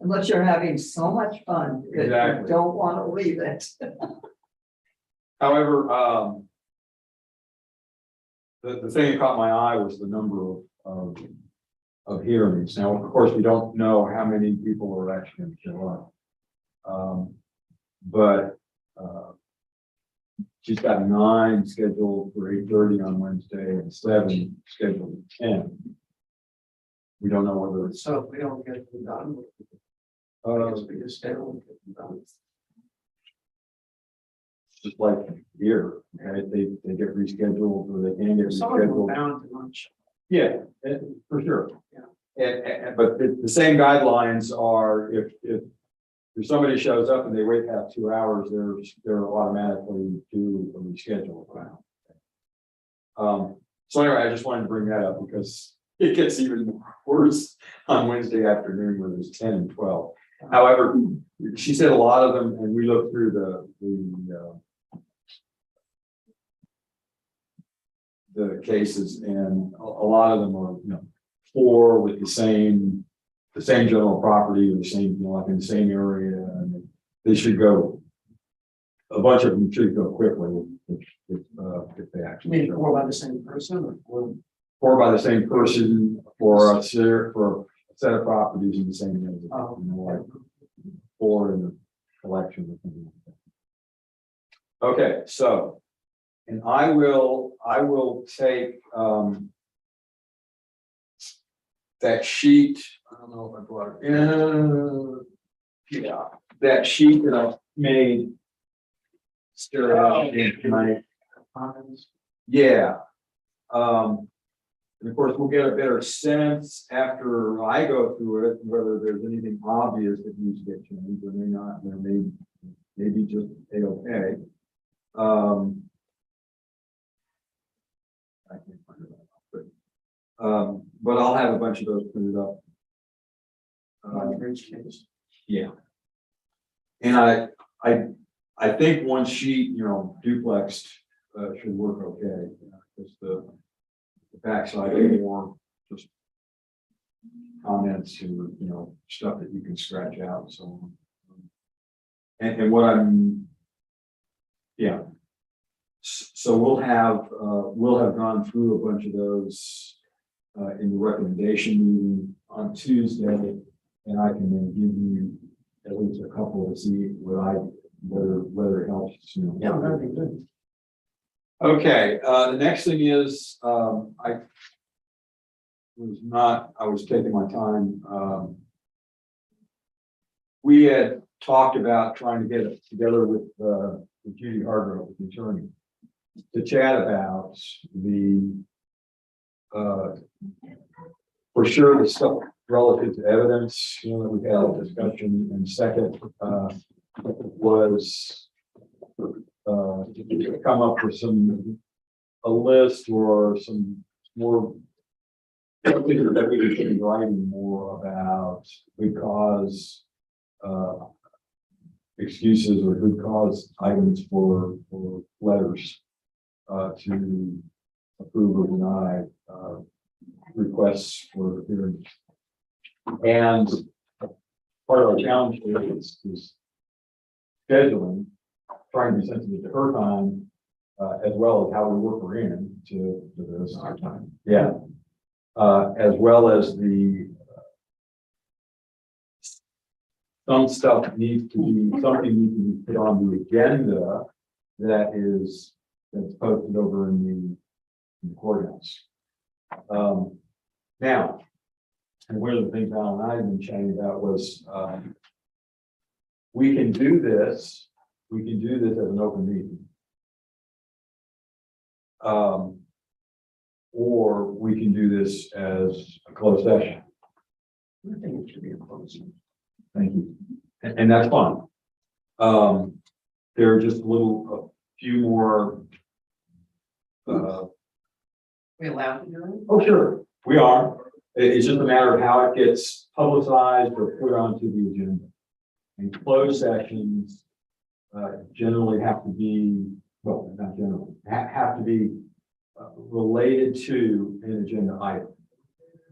Speaker 4: Unless you're having so much fun that you
Speaker 2: Exactly.
Speaker 4: don't want to leave it.
Speaker 2: However, the thing that caught my eye was the number of hearings. Now, of course, we don't know how many people are actually going to show up. But she's got 9 scheduled for 8:30 on Wednesday and 7 scheduled at 10. We don't know whether it's,
Speaker 3: So if we don't get them done, I guess we just stay on get them done.
Speaker 2: just like here, right? They get rescheduled or they can get
Speaker 3: Some of them are
Speaker 2: rescheduled.
Speaker 3: bound to lunch.
Speaker 2: Yeah, for sure. But the same guidelines are if somebody shows up and they wait past 2 hours, they're automatically due a reschedule. So anyway, I just wanted to bring that up because it gets even worse on Wednesday afternoon when there's 10 and 12. However, she said a lot of them, and we looked through the cases, and a lot of them are, 4 with the same general property or the same, like in the same area, and they should go. A bunch of them should go quickly if they actually.
Speaker 3: Maybe 4 by the same person or
Speaker 2: 4 by the same person for a set of properties in the same area.
Speaker 3: Oh.
Speaker 2: Like 4 in the collection or something like that. Okay, so, and I will take that sheet. I don't know if I brought it. Yeah, that sheet that I made. Tonight. Yeah. And of course, we'll get a better sense after I go through it, whether there's anything obvious that needs to get changed or may not, there may be just A-okay. I can't find it, but I'll have a bunch of those printed up. Yeah. And I think one sheet, duplexed, should work okay, because the backside is more just comments and, stuff that you can scratch out, so. And what yeah. So we'll have gone through a bunch of those in the recommendation meeting on Tuesday, and I can then give you at least a couple to see whether it helps.
Speaker 3: Yeah, that'd be good.
Speaker 2: Okay, the next thing is, I was taking my time. We had talked about trying to get it together with Judy Hargrove, the attorney, to chat about for sure the stuff relative to evidence, that we had a discussion, and second, was to come up with a list or some more that we could be writing more about good cause excuses or good cause items for letters to approve or deny requests for hearings. And part of our challenge is scheduling, trying to be sensitive to her time, as well as how we work her in to this. Our time. Yeah. As well as some stuff needs to be, something needs to be put on the agenda that's posted over in the courthouse. Now, and one of the things Al and I have been chatting about was, we can do this as an open meeting. Or we can do this as a closed session.
Speaker 3: I think it should be a closed.
Speaker 2: Thank you. And that's fine. There are just a few more.
Speaker 3: We allowed to do it?
Speaker 2: Oh, sure, we are. It's just a matter of how it gets publicized or put onto the agenda. And closed sessions generally have to be, well, not generally, have to be related to an agenda item.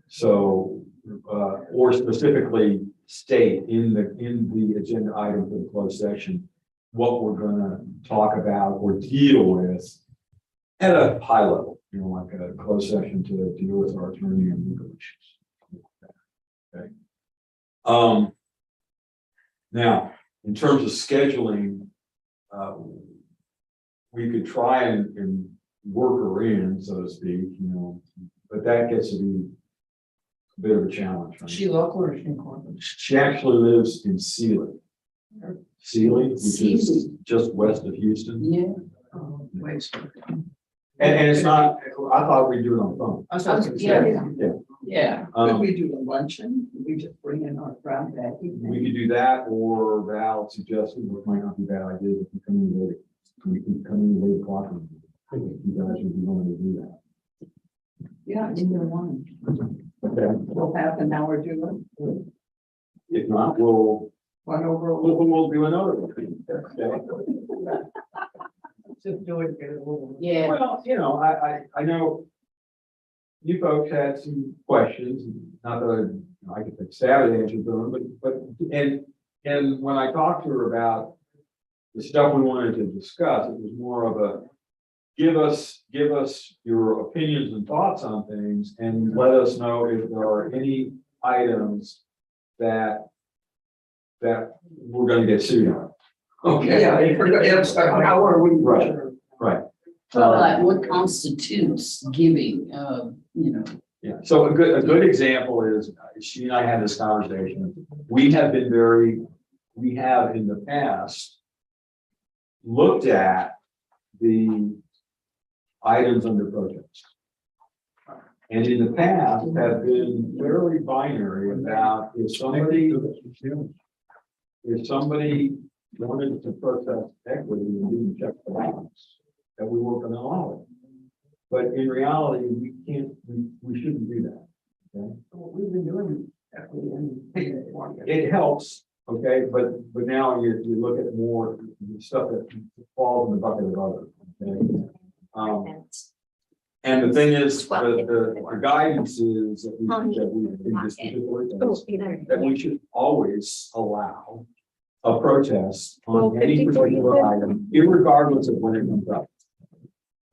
Speaker 2: So or specifically state in the agenda item for the closed session what we're gonna talk about or deal with at a high level, like a closed session to deal with our attorney and legal issues. Okay. Now, in terms of scheduling, we could try and work her in, so to speak, but that gets to be a bit of a challenge. Right?
Speaker 4: She local or she in Corpus?
Speaker 2: She actually lives in Sealy. Sealy, which is just west of Houston.
Speaker 4: Yeah. Oh, wait.
Speaker 2: And it's not, I thought we'd do it on phone.
Speaker 4: Yeah.
Speaker 2: Um,
Speaker 4: Could we do a luncheon? We just bring in our brown bag.
Speaker 2: We could do that, or Val suggested, which might not be a bad idea, if we come in later. We can come in late o'clock. And you guys would be willing to do that.
Speaker 4: Yeah, either one.
Speaker 2: Okay.
Speaker 4: We'll have an hour do it.
Speaker 2: If not, we'll do another one. Okay.
Speaker 4: Just do it.
Speaker 6: Yeah.
Speaker 2: Well, I know you folks had some questions, not that I could take savvy answers to them, but when I talked to her about the stuff we wanted to discuss, it was more of a give us your opinions and thoughts on things and let us know if there are any items that we're gonna get sued on. Okay.
Speaker 4: Yeah, how are we?
Speaker 2: Right.
Speaker 6: So like what constitutes giving,
Speaker 2: Yeah, so a good example is, she and I had this conversation. We have in the past looked at the items under protest. And in the past have been fairly binary about if somebody wanted to protest equity and didn't check the box, that we weren't gonna allow it. But in reality, we shouldn't do that. Okay?
Speaker 4: We've been doing equity and.
Speaker 2: It helps, okay, but now you look at more stuff that falls in the bucket of others. Okay? And the thing is, the guidance is that we should always allow a protest on any particular item, irregardless of when it comes up.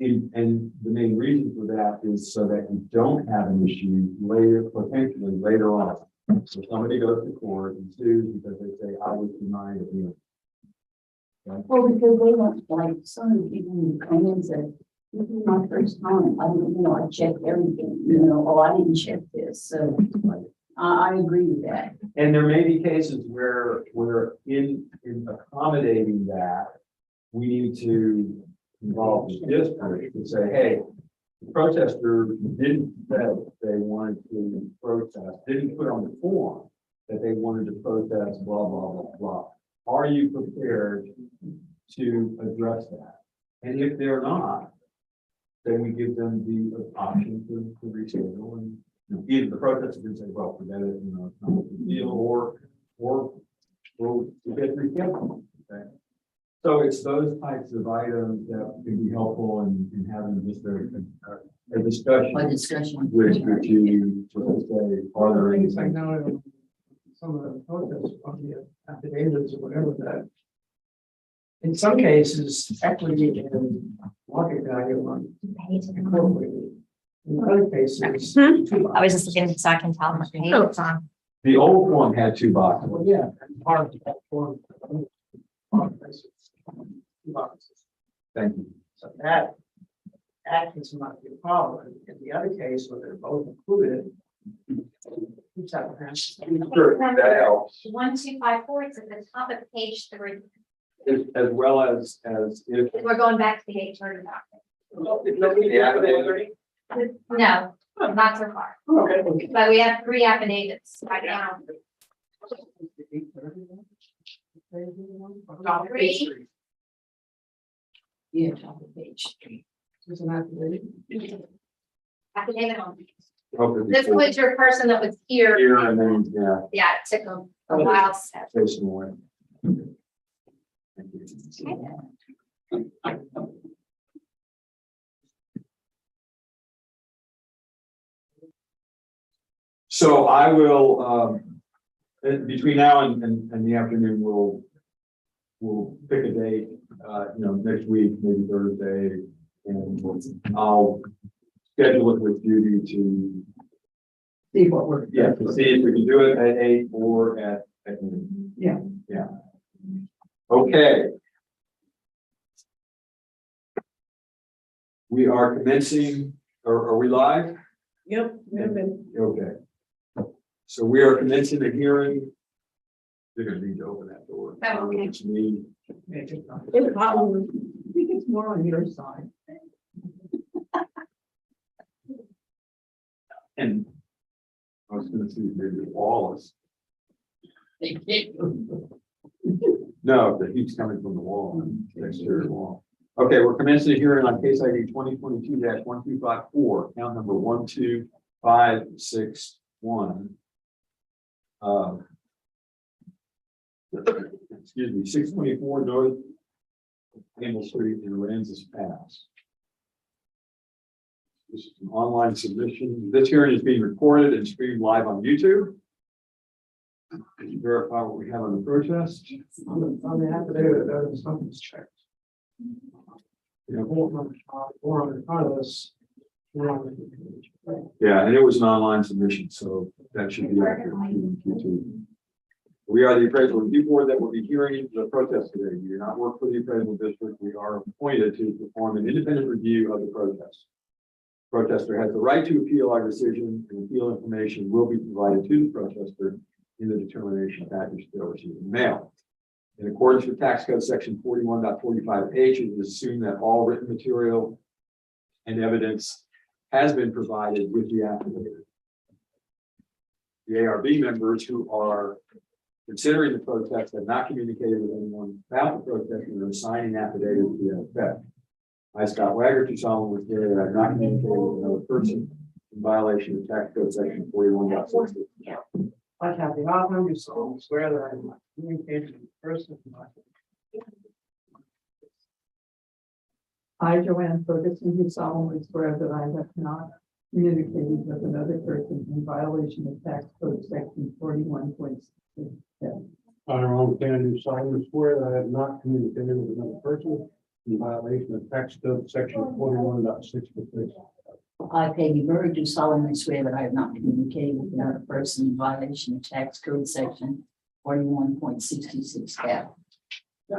Speaker 2: And the main reason for that is so that you don't have an issue potentially later on. So somebody goes to court and sues because they say, I was denied a hearing. Okay?
Speaker 6: well, because they want, like, some of the people who come in and say, this is my first time, I don't know, I checked everything, I didn't check this, so I agree with that.
Speaker 2: And there may be cases where in accommodating that, we need to involve the district to say, hey, the protester didn't say they wanted to protest, didn't put on the form that they wanted to protest, blah, blah, blah, blah. Are you prepared to address that? And if they're not, then we give them the option to reschedule, and either the protester can say, well, forget it, it's not a big deal, or we get rescheduled. Okay. So it's those types of items that can be helpful in having just a discussion.
Speaker 6: A discussion.
Speaker 2: With you, to say, are there any
Speaker 4: Things like now, some of the protests on the affidavits or whatever that. In some cases, equity and market value are incorporated. In other cases.
Speaker 10: I was just looking so I can tell what page it's on.
Speaker 2: The old one had two boxes.
Speaker 4: Well, yeah, and part of that form.
Speaker 2: Thank you.
Speaker 4: So that is not the problem. In the other case, where they're both included.
Speaker 2: Sure, that helps.
Speaker 10: 1254, it's at the top of page 3.
Speaker 2: As well as if.
Speaker 10: We're going back to the HR document.
Speaker 2: The affidavit.
Speaker 10: No, not so far.
Speaker 4: Okay.
Speaker 10: But we have 3 affidavits right now. Three.
Speaker 6: Yeah, top of page 3.
Speaker 4: There's an affidavit.
Speaker 10: Affidavit on.
Speaker 2: Okay.
Speaker 10: This was your person that was here.
Speaker 2: Here and then, yeah.
Speaker 10: Yeah, it took them a while. So.
Speaker 2: Face them away. Thank you. So I will, between now and the afternoon, we'll pick a date, next week, maybe Thursday, and I'll schedule it with Judy to,
Speaker 4: See what we're.
Speaker 2: to see if we can do it at 8 or at noon.
Speaker 4: Yeah.
Speaker 2: Yeah. Okay. We are commencing, are we live?
Speaker 9: Yep, we have been.
Speaker 2: Okay. So we are commencing the hearing. You're gonna need to open that door. I don't know if it's me.
Speaker 4: It's probably, I think it's more on your side.
Speaker 2: And I was gonna see if maybe the wall is. No, the heat's coming from the wall, the exterior wall. Okay, we're commencing the hearing on case ID 2022-1254, count number 12561. Excuse me, 624 North Campbell Street in Aransas Pass. This is an online submission. This hearing is being recorded and streamed live on YouTube. Can you verify what we have on the protest?
Speaker 3: On the affidavit, there was something's checked.
Speaker 2: Yeah.
Speaker 3: Or on the front of this.
Speaker 2: Yeah, and it was an online submission, so that should be accurate. We are the appraisal review board that will be hearing the protest today. We do not work for the appraisal district. We are appointed to perform an independent review of the protest. Protester has the right to appeal our decision, and appeal information will be provided to the protester in the determination package they'll receive in mail. In accordance with tax code section 41.45H, it is assumed that all written material and evidence has been provided with the affidavit. The ARB members who are considering the protest have not communicated with anyone about the protest and are signing affidavits to that effect. I, Scott Wagner, do solemnly swear that I have not communicated with another person in violation of tax code section 41.60.
Speaker 3: I, Kathy Hoffman, do solemnly swear that I am not communicating with a person.
Speaker 4: I, Joanne Ferguson, do solemnly swear that I have not communicated with another person in violation of tax code section 41.6.
Speaker 15: I, Ron Kennedy, do solemnly swear that I have not communicated with another person in violation of tax code section 41.66.
Speaker 6: I, Peggy Bird, do solemnly swear that I have not communicated with another person in violation of tax code section 41.66F.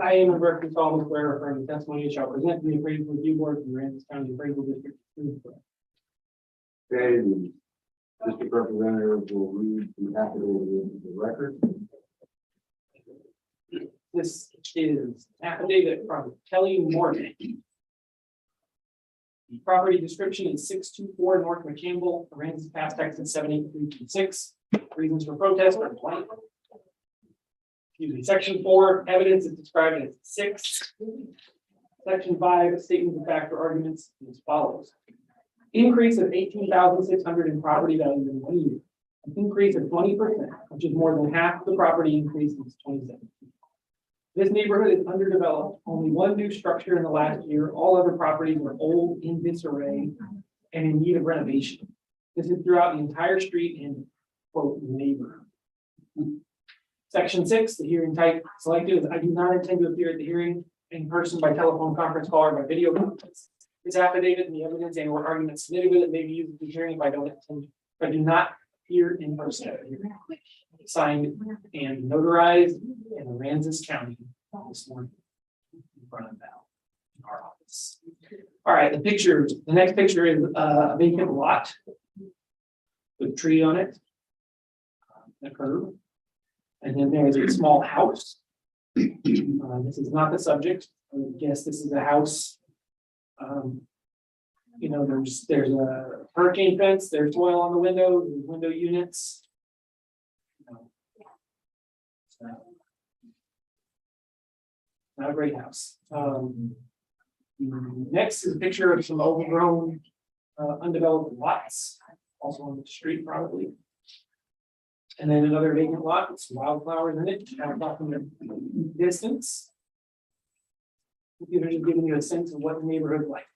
Speaker 1: I am a record solemnly swear affirming the testimony shall present to the appraisal review board from Aransas County Appraisal District.
Speaker 2: Okay, the district representative will read the affidavit into the record.
Speaker 1: This is affidavit from Kelly Morgan. The property description is 624 North McCampbell, Aransas Pass, Texas 78326. Reasons for protest are blank. Excuse me, section 4, evidence is described as 6. Section 5, statements of fact or arguments as follows. Increase of 18,600 in property value in 1 year. An increase of 20%, which is more than half the property increase since 2017. This neighborhood is underdeveloped, only one new structure in the last year. All other properties are old, in disarray, and in need of renovation. This is throughout the entire street and quote neighborhood. Section 6, the hearing type selected is I do not intend to appear at the hearing in person, by telephone conference call, or by video conference. This affidavit and the evidence and or arguments submitted with it may be used at the hearing if I don't intend, if I do not appear in person at the hearing. Signed and notarized in Aransas County this morning in front of our office. All right, the next picture is a vacant lot with a tree on it, a curb, and then there is a small house. This is not the subject. I would guess this is a house. There's a hurricane fence, there's soil on the window, there's window units. Not a great house. Next is a picture of some overgrown, undeveloped lots, also on the street probably. And then another vacant lot with some wildflowers in it, kind of off in the distance. These are just giving you a sense of what the neighborhood is like.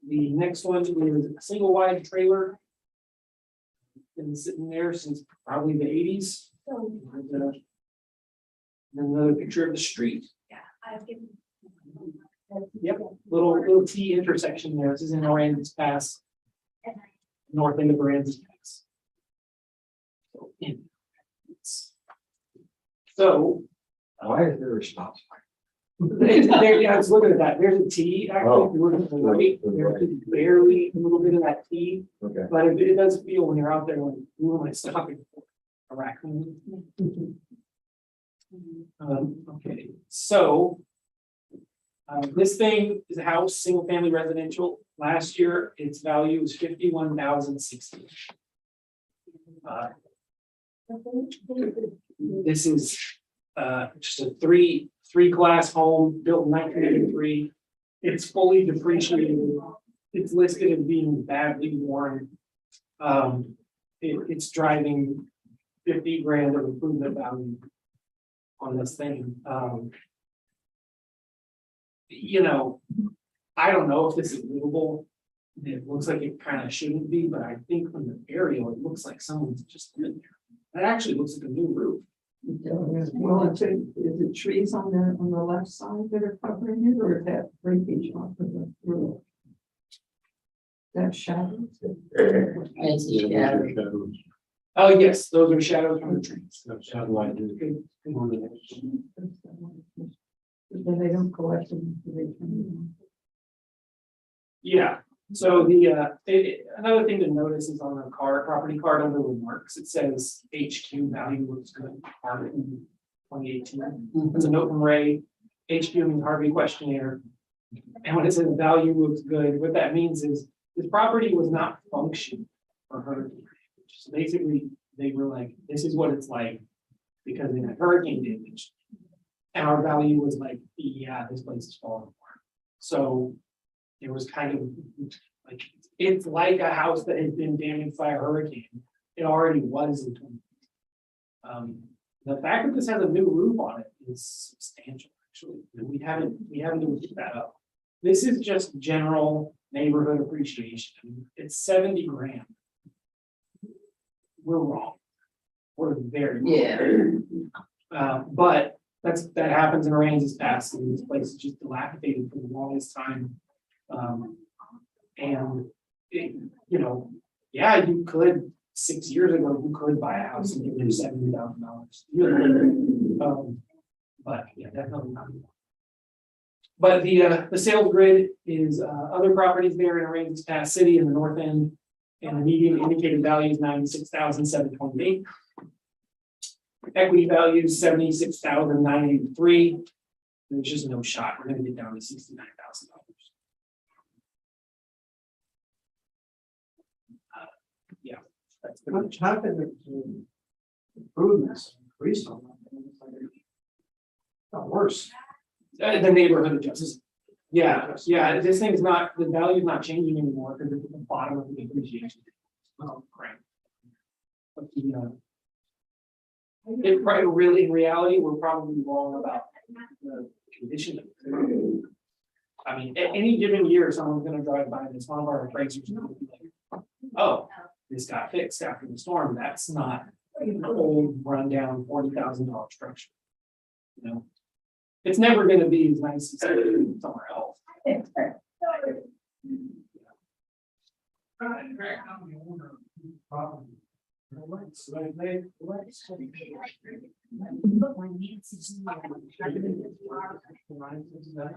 Speaker 1: The next one is a single wide trailer. been sitting there since probably the eighties. Another picture of the street. Yep, little T intersection there. This is in Aransas Pass. North end of Aransas Pass. So.
Speaker 2: Why is there a stop sign?
Speaker 1: There, yeah, I was looking at that. There's a T, actually,
Speaker 2: Oh.
Speaker 1: if you look at the right, there's barely a little bit of that T,
Speaker 2: Okay.
Speaker 1: but it does feel when you're out there, like, who am I stopping for? A raccoon. Okay, so. This thing is a house, single family residential. Last year, its value was 51,060. This is just a three class home built in 1983. It's fully depreciated. It's listed as being badly worn. It's driving 50 grand of improvement value on this thing. You know, I don't know if this is livable. It looks like it kind of shouldn't be, but I think from the aerial, it looks like someone's just lived there. It actually looks like a new roof.
Speaker 4: Well, is it trees on the left side that are covering it, or is that breakage off of the roof? That shadows?
Speaker 1: Oh, yes, those are shadows from the trees.
Speaker 4: Then they don't collect them. They can-
Speaker 1: Yeah, so another thing to notice is on the property card under remarks, it says HQ value looks good. In 2018, it's a note from Ray. HQ means Harvey questionnaire. And when it says value looks good, what that means is this property was not functioning for hurricane. So basically, they were like, this is what it's like because they had hurricane damage. And our value was like, yeah, this place is falling apart. So it was kind of like, it's like a house that has been damaged by a hurricane. It already was in 20. The fact that this has a new roof on it is substantial, actually. And we haven't even picked that up. This is just general neighborhood appreciation. I mean, it's 70 grand. We're wrong. We're very wrong. But that happens in Aransas Pass, and this place is just dilapidated for the longest time. Yeah, you could 6 years ago, you could buy a house and get $70,000. But yeah, definitely not. But the sales grid is other properties there in Aransas Pass City in the north end, and the median indicated value is 96,728. Equity value is 76,983. There's just no shot. We're going to get down to $69,000. Yeah, that's pretty much.
Speaker 3: How can the improvements increase on that?
Speaker 1: Not worse. The neighborhood adjusts. Yeah, this thing is not, the value is not changing anymore because it's at the bottom of the depreciation. Oh, great. But it probably really, in reality, we're probably wrong about the condition of it. I mean, at any given year, someone's gonna drive by this, one of our appraisers, and be like, oh, this got fixed after the storm. That's not an old rundown $40,000 structure. You know, it's never gonna be as nice as somewhere else. I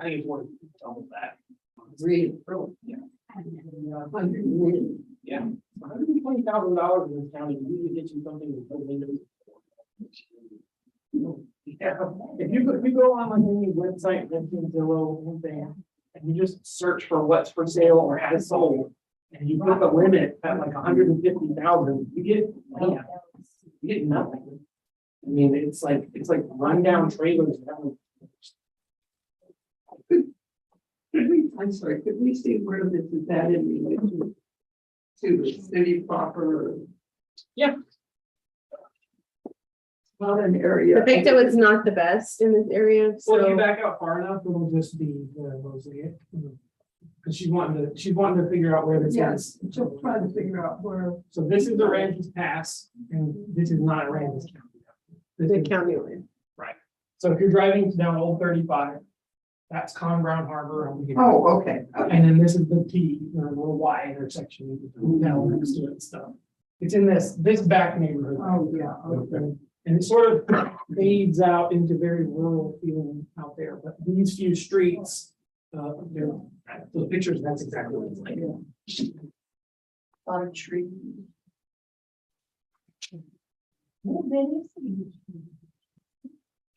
Speaker 1: think worth double that.
Speaker 4: Really?
Speaker 1: Yeah. Yeah. $120,000 in this county usually gets you something with no windows. Yeah, if you go on like any website, Zillow, anything, and you just search for what's for sale or has sold, and you put the limit at like 150,000, you get nothing. I mean, it's like rundown trailers.
Speaker 4: I'm sorry, could we see where this is at in relation to the city proper?
Speaker 1: Yeah.
Speaker 4: Not an area.
Speaker 9: The picture was not the best in this area,
Speaker 1: Well, if you
Speaker 9: so
Speaker 1: back out far enough, it'll just be the mosaic. Because she's wanting to figure out where this
Speaker 4: Yes,
Speaker 1: is.
Speaker 4: just trying to figure out where.
Speaker 1: So this is Aransas Pass, and this is not Aransas County. This
Speaker 9: The
Speaker 1: is-
Speaker 9: county line.
Speaker 1: Right. So if you're driving down Old 35, that's Con Brown Harbor over here.
Speaker 4: Oh, okay.
Speaker 1: And then this is the T, the little Y intersection, with the hotel next to it and stuff. It's in this back neighborhood.
Speaker 4: Oh, yeah, okay.
Speaker 1: And it sort of fades out into very rural feeling out there, but these few streets, the pictures, that's exactly what it's like.
Speaker 6: Lot of trees.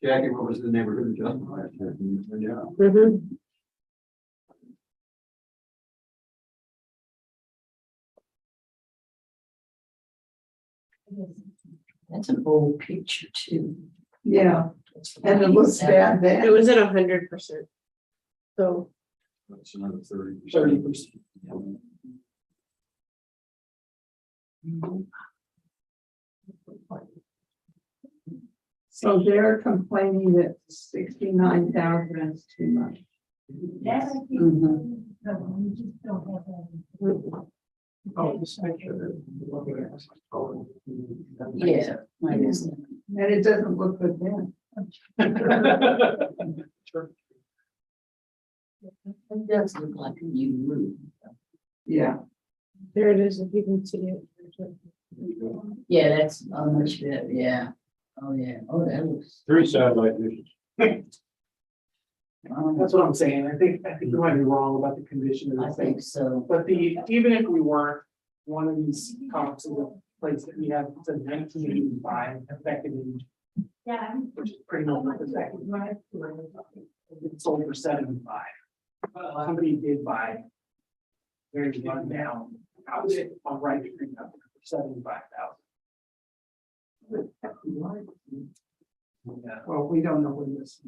Speaker 2: Jackie, what was the neighborhood adjustment last year? Can you find out?
Speaker 6: That's an old picture too.
Speaker 4: Yeah, and it looks bad
Speaker 9: It
Speaker 4: then.
Speaker 9: was at 100%. So
Speaker 2: That's another 30%.
Speaker 1: 30%.
Speaker 4: So they're complaining that 69,000 is too much.
Speaker 6: Mhm.
Speaker 1: Oh, this picture.
Speaker 6: Yeah. I guess.
Speaker 4: And it doesn't look good then.
Speaker 6: It does look like a new roof.
Speaker 4: Yeah.
Speaker 9: there it is, if you can see it.
Speaker 6: Yeah, that's much better, yeah. Oh, yeah, oh, that looks.
Speaker 2: 3 satellite dishes.
Speaker 1: That's what I'm saying. I think we might be wrong about the condition of
Speaker 6: I
Speaker 1: the thing.
Speaker 6: think so.
Speaker 1: But even if we weren't, one of these comps is a place that we have, it's a 1985 effective age,
Speaker 10: Yeah.
Speaker 1: which is pretty much what the second, right? It's sold for 75. Somebody did buy very run down house on Right Street up for 75,000. Yeah, well, we don't know when this.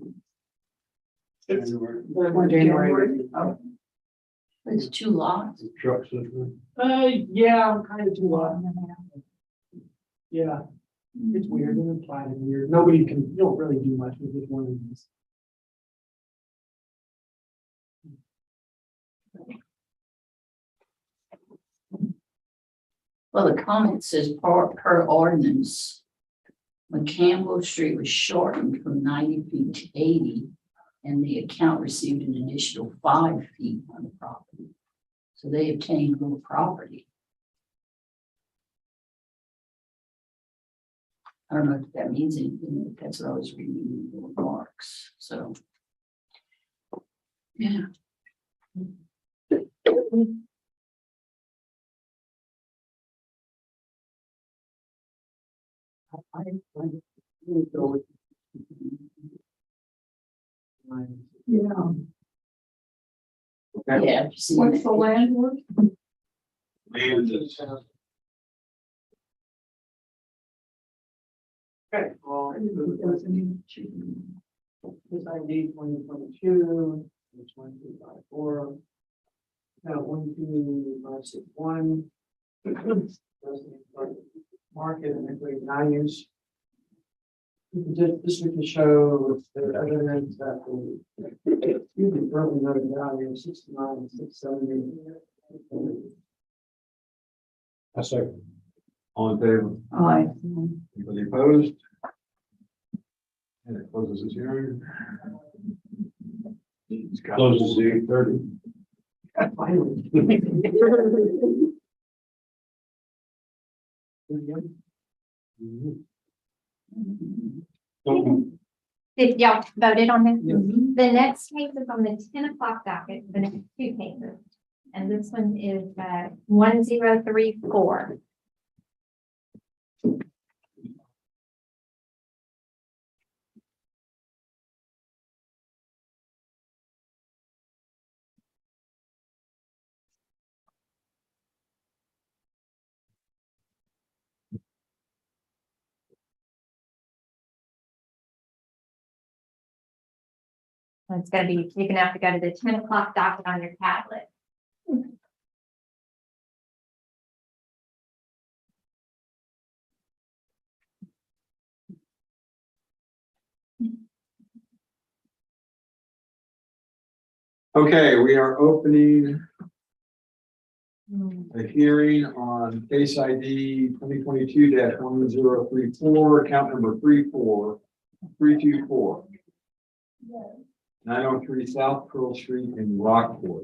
Speaker 1: It's January. Oh.
Speaker 6: It's 2 lots.
Speaker 2: Trucks. this way.
Speaker 1: Yeah, kind of too long. Yeah, it's weird, and implied and weird. You don't really do much with this one of these.
Speaker 6: Well, the comment says per ordinance. When Campbell Street was shortened from 90 feet to 80, and the account received an additional 5 feet on the property. So they obtained more property. I don't know if that means anything, but that's what I was reading in the remarks, so. Yeah. I really go with.
Speaker 4: Yeah.
Speaker 6: Yeah. I've seen
Speaker 4: What's
Speaker 6: that.
Speaker 4: the land worth?
Speaker 2: And it's,
Speaker 1: Okay, well, because I need 2022, 2254. Now, 12561. Market and equity values. This would just show the evidence that the early noted value of 69, 670.
Speaker 2: I second. All in favor?
Speaker 4: Aye.
Speaker 2: Anybody opposed? And it closes this hearing. Closes the 8:30.
Speaker 1: Finally.
Speaker 10: If y'all voted on this, the next case is on the 10 o'clock docket, the next 2 cases. And this one is 1034. It's gonna be, you're gonna have to go to the 10 o'clock docket on your tablet.
Speaker 2: Okay, we are opening a hearing on case ID 2022-1034, account number 34324. 903 South Pearl Street in Rockport.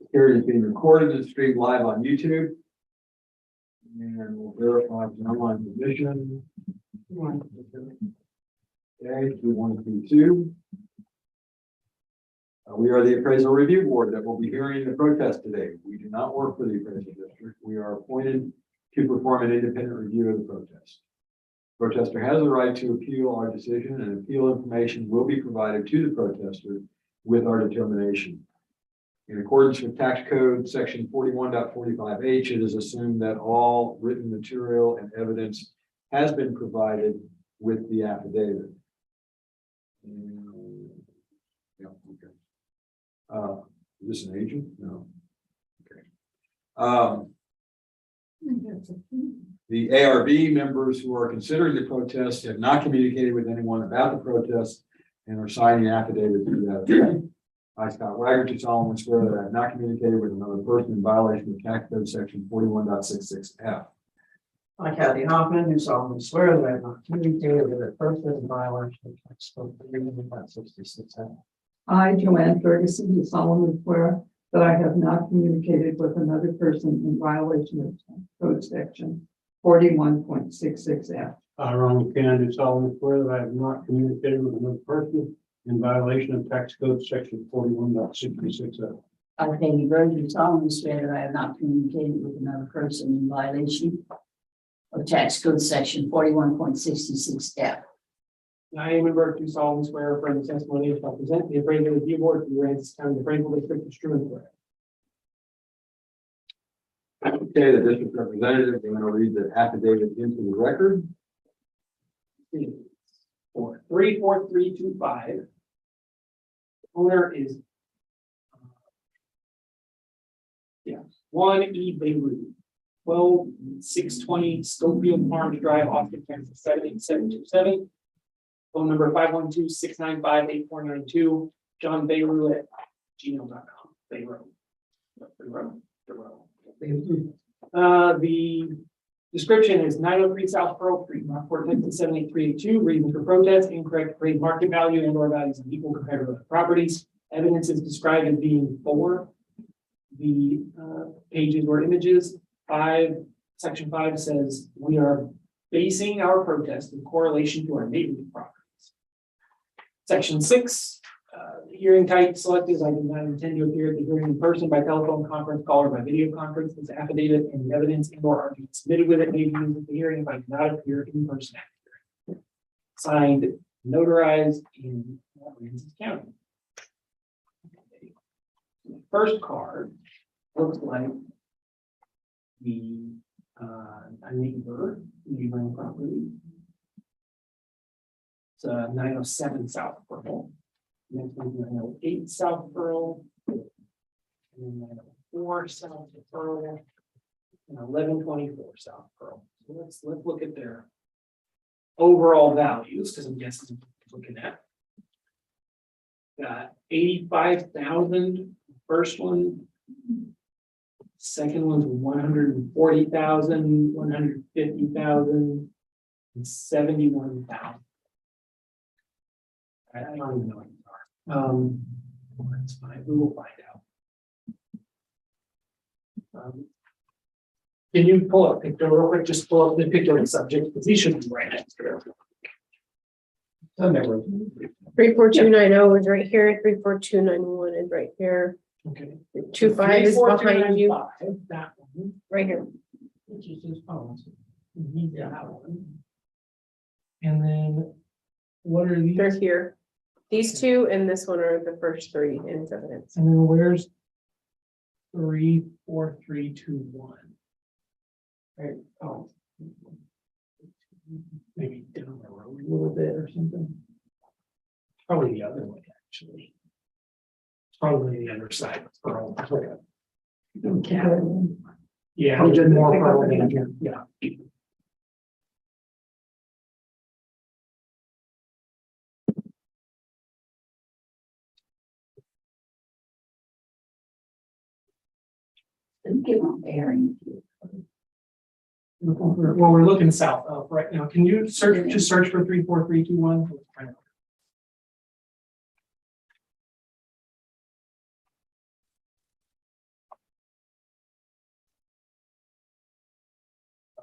Speaker 2: The hearing is being recorded and streamed live on YouTube. And we'll verify the online submission. Okay, 2132. We are the appraisal review board that will be hearing the protest today. We do not work for the appraisal district. We are appointed to perform an independent review of the protest. Protester has the right to appeal our decision, and appeal information will be provided to the protester with our determination. In accordance with tax code section 41.45H, it is assumed that all written material and evidence has been provided with the affidavit. Yeah, okay. Is this an agent? No. Okay. The ARB members who are considering the protest have not communicated with anyone about the protest and are signing affidavit to that effect. I, Scott Wagner, do solemnly swear that I have not communicated with another person in violation of tax code section 41.66F.
Speaker 3: I, Kathy Hoffman, do solemnly swear that I have not communicated with a person in violation of tax code 41.66F.
Speaker 4: I, Joanne Ferguson, do solemnly swear that I have not communicated with another person in violation of code section 41.66F.
Speaker 15: I, Ronald Cannon, do solemnly swear that I have not communicated with another person in violation of tax code section 41.66F.
Speaker 6: I, Peggy Bird, do solemnly swear that I have not communicated with another person in violation of tax code section 41.66F.
Speaker 1: I, Amy Burke, do solemnly swear from the testimony I shall present the appraisal review board for the Aransas County Appraisal District is true and correct.
Speaker 2: Okay, the district representative, I'm going to read the affidavit into the record.
Speaker 1: For 34325. Owner is one E Beirut, 12620 Schofield Farms Drive, Austin, Kansas 78727. Phone number 512-695-8492, John Beirut at gmail.com. Beirut. The description is 903 South Pearl Street, Rockport, Texas 78382. Reason for protest: incorrect appraised market value and/or values of equal compared to other properties. Evidence is described as being 4. The pages or images. 5, section 5 says we are basing our protest in correlation to our neighboring properties. Section 6, hearing type selected. I do not intend to appear at the hearing in person, by telephone conference call, or by video conference. This affidavit and the evidence and/or argument submitted with it may be used at the hearing if I do not appear in person at the hearing. Signed, notarized in Aransas County. The first card looks like the neighboring property. It's 907 South Pearl. Next one is 908 South Pearl. And then 904 South Pearl. And 1124 South Pearl. So let's look at their overall values, because I'm guessing looking at. Got 85,000, first one. Second one's 140,000, 150,000, and 71,000. I don't even know what these are. That's fine. We will find out. Can you pull up a picture real quick? Just pull up the picture of the subject, because he should be right next to it.
Speaker 9: 34290 is right here, 34291 is right here.
Speaker 1: Okay.
Speaker 9: 25 is behind you,
Speaker 1: 34295, that one.
Speaker 9: right here.
Speaker 1: Which is his phone. He's got that one. And then what are these?
Speaker 9: They're here. These two and this one are the first 3 in his evidence.
Speaker 1: And then where's 34321? Right. Oh. Maybe down the road a little bit or something. Probably the other way, actually. It's probably the other side. Yeah,
Speaker 4: Oh, just
Speaker 1: more
Speaker 4: pick up
Speaker 1: probably.
Speaker 4: again.
Speaker 1: Yeah.
Speaker 6: Give them bearing.
Speaker 1: Well, we're looking south of right now. Can you just search for 34321?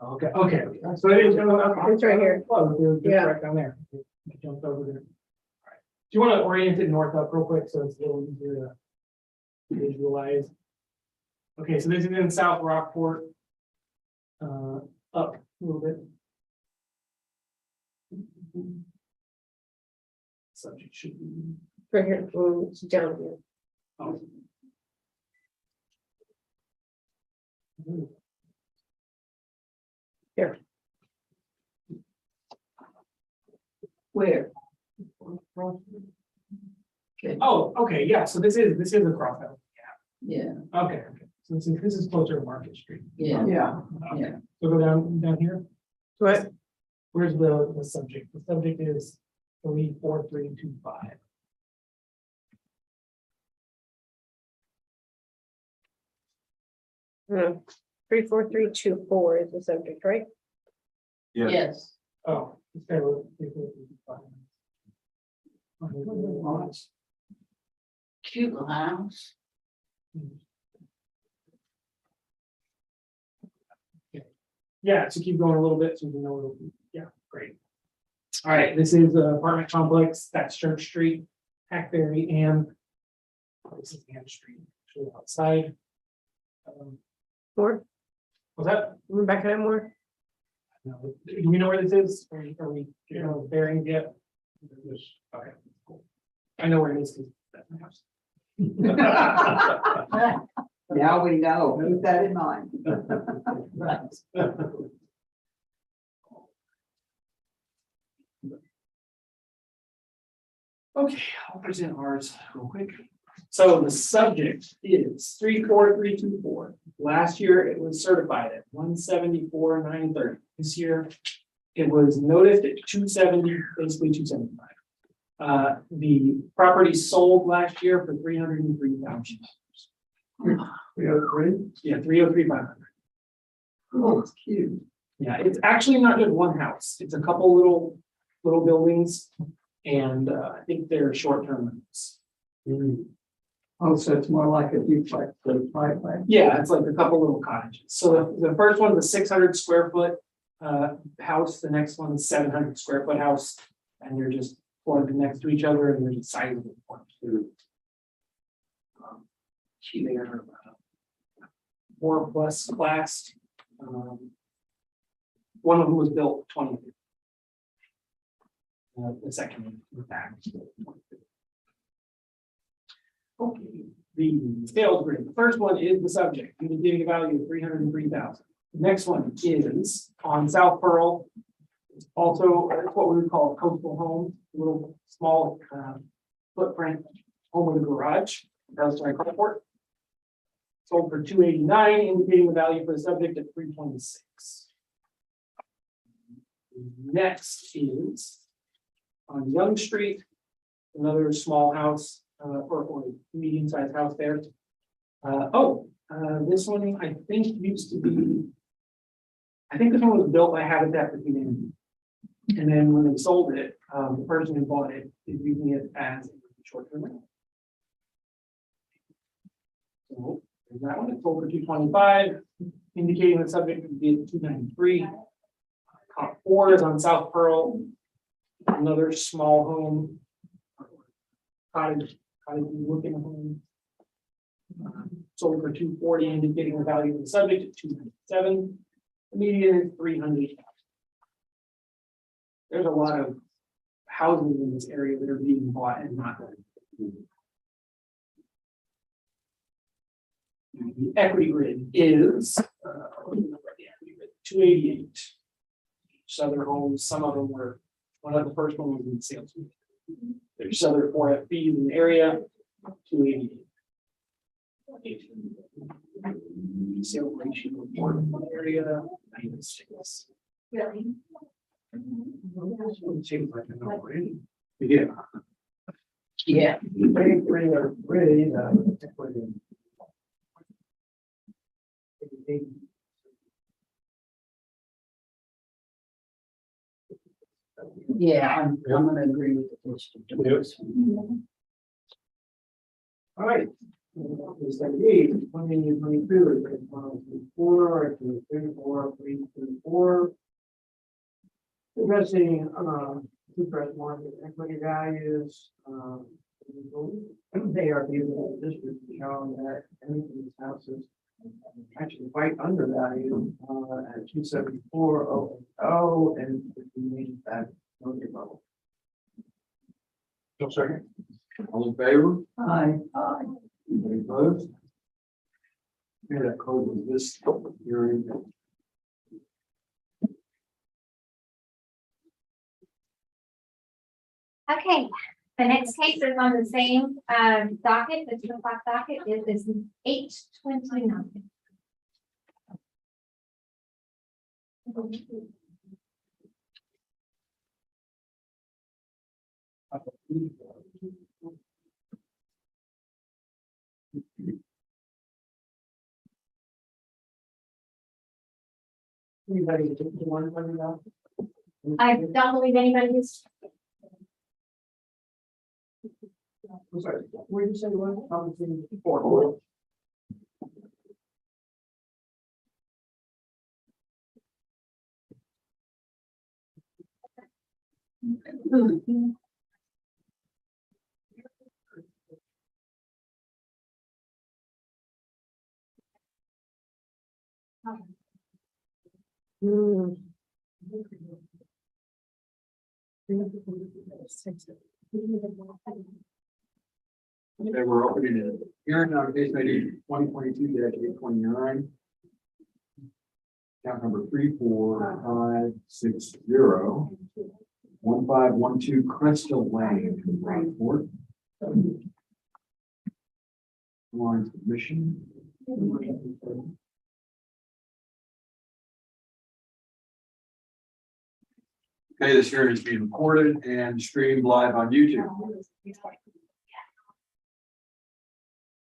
Speaker 1: Okay, so it is,
Speaker 9: It's right here. Yeah.
Speaker 1: right down there. It jumped over there. All right. Do you want to orient it north up real quick so it's a little easier to visualize? Okay, so this is in South Rockport. Up a little bit. Subject should be.
Speaker 9: Right here, it's down here.
Speaker 1: Oh.
Speaker 9: Here.
Speaker 6: Where?
Speaker 1: Oh, okay, yeah, so this is a cross out.
Speaker 6: Yeah,
Speaker 1: Okay, so this is closer to Market Street.
Speaker 6: yeah.
Speaker 4: Yeah.
Speaker 1: Okay. So go down here.
Speaker 9: What?
Speaker 1: Where's the subject? The subject is 34325.
Speaker 9: No, 34324 is the subject, right?
Speaker 6: Yes.
Speaker 1: Oh, it's got a 34325.
Speaker 6: Cute little house.
Speaker 1: Yeah, so keep going a little bit so you can know. Yeah, great. All right, this is an apartment complex. That's Church Street, Hackberry, and this is Ann Street, actually outside.
Speaker 9: More?
Speaker 1: What's that?
Speaker 9: Rebecca more?
Speaker 1: No, do we know where this is? Are we, you know, bearings yet? Okay, cool. I know where it is. 'Cause that's my house.
Speaker 4: Now we know, keep that in mind.
Speaker 6: Right.
Speaker 1: Okay, I'll present ours real quick. So the subject is 34324. Last year it was certified at 174,930. This year it was noticed at 270, basically 275. The property sold last year for $303,000.
Speaker 4: 303?
Speaker 1: Yeah, 303,500.
Speaker 4: Oh, it's cute.
Speaker 1: Yeah, it's actually not just one house. It's a couple little buildings, and I think they're short-term rentals.
Speaker 4: Oh, so it's more like a duplex, but it's right.
Speaker 1: Yeah, it's like a couple little cottages. So the first one's a 600 square foot house. The next one's 700 square foot house, and they're just plugged next to each other, and there's a sizable one. They are 4+ class. One of them was built 20. The second one was back. Okay, the sales grid. The first one is the subject, indicating a value of 303,000. The next one is on South Pearl. It's also what we would call a coastal home, a little small footprint home with a garage. That's my carport. Sold for 289, indicating the value for the subject at 326. Next is on Young Street, another small house or medium-sized house there. This one I think used to be. I think this one was built by Habitat for Humanity, and then when they sold it, the person who bought it is using it as a short-term rental. So there's that one. It's sold for 225, indicating the subject would be at 293. Comp 4 is on South Pearl, another small home, cottage looking home. Sold for 240, indicating the value of the subject at 297. The median is 300. There's a lot of houses in this area that are being bought and not. The equity grid is 288. Other homes, some of them were, one of the first one was in sales. There's other 4 FBs in the area, 288. Sale ratio report in one area, 96.
Speaker 10: Really?
Speaker 1: Seems like a no-brainer. Yeah.
Speaker 6: Yeah.
Speaker 1: Pretty.
Speaker 6: Yeah, I'm gonna agree with the district. on this one.
Speaker 1: All right. It's like, hey, 2022, 4, 34, 324. Addressing, depressed market equity values, they are being district showing that any of these houses actually quite undervalued, at 274,080, and if we made that level.
Speaker 2: No second. All in favor?
Speaker 4: Aye.
Speaker 2: Anybody opposed? Okay, that closes this hearing.
Speaker 10: Okay, the next case is on the same docket, the 2 o'clock docket is 8:29.
Speaker 1: Anybody take the one from now?
Speaker 10: I don't believe anybody is.
Speaker 1: I'm sorry, where did you say it was? Obviously, 4.
Speaker 2: Okay, we're opening it. Hearing on case ID 2022-829. Count number 34560. 1512 Crystal Lane in Rockport. Line submission. Okay, this hearing is being recorded and streamed live on YouTube.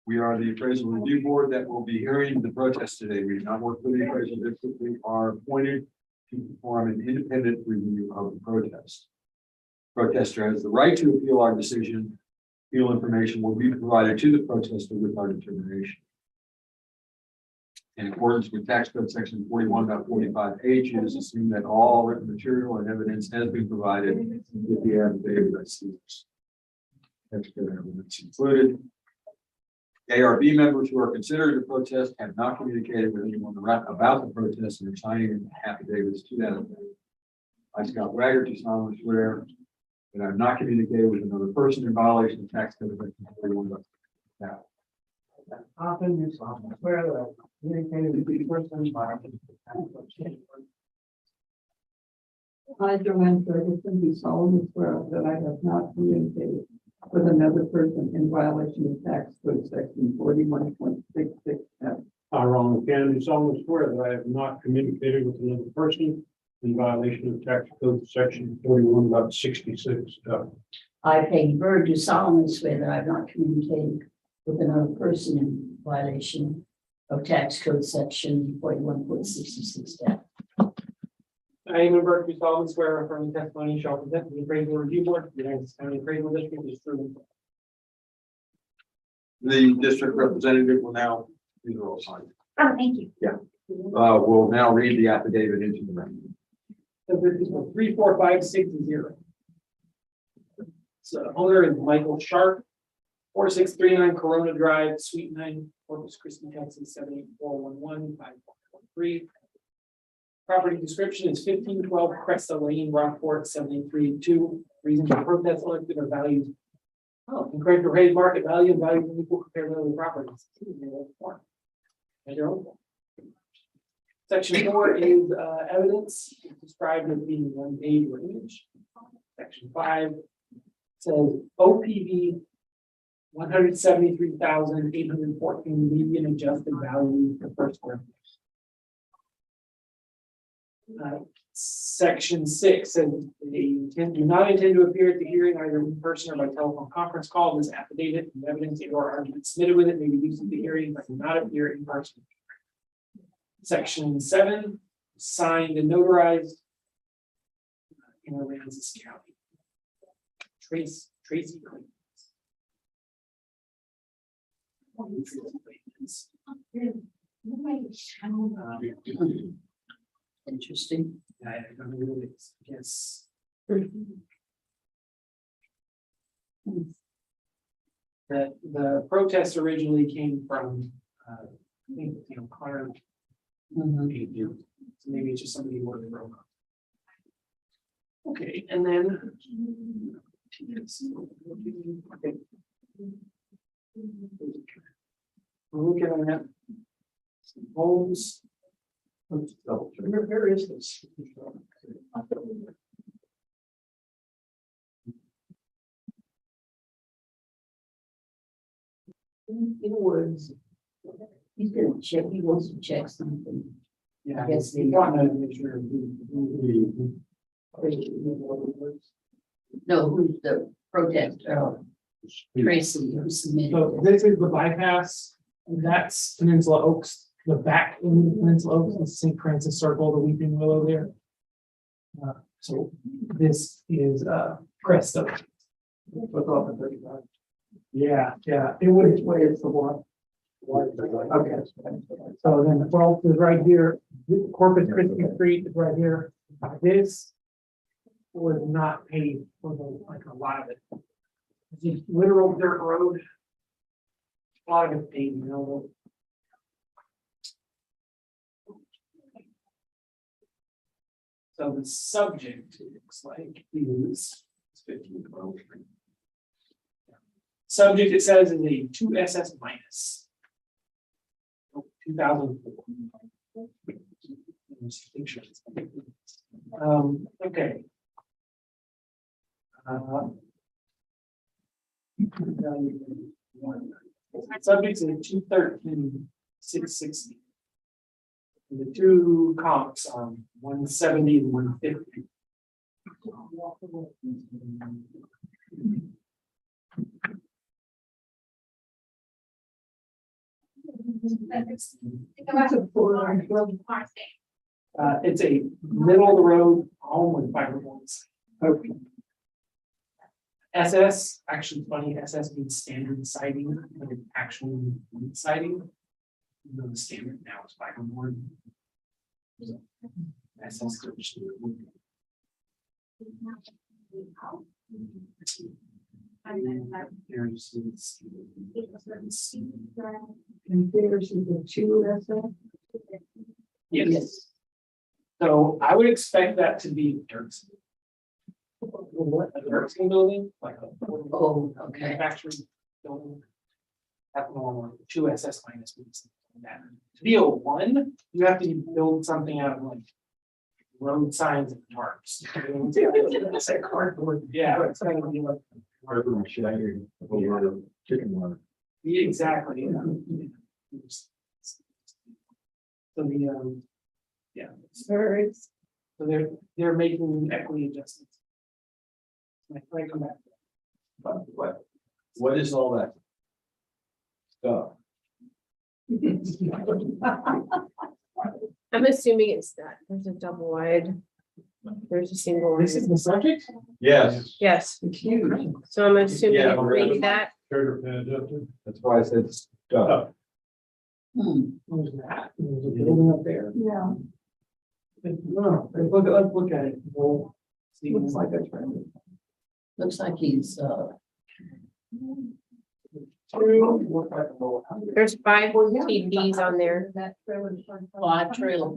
Speaker 2: We are the appraisal review board that will be hearing the protest today. We do not work for the appraisal district. We are appointed to perform an independent review of the protest. Protester has the right to appeal our decision. Appeal information will be provided to the protester with our determination. In accordance with tax code section 41.45H, it is assumed that all written material and evidence has been provided with the affidavit that seeks. Tax code evidence included. ARB members who are considered to protest have not communicated with anyone about the protest and are signing affidavits to that effect. I, Scott Wagger, do solemnly swear that I have not communicated with another person in violation of tax code section 41.
Speaker 1: Often you solemnly swear that I communicated with the person by.
Speaker 4: I, Joanne Ferguson, do solemnly swear that I have not communicated with another person in violation of tax code section 41.66F.
Speaker 15: I, Ronald Cannon, do solemnly swear that I have not communicated with another person in violation of tax code section 41.66F.
Speaker 6: I, Peggy Bird, do solemnly swear that I have not communicated with another person in violation of tax code section 41.66F.
Speaker 1: I, Eamon Burke, do solemnly swear affirming testimony shall present to the appraisal review board, the Aransas County Appraisal District is true.
Speaker 2: The district representative will now do the roll sign.
Speaker 10: Oh, thank you.
Speaker 2: We'll now read the affidavit into the record.
Speaker 1: So this is 34560. So owner is Michael Sharp, 4639 Corona Drive, Suite 9, Corpus Christi, Texas 78411 5113. Property description is 1512 Cresta Lane, Rockport 78382. Reason for protest selected are values. Incorrect or raised market value and value unequal compared to other properties. And your own. Section 4 is evidence described as being one page or image. Section 5 says OPV 173,814 median adjusted value per first square foot. Section 6 says they do not intend to appear at the hearing either in person or by telephone conference call. This affidavit and evidence or argument submitted with it may be used at the hearing but do not appear in person. Section 7, signed and notarized in Aransas County. Tracy Clayton.
Speaker 6: Interesting.
Speaker 1: I don't know what it is, I guess. The protest originally came from, I think, Connor.
Speaker 6: Mhm.
Speaker 1: So maybe it's just somebody who worked for him. Okay, and then. Okay. We'll look at that. Homes. Where is this?
Speaker 6: In the woods. He's gonna check, he wants to check something.
Speaker 1: Yeah,
Speaker 6: I guess
Speaker 1: they want to make sure.
Speaker 6: No, who's the protester? Tracy, who submitted
Speaker 1: So
Speaker 6: it.
Speaker 1: this is the bypass, and that's Peninsula Oaks, the back end of Peninsula Oaks, is St. Francis Circle, the weeping willow there. So this is Cresta. Look off the 35. Yeah, it would, where is the one? Okay. So then the 12th is right here, Corpus Christi Street is right here. This was not paved for like a lot of it. It's a literal dirt road. A lot of it paved, you know. So the subject, it looks like, is 1512. Subject, it says, is a 2SS minus. 2004. Okay. Subjects in 213,660. The two comps are 170 and 150. It's a middle of the road home with fiber boards. Okay. SS, actually funny, SS means standard siding, but it's actually wood siding. You know, the standard now is fiberboard. So, SS.
Speaker 4: And there's the two SF.
Speaker 1: Yes. So I would expect that to be dirt. A dirt building, like a.
Speaker 6: Oh, okay.
Speaker 1: Manufacturing building. Have normal 2 SS minus means that. To be a 1, you have to build something out of like road signs and tarps. It's like cardboard. Yeah, it's gonna be like.
Speaker 2: Chicken water.
Speaker 1: Yeah, exactly. So the, yeah.
Speaker 9: Birds.
Speaker 1: So they're making equity adjustments. Like, right, come back.
Speaker 2: But what is all that stuff?
Speaker 9: I'm assuming it's that. There's a double wide. There's a single.
Speaker 1: This is the subject?
Speaker 2: Yes.
Speaker 9: Yes.
Speaker 4: It's huge.
Speaker 9: So I'm assuming
Speaker 2: Yeah,
Speaker 9: it's maybe that.
Speaker 2: That's why I said stuff.
Speaker 1: Where's that? There's a building up there.
Speaker 4: Yeah.
Speaker 1: No, let's look at it. We'll see.
Speaker 4: Looks like a trend.
Speaker 6: Looks like he's,
Speaker 9: There's 5 TPs on there.
Speaker 6: Five trailer.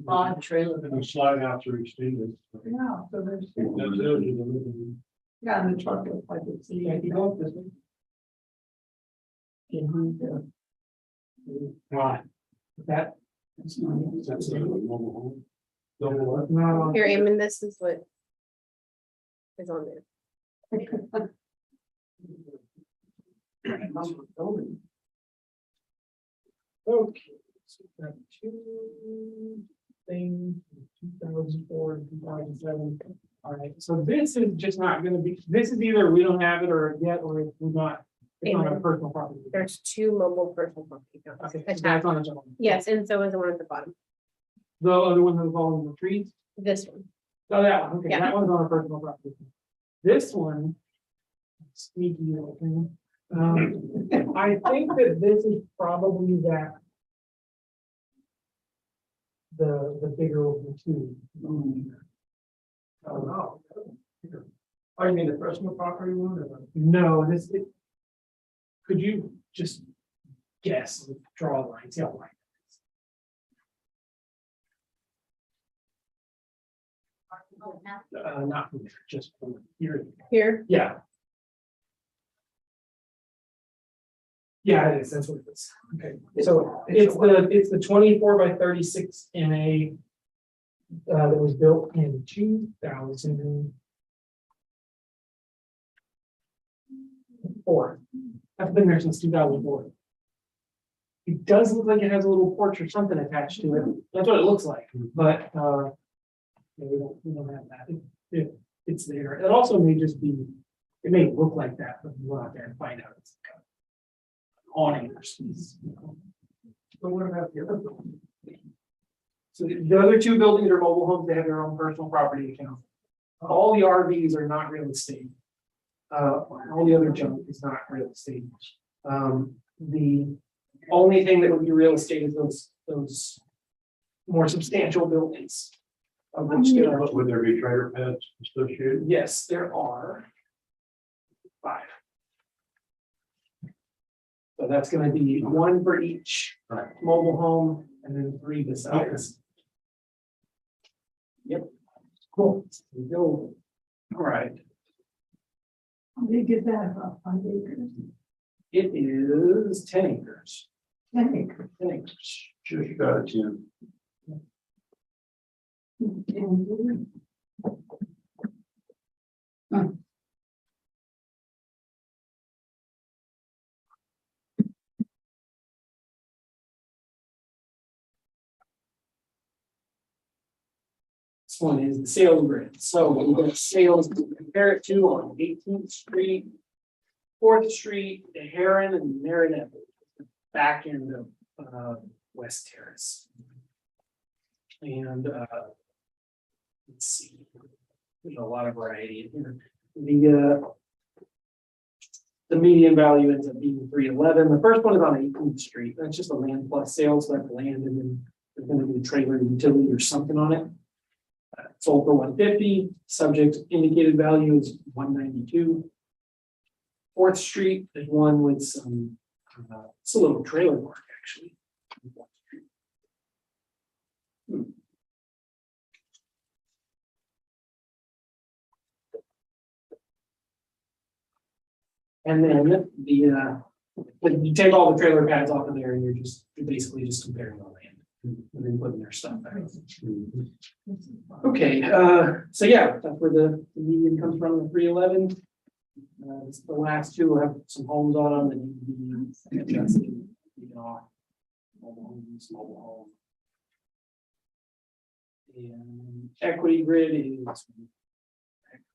Speaker 6: Five trailer.
Speaker 15: Slide out through extended.
Speaker 4: Yeah, so there's. Yeah, and the truck looks like it's.
Speaker 1: Yeah, if you go up this way. Right. That.
Speaker 15: That's a mobile home.
Speaker 1: No.
Speaker 9: Here, Eamon, this is what is on there.
Speaker 1: Okay. So we've got 2 things, 2004 and 2007. All right, so this is just not gonna be, this is either we don't have it or yet, or if we're not It's on a personal property.
Speaker 9: There's two mobile personal property accounts
Speaker 1: Okay, so that's
Speaker 9: attached.
Speaker 1: on its own.
Speaker 9: Yes, and so is the one at the bottom,
Speaker 1: The other one that was all in the trees?
Speaker 9: this one.
Speaker 1: Oh, that one, okay,
Speaker 9: Yeah.
Speaker 1: that one's on a personal property. This one. Sneaky little thing. I think that this is probably that. The bigger of the two.
Speaker 3: Oh, no. Oh, you mean the personal property one or?
Speaker 1: No, could you just guess, draw a line, see how line? Not from there, just from here.
Speaker 9: Here,
Speaker 1: Yeah. Yeah, it is, that's what it is. Okay, so it's the 24 by 36 MA. That was built in 2004. That's been there since 2004. It does look like it has a little porch or something attached to it. That's what it looks like, but yeah, we don't have that. It's there. It also may just be, it may look like that, but we'll out there and find out it's kind of awning or something.
Speaker 3: But what about the other building?
Speaker 1: So the other two buildings are mobile homes. They have their own personal property account. All the RVs are not real estate. All the other junk is not real estate. The only thing that would be real estate is those more substantial buildings. Of which there are,
Speaker 3: Would there be trailer pads associated?
Speaker 1: yes, there are 5. So that's gonna be 1 for each
Speaker 3: Right.
Speaker 1: mobile home and then 3 besides. Yep. Cool. There we go. All right.
Speaker 4: How big is that, about 5 acres?
Speaker 1: It is 10 acres.
Speaker 4: 10 acres.
Speaker 1: 10 acres.
Speaker 3: Just got it, Tim.
Speaker 1: This one is the sales grid. So we get sales to compare it to on 18th Street, 4th Street, the Heron and Marinette, back end of West Terrace. And let's see, there's a lot of variety in here. The median value ends up being 311. The first one is on 18th Street. That's just a land plus sales, like land, and then there's going to be a trailer utility or something on it. Sold for 150. Subject indicated value is 192. 4th Street is one with some. It's a little trailer park actually. And then you take all the trailer pads off of there and you're basically just comparing the land and then putting their stuff back. Okay, so yeah, that's where the median comes from, the 311. The last two have some homes on them that need to be adjusted, taken off. Mobile home. And equity grid is,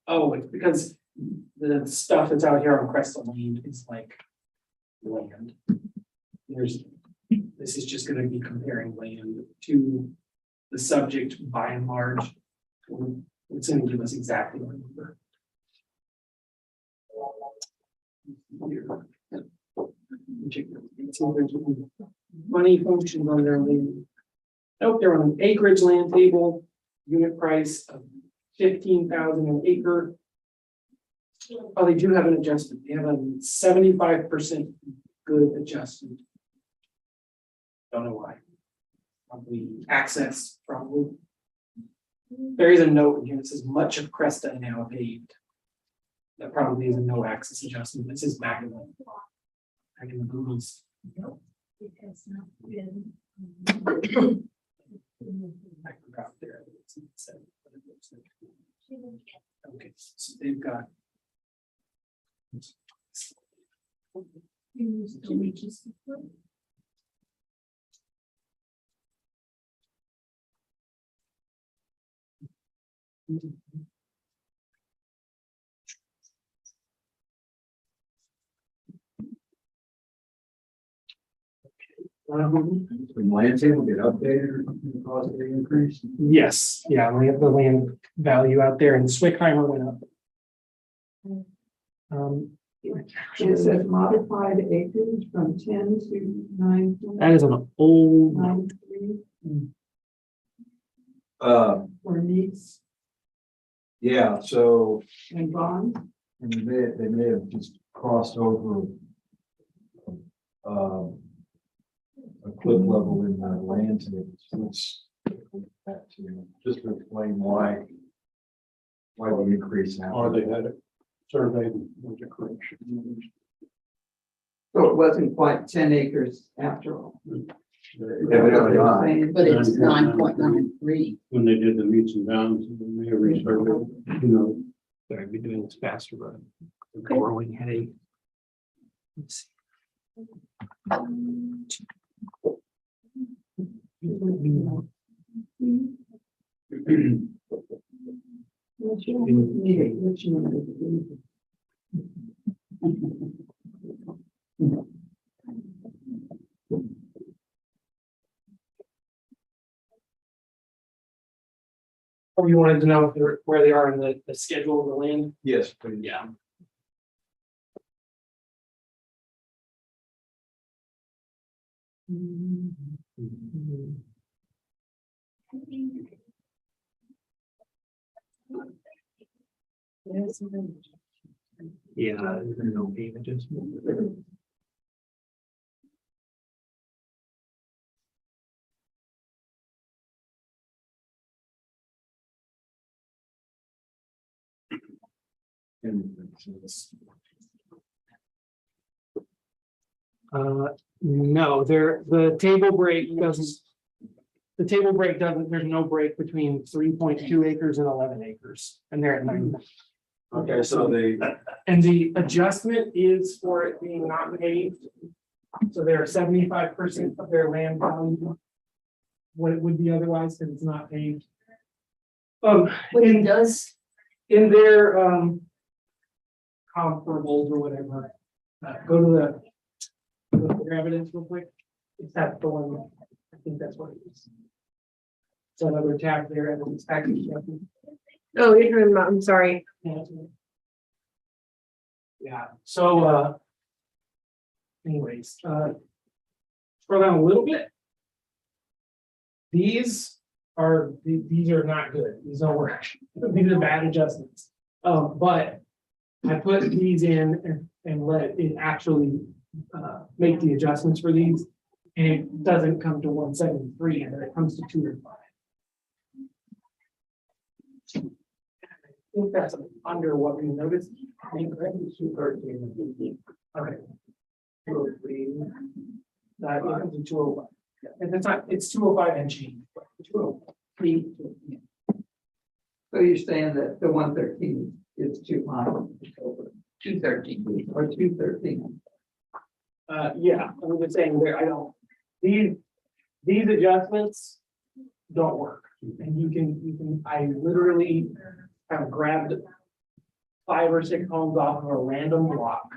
Speaker 1: oh, it's because the stuff that's out here on Crystal Lane is like land. This is just gonna be comparing land to the subject by and large. It's gonna give us exactly what number. So there's money functions on their land. Nope, they're on an acreage land table, unit price of 15,000 an acre. Oh, they do have an adjustment. They have a 75% good adjustment. Don't know why. Probably access, probably. There is a note in here that says much of Cresta now paved. That probably is a no access adjustment. This is back in the Google's. I forgot there. Okay, so they've got.
Speaker 2: When land table get updated or something, the cost of the increase?
Speaker 1: Yes, yeah, we have the land value out there and Swickheimer went up.
Speaker 4: It says modified acres from 10 to 9.
Speaker 1: That is an old,
Speaker 4: 93 for needs
Speaker 2: Yeah, so
Speaker 4: and bonds.
Speaker 2: and they may have just crossed over a clip level in the land table. So it's that to just to explain why the increase now.
Speaker 15: Or they had it surveyed with the correction.
Speaker 4: So it wasn't quite 10 acres after all.
Speaker 2: Evidently not.
Speaker 6: But it's 9.93.
Speaker 15: When they did the meets and bounds, they resurveyed, you know.
Speaker 1: sorry, I'd be doing this faster, but I'm growing headache. Let's Or you wanted to know if they're, where they are in the schedule of the land?
Speaker 2: Yes, please.
Speaker 1: Yeah. Yeah, there's no payment adjustment. No, the table break doesn't. The table break doesn't, there's no break between 3.2 acres and 11 acres, and they're at 9.
Speaker 2: Okay, so they,
Speaker 1: And the adjustment is for it being not paved. So they're 75% of their land value. What it would be otherwise, because it's not paved.
Speaker 6: But it does,
Speaker 1: In their comparables or whatever, go to the evidence real quick. It's that the one, I think that's what it is. So another tab there, evidence package.
Speaker 9: Oh, you're talking about, I'm sorry.
Speaker 1: Yeah, so anyways, scroll down a little bit. These are not good. These don't work. These are bad adjustments. But I put these in and let it actually make the adjustments for these. And it doesn't come to 173, and it comes to 205. I think that's under what we noticed. I think that is 213. Okay. 203. That comes to 205. And it's not, it's 205 and change. 203.
Speaker 4: So you're saying that the 113 is too high?
Speaker 6: 213.
Speaker 4: Or 213?
Speaker 1: Yeah, I'm just saying there, I don't, these adjustments don't work. And you can, I literally have grabbed 5 or 6 homes off of a random block,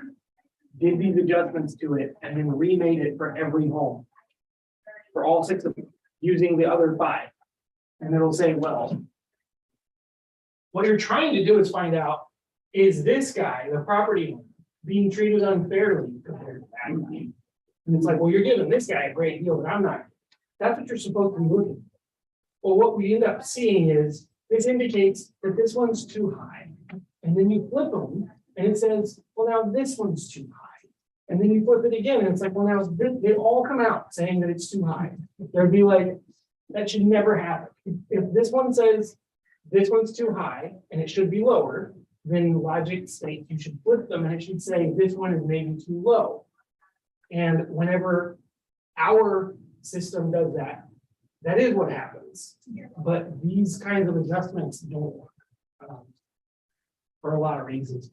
Speaker 1: did these adjustments to it, and then remade it for every home. For all 6 of them, using the other 5. And it'll say, well, what you're trying to do is find out, is this guy, the property owner, being treated unfairly compared to that guy? And it's like, well, you're giving this guy a great deal, but I'm not. That's what you're supposed to be looking for. Well, what we end up seeing is this indicates that this one's too high. And then you flip them and it says, well, now this one's too high. And then you flip it again and it's like, well, now they all come out saying that it's too high. There'd be like, that should never happen. If this one says this one's too high and it should be lower, then logic states you should flip them and it should say this one is maybe too low. And whenever our system does that, that is what happens. But these kinds of adjustments don't work for a lot of reasons.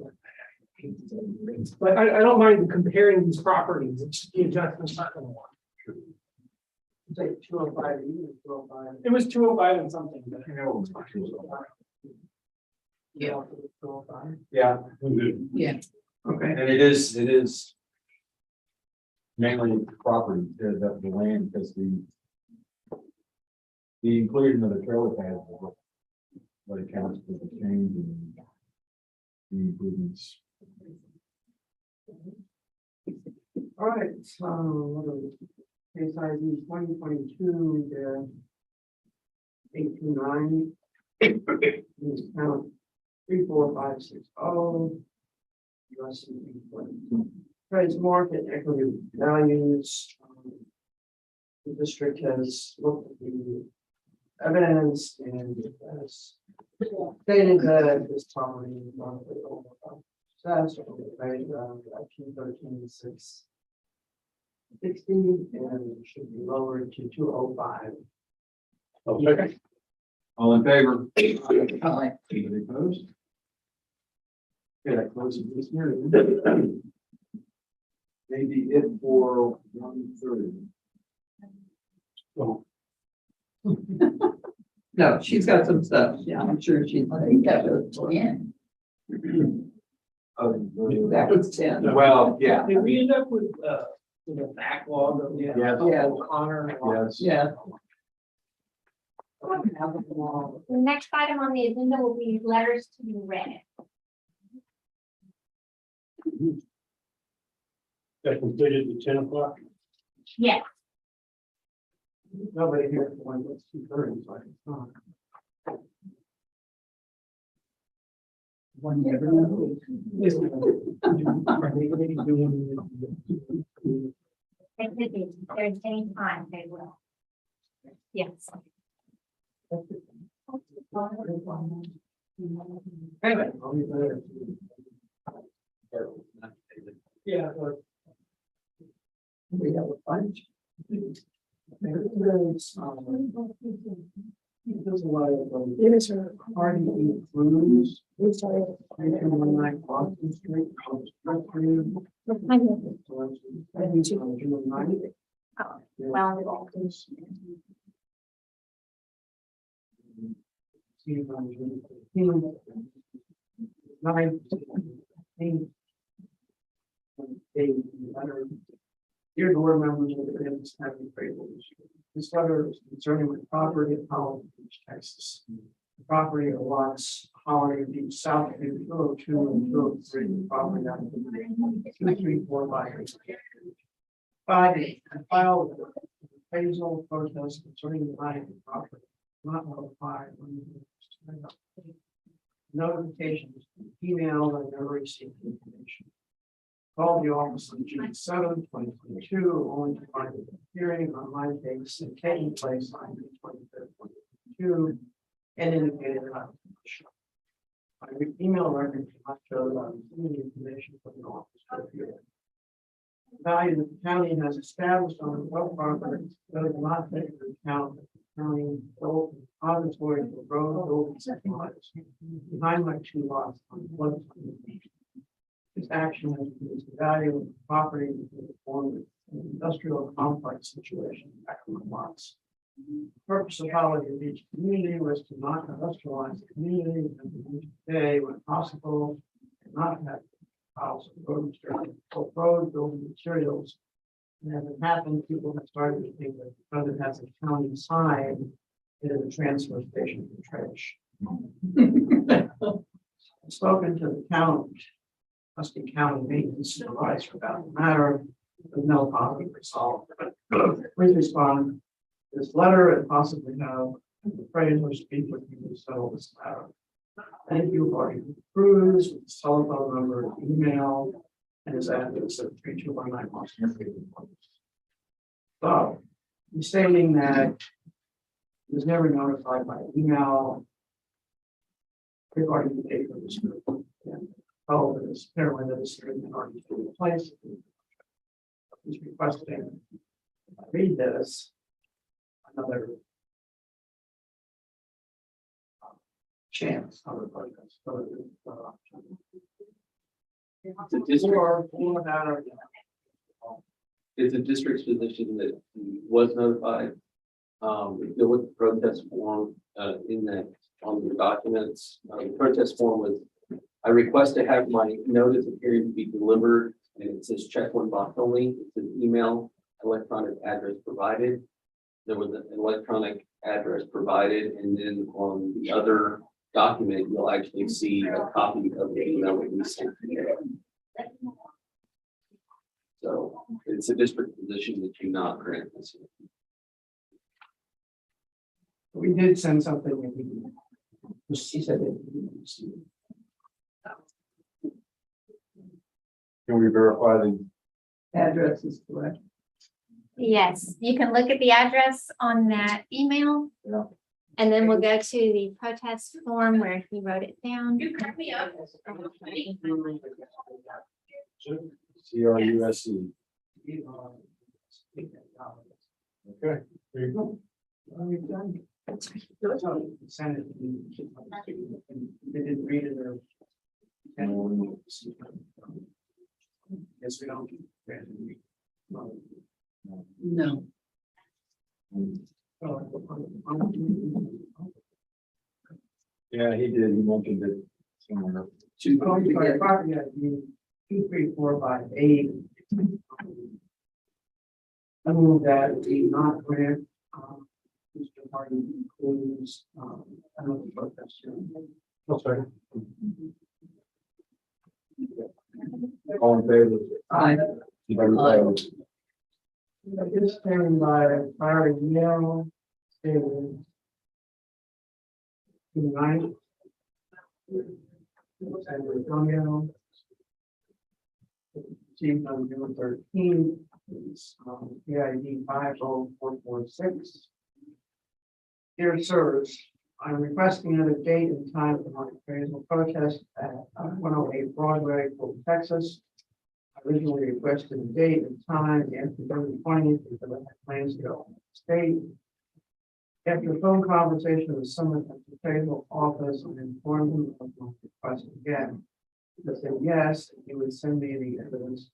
Speaker 1: But I don't mind comparing these properties. It's just the adjustments not going to work. It's like 205. It was 205 and something. But
Speaker 6: Yeah.
Speaker 1: 205.
Speaker 2: yeah,
Speaker 6: Yeah.
Speaker 4: Okay.
Speaker 2: and it is mainly property, the land, because the inclusion of the trailer pads is what accounts for the change in the improvements.
Speaker 3: All right, so case ID 2022 829. Count 34560. US trades market equity values. The district has looked at the evidence and has stated that this property is roughly over right around 213,660 and it should be lowered to 205.
Speaker 2: Okay. All in favor?
Speaker 6: Aye.
Speaker 2: Anybody opposed? Okay, that closes this hearing. Maybe it for 1:30.
Speaker 4: No, she's got some stuff. Yeah, I'm sure she's.
Speaker 6: I think that was 10.
Speaker 4: That was 10.
Speaker 2: Well, yeah.
Speaker 3: Did we end up with a backlog of the
Speaker 2: Yes.
Speaker 3: Connor?
Speaker 2: Yes.
Speaker 4: Yeah.
Speaker 10: The next item on the agenda will be letters to be read.
Speaker 15: That completed at 10 o'clock.
Speaker 10: Yes.
Speaker 3: Nobody here for one, it's 2:30, so it's not.
Speaker 4: One never knows.
Speaker 10: If there's any time, they will. Yes.
Speaker 3: Anyway, I'll leave it there. Yeah.
Speaker 4: We have a bunch.
Speaker 3: There's a lot of party includes. I'm sorry. 319 Boston Street. June 9th.
Speaker 10: Well,
Speaker 3: Dear board members of the Aransas County Appraisal District, this letter is concerning the property of Holiday Beach, Texas. The property of lots Holiday Beach South, 202 and 203, the property on 2345. 5, I filed an appraisal protest concerning the buying of the property, not notified. Notifications, email, I never received information. Called the office on June 7, 2022, only to find a hearing on my case taking place on June 25th, 2022, and indicated that I was sure. My email records do not show that I'm receiving information from the office for the hearing. The value that the county has established on the web property does not take into account that the county built an auditory for road building supplies behind my 2 lots on the floodplain. This action has reduced the value of the property in the form of an industrial complex situation back on the lots. The purpose of Holiday Beach community was to not industrialize the community and to use today when possible and not have piles of road building materials. And as it happened, people have started to think that because it has a county sign, it is a transfer station for trash. I've spoken to the Muskie County maintenance supervisor about the matter, with no positive result. Please respond to this letter and possibly have the appraiser speak with you to settle this matter. Thank you for your cruise with his telephone number, email, and his address at 3219 Boston Street. So, he's stating that he was never notified by email regarding the date of this group. Oh, it's apparently that it's already taken place. He's requesting, if I read this, another chance.
Speaker 16: It's a district's position that he was notified. If you look at the protest form, in that, on the documents, the protest form was, I request to have my notice of hearing be delivered and it says check one box only. It's an email, electronic address provided. There was an electronic address provided, and then on the other document, you'll actually see a copy of the email that we sent today. So it's a district position that you not grant this.
Speaker 3: We did send something. And she said it.
Speaker 2: Can we verify the
Speaker 4: Address is correct.
Speaker 10: Yes, you can look at the address on that email. And then we'll go to the protest form where he wrote it down.
Speaker 2: CRUSC? Okay, there you go.
Speaker 3: We've done. Send it. They didn't read it or. Yes, we don't.
Speaker 6: No.
Speaker 2: Yeah, he did. He mentioned it somewhere.
Speaker 3: Property ID 23458. I move that we not grant, Mr. Martin includes, I don't know the protest here.
Speaker 2: Oh, sorry. All in favor?
Speaker 4: Aye.
Speaker 3: This came by prior email, stated tonight. And Antonio. Received on June 13th, it's PID 50446. Dear sirs, I'm requesting another date and time for my appraisal protest at 108 Broadway, Fort Texas. I originally requested a date and time after February 20th because I had plans to go to the state. After a phone conversation with someone at the appraisal office, I informed him of my request again. They said yes, he would send me the evidence.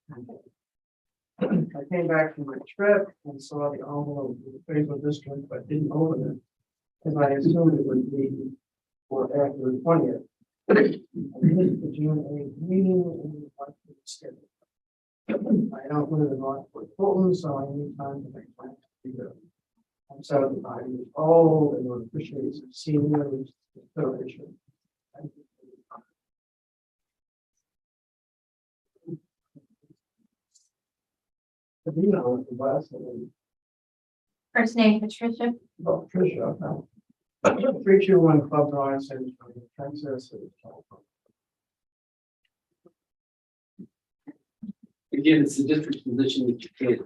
Speaker 3: I came back from my trip and saw the envelope of the appraisal district, but didn't open it. Because I assumed it would be for after the 20th. I missed the June 8th meeting and the schedule. I don't live in Rockport, Fulton, so I need time to make plans to be there. I'm 75 years old and would appreciate some seniors.
Speaker 10: First name Patricia.
Speaker 3: Oh, Tricia. 321 Club Drive, San Antonio, Texas.
Speaker 16: Again, it's a district position that you can't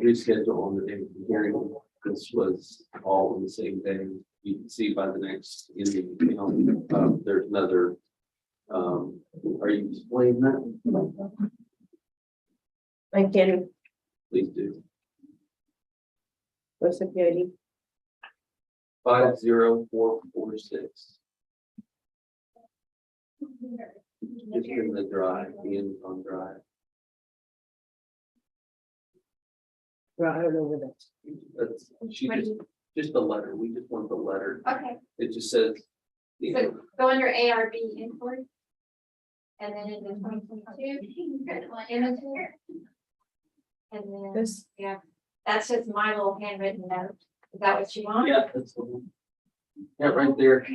Speaker 16: reschedule on the day of the hearing. This was all on the same day. You can see by the next ending, there's another. Are you explaining that?
Speaker 9: I can,
Speaker 16: Please do.
Speaker 9: what's the PID?
Speaker 16: 50446. Just in the drive, the Amazon drive.
Speaker 9: Well, I don't know where that's.
Speaker 16: That's, just the letter. We just want the letter.
Speaker 10: Okay,
Speaker 16: It just says.
Speaker 10: so go under ARB inquiry. And then in the 2022 inventory. And then,
Speaker 9: This,
Speaker 10: yeah, that's just my little handwritten note. Is that what you want?
Speaker 16: Yeah, that's the one. Yeah, right there.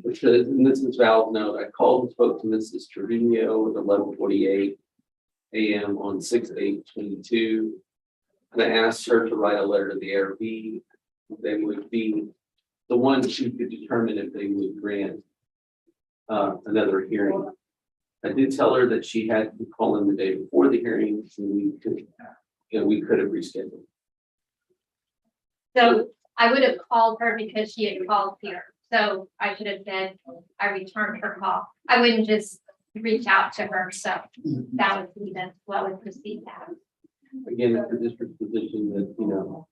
Speaker 16: It says, and this is valid note. I called and spoke to Mrs. Trevino at 11:48 a.m. on 6/8/22. And I asked her to write a letter to the ARB. They would be the one who could determine if they would grant another hearing. I did tell her that she had to call in the day before the hearing, so we could have rescheduled.
Speaker 10: So I would have called her because she had called here. So I should have said, I returned her call. I wouldn't just reach out to her. So that would be what would proceed that.
Speaker 16: Again, it's a district position that, if you want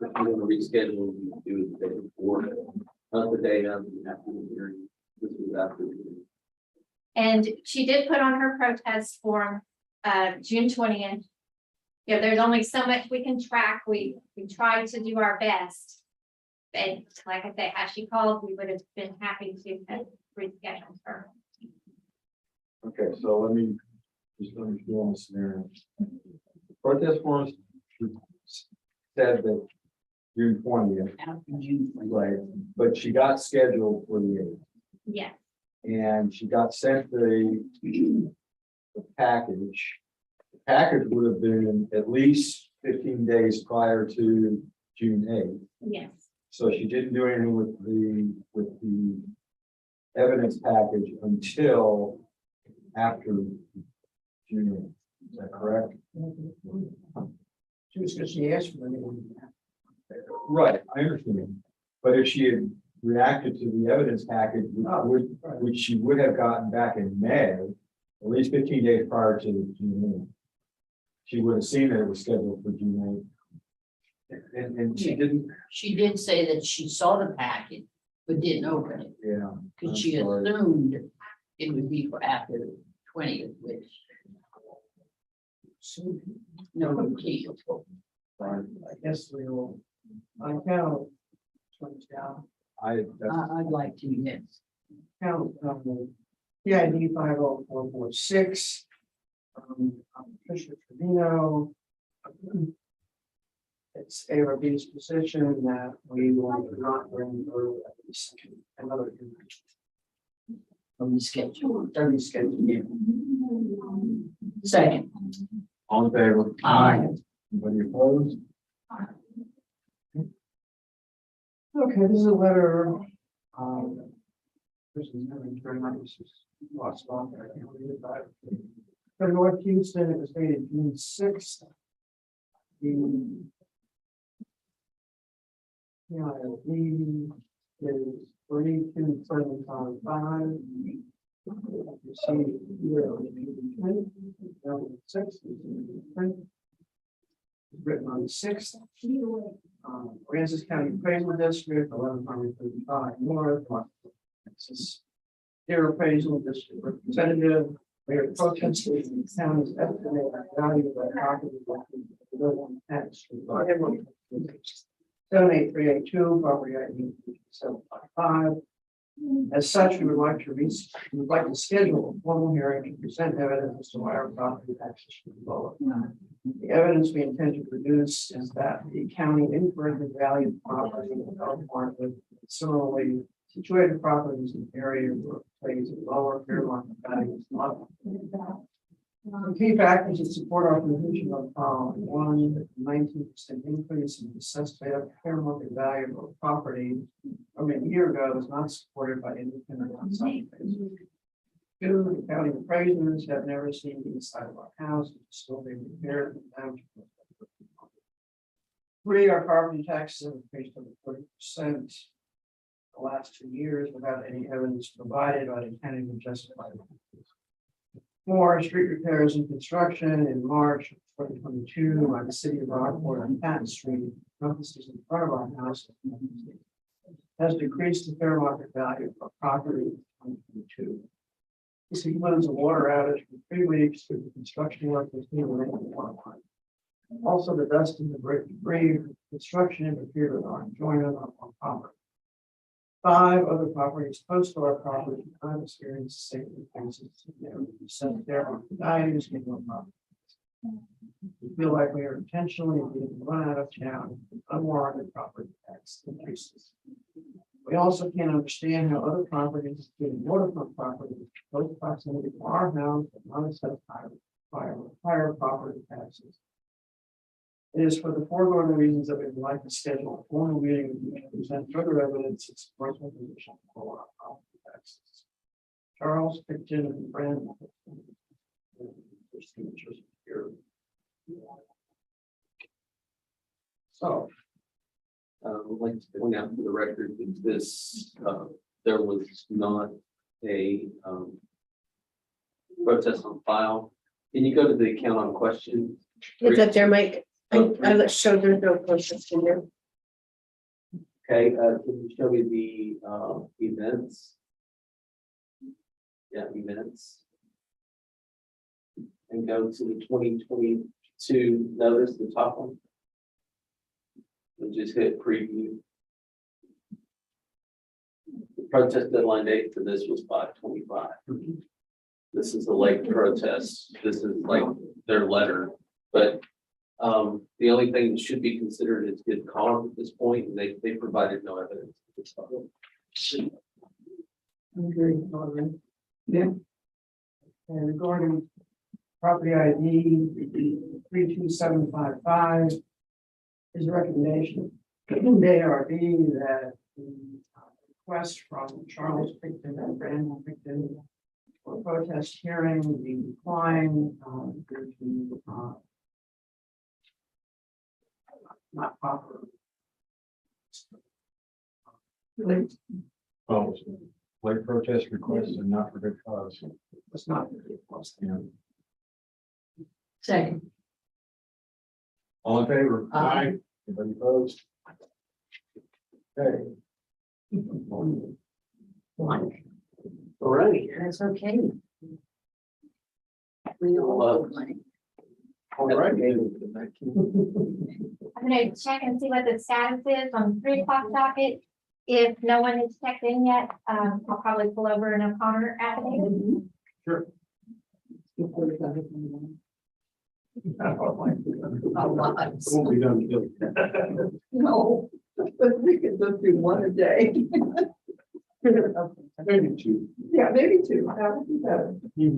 Speaker 16: to reschedule, you do it the day before, not the day of, after the hearing. This is after the hearing.
Speaker 10: And she did put on her protest form, June 20th. Yeah, there's only so much we can track. We tried to do our best. And like I said, had she called, we would have been happy to have rescheduled her.
Speaker 2: Okay, so let me just to understand the scenario. Protest forms said that June 20th,
Speaker 6: After June.
Speaker 2: right, but she got scheduled for the 8th.
Speaker 10: Yes,
Speaker 2: And she got sent the package. The package would have been at least 15 days prior to June 8th.
Speaker 10: yes.
Speaker 2: So she didn't do anything with the evidence package until after June 8th. Is that correct?
Speaker 3: Just because she asked for it.
Speaker 2: Right, I understand. But if she had reacted to the evidence package, which she would have gotten back in May, at least 15 days prior to June 8th, she would have seen that it was scheduled for June 8th. And she didn't,
Speaker 6: She did say that she saw the packet, but didn't open it,
Speaker 2: yeah.
Speaker 6: because
Speaker 2: I'm
Speaker 6: she
Speaker 2: sorry.
Speaker 6: assumed it would be for after the 20th, which. No, we can't.
Speaker 3: I guess we'll, I count. Turns down,
Speaker 6: I'd like to, yes.
Speaker 3: count, PID 50446. Fisher Trevino. It's ARB's position that we will not bring her another.
Speaker 6: From the schedule.
Speaker 3: Every schedule.
Speaker 6: Second.
Speaker 2: All in favor?
Speaker 6: Aye.
Speaker 2: Anybody opposed?
Speaker 3: Okay, this is a letter. This is very nice. Lost off there. I can't read it, but from North Houston, it was dated June 6th. The PID is 32,755. You see here on the 6th. Written on the 6th. Aransas County Appraisal District, 1135 North. Texas. Dear Appraisal District Representative, we are protesting the county's estimated value of the property. 78382, property ID 755. As such, we would like to schedule a formal hearing to present evidence as to why our property taxes should be lower. The evidence we intend to produce is that the county incorrectly valued property in the developed market. Similarly, situated properties in the area where plays a lower fair market value is not. The key factors that support our position are the following: 1, 19% increase in the assessed fair market value of property from a year ago is not supported by independent outside appraisers. 2, the county appraisers have never seen the inside of our house, which is still being repaired and damaged. 3, our property taxes have increased over 40% the last 2 years without any evidence provided by the county to justify it. 4, street repairs and construction in March of 2022 by the city of Rockport on Patton Street, encompasses in front of our house, has decreased the fair market value of our property in 2022. This includes a water outage for 3 weeks through the construction work that's being done in the water line. Also, the dust and debris from construction interfered with our enjoyment of our property. 5 other properties close to our property have experienced the same increases. Their values in our property. We feel like we are intentionally being run out of town with unwarranted property tax increases. We also can't understand how other properties, including waterfront properties, close proximity to our house, and not assessed higher property taxes. It is for the foregoing reasons that we would like to schedule a formal meeting with you to present further evidence in support of our position for our property taxes. Charles Picton and Brandon. So.
Speaker 16: Would like to point out for the record that this, there was not a protest on file. Can you go to the account on question?
Speaker 9: It's up there, Mike. I showed there's no process in there.
Speaker 16: Okay, can you show me the events? Yeah, events. And go to the 2022 notice, the top one. And just hit preview. The protest deadline date for this was 5/25. this is a lake protest, this is like their letter, but. The only thing that should be considered is good cause at this point, and they provided no evidence.
Speaker 4: Agree. Yeah. And regarding property ID 32755 is a recommendation from the ARB that the request from Charles Picton and Brandon Picton for protest hearing be declined due to not proper.
Speaker 2: Oh, late protest requests and not for good cause.
Speaker 4: It's not. a good request.
Speaker 6: Second.
Speaker 2: All in favor?
Speaker 6: Aye.
Speaker 2: Anybody opposed? Okay.
Speaker 6: One.
Speaker 16: All right.
Speaker 6: That's okay. We all love money.
Speaker 2: All right.
Speaker 10: I'm gonna check and see what the status is on the 3 o'clock docket. If no one has checked in yet, I'll probably pull over an O'Connor affidavit.
Speaker 2: Sure.
Speaker 15: Won't be done till.
Speaker 4: No, but we can just do one a day.
Speaker 15: Maybe two.
Speaker 4: Yeah, maybe two, that would be better.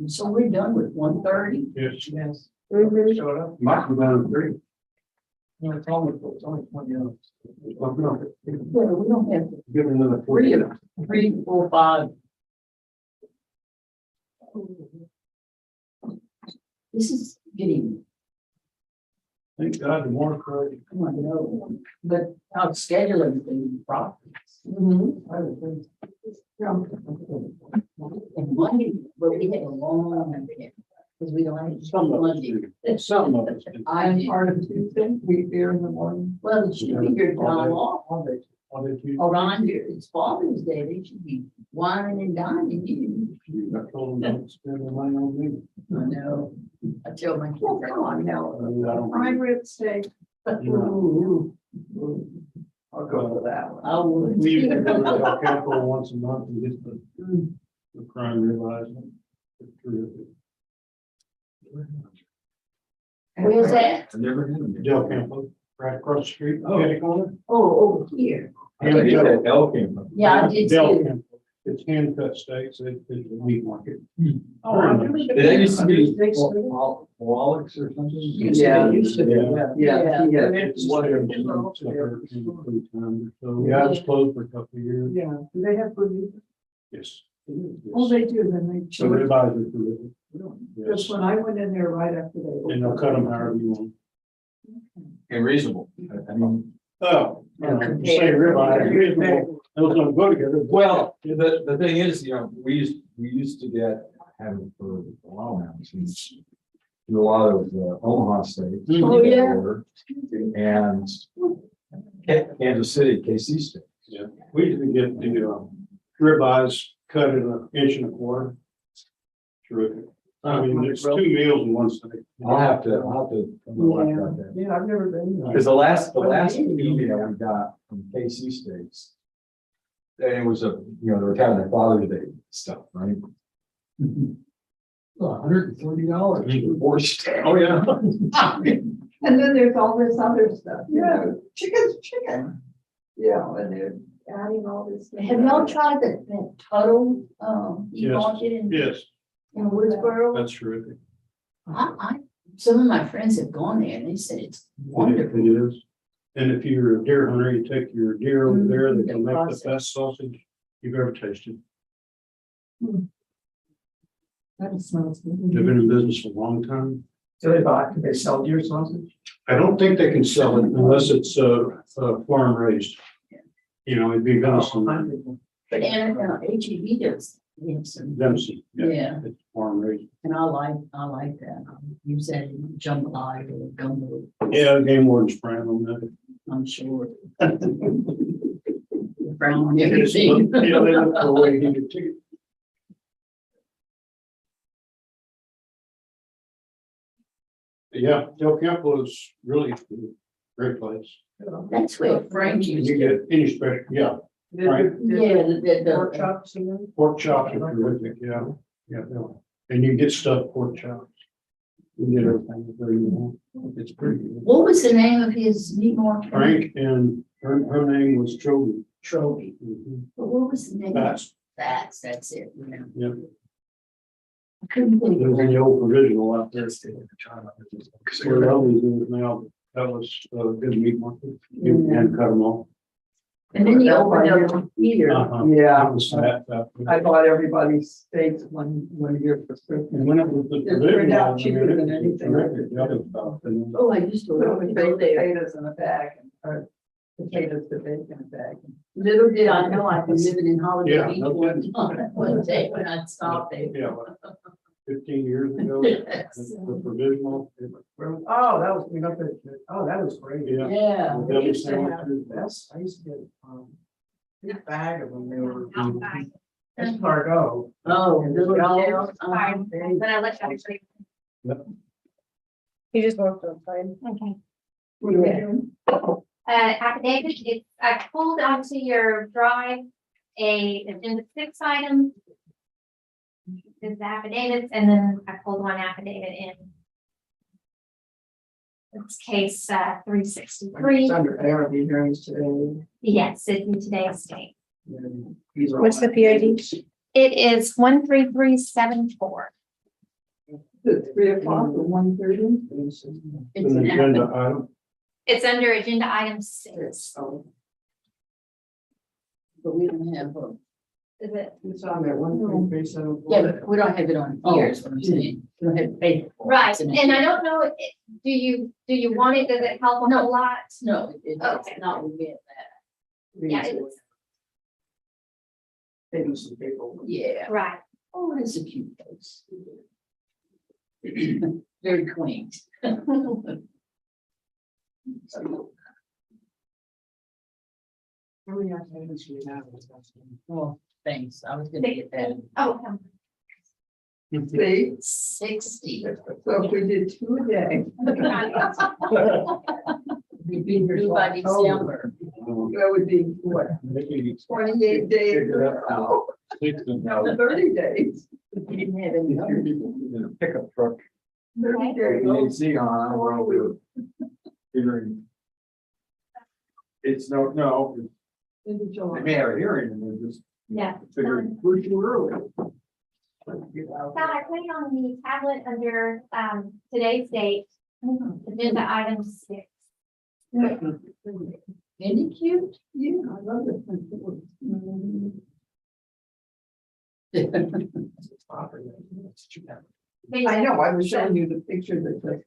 Speaker 6: So we're done with 1:30.
Speaker 15: Yes.
Speaker 4: Yes.
Speaker 15: Showed up. Might be down to 3. No, it's only 20 hours. Well, no,
Speaker 6: Well, we don't have
Speaker 15: give it another
Speaker 6: 3
Speaker 15: 40.
Speaker 6: of them, 3, 4, 5. This is getting,
Speaker 15: Thank God, the more correct.
Speaker 6: I don't know, but I'll schedule everything properly.
Speaker 4: I would think. Yeah.
Speaker 6: And Monday, but we had a long weekend, because we don't have
Speaker 15: Some of us
Speaker 6: Monday.
Speaker 15: do. Some of us do.
Speaker 4: I'm part of Tuesday, we here in the morning.
Speaker 6: Well, it should be your time off.
Speaker 15: On the Tuesday.
Speaker 6: Around here, it's Father's Day, they should be wining and dining you.
Speaker 15: I told them don't spend the money on me.
Speaker 6: I know, I tell my kids,
Speaker 4: Well, come on now,
Speaker 15: I don't-
Speaker 4: prime rib steak. Ooh, I'll go for that one.
Speaker 6: I would.
Speaker 15: We usually go to El Campo once a month and get the crime realized. It's terrific.
Speaker 6: Where's that?
Speaker 2: I never knew.
Speaker 15: Del Campo, right across the street. Kitty corner.
Speaker 6: Oh, over here.
Speaker 2: Yeah, El Campo.
Speaker 6: Yeah, I did
Speaker 15: Del
Speaker 6: too.
Speaker 15: Campo. It's hand cut steaks. It's a meat market.
Speaker 4: Oh, I'm really
Speaker 2: Did they used to be
Speaker 4: Steak steak.
Speaker 2: Wallach's or something?
Speaker 4: Yeah, used to be,
Speaker 15: Yeah.
Speaker 6: Yeah.
Speaker 15: It's one of them, it's like a free time or so. Yeah, I was closed for a couple of years.
Speaker 4: Yeah, do they have food?
Speaker 15: Yes.
Speaker 4: Oh, they do, then they.
Speaker 15: So everybody's are terrific.
Speaker 4: Just when I went in there right after they.
Speaker 15: And they'll cut them however you want.
Speaker 2: And reasonable. I mean,
Speaker 15: Oh, say ribeye, reasonable. Those don't go together.
Speaker 2: well, the thing is, you know, we used to have it for a while now, since do a lot of Omaha steaks.
Speaker 6: Oh, yeah.
Speaker 2: And Kansas City, KC steaks.
Speaker 15: Yeah, we usually get the ribeyes cut in 1.25 inches. Terrific. I mean, it's 2 meals in one steak.
Speaker 2: I'll have to. Because
Speaker 4: Yeah, I've never been.
Speaker 2: the last email we got from KC Steaks. And it was they were having their Father's Day stuff, right? $130 for steak.
Speaker 15: Oh, yeah.
Speaker 4: And then there's all this other stuff, you know, chicken's chicken. Yeah, and they're adding all this. stuff.
Speaker 6: Have y'all tried that Tuttle,
Speaker 15: Yes.
Speaker 6: market
Speaker 15: Yes,
Speaker 6: in Woodsboro?
Speaker 15: that's terrific.
Speaker 6: Some of my friends have gone there and they said it's wonderful.
Speaker 15: It is. And if you're a deer hunter, you take your deer over there, they can make the best sausage you've ever tasted.
Speaker 4: That smells
Speaker 15: They've
Speaker 4: good.
Speaker 15: been in business for a long time.
Speaker 4: Do they sell deer sausage?
Speaker 15: I don't think they can sell it unless it's farm raised. You know, it'd be venison,
Speaker 6: But HEB does, some,
Speaker 15: venison.
Speaker 6: yeah,
Speaker 15: It's farm raised.
Speaker 6: and I like that. You said jambalaya or gumbo,
Speaker 15: Yeah, game warden's brand on that.
Speaker 6: I'm sure. Brown
Speaker 15: Yeah,
Speaker 6: everything.
Speaker 15: they look for a way to get your ticket. Yeah, Del Campo is really a great place.
Speaker 6: That's where Frank used
Speaker 15: You
Speaker 6: to.
Speaker 15: get any special, yeah, right.
Speaker 6: Yeah,
Speaker 4: Pork chops, you know?
Speaker 15: Pork chops are terrific, yeah, yeah. And you get stuff pork chops. You get everything there you want. It's pretty good.
Speaker 6: What was the name of his meat market?
Speaker 15: Frank and her name was Chobi.
Speaker 6: Trophy. But what was the name?
Speaker 15: That's
Speaker 6: That's it. Yeah.
Speaker 15: yeah.
Speaker 6: I couldn't think
Speaker 15: It
Speaker 6: of
Speaker 15: was in
Speaker 6: it.
Speaker 15: the old provisional out there. Where the others is now, that was a good meat market. You had to cut them off.
Speaker 6: And then you opened up here.
Speaker 4: Yeah.
Speaker 15: That was that.
Speaker 4: I bought everybody's steaks one year for Christmas.
Speaker 15: And when it was the
Speaker 4: It turned
Speaker 15: provisional,
Speaker 4: out cheaper than anything.
Speaker 15: The other stuff. And
Speaker 6: Oh, I used to
Speaker 4: Little
Speaker 6: love it there.
Speaker 4: potatoes in a bag, or potatoes to bake in a bag.
Speaker 6: Little did I know I'd be living in Holiday
Speaker 15: Yeah,
Speaker 6: Beach
Speaker 15: no
Speaker 6: one
Speaker 15: kidding.
Speaker 6: one day when I stopped there.
Speaker 15: Yeah, what, 15 years ago,
Speaker 6: Yes.
Speaker 15: the provisional.
Speaker 3: Oh, that was, that was great.
Speaker 15: Yeah.
Speaker 6: Yeah.
Speaker 15: The
Speaker 3: We
Speaker 15: devil
Speaker 3: used to have,
Speaker 15: sandwiches.
Speaker 3: that's, I used to get, big bag of them, they were. That's cargo.
Speaker 6: Oh,
Speaker 3: And
Speaker 6: little
Speaker 3: all-
Speaker 6: jail.
Speaker 10: Fine, but I let you.
Speaker 9: You just walked on time.
Speaker 10: Okay.
Speaker 4: What are we doing?
Speaker 10: Affidavit, I pulled onto your drive agenda 6 item. Is affidavits, and then I pulled one affidavit in. It's case 363.
Speaker 3: It's under ARB hearings today.
Speaker 10: Yes, it's in today's date.
Speaker 3: And these are all
Speaker 9: What's the PID?
Speaker 10: It is 13374.
Speaker 4: Is it 3:00 or 1:30?
Speaker 6: It's
Speaker 15: An
Speaker 6: an
Speaker 15: agenda
Speaker 6: app.
Speaker 15: item.
Speaker 10: It's under agenda item 6.
Speaker 6: But we don't have,
Speaker 10: Is it?
Speaker 3: It's on there, 13374.
Speaker 6: yeah, but we don't have it on here, is what I'm saying. We don't have paper. for it.
Speaker 10: Right,
Speaker 6: It's an
Speaker 10: and I
Speaker 6: app.
Speaker 10: don't know, do you want it? Does it help a
Speaker 6: No.
Speaker 10: whole lot?
Speaker 6: No, it's
Speaker 10: Okay.
Speaker 6: not, we get that.
Speaker 10: Yeah, it's,
Speaker 3: Maybe some people.
Speaker 6: Yeah.
Speaker 10: right.
Speaker 6: Oh, it's a cute place. Very quaint.
Speaker 3: How many activities do we have?
Speaker 6: Well, thanks, I was gonna get that.
Speaker 10: Oh,
Speaker 4: See,
Speaker 6: 60.
Speaker 4: so if we did 2 a day,
Speaker 6: We'd be here by December.
Speaker 4: that would be what, 28 days or so? No, 30 days.
Speaker 6: We didn't have any other.
Speaker 7: In a pickup truck.
Speaker 4: 30 days.
Speaker 7: The AC on, we're figuring. It's no,
Speaker 4: Into
Speaker 7: they
Speaker 4: July.
Speaker 7: may have a hearing and they're just
Speaker 10: yeah.
Speaker 7: figuring, we're too early.
Speaker 10: Scott, I put it on the tablet under today's date, agenda item 6.
Speaker 6: Isn't it cute?
Speaker 4: Yeah, I love it. I know, I was showing you the picture that just.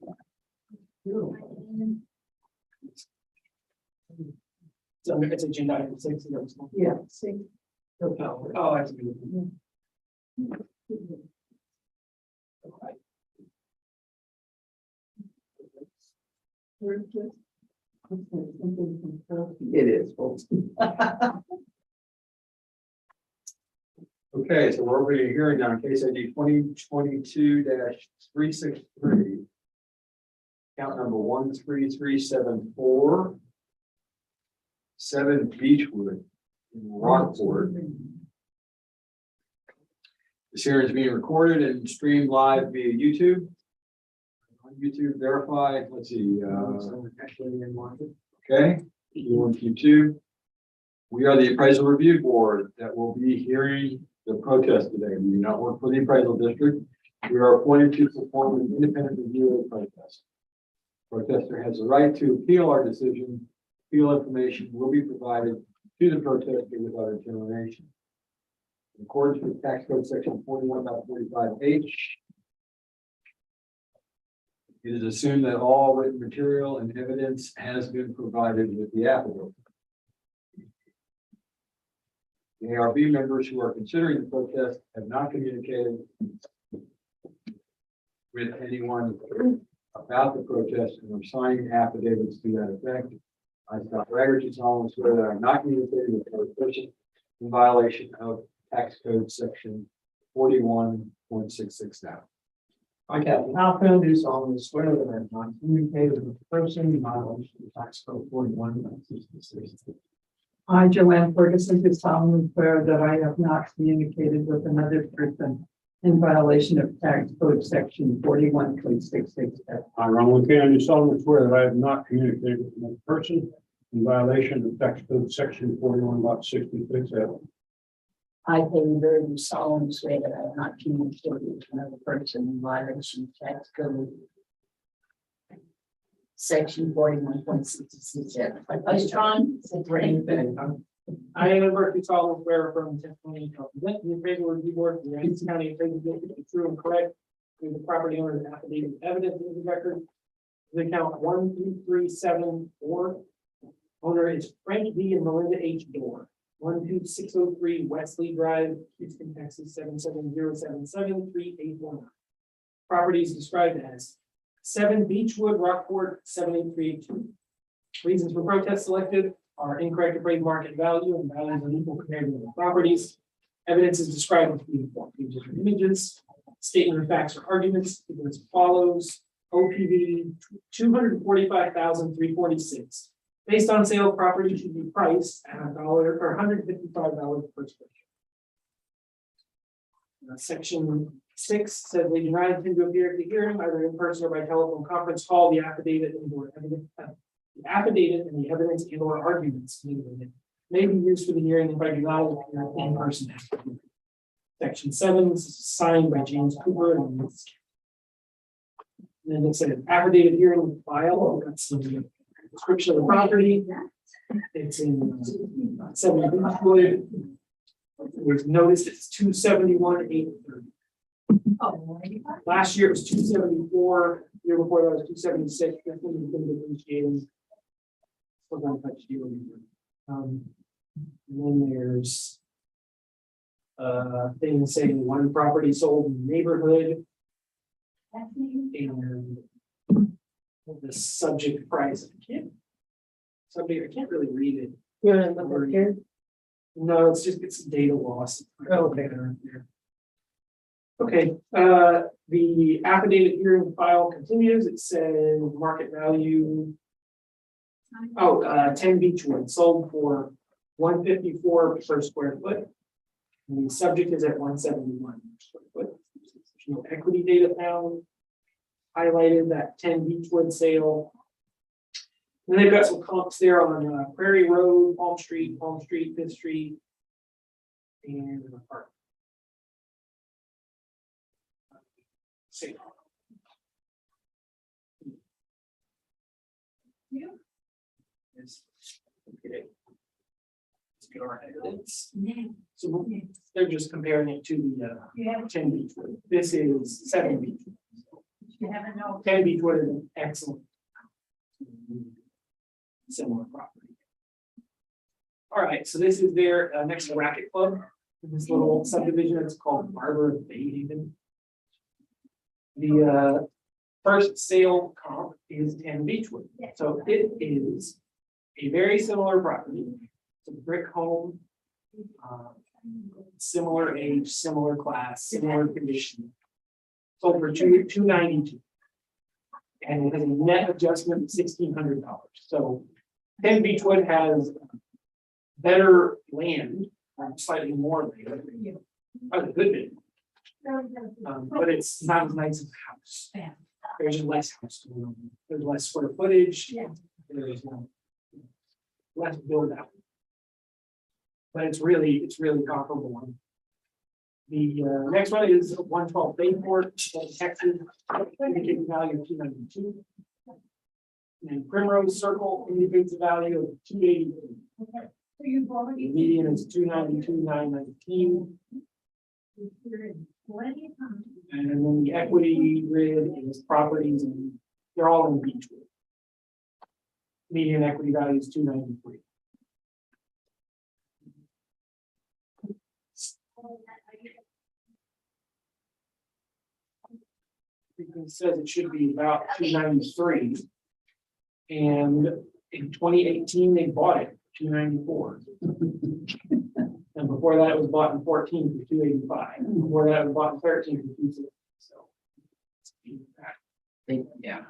Speaker 1: It's agenda item 6.
Speaker 4: Yeah, see.
Speaker 1: Oh, that's good.
Speaker 4: It is, folks.
Speaker 2: Okay, so we're opening a hearing now, case ID 2022-363. Count number 13374. 7 Beechwood in Rockport. This hearing is being recorded and streamed live via YouTube. On YouTube, verify, let's see, okay, Q1, Q2. We are the appraisal review board that will be hearing the protest today. We do not work for the appraisal district. We are appointed to perform an independent review of the protest. Protester has the right to appeal our decision. Appeal information will be provided to the protester without determination. In accordance with tax code section 41.45H, it is assumed that all written material and evidence has been provided with the applicant. The ARB members who are considering the protest have not communicated with anyone about the protest and are signing affidavits to that effect. I, Scott Rager, solemnly swear that I'm not communicating with a person in violation of tax code section 41.66 now.
Speaker 3: I, Captain Halpin, do solemnly swear that I have not communicated with a person in violation of tax code 41.66.
Speaker 4: I, Joanne Ferguson, do solemnly swear that I have not communicated with another person in violation of tax code section 41.66F.
Speaker 15: I, Ronald Kennedy, solemnly swear that I have not communicated with another person in violation of tax code section 41.66F.
Speaker 6: I, Haley Bird, do solemnly swear that I have not communicated with another person in violation of tax code section 41.66F. I was trying to bring back.
Speaker 1: I inadvertently solemnly swear from testimony to present the appraisal review board, the Aransas County appraisal district is true and correct. With the property owner's affidavit evidence in the record. The account 12374. Owner is Frank B. and Melinda H. Dorr. 12603 Wesley Drive, Houston, Texas 77077 3819. Property is described as 7 Beechwood Rockport 78382. Reasons for protest selected are incorrect appraised market value and values unequal compared to the properties. Evidence is described in 3 pages of images. Statement of facts or arguments is as follows. OPV 245,346. Based on sale, property should be priced at $1 or $155 per square foot. Section 6 says we do not intend to appear at the hearing either in person or by telephone conference call. The affidavit and or evidence. The affidavit and the evidence and or arguments may be used for the hearing if I do not appear in person. Section 7 is signed by James Cooper. And then it said affidavit hearing file. That's the description of the property. It's in 7 Beechwood. We've noticed it's 271,830. Last year it was 274. Year before that was 276. That's when we've been depreciating. And then there's things saying one property sold in the neighborhood. And the subject price. I can't really read it.
Speaker 9: You want to look up here?
Speaker 1: No, it's data loss. Okay. Okay, the affidavit hearing file continues. It says market value. 10 Beechwood sold for $154 per square foot. And the subject is at $171 per square foot. There's no equity data found. Highlighted that 10 Beechwood sale. And they've got some comps there on Prairie Road, Palm Street, 5th Street, and the park. See. Yes. Okay. Let's get our evidence. So they're just comparing it to the 10 Beechwood. This is 7 Beechwood. 10 Beechwood is an excellent similar property. All right, so this is their next racket club. This little subdivision is called Barber of Bayhaven. The first sale comp is 10 Beechwood. So it is a very similar property. It's a brick home, similar age, similar class, similar condition. Sold for $292. And it has a net adjustment of $1,600. So 10 Beechwood has better land, slightly more land, a good bit. But it's not as nice as a house. There's less house going on. There's less square footage. There's less build out. But it's really comparable. The next one is 112 Bayport, Texas, indicating value of 292. And Primrose Circle indicates a value of 283. The median is 292,919. And then the equity grid is properties, and they're all in Beechwood. Median equity value is 293. It says it should be about 293. And in 2018, they bought it for 294. And before that, it was bought in 14 for 285. Before that, it was bought in 13 for 260. So, yeah.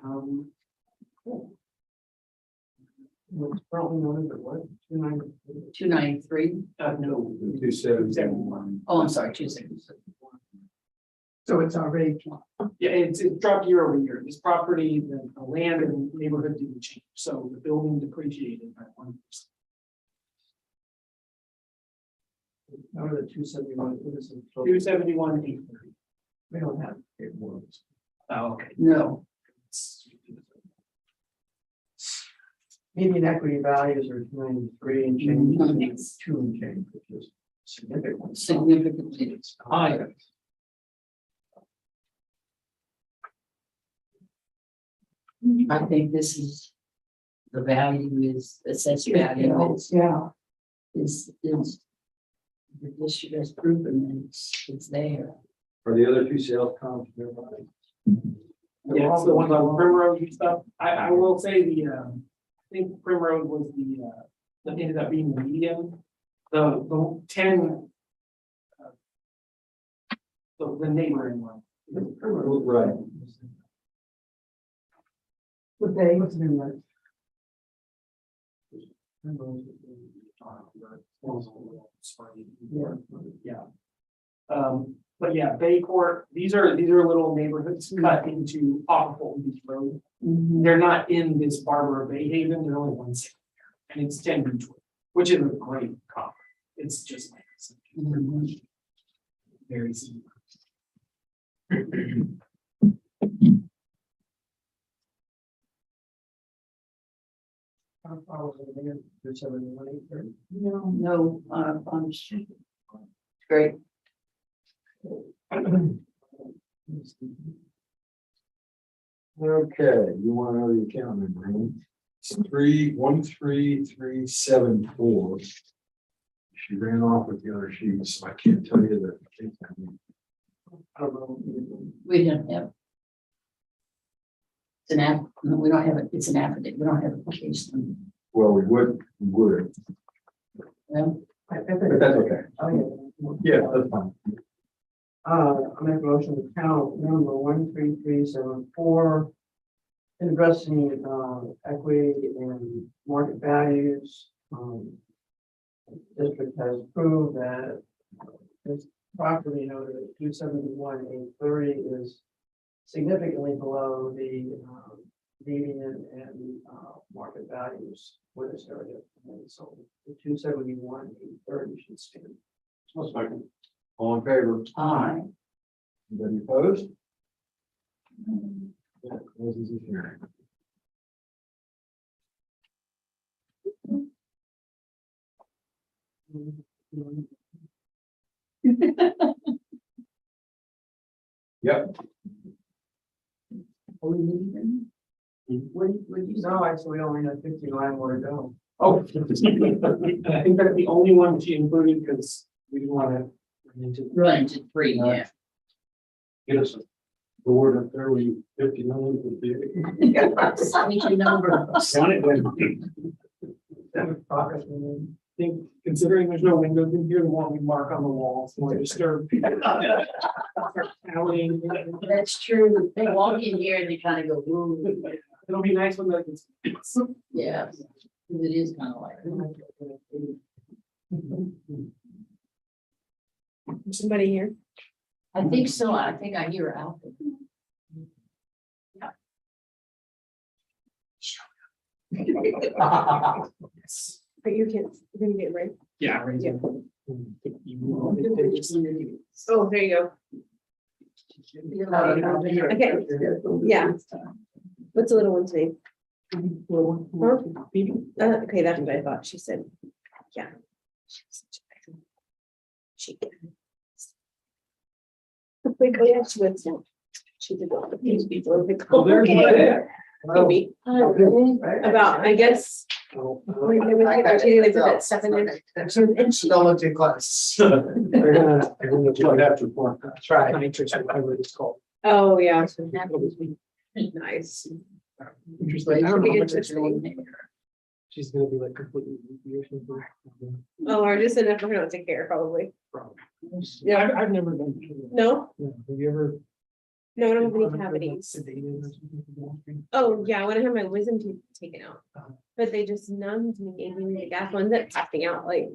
Speaker 1: Cool. It's probably known as what?
Speaker 6: 293.
Speaker 1: No.
Speaker 2: 271.
Speaker 6: Oh, I'm sorry, 277.
Speaker 4: So it's already dropped.
Speaker 1: Yeah, it's dropped year over year. This property, the land and neighborhood didn't change, so the building depreciated by 1%.
Speaker 3: Number the 271, what is it?
Speaker 1: 271, 830.
Speaker 3: We don't have it works.
Speaker 1: Oh, okay.
Speaker 6: No,
Speaker 3: Median equity values are 93 and change, 2 and change, which is significant.
Speaker 6: significantly.
Speaker 1: High.
Speaker 6: I think this is, the value is, assessed value is,
Speaker 4: Yeah,
Speaker 6: is, the district has proven that it's there.
Speaker 2: For the other two sales comps, everybody.
Speaker 1: Yeah, so the ones on Primrose and stuff, I will say I think Primrose was that ended up being the median. The 10. The neighboring one.
Speaker 2: Right.
Speaker 4: but they, what's the name of it?
Speaker 1: Yeah. But yeah, Bayport, these are little neighborhoods cut into off of Fulton Beach Road. They're not in this Barbara Bay Haven, they're only one city. And it's 10 Beechwood, which is a great comp. It's just like very similar.
Speaker 3: How far was it again? 271, 830?
Speaker 6: No, I'm sure. Great.
Speaker 2: Okay, you want to know the account number, huh? It's 13374. She ran off with the other sheets, so I can't tell you the.
Speaker 1: I don't know.
Speaker 6: We don't have. It's an app, no, we don't have it, it's an affidavit, we don't have a case number.
Speaker 2: Well, we would.
Speaker 6: Well,
Speaker 2: But that's okay. Yeah, that's fine.
Speaker 3: I make a motion to count number 13374. Investing equity and market values. District has proved that this property noted at 271,830 is significantly below the median and market values for this area. And so the 271,830 should stand.
Speaker 2: One second. All in favor?
Speaker 6: aye.
Speaker 2: Anybody opposed? That closes the hearing. Yep.
Speaker 6: Are we leaving? What did you say?
Speaker 3: No, actually, we only have 59 more to go.
Speaker 1: Oh, and I think that's the only one she included because we didn't want to run into.
Speaker 6: Run to 3, yeah.
Speaker 2: Get us a board up there where you 59 would be.
Speaker 6: Sign your number.
Speaker 1: Want it when-
Speaker 3: Progress we made.
Speaker 1: I think considering there's no windows in here, the one we mark on the walls, more disturbed.
Speaker 6: That's true. They walk in here and they kind of go, ooh,
Speaker 1: It'll be nice when it's.
Speaker 6: yeah. 'Cause it is kind of like.
Speaker 9: Somebody here?
Speaker 6: I think so. I think I hear her out.
Speaker 9: Are your kids, you're gonna get ready?
Speaker 1: Yeah. right.
Speaker 9: Yeah. Oh, there you go. Okay, yeah. What's the little one's name? Huh? Okay, that's what I thought. She said, yeah. She. Wait, oh yeah, she went. She's a good.
Speaker 1: Oh, there's one there.
Speaker 9: Maybe. About, I guess. Wait, maybe they put that stuff in there.
Speaker 3: And she don't look in class. They're gonna have to form. Try.
Speaker 1: Nitrous, whatever it's called.
Speaker 9: Oh, yeah. Nice.
Speaker 1: Interesting. I don't know how much it's going. She's gonna be like completely goofy or something.
Speaker 9: Oh, or just enough for her not to care, probably.
Speaker 1: Probably. Yeah, I've never done.
Speaker 9: No,
Speaker 1: Yeah, have you ever?
Speaker 9: no, I don't have any cavities.
Speaker 1: Sedated or something?
Speaker 9: Oh, yeah, when I had my wisdom teeth taken out, but they just numbed me, gave me the gas one that's acting out, like,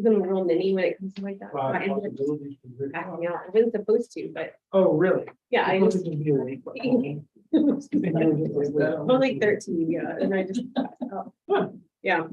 Speaker 9: I'm a real mini when it comes to like that.
Speaker 15: Five
Speaker 9: I ended up
Speaker 15: possibilities for this.
Speaker 9: acting out. I wasn't supposed to, but
Speaker 1: Oh, really?
Speaker 9: yeah, I just.
Speaker 1: Just.
Speaker 9: I was like 13, yeah, and I just, yeah.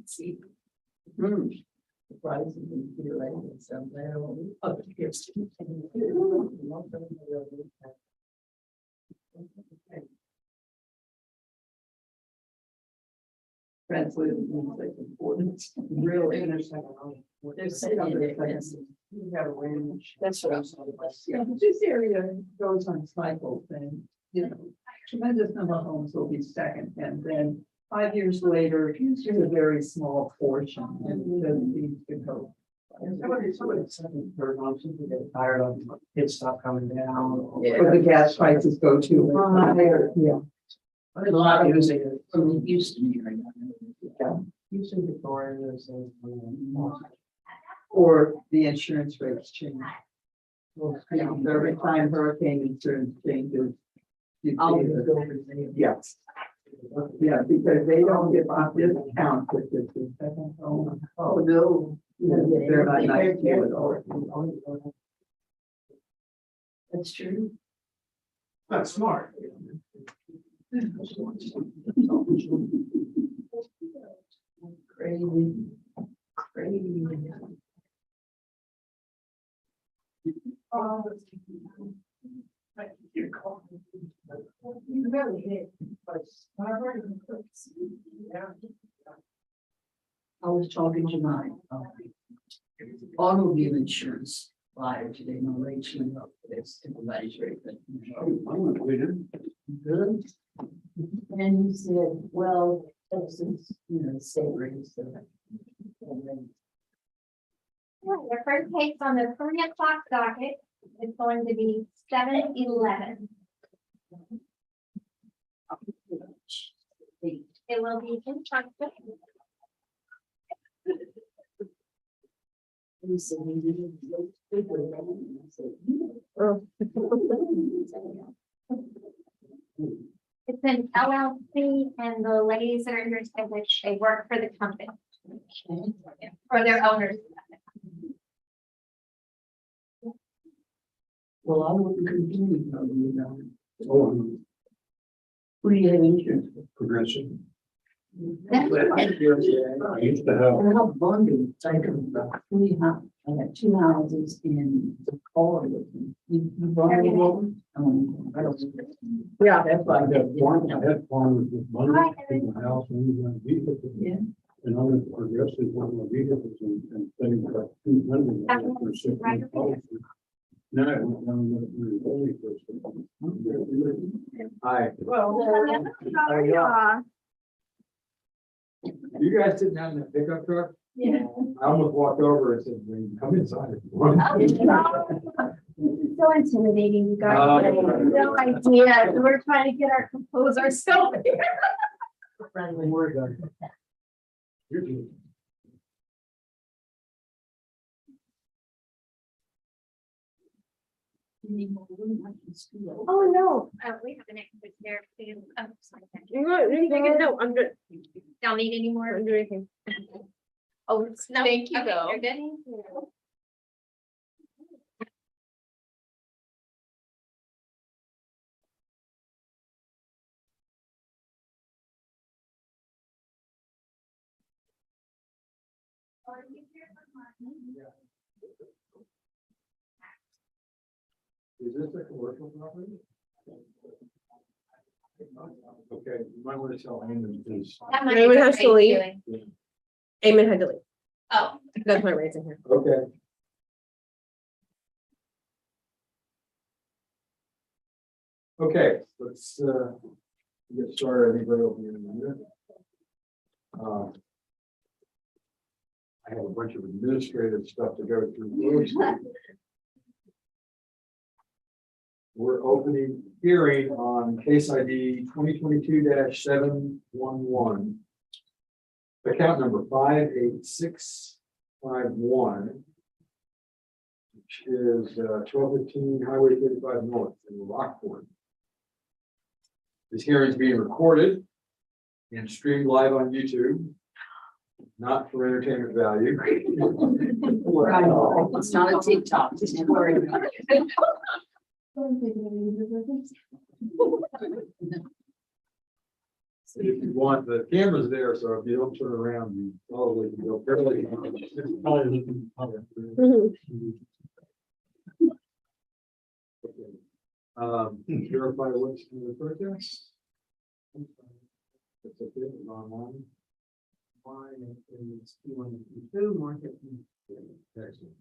Speaker 6: See. Surprisingly, you're right, it's there. Oh, here's.
Speaker 4: Translated means like important.
Speaker 6: Really?
Speaker 4: There's
Speaker 6: There's
Speaker 4: you have a range.
Speaker 6: That's what I'm saying.
Speaker 4: Yeah, but this area goes on cycles and, tremendous number of homes will be second and then 5 years later, it's just a very small portion and it doesn't seem to go.
Speaker 3: Somebody second, third month, people get tired of it, stop coming down.
Speaker 4: Or the gas prices go too high or, yeah.
Speaker 3: There's a lot of using it.
Speaker 6: It used to be right now.
Speaker 3: Using Victoria, there's
Speaker 4: Or the insurance rates change. Every time hurricane insurance changes. you see the- Yes. Yeah, because they don't give off discounts if it's a second home. Oh, no. They're not nice to you at all.
Speaker 6: That's true.
Speaker 15: That's smart.
Speaker 6: Crazy. Crazy.
Speaker 3: You really did.
Speaker 6: I was talking to my automobile insurance buyer today, my rates went up, it's everybody's rate, but. Good. And he said, well, since, state rates.
Speaker 10: The first case on the 3 o'clock docket is going to be 7-11. It will be in front of
Speaker 6: He said, he didn't look bigger than me. I said,
Speaker 10: It's an LLC and the ladies that are here said that they work for the company. For their owners.
Speaker 6: well, I wouldn't continue talking about it.
Speaker 15: Oh,
Speaker 6: Who do you have insurance with?
Speaker 15: progressive.
Speaker 10: That's
Speaker 15: I used to have.
Speaker 6: I have bonding, I got 3 houses, I got 2 houses in the car with me. You bonded one? I don't.
Speaker 9: Yeah.
Speaker 6: That's why
Speaker 15: I had farmers with money
Speaker 10: Hi,
Speaker 15: in my house and we went vehicles.
Speaker 6: Yeah.
Speaker 15: And I went to progressive one of my vehicles and saved about 200 for 6 months policy. Now I went down to the only person.
Speaker 3: Hi.
Speaker 10: Well.
Speaker 2: You guys sitting down in that pickup truck?
Speaker 10: Yeah.
Speaker 2: I almost walked over and said, "Well, come inside if you want."
Speaker 10: So intimidating, you guys.
Speaker 2: Oh,
Speaker 10: I have no idea. We're trying to get our composer still here.
Speaker 3: Friendly word.
Speaker 15: You're good.
Speaker 10: Oh, no. We have an extra there. Oh, sorry.
Speaker 9: No, I'm good.
Speaker 10: Don't need any more.
Speaker 9: I don't do anything.
Speaker 10: Oh, no.
Speaker 8: Thank you,
Speaker 10: Okay,
Speaker 8: though.
Speaker 10: you're good.
Speaker 2: Is this a commercial property? Okay, you might want to tell Amy because.
Speaker 10: That might
Speaker 9: Raymond
Speaker 10: be
Speaker 9: has
Speaker 10: what
Speaker 9: to
Speaker 10: he's
Speaker 9: leave.
Speaker 10: doing.
Speaker 9: Eamon had to leave.
Speaker 10: Oh,
Speaker 9: That's my raising here.
Speaker 2: Okay. Okay, let's get started. I think right over here in a minute. I have a bunch of administrative stuff to go through. We're opening hearing on case ID 2022-711. Account number 58651. Which is 1215 Highway 35 North in Rockport. This hearing is being recorded and streamed live on YouTube, not for entertainment value.
Speaker 6: It's not a TikTok, just worry about it.
Speaker 2: If you want, the camera's there, so if you don't turn around, you probably can go fairly. Verify what's in the protest. It's okay, it's online. Excellent.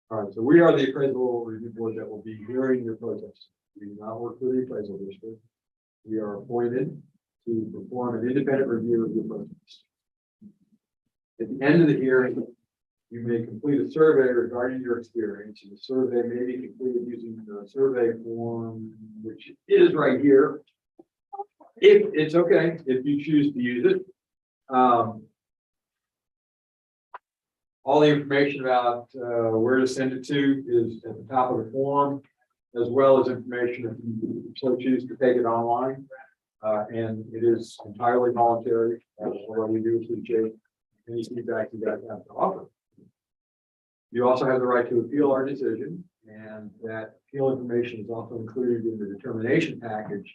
Speaker 2: All right, so we are the appraisal review board that will be hearing your protest. We do not work for the appraisal district. We are appointed to perform an independent review of your protest. At the end of the hearing, you may complete a survey regarding your experience, and the survey may be completed using the survey form, which is right here. If it's okay, if you choose to use it. All the information about where to send it to is at the top of the form, as well as information if you so choose to take it online. And it is entirely voluntary. What we do is we take any feedback you guys have to offer. You also have the right to appeal our decision, and that appeal information is also included in the determination package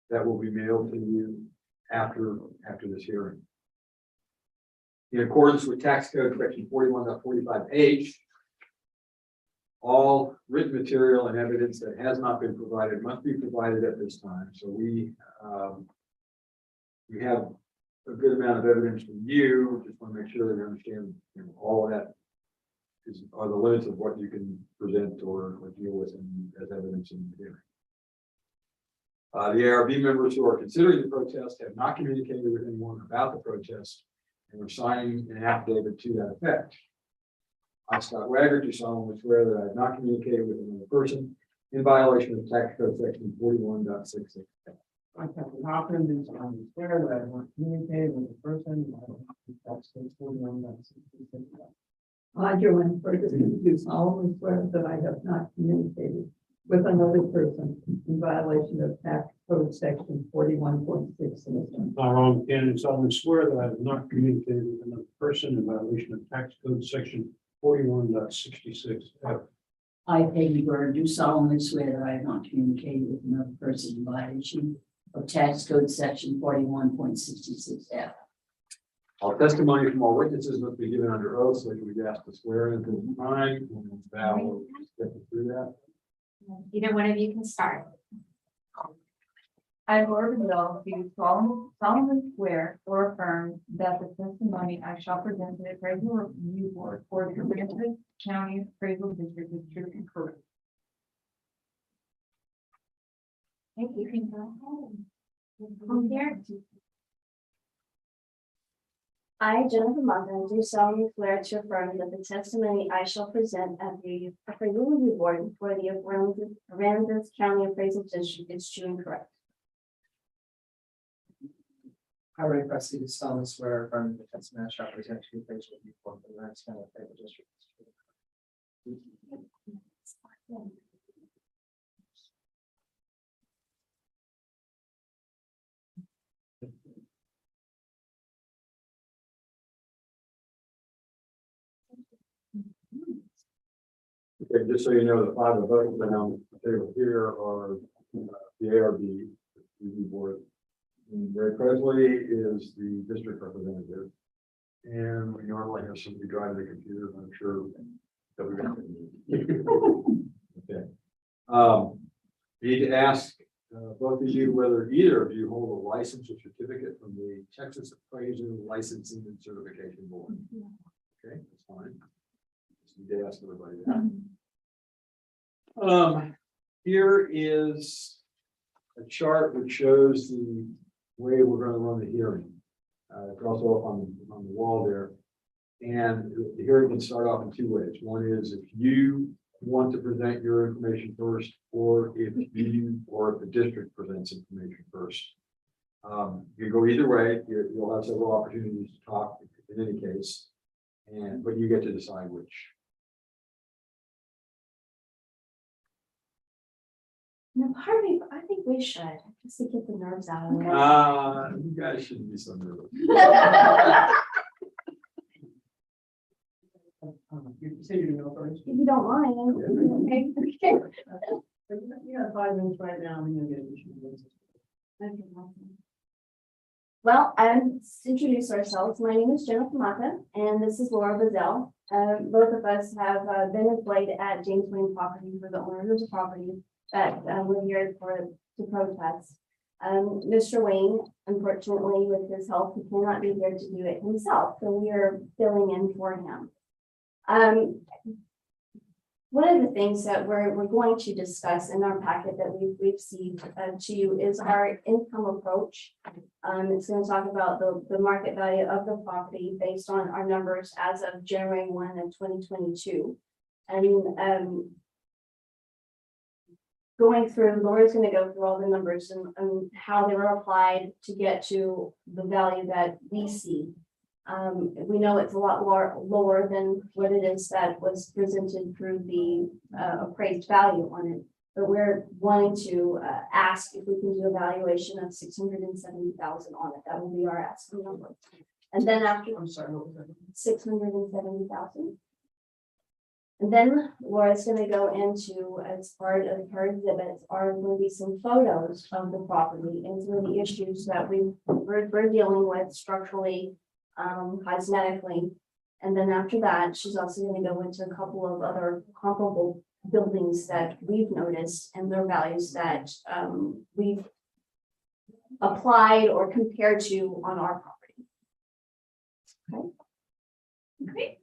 Speaker 2: that will be mailed to you after this hearing. In accordance with tax code section 41.45H, all written material and evidence that has not been provided must be provided at this time. So we have a good amount of evidence from you. Just want to make sure that you understand, all of that are the limits of what you can present or deal with as evidence in the hearing. The ARB members who are considering the protest have not communicated with anyone about the protest and are signing an affidavit to that effect. I, Scott Wagner, do solemnly swear that I have not communicated with another person in violation of tax code section 41.66.
Speaker 3: I, Captain Hoffman, do solemnly swear that I have not communicated with a person in violation of tax code 41.66.
Speaker 4: I, Joanne Ferguson, do solemnly swear that I have not communicated with another person in violation of tax code section 41.66.
Speaker 15: I, Ron Cannon, solemnly swear that I have not communicated with another person in violation of tax code section 41.66F.
Speaker 6: I, Peggy Byrd, do solemnly swear that I have not communicated with another person in violation of tax code section 41.66F.
Speaker 2: All testimony from all witnesses must be given under oath, so you would ask to swear in the time, and Val will get you through that.
Speaker 10: Either one of you can start.
Speaker 14: I, Laura Bendel, do solemnly swear or affirm that the testimony I shall present to the appraisal review board for the Aransas County Appraisal District is true and correct.
Speaker 10: Thank you. Can go ahead. Come here.
Speaker 8: I, Jennifer Monson, do solemnly swear to affirm that the testimony I shall present at the appraisal review board for the Aransas County Appraisal District is true and correct.
Speaker 3: I, Ray Presley, do solemnly swear or affirm that the testimony I shall present to the appraisal review board for the Aransas County Appraisal District is true and correct.
Speaker 2: Okay, just so you know, the five of us that on the table here are the ARB review board. And Ray Presley is the district representative. And we normally have somebody driving the computer, but I'm sure that we're going to. Okay. Need to ask both of you whether either of you hold a license or certificate from the Texas Appraisal Licensing and Certification Board. Okay, that's fine. Just need to ask everybody that. Here is a chart which shows the way we're going to run the hearing. It's also up on the wall there. And the hearing can start off in two ways. One is if you want to present your information first, or if the district presents information first. You go either way, you'll have several opportunities to talk in any case, but you get to decide which.
Speaker 8: No, part of me, I think we should, just to get the nerves out of it.
Speaker 2: You guys shouldn't be so nervous.
Speaker 3: You say you're gonna go first.
Speaker 8: If you don't mind, okay, okay.
Speaker 3: You got 5 minutes right now, I'm gonna get it.
Speaker 8: Well, let's introduce ourselves. My name is Jennifer Mata, and this is Laura Bazell. Both of us have been employed at James Wayne Property for the owners of the property that we're here to protest. Mr. Wayne, unfortunately, with his health, he cannot be here to do it himself, so we are filling in for him. One of the things that we're going to discuss in our packet that we've received to you is our income approach. It's going to talk about the market value of the property based on our numbers as of January 1 of 2022. And going through, Laura's going to go through all the numbers and how they were applied to get to the value that we see. We know it's a lot lower than what it is that was presented through the appraised value on it. But we're wanting to ask if we can do a valuation of 670,000 on it. That will be our asking number. And then after, I'm sorry, 670,000. And then Laura's going to go into, as part of her exhibits, are going to be some photos of the property and some of the issues that we're dealing with structurally, cosmetically. And then after that, she's also going to go into a couple of other comparable buildings that we've noticed and their values that we've applied or compared to on our property.
Speaker 14: Okay.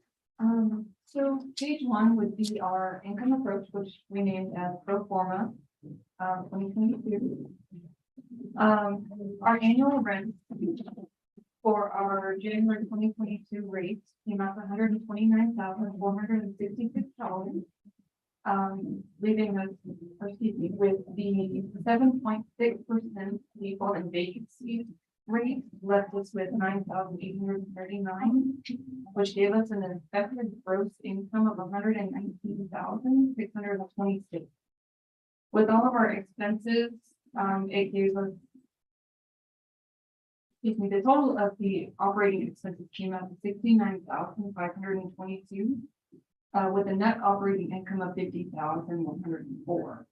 Speaker 14: So page 1 would be our income approach, which we named as pro forma 2022. Our annual rent for our January 2022 rates came out to $129,466. Leaving us, with the 7.6% default and vacancy rate left us with 9,839, which gave us an effective gross income of 119,626. With all of our expenses, it gave us, the total of the operating expenses came out to 69,522. With a net operating income of 50,104.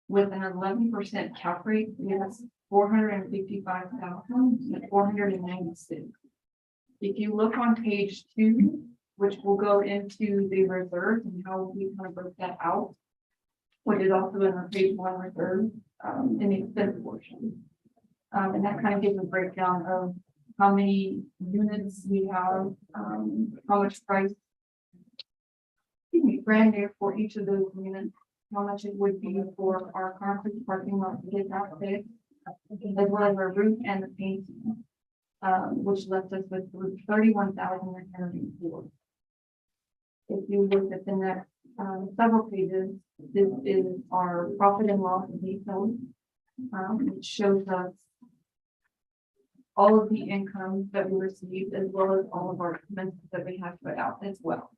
Speaker 14: With an 11% cap rate, we have 455,496. If you look on page 2, which will go into the reserves and how we kind of broke that out, which is also in our page 1 reserve in the expense portion. And that kind of gives a breakdown of how many units we have, how much price brand new for each of those units, how much it would be for our concrete parking lot to get that fixed, as well as our roof and the painting, which left us with 31,104. If you look at the next several pages, this is our profit and loss detail, which shows us all of the income that we received, as well as all of our expenses that we have put out as well.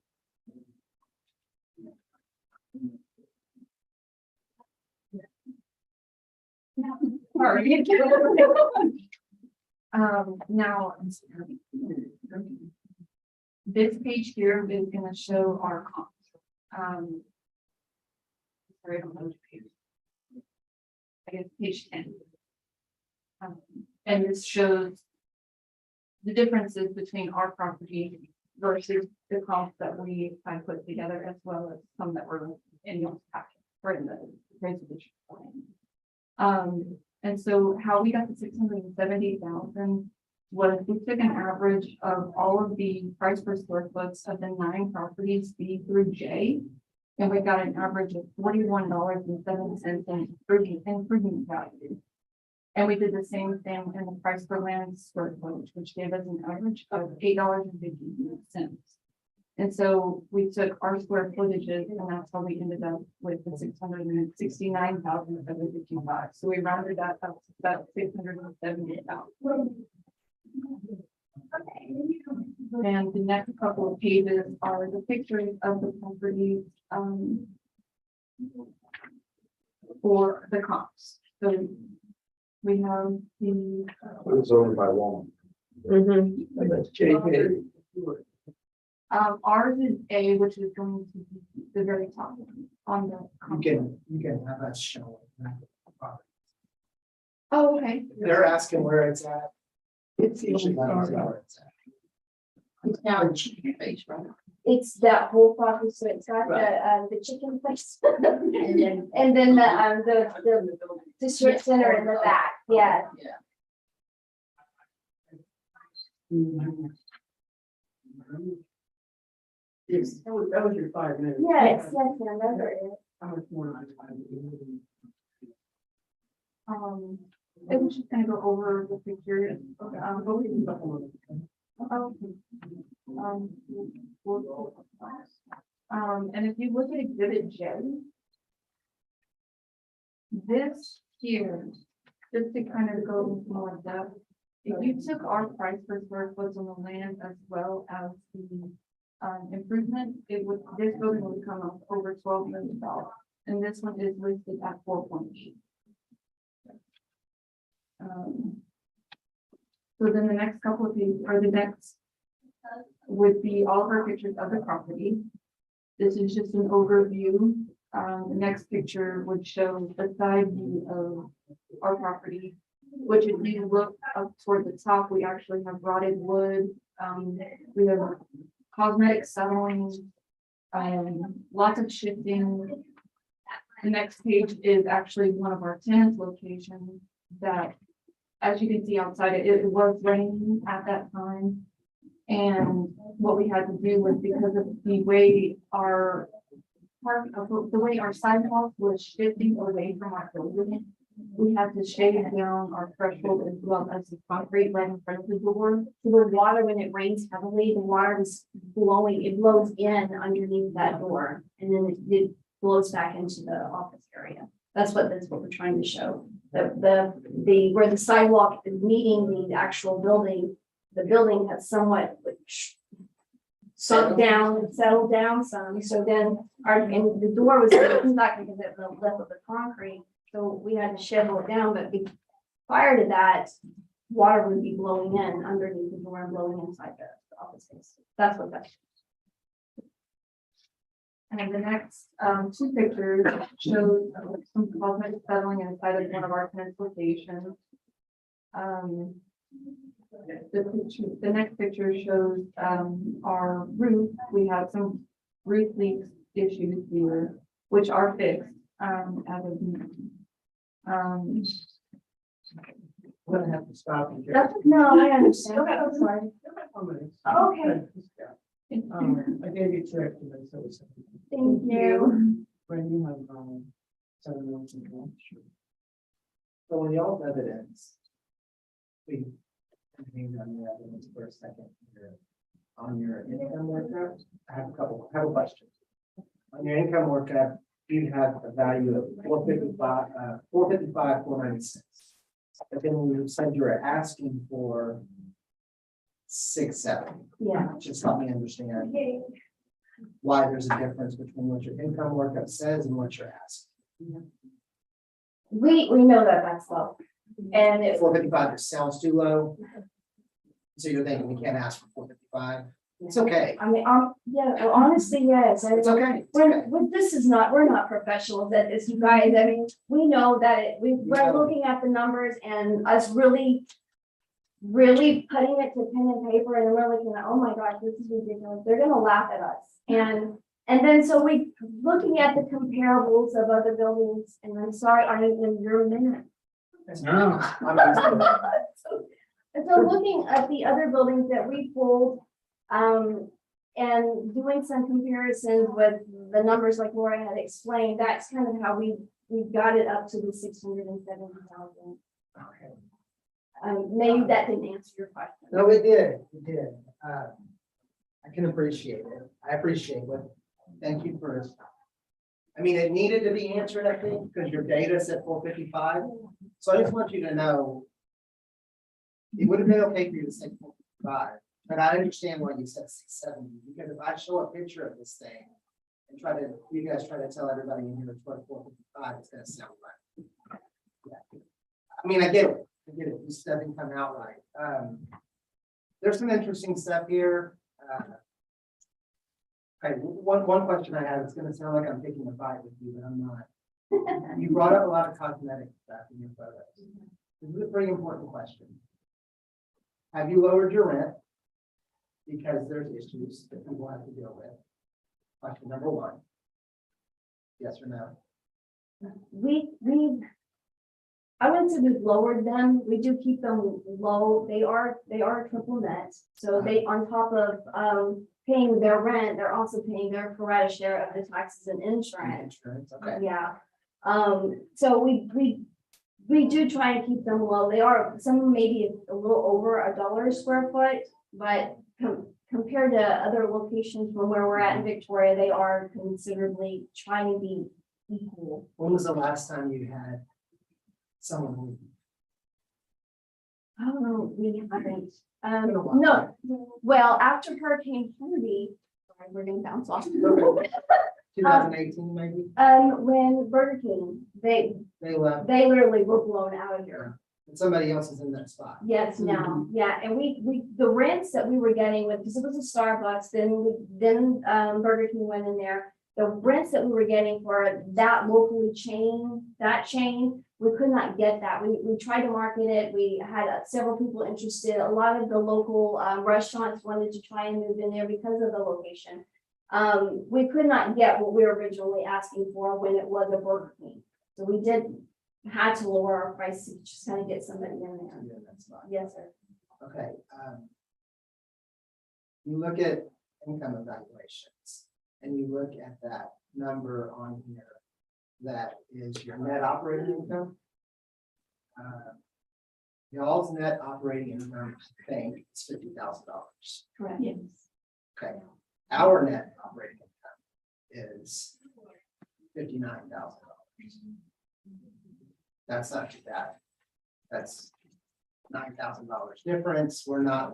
Speaker 14: Sorry. Now, this page here is going to show our comps. Sorry, I don't know which page. I guess page 10. And this shows the differences between our property versus the comps that we kind of put together, as well as some that were in your packet or in the resolution plan. And so how we got to 670,000 was we took an average of all of the price per square foot of the 9 properties B through J, and we got an average of $41.07 in improvement value. And we did the same thing in the price per land square footage, which gave us an average of $8.50. And so we took our square footages and that's how we ended up with the 669,755. So we rounded that up to about 670,000. And the next couple of pages are the pictures of the properties, for the comps. So we have the.
Speaker 2: It's owned by Walmart.
Speaker 14: Ours is A, which is going to be the very top one on the.
Speaker 1: You can have that shown.
Speaker 14: Oh, okay.
Speaker 1: They're asking where it's at.
Speaker 4: It's
Speaker 1: Usually
Speaker 4: usually
Speaker 1: that is where it's at.
Speaker 6: It's now the chicken face, right?
Speaker 8: It's that whole property, so it's got the chicken place.
Speaker 6: And then.
Speaker 8: And then the district center in the back, yeah.
Speaker 1: Yes, that was your 5 minutes.
Speaker 8: Yes, yes, I remember it.
Speaker 1: How much more?
Speaker 14: It was just gonna go over the pictures. But we can go over it. And if you look at Exhibit J, this here, just to kind of go into more depth, if you took our price per square foot on the land as well as the improvement, this building would come up over $12 million. And this one is listed at 4.8. So then the next couple of these, or the next would be all of our pictures of the property. This is just an overview. The next picture would show the side view of our property, which if you look up toward the top, we actually have rotted wood. We have cosmetic settling, lots of shifting. The next page is actually one of our tenant locations that, as you can see outside, it was raining at that time. And what we had to do was, because of the way our sidewalk was shifting away from our building, we had to shade down our threshold as well as the concrete right in front of the door.
Speaker 8: The water, when it rains heavily, the water is blowing, it blows in underneath that door, and then it blows back into the office area. That's what we're trying to show. The where the sidewalk is meeting the actual building, the building has somewhat sunk down and settled down some. So then and the door was stuck because of the lip of the concrete. So we had to shovel it down, but prior to that, water would be blowing in underneath the door and blowing inside the office space. That's what that's.
Speaker 14: And the next two pictures show some cosmetic settling inside of one of our tenant locations. The next picture shows our roof. We have some roof leaks issues here, which are fixed as of now.
Speaker 1: I'm gonna have to stop you.
Speaker 8: No, I understand. Okay, I'm sorry.
Speaker 1: Okay.
Speaker 8: Okay.
Speaker 1: I gave you a check today, so it's.
Speaker 8: Thank you.
Speaker 1: Brand you have, 7 months in sure. So on y'all's evidence. We. Hang on your evidence for a second here. On your income workup, I have a question. On your income workup, you have a value of 455, 496. But then you said you were asking for 670.
Speaker 8: Yeah.
Speaker 1: Just help me understand why there's a difference between what your income workup says and what you're asking.
Speaker 8: We know that that's low. And it
Speaker 1: 455 sounds too low. So you're thinking we can't ask for 455? It's okay.
Speaker 8: I mean, yeah, well, honestly, yes.
Speaker 1: It's okay. It's okay.
Speaker 8: We're not professionals at this, you guys. I mean, we know that we're looking at the numbers and us really putting it to pen and paper, and we're looking at, oh my gosh, this is ridiculous. They're gonna laugh at us. And then so we looking at the comparables of other buildings, and I'm sorry, I mean, in your minute.
Speaker 1: No.
Speaker 8: So looking at the other buildings that we pulled, and doing some comparisons with the numbers like Laura had explained, that's kind of how we got it up to the 670,000.
Speaker 1: Okay.
Speaker 8: Maybe that didn't answer your question.
Speaker 1: No, it did. It did.
Speaker 3: I can appreciate it. I appreciate it. Thank you for. I mean, it needed to be answered, I think, because your data said 455. So I just want you to know. It would have been okay for you to say 455, but I understand why you said 670, because if I show a picture of this thing and you guys try to tell everybody in here it's 455, it's gonna sound right. Yeah. I mean, I get it. This doesn't come out right. There's some interesting stuff here. Okay, one question I have, it's gonna sound like I'm taking a fight with you, but I'm not. You brought up a lot of cosmetic stuff in your photos. This is a pretty important question. Have you lowered your rent? Because there's issues that people have to deal with. Question number one. Yes or no?
Speaker 8: I wouldn't say we've lowered them. We do keep them low. They are triple net. So they, on top of paying their rent, they're also paying their pro rata share of the taxes and insurance.
Speaker 3: Okay.
Speaker 8: Yeah. So we do try and keep them low. They are some maybe a little over $1 a square foot, but compared to other locations from where we're at in Victoria, they are considerably trying to be equal.
Speaker 3: When was the last time you had someone leave?
Speaker 8: Oh, we haven't.
Speaker 3: Been a while.
Speaker 8: No, well, after Hurricane Kennedy, sorry, we're gonna bounce off.
Speaker 3: 2018 maybe?
Speaker 8: When Burger King, they
Speaker 3: left.
Speaker 8: they literally were blown out of here.
Speaker 3: And somebody else is in that spot.
Speaker 8: Yes, now, yeah, and we, the rents that we were getting with, because it was a Starbucks, then Burger King went in there. The rents that we were getting for that that chain, we could not get that. We tried to market it. We had several people interested. A lot of the local restaurants wanted to try and move in there because of the location. We could not get what we were originally asking for when it was a Burger King. So we had to lower our price to just kind of get somebody in there.
Speaker 3: Yeah, that's fine.
Speaker 8: Yes, sir.
Speaker 3: Okay. You look at income evaluations and you look at that number on here, that is your net operating income. Y'all's net operating income, I think, is $50,000.
Speaker 8: Correct. Yes.
Speaker 3: Okay. Our net operating income is $59,000. That's not too bad. That's $9,000 difference. We're not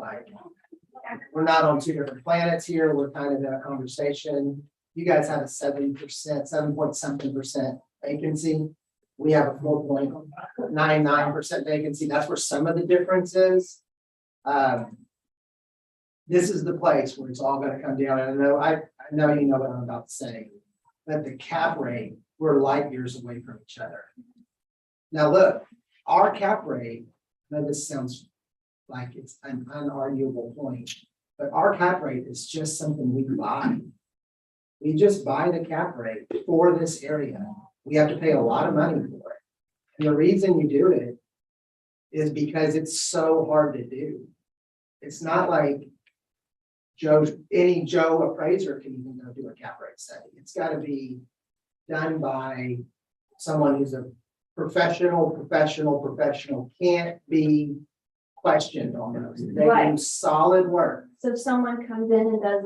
Speaker 3: on two different planets here. We're kind of in a conversation. You guys have a 7.something% vacancy. We have a 4.99% vacancy. That's where some of the difference is. This is the place where it's all going to come down. And I know you know what I'm about to say, but the cap rate, we're light years away from each other. Now look, our cap rate, I know this sounds like it's an unarguable point, but our cap rate is just something we buy. We just buy the cap rate for this area. We have to pay a lot of money for it. And the reason you do it is because it's so hard to do. It's not like any Joe appraiser can even go do a cap rate study. It's got to be done by someone who's a professional, can't be questioned almost. They
Speaker 8: Right.
Speaker 3: do solid work.
Speaker 8: So if someone comes in and does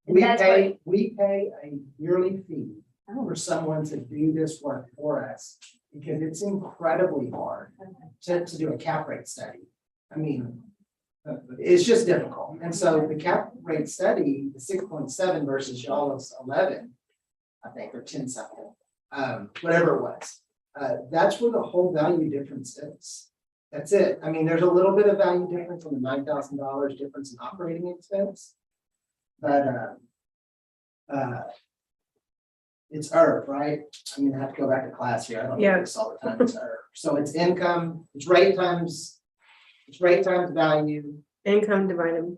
Speaker 3: We pay a yearly fee for someone to do this work for us because it's incredibly hard to do a cap rate study. I mean, it's just difficult. And so the cap rate study, the 6.7 versus y'all's 11, I think, or 10 something, whatever it was. That's where the whole value difference is. That's it. I mean, there's a little bit of value difference on the $9,000 difference in operating expense, but it's ERB, right? I mean, I have to go back to class here. I don't do this all the time. It's ERB. So it's income, it's rate times value.
Speaker 9: Income divided.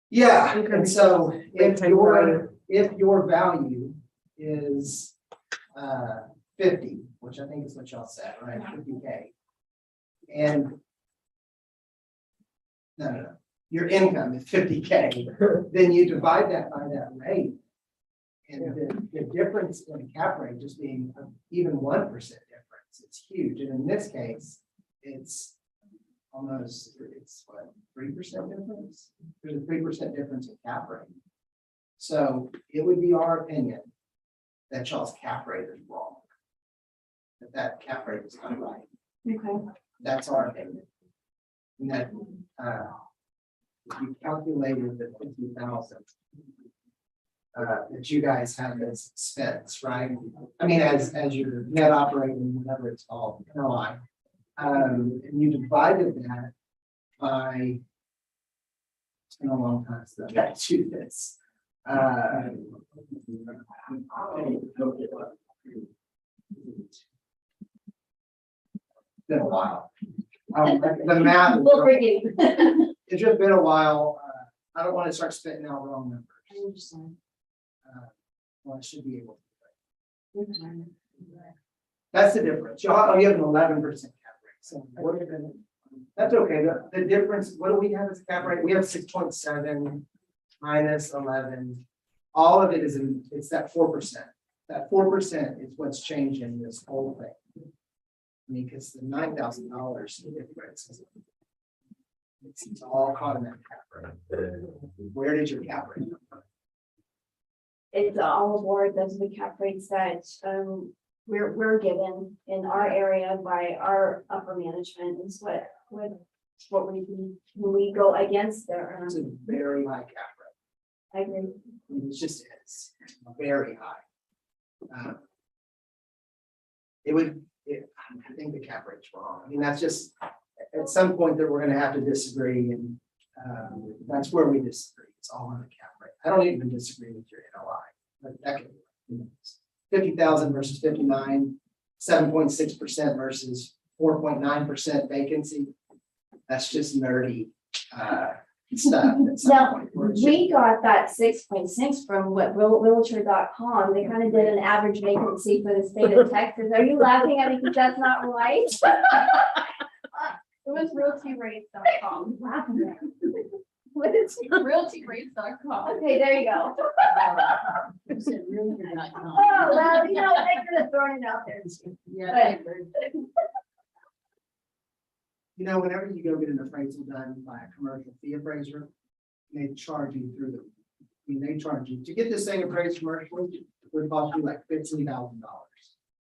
Speaker 3: Yeah,
Speaker 9: Income
Speaker 3: and so if
Speaker 9: times
Speaker 3: your value is 50, which I think is what y'all said, right? 50K. And no. Your income is 50K, then you divide that by that rate. And the difference in the cap rate just being even 1% difference, it's huge. And in this case, it's almost, it's what, 3% difference? There's a 3% difference in cap rate. So it would be our opinion that y'all's cap rate is wrong. That cap rate is not right.
Speaker 8: Okay.
Speaker 3: That's our opinion. And that, if you calculated the 50,000 that you guys have as expense, right? I mean, as your net operating, whatever it's called, NOI. And you divided that by, it's been a long time since I've got to do this. Been a while. The math,
Speaker 10: We'll forgive you.
Speaker 3: it's just been a while. I don't want to start spitting out wrong numbers.
Speaker 10: I understand.
Speaker 3: Well, I should be able to. That's the difference. You have an 11% cap rate. So what are you that's okay. The difference, what do we have as a cap rate? We have 6.7 minus 11. All of it is it's that 4%. That 4% is what's changing this whole thing. I mean, because the $9,000 difference, it's all caught in that cap rate. Where did your cap rate come from?
Speaker 8: It's all aboard those are the cap rates that we're given in our area by our upper management is what we do when we go against their.
Speaker 3: It's a very high cap rate.
Speaker 8: I agree.
Speaker 3: It just is very high. I think the cap rate's wrong. I mean, that's just at some point that we're going to have to disagree, and that's where we disagree. It's all on the cap rate. I don't even disagree with your NOI. But that can, 50,000 versus 59, 7.6% versus 4.9% vacancy. That's just nerdy stuff.
Speaker 8: Now, we got that 6.6 from what realtor.com. They kind of did an average vacancy for the state of Texas. Are you laughing at me because that's not right? It was realtyrates.com. What is realtyrates.com? Okay, there you go.
Speaker 6: You said realtor.com.
Speaker 8: Oh, well, you know, they could have thrown it out there too.
Speaker 6: Yeah.
Speaker 3: You know, whenever you go get an appraisal done by a commercial fee appraiser, they charge you through they charge you to get this thing appraised commercially, it would cost you like $15,000.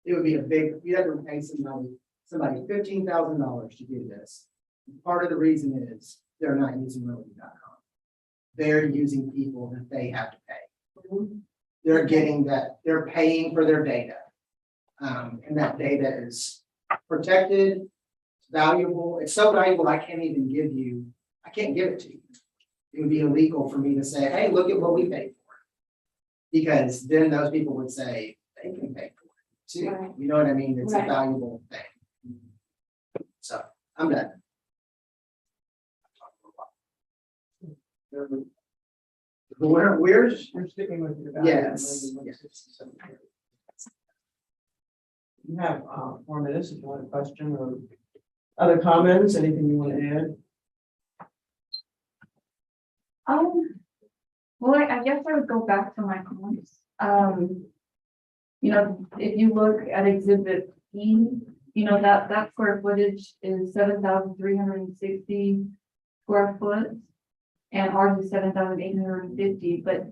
Speaker 3: It would be you'd have to pay somebody $15,000 to do this. Part of the reason is they're not using realty.com. They're using people that they have to pay. They're getting that, they're paying for their data. And that data is protected, valuable. It's so valuable, I can't give it to you. It would be illegal for me to say, hey, look at what we paid for. Because then those people would say they can pay for it too.
Speaker 8: Right.
Speaker 3: You know what I mean? It's
Speaker 8: Right.
Speaker 3: a valuable thing. So I'm done. We're
Speaker 1: sticking with your.
Speaker 3: yes.
Speaker 1: You have 4 minutes if you want a question or other comments, anything you want to add?
Speaker 18: Well, I guess I would go back to my comments. You know, if you look at exhibit E, you know, that square footage is 7,360 square foot. And ours is 7,850, but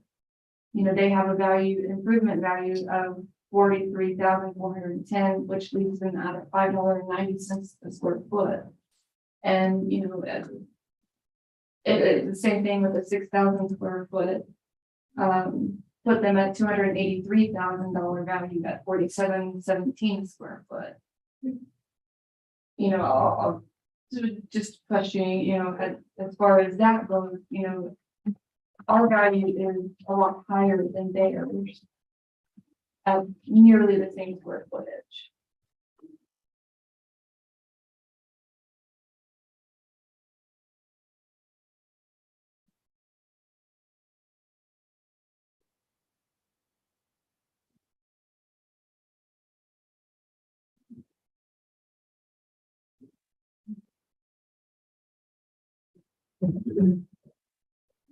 Speaker 18: you know, they have a improvement value of 43,410, which leaves them at $5.90 a square foot. And you know, it's the same thing with a 6,000 square foot. Put them at $283,000 value at $47.17 square foot. You know, I'll just questioning, you know, as far as that goes, you know, our value is a lot higher than theirs at nearly the same square footage.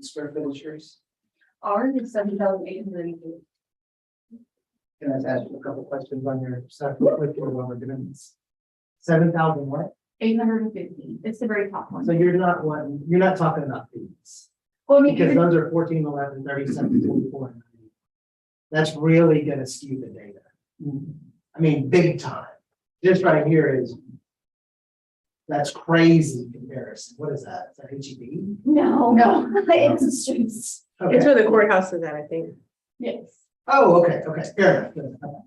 Speaker 3: Square footage yours.
Speaker 18: Ours is 7,880.
Speaker 3: Can I just ask you a couple questions on your stuff real quick while we're doing this? 7,000 what?
Speaker 18: 850. It's the very top one.
Speaker 3: So you're not talking about fees.
Speaker 18: Well, I mean,
Speaker 1: Because
Speaker 18: even-
Speaker 1: those are 14, 11, 37, 44, and 90. That's really gonna skew the data. I mean, big time. This right here is, that's crazy comparison. What is that? Is that HEB?
Speaker 18: no, it's the streets.
Speaker 9: It's
Speaker 1: Okay.
Speaker 9: where the courthouse is at, I think.
Speaker 18: Yes.
Speaker 1: Oh, okay, fair enough.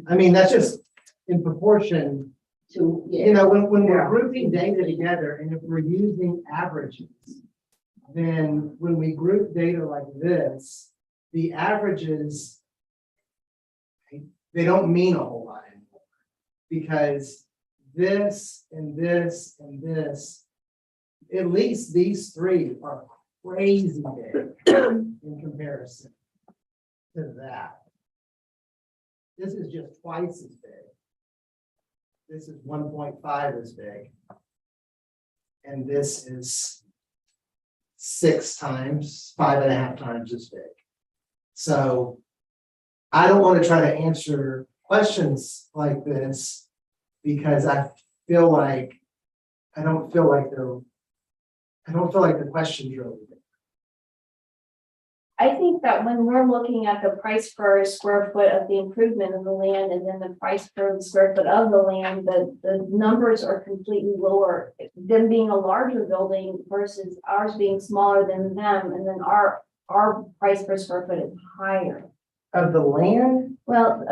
Speaker 1: I mean, that's just in proportion,
Speaker 6: To,
Speaker 1: you know, when we're grouping data together and if we're using averages, then when we group data like this, the averages, they don't mean a whole lot anymore. Because this and this and this, at least these three are crazy big in comparison to that. This is just twice as big. This is 1.5 as big. And this is 6 times, 5.5 times as big. So I don't want to try to answer questions like this because I don't feel like the question's really big.
Speaker 8: I think that when we're looking at the price per square foot of the improvement of the land and then the price per square foot of the land, the numbers are completely lower. Them being a larger building versus ours being smaller than them, and then our price per square foot is higher.
Speaker 1: Of the land,
Speaker 8: Well,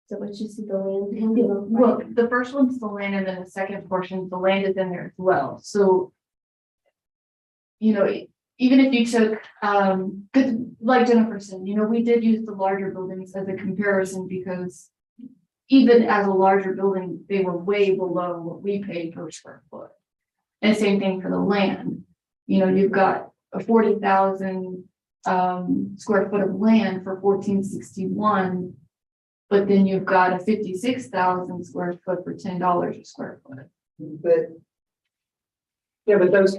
Speaker 8: so what you see the land.
Speaker 18: Well, the first one's the land and then the second portion, the land is in there as well, so. You know, even if you took, cause like Jennifer said, you know, we did use the larger buildings as a comparison because. Even as a larger building, they were way below what we paid per square foot. And same thing for the land, you know, you've got a 40,000 square foot of land for 1461. But then you've got a 56,000 square foot for $10 a square foot.
Speaker 1: but yeah, but those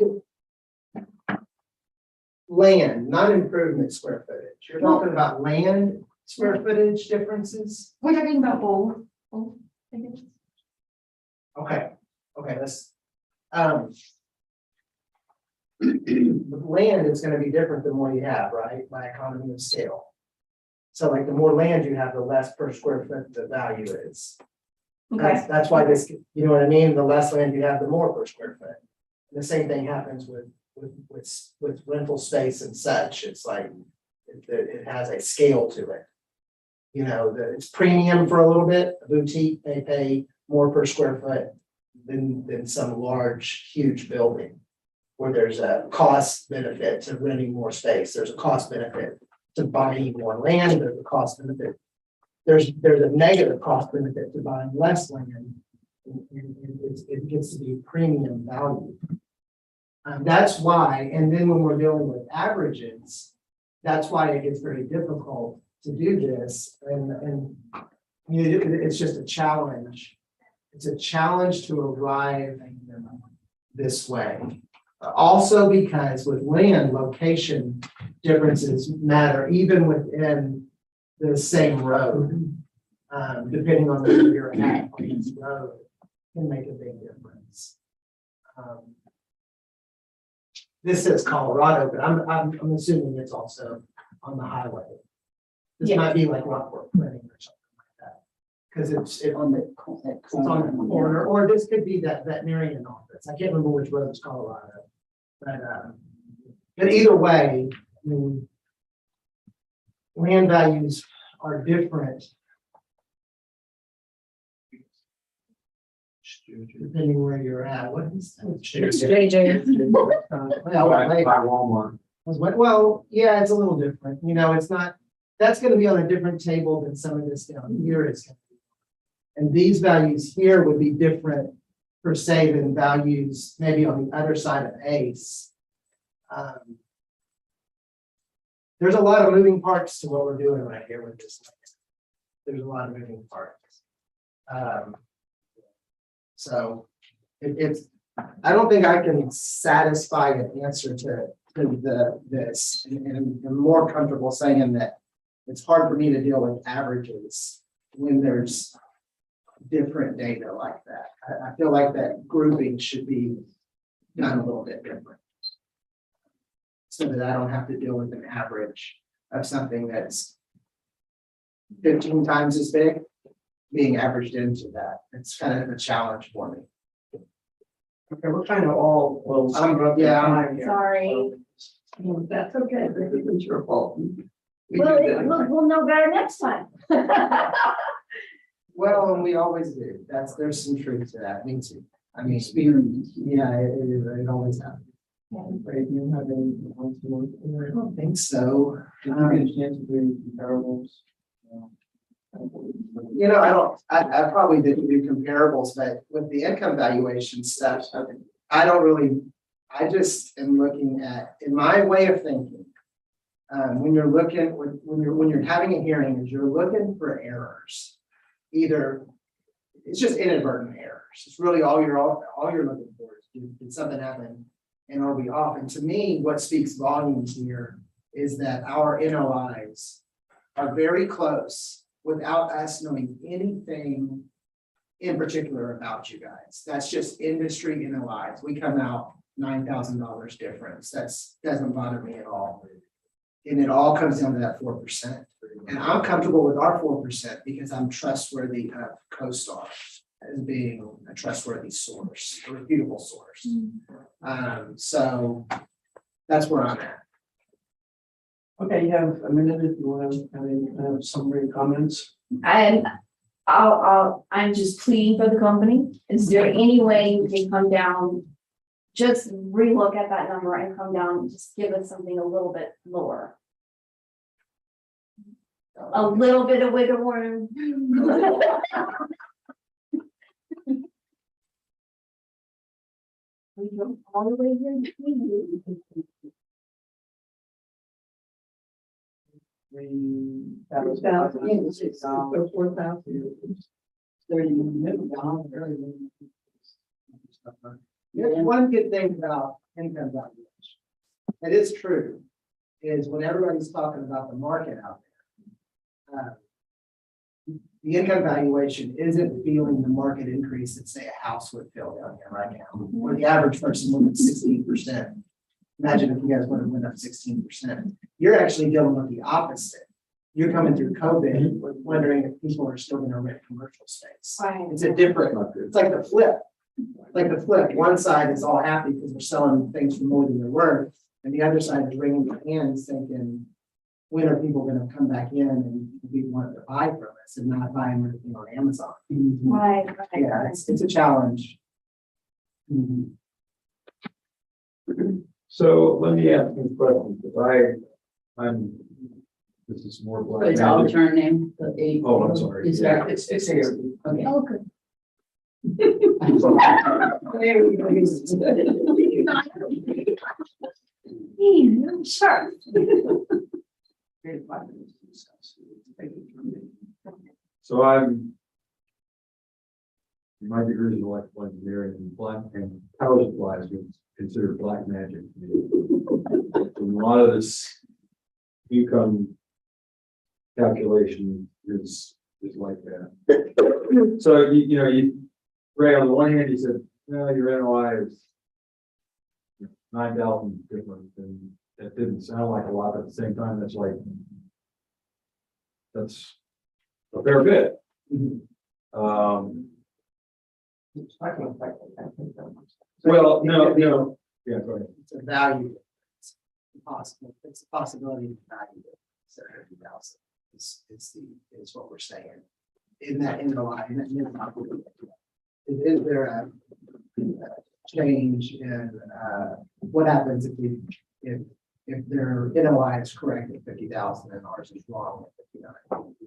Speaker 1: land, not improvement square footage. You're talking about land square footage differences?
Speaker 18: We're talking about both, I guess.
Speaker 1: Okay, let's, with land is gonna be different the more you have, right, by economy of scale. So like the more land you have, the less per square foot the value is.
Speaker 8: Okay,
Speaker 1: That's why this, you know what I mean, the less land you have, the more per square foot. And the same thing happens with rental space and such, it's like, it has a scale to it. You know, it's premium for a little bit, a boutique may pay more per square foot than some large, huge building. Where there's a cost benefit to renting more space, there's a cost benefit to buying more land, there's a cost benefit. There's a negative cost benefit to buying less land. It gets to be premium value. That's why, and then when we're dealing with averages, that's why it gets very difficult to do this, and you know, it's just a challenge. It's a challenge to arrive this way. Also because with land, location differences matter even within the same road. Depending on where you're at on this road can make a big difference. This is Colorado, but I'm assuming it's also on the highway. This might be like Rockport Planning or something like that. Because it's on the corner, or this could be that veterinarian office. I can't remember which road is Colorado. But either way, I mean, land values are different. Depending where you're at. What is that?
Speaker 9: It's JJ.
Speaker 2: Walmart.
Speaker 1: Well, yeah, it's a little different. You know, it's not, that's going to be on a different table than some of this down here is. And these values here would be different per se than values maybe on the other side of ACE. There's a lot of moving parts to what we're doing right here with this. There's a lot of moving parts. So it's, I don't think I can satisfy an answer to this, and I'm more comfortable saying that it's hard for me to deal with averages when there's different data like that. I feel like that grouping should be done a little bit different.
Speaker 3: so that I don't have to deal with an average of something that's 15 times as big being averaged into that. It's kind of a challenge for me.
Speaker 4: Okay, we're kind of all, well,
Speaker 18: Sorry.
Speaker 4: That's okay, it's your fault.
Speaker 18: We'll know better next time.
Speaker 3: Well, and we always do. There's some truth to that. Me too. I mean, yeah, it always happens.
Speaker 1: Right, do you have anything else you want to
Speaker 3: I don't think so.
Speaker 1: Did you get a chance to do comparables?
Speaker 3: You know, I probably didn't do comparables, but with the income valuation stuff, I just am looking at, in my way of thinking, when you're having a hearing, is you're looking for errors. Either it's just inadvertent errors. It's really all you're looking for is did something happen and are we off? And to me, what speaks volumes here is that our NOIs are very close without us knowing anything in particular about you guys. That's just industry NOIs. We come out $9,000 difference. Doesn't bother me at all. And it all comes down to that 4%. And I'm comfortable with our 4% because I'm trustworthy of CoStar as being a trustworthy source, a reputable source. So that's where I'm at.
Speaker 4: Okay, you have a minute if you want to have any summary comments.
Speaker 18: And I'm just pleading for the company. Is there any way you can come down? Just relook at that number and come down and just give us something a little bit lower. A little bit of wiggle room. We go all the way here.
Speaker 3: One good thing about income valuation, it is true, is when everybody's talking about the market out there, the income valuation isn't feeling the market increase that say a house would feel down here right now, where the average person went up 16%. Imagine if you guys would have went up 16%. You're actually dealing with the opposite. You're coming through COVID, wondering if people are still going to rent commercial space.
Speaker 18: Right.
Speaker 3: It's a different, it's like the flip. Like the flip, one side is all happy because we're selling things for more than they're worth, and the other side is wringing their hands thinking, when are people going to come back in and be wanting to buy from us and not buying everything on Amazon?
Speaker 18: Right.
Speaker 3: Yeah, it's a challenge.
Speaker 2: So let me ask you a question, because this is more black
Speaker 6: It's all
Speaker 2: magic.
Speaker 6: turn name, the eight.
Speaker 2: Oh, I'm sorry.
Speaker 6: Is
Speaker 2: Yeah.
Speaker 6: that,
Speaker 3: It's here.
Speaker 6: okay.
Speaker 18: Oh, good.
Speaker 8: Sure.
Speaker 2: So my degree is in electrical engineering and power supplies is considered black magic. A lot of this income calculation is like that. So Ray, on the one hand, you said, no, your NOI is 9,000 different, and that didn't sound like a lot, but at the same time, that's a fair bit. Well, no, yeah, go ahead.
Speaker 3: It's a value. It's possible. It's a possibility to value it. So 50,000 is what we're saying. In the line, is there a change in what happens if their NOI is correct at 50,000 and ours is wrong at 59?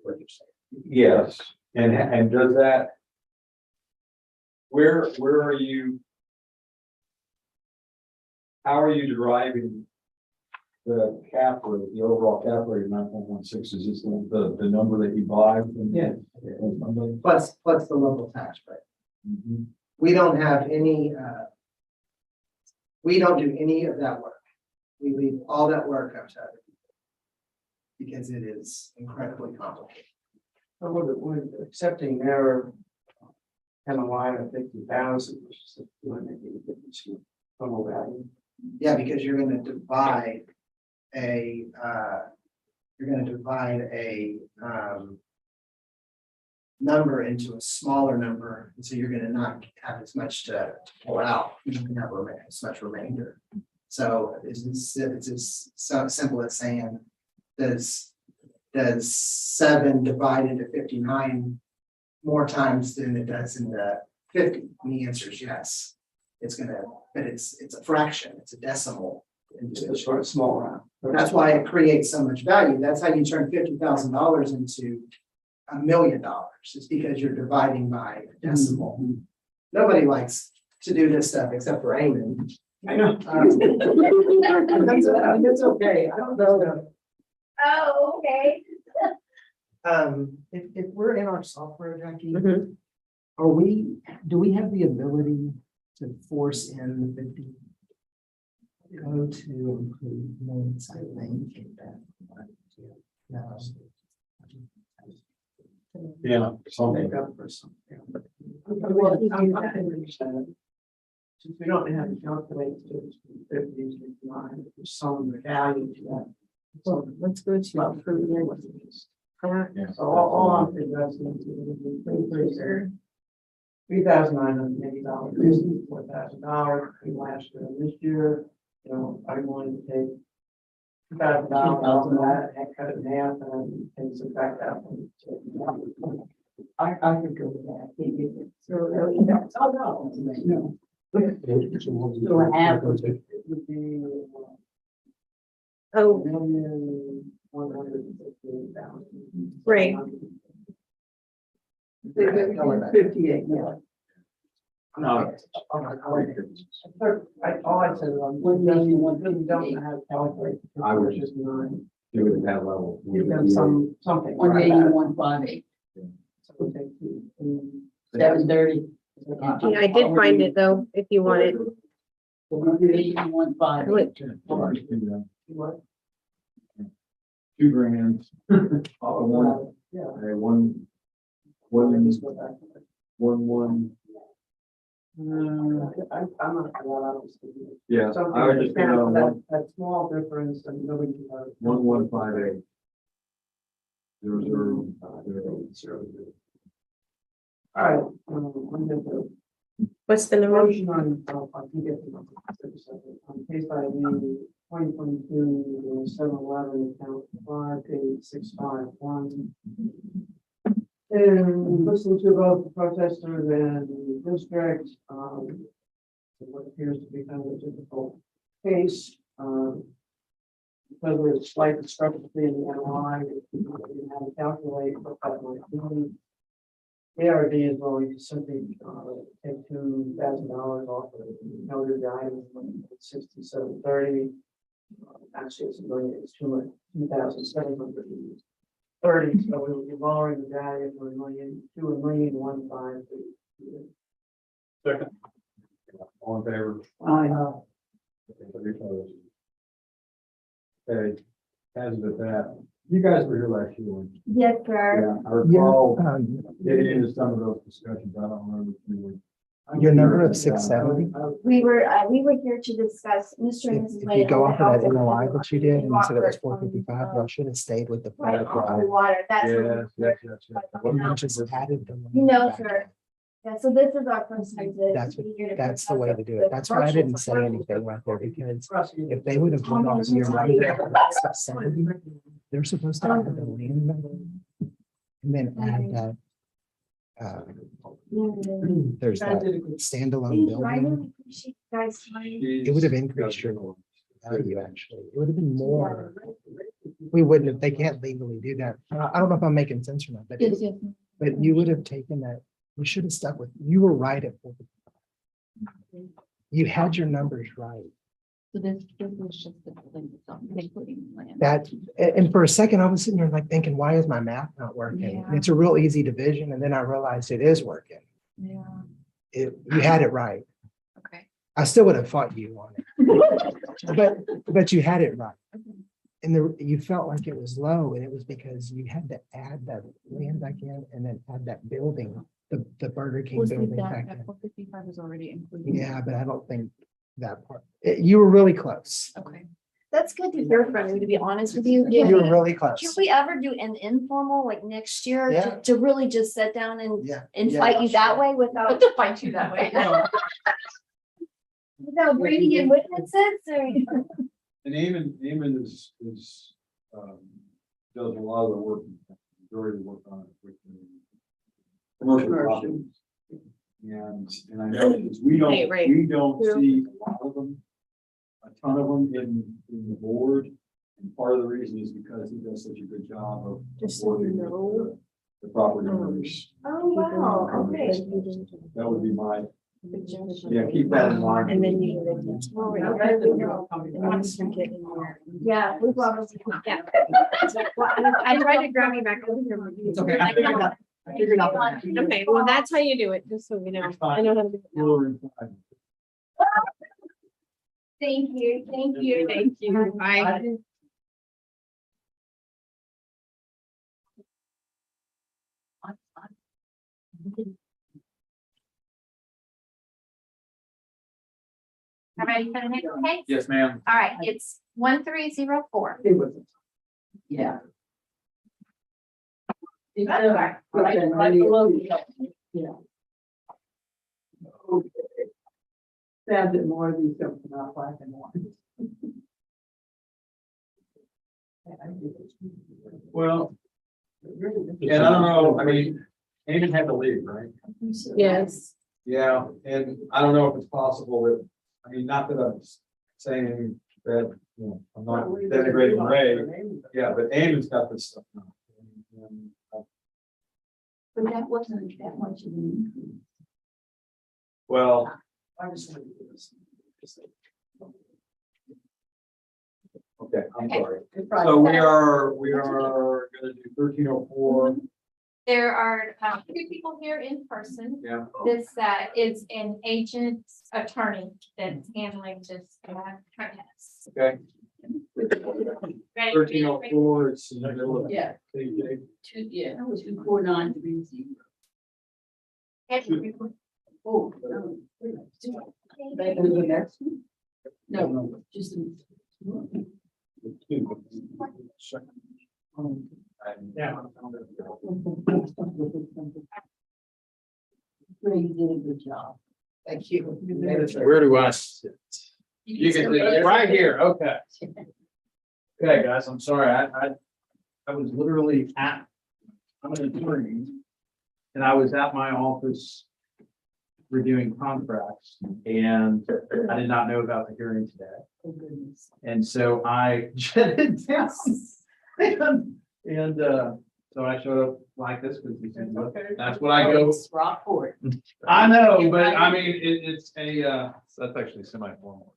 Speaker 3: What you're saying?
Speaker 2: Yes, and does that? Where are you? How are you deriving the cap rate, the overall cap rate of 9.16? Is this the number that you buy?
Speaker 3: Yeah. Plus the local tax rate.
Speaker 2: Mm-hmm.
Speaker 3: We don't have any. We don't do any of that work. We leave all that work up to other people because it is incredibly complicated.
Speaker 4: But with accepting their NOI of 50,000, which is a total value.
Speaker 3: Yeah, because you're going to divide you're gonna divide a, number into a smaller number, and so you're gonna not have as much to pull out, you don't have as much remainder. So it's as so simple as saying, does 7 divide into 59 more times than it does in the 50? And the answer is yes. It's gonna, but it's a fraction, it's a decimal. It's a small round. That's why it creates so much value. That's how you turn $50,000 into $1 million. It's because you're dividing by a decimal. Nobody likes to do this stuff except for Eamon. I know. It's okay. I don't know though.
Speaker 10: Oh, okay.
Speaker 3: If we're in our software, Jackie, do we have the ability to force in the 50? Go to include notes, I think. No.
Speaker 2: Yeah.
Speaker 3: Make up for something. Since we don't have to calculate to 50 to 59, there's some value to that. So let's go to approve. So all I'm suggesting is increase $3,980, $4,000 last year and this year. You know, I wanted to take $2,000 off of that and cut it in half and subtract that one. I could go with that. Oh, no. No.
Speaker 6: So half of it.
Speaker 3: It would be.
Speaker 9: Oh,
Speaker 3: 1,158,000.
Speaker 9: right.
Speaker 3: 58, yeah. No. All I said was, when you don't have calculate.
Speaker 2: I would
Speaker 3: just nine.
Speaker 2: do it at that level.
Speaker 3: Give them something.
Speaker 6: 181,580.
Speaker 3: So take
Speaker 6: 730.
Speaker 9: Yeah, I did find it though, if you want it.
Speaker 6: 181,580.
Speaker 3: What?
Speaker 2: $2,000. One.
Speaker 3: Yeah.
Speaker 2: One.
Speaker 3: Just go back.
Speaker 2: One.
Speaker 3: I'm not sure that I was.
Speaker 2: Yeah,
Speaker 3: Something
Speaker 2: I would just
Speaker 3: that-
Speaker 2: go on
Speaker 3: that small difference and nobody.
Speaker 2: 1158. 00.
Speaker 3: All right. I'm gonna do
Speaker 9: What's the
Speaker 3: a
Speaker 9: number?
Speaker 3: motion on, I can get the number. On case ID 2022, 711, account 58651. And listen to both the protesters and the district, what appears to be kind of a difficult case, because there's a slight discrepancy in the NOI, we didn't have to calculate what that might be. The ARB is willing to simply, take $2,000 off of the noted item from 6730. Actually, it's $2,730. So we will be lowering the value from $1 million to $1,150,000.
Speaker 2: Second. All in favor? Okay, as with that, you guys were here last year. weren't you?
Speaker 10: Yes, sir.
Speaker 2: Yeah, I recall getting into some of those discussions. I don't remember if you were.
Speaker 3: Your number of 670?
Speaker 10: We were here to discuss Mr. and Mrs. Wade.
Speaker 3: If you go off of that
Speaker 10: owned the
Speaker 3: NOI
Speaker 10: house
Speaker 3: that you did and you said it was
Speaker 10: on,
Speaker 3: 455, y'all should have stayed with the.
Speaker 10: Right on the water, that's.
Speaker 2: Yes.
Speaker 3: You just added them.
Speaker 10: You know, sir. Yeah, so this is our first time to.
Speaker 3: That's the way to do it. That's why I didn't say anything right there, because if they would have gone off your money, they're supposed to add the land number and then add that. There's that standalone
Speaker 10: I
Speaker 3: building.
Speaker 10: really appreciate you guys' time.
Speaker 3: It would have increased your value, actually. It would have been more. We wouldn't have, they can't legally do that. I don't know if I'm making sense or not, but,
Speaker 14: Yes, yes.
Speaker 3: but you would have taken that, you should have stuck with, you were right at 455. You had your numbers right.
Speaker 14: So this was just the building itself, including land.
Speaker 3: That, and for a second, I was sitting there like thinking, why is my math not working?
Speaker 14: Yeah.
Speaker 3: It's a real easy division, and then I realized it is working.
Speaker 14: Yeah,
Speaker 3: You had it right.
Speaker 14: okay.
Speaker 3: I still would have fought you on it. But you had it right. And you felt like it was low, and it was because you had to add that land back in and then add that building, the Burger King
Speaker 14: Was
Speaker 3: building
Speaker 14: that
Speaker 3: back
Speaker 14: at
Speaker 3: in.
Speaker 14: 455 was already included?
Speaker 3: Yeah, but I don't think that part, you were really close.
Speaker 14: Okay.
Speaker 9: That's good to hear from you, to be honest with you.
Speaker 19: You were really close.
Speaker 9: Can we ever do an informal, like next year,
Speaker 19: Yeah.
Speaker 9: to really just sit down and,
Speaker 19: Yeah.
Speaker 9: and
Speaker 19: Yeah.
Speaker 9: fight you that way without,
Speaker 14: To fight you that way.
Speaker 9: without bringing in witnesses or?
Speaker 2: And Eamon is, does a lot of the work, majority of the work on it with the commercial properties. And I know because we don't,
Speaker 9: Right.
Speaker 2: we don't see a lot of them, a ton of them in the board. And part of the reason is because he does such a good job of
Speaker 9: Just so you
Speaker 2: working
Speaker 9: know.
Speaker 2: with the property owners.
Speaker 9: Oh, wow, okay.
Speaker 2: That would be my, yeah, keep that in mind.
Speaker 9: And then you. Yeah, we probably, yeah. Well, I tried to grab you back over here.
Speaker 19: It's okay. I figured out the math.
Speaker 9: Okay, well, that's how you do it, just so you know. I know how to do it now.
Speaker 2: We'll refine.
Speaker 9: Thank you, thank you, thank you. Bye.
Speaker 10: All ready for the next case?
Speaker 17: Yes, ma'am.
Speaker 10: All right, it's 1304.
Speaker 4: Yeah.
Speaker 10: That's all right.
Speaker 4: Yeah. Okay. Sad that more of these don't come out black and white.
Speaker 2: Well, and I don't know, I mean, Eamon had to leave, right?
Speaker 9: Yes.
Speaker 2: Yeah, and I don't know if it's possible that, I mean, not that I'm saying that, you know, I'm not denigrating Ray. Yeah, but Eamon's got this stuff now. And,
Speaker 6: But that wasn't that much of an increase.
Speaker 2: well, okay, I'm sorry. So we are gonna do 1304.
Speaker 10: There are two people here in person.
Speaker 2: Yeah.
Speaker 10: This is an agent's attorney that's handling this contest.
Speaker 2: Okay.
Speaker 10: Ready?
Speaker 2: 1304, it's in the middle of.
Speaker 6: Yeah.
Speaker 2: KJ.
Speaker 6: 24930. Oh, no. Back to the next one? No, just.
Speaker 2: Yeah.
Speaker 6: Ray did a good job. Thank you.
Speaker 17: Where do I sit? You can sit right here, okay. Okay, guys, I'm sorry, I was literally I'm an attorney. And I was at my office reviewing contracts, and I did not know about the hearing today.
Speaker 6: Oh, goodness.
Speaker 17: And so I jetted down. And so I showed up like this because he said, look, that's what I go.
Speaker 6: It's Rockport.
Speaker 17: I know, but I mean, it's a, that's actually semi-formal.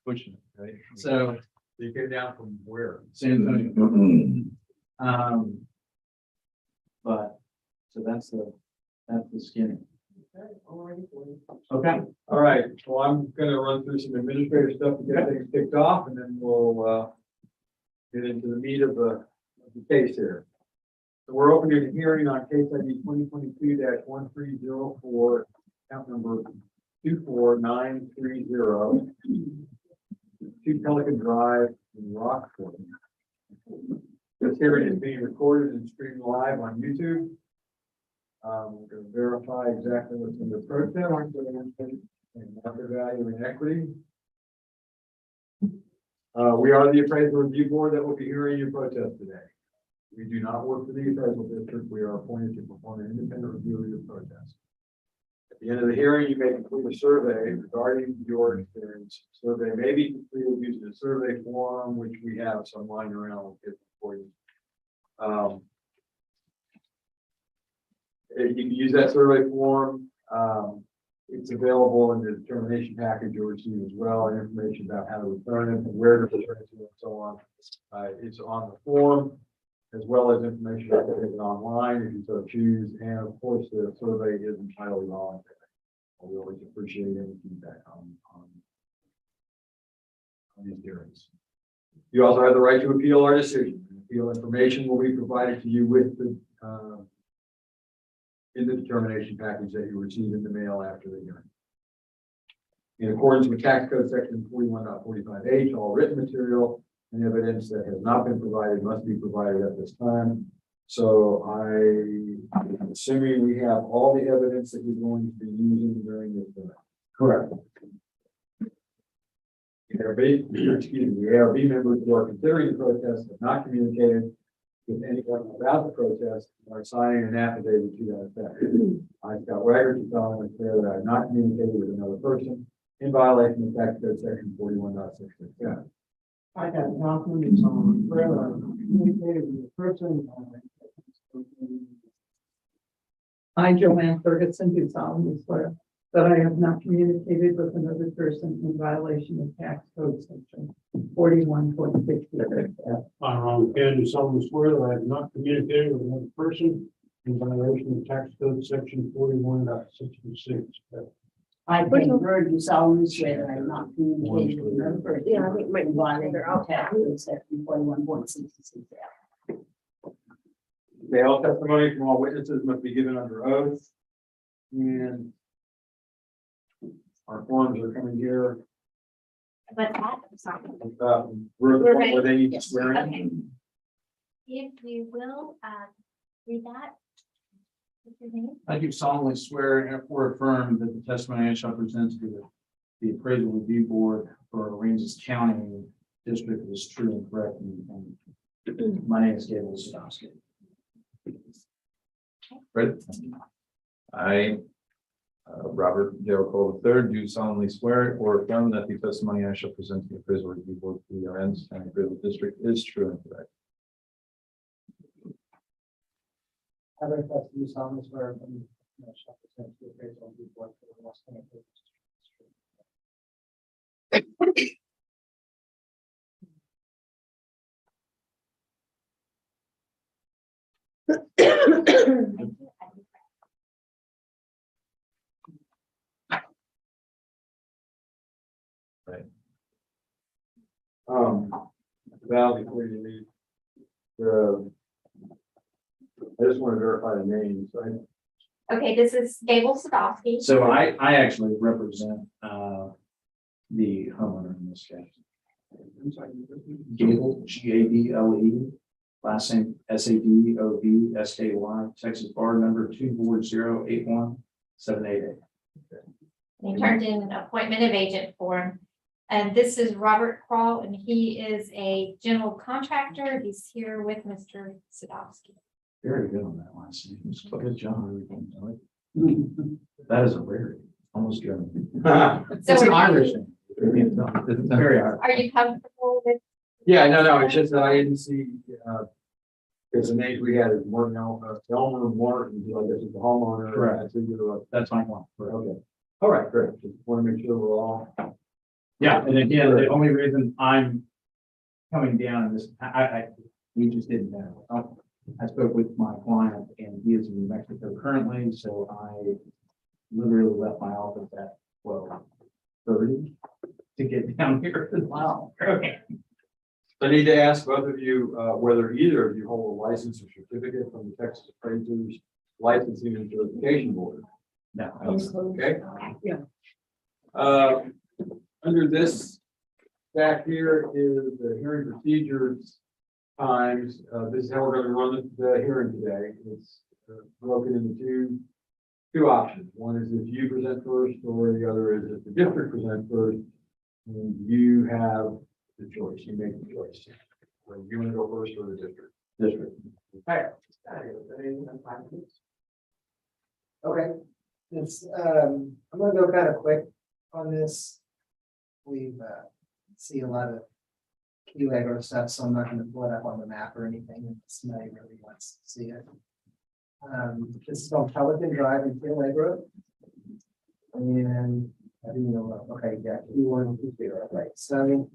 Speaker 17: Pushing it, right? So
Speaker 2: You came down from where?
Speaker 17: San Antonio. But, so that's the skinny. Okay.
Speaker 2: All right, so I'm gonna run through some administrative stuff to get things kicked off, and then we'll get into the meat of the case here. So we're opening a hearing on case ID 2022-1304, account number 24930, 2 Pelican Drive in Rockport. This hearing is being recorded and streamed live on YouTube. We're going to verify exactly what's in the protest and market value and equity. We are the appraisal review board that will be hearing your protest today. We do not work for the appraisal district. We are appointed to perform an independent review of your protest. At the end of the hearing, you may complete a survey regarding your experience. Survey may be completed using a survey form, which we have some lying around. We'll get for you. You can use that survey form. It's available in the determination package you'll receive as well, and information about how to return it and where to return it to and so on. It's on the form, as well as information about it online if you so choose. And of course, the survey is entirely voluntary. We always appreciate any feedback on these hearings. You also have the right to appeal our decision. Appeal information will be provided to you with the in the determination package that you receive in the mail after the hearing. In accordance with tax code section 41.45H, all written material and evidence that has not been provided must be provided at this time. So I'm assuming we have all the evidence that you're going to be using during this event. Correct. The ARB members who are considering the protest have not communicated with anyone about the protest and are signing an affidavit to that effect. I, Scott Wagner, do solemnly swear that I have not communicated with another person in violation of tax code section 41.66.
Speaker 3: I got confidence on whether I'm communicated with the person.
Speaker 4: I, Joanne Ferguson, do solemnly swear that I have not communicated with another person in violation of tax code section 41.66.
Speaker 15: I, Ron Ken, do solemnly swear that I have not communicated with another person in violation of tax code section 41.66.
Speaker 6: I, Pam Bird, do solemnly swear that I have not communicated with another person.
Speaker 9: Yeah, I think my
Speaker 6: in violation
Speaker 9: they're
Speaker 6: of
Speaker 9: all
Speaker 6: tax code section 41.66.
Speaker 2: The all testimony from all witnesses must be given under oath. And our forms are coming here.
Speaker 10: But that, I'm sorry.
Speaker 2: We're the
Speaker 10: We're
Speaker 2: one where they need to
Speaker 10: Yes,
Speaker 2: swear
Speaker 10: okay.
Speaker 2: in.
Speaker 10: If you will, read that. What's your name?
Speaker 17: I do solemnly swear or affirm that the testimony I shall present to the appraisal review board for Aransas County District is true and correct. And my name is Gabriel Sadowski.
Speaker 7: Fred? I, Robert Darrell Cole III, do solemnly swear or affirm that the testimony I shall present to the appraisal review board for the Aransas County Appraisal District is true and correct.
Speaker 3: Other customers on this where from shop present to appraisal report for the West County.
Speaker 2: Val, before you leave, I just want to verify the names, right?
Speaker 10: Okay, this is Gable Sadowski.
Speaker 17: So I actually represent the homeowner in this case.
Speaker 2: I'm sorry.
Speaker 17: Gable, Gable, last name Sadovsky, Texas bar number 240817888.
Speaker 10: He turned in an appointment of agent form. And this is Robert Crawl, and he is a general contractor. He's here with Mr. Sadowski.
Speaker 17: Very good on that last name. Good job. That is a rarity, almost German. It's an Irish name. It's very Irish.
Speaker 10: Are you comfortable with?
Speaker 2: Yeah, no, it's just that I didn't see, because the names we had is Morton, Elmer Martin, I guess is the homeowner.
Speaker 17: Correct.
Speaker 2: So you're,
Speaker 17: That's my one.
Speaker 2: okay. All right, great. Just want to make sure we're all.
Speaker 17: Yeah, and again, the only reason I'm coming down is we just didn't know. I spoke with my client and he is in New Mexico currently, so I literally left my office at 12:30 to get down here. Wow. Okay.
Speaker 2: I need to ask both of you, whether either of you hold a license or certificate from the Texas Appraisers Licensing and Certification Board.
Speaker 17: No.
Speaker 2: Okay.
Speaker 4: Yeah.
Speaker 2: Under this back here is the hearing procedures times. This is how we're going to run the hearing today. It's broken into two options. One is if you present first, or the other is if the district presents first. And you have the choice. You make the choice. Whether you want to go first or the district. District.
Speaker 3: Okay, it's, I'm gonna go kind of quick on this. We've, see a lot of key Lego stuff, so I'm not gonna pull it up on the map or anything, if somebody really wants to see it. This is on Pelican Drive in Key Lego. And, okay, yeah, Q1, Q0, right, so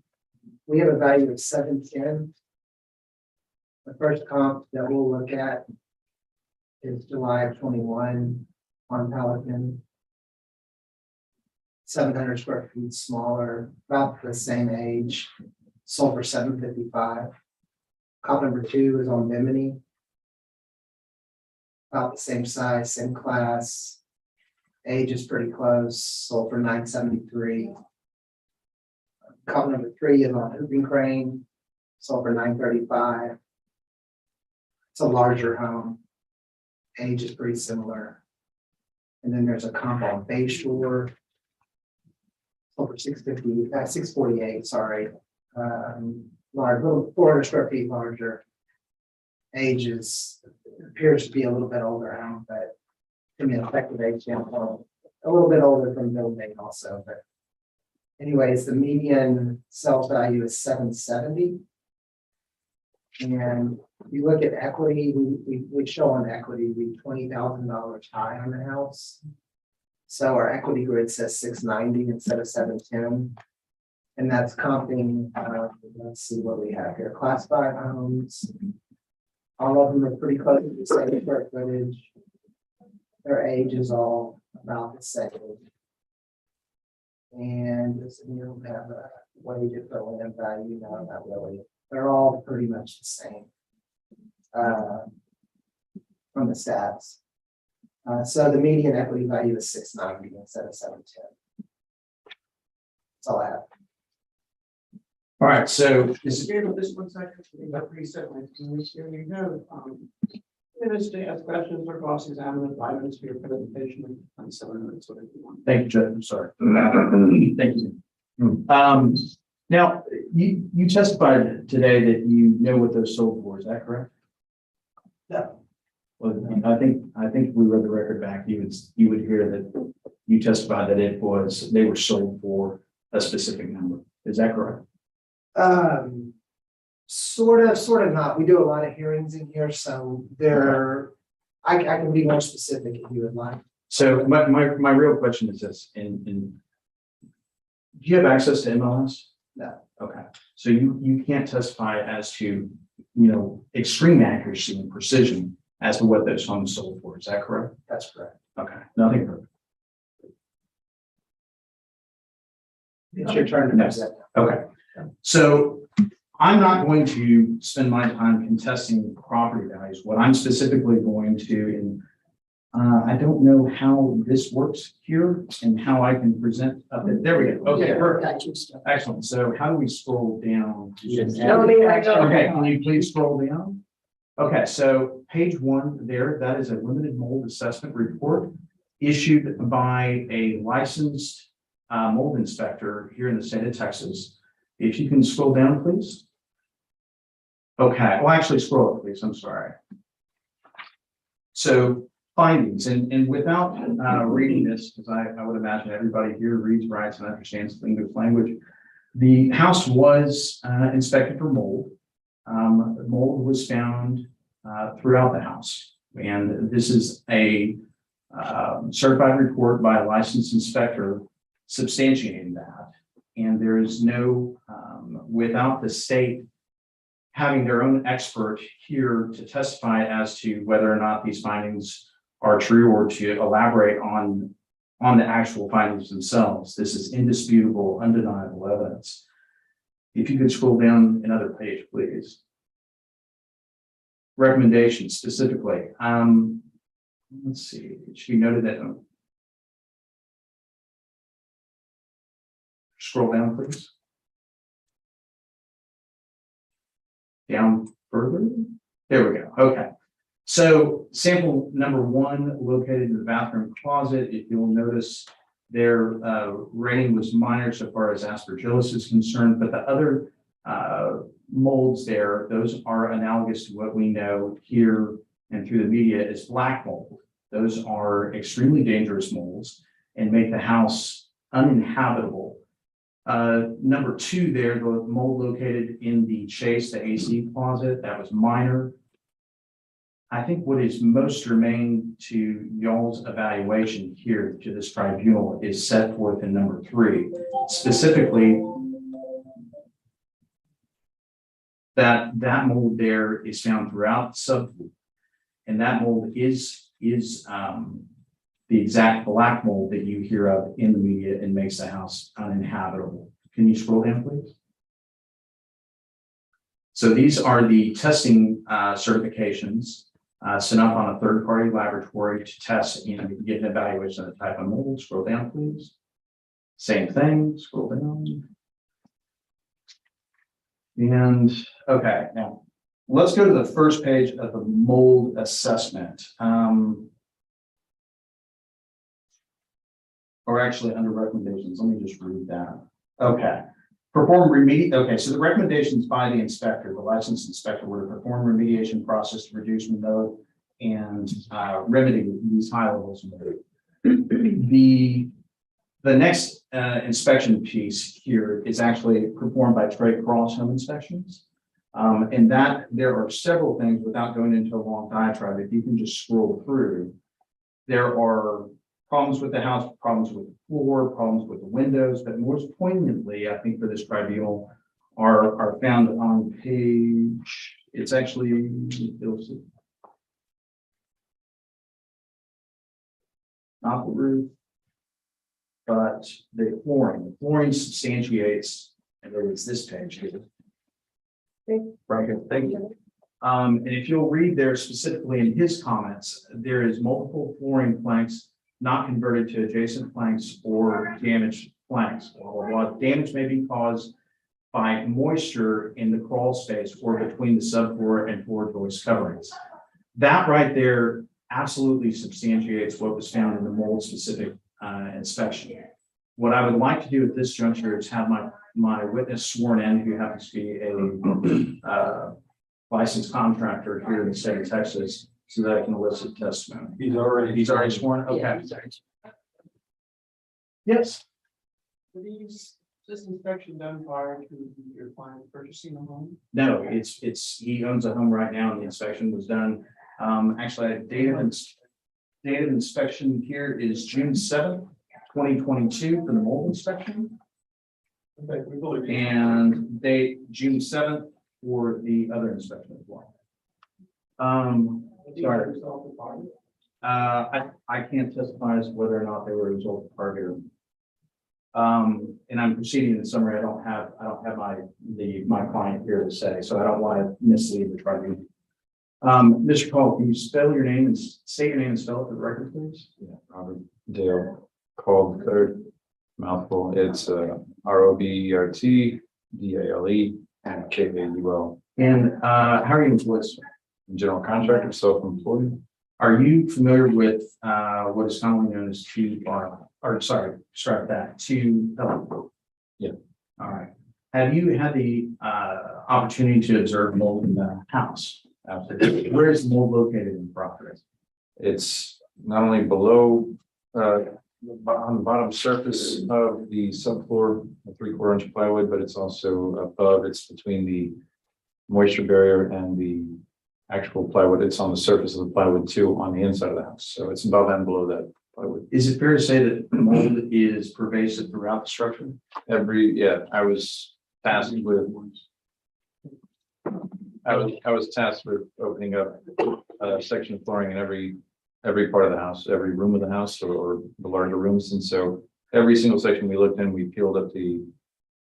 Speaker 3: we have a value of 710. The first comp that we'll look at is July of 21 on Pelican. 700 square feet smaller, about the same age, sold for $755. Comp number 2 is on Bimini. About the same size, same class. Age is pretty close, sold for $973. Couple number 3 is on Hooping Crane, sold for $935. It's a larger home. Age is pretty similar. And then there's a comp on Bayshore. Over 648, sorry. Large, little 400 square feet larger. Age is, appears to be a little bit older home, but from an effective age standpoint, a little bit older from building also, but anyways, the median sales value is $770. And if you look at equity, we show on equity, we $20,000 high on the house. So our equity grid says 690 instead of 710. And that's comping, let's see what we have here, class 5 homes. All of them are pretty close to the same square footage. Their age is all about the same. And this, you don't have a weighted for land value, no, not really. They're all pretty much the same from the stats. So the median equity value is 690 instead of 710. That's all I have.
Speaker 17: All right, so is it,
Speaker 3: This one's actually about 3 seconds. Here you go. Minutes to ask questions or cross examine, 5 minutes for your presentation, and 7 minutes, whatever you want.
Speaker 17: thank you, Judge, I'm sorry. Thank you. Now, you testified today that you know what those sold for, is that correct?
Speaker 3: No.
Speaker 17: Well, I think if we read the record back, you would hear that you testified that they were sold for a specific number. Is that correct?
Speaker 3: Sort of not. We do a lot of hearings in here, so I can be more specific if you would like.
Speaker 17: So my real question is this, do you have access to MLS?
Speaker 3: No.
Speaker 17: Okay, so you can't testify as to, extreme accuracy and precision as to what those homes sold for, is that correct?
Speaker 3: That's correct.
Speaker 17: Okay, nothing further.
Speaker 3: It's your turn to present.
Speaker 17: Okay, so I'm not going to spend my time contesting property values. What I'm specifically going to, I don't know how this works here and how I can present up there. There we go. Okay, perfect. Excellent. So how do we scroll down? Okay, can you please scroll down? Okay, so page 1 there, that is a limited mold assessment report issued by a licensed mold inspector here in the state of Texas. If you can scroll down, please. Okay, well, actually scroll up, please. I'm sorry. So findings, and without reading this, because I would imagine everybody here reads, writes, and understands the English language. The house was inspected for mold. Mold was found throughout the house, and this is a certified report by a licensed inspector substantiating that. And there is no, without the state having their own expert here to testify as to whether or not these findings are true or to elaborate on the actual findings themselves. This is indisputable, undeniable evidence. If you could scroll down another page, please. Recommendations specifically. Let's see, it should be noted that. Scroll down, please. Down further. There we go. Okay. So sample number 1 located in the bathroom closet. If you'll notice, their rating was minor so far as aspergillus is concerned, but the other molds there, those are analogous to what we know here and through the media as black mold. Those are extremely dangerous molds and make the house uninhabitable. Number 2 there, the mold located in the chase, the AC closet, that was minor. I think what is most germane to y'all's evaluation here to this tribunal is set forth in number 3, specifically that mold there is found throughout the subgroup, and that mold is the exact black mold that you hear of in the media and makes the house uninhabitable. Can you scroll down, please? So these are the testing certifications sent up on a third-party laboratory to test and get an evaluation of the type of mold. Scroll down, please. Same thing, scroll down. And, okay, now, let's go to the first page of the mold assessment. Or actually under recommendations, let me just read that. Okay. Perform remediation. Okay, so the recommendations by the inspector, the licensed inspector, were to perform remediation process to reduce mold and remedy these high levels of mold. The next inspection piece here is actually performed by trade cross home inspections. And that there are several things without going into a long diatribe. If you can just scroll through, there are problems with the house, problems with the floor, problems with the windows, but most poignantly, I think for this tribunal are found on page, it's actually, not the roof, but the flooring. The flooring substantiates, and it's this page here. Right here, thank you. And if you'll read there specifically in his comments, there is multiple flooring planks not converted to adjacent planks or damaged planks. While damage may be caused by moisture in the crawl space or between the subfloor and floor joist coverings. That right there absolutely substantiates what was found in the mold specific inspection. What I would like to do at this juncture is have my witness sworn in, who happens to be a licensed contractor here in the state of Texas, so that I can elicit testimony. He's already sworn. Okay. Yes.
Speaker 1: Were this inspection done prior to your client purchasing a home?
Speaker 17: No, he owns a home right now, and the inspection was done. Actually, date of inspection here is June 7th, 2022 for the mold inspection.
Speaker 1: Okay,
Speaker 17: And date June 7th for the other inspection as well. Sorry. I can't testify as to whether or not they were a result of target. And I'm proceeding in summary. I don't have my client here to say, so I don't want to mislead the tribunal. Mr. Cole, can you spell your name and say your name and spell it for the record, please?
Speaker 7: Yeah, Robert Dale called third mouthful. It's ROBERT DALE and KAUL.
Speaker 17: And how are you employed?
Speaker 7: General contractor, self-employed.
Speaker 17: Are you familiar with what is commonly known as strike that,
Speaker 7: Yeah.
Speaker 17: All right. Have you had the opportunity to observe mold in the house? Absolutely. Where is the mold located in the property?
Speaker 7: It's not only below, on the bottom surface of the subfloor, a 3/4 inch plywood, but it's also above. It's between the moisture barrier and the actual plywood. It's on the surface of the plywood too, on the inside of the house. So it's above and below that plywood.
Speaker 17: Is it fair to say that mold is pervasive throughout the structure?
Speaker 7: I was tasked with. I was tasked with opening up a section of flooring in every part of the house, every room of the house, or the larger rooms. And so every single section we looked in, we peeled up the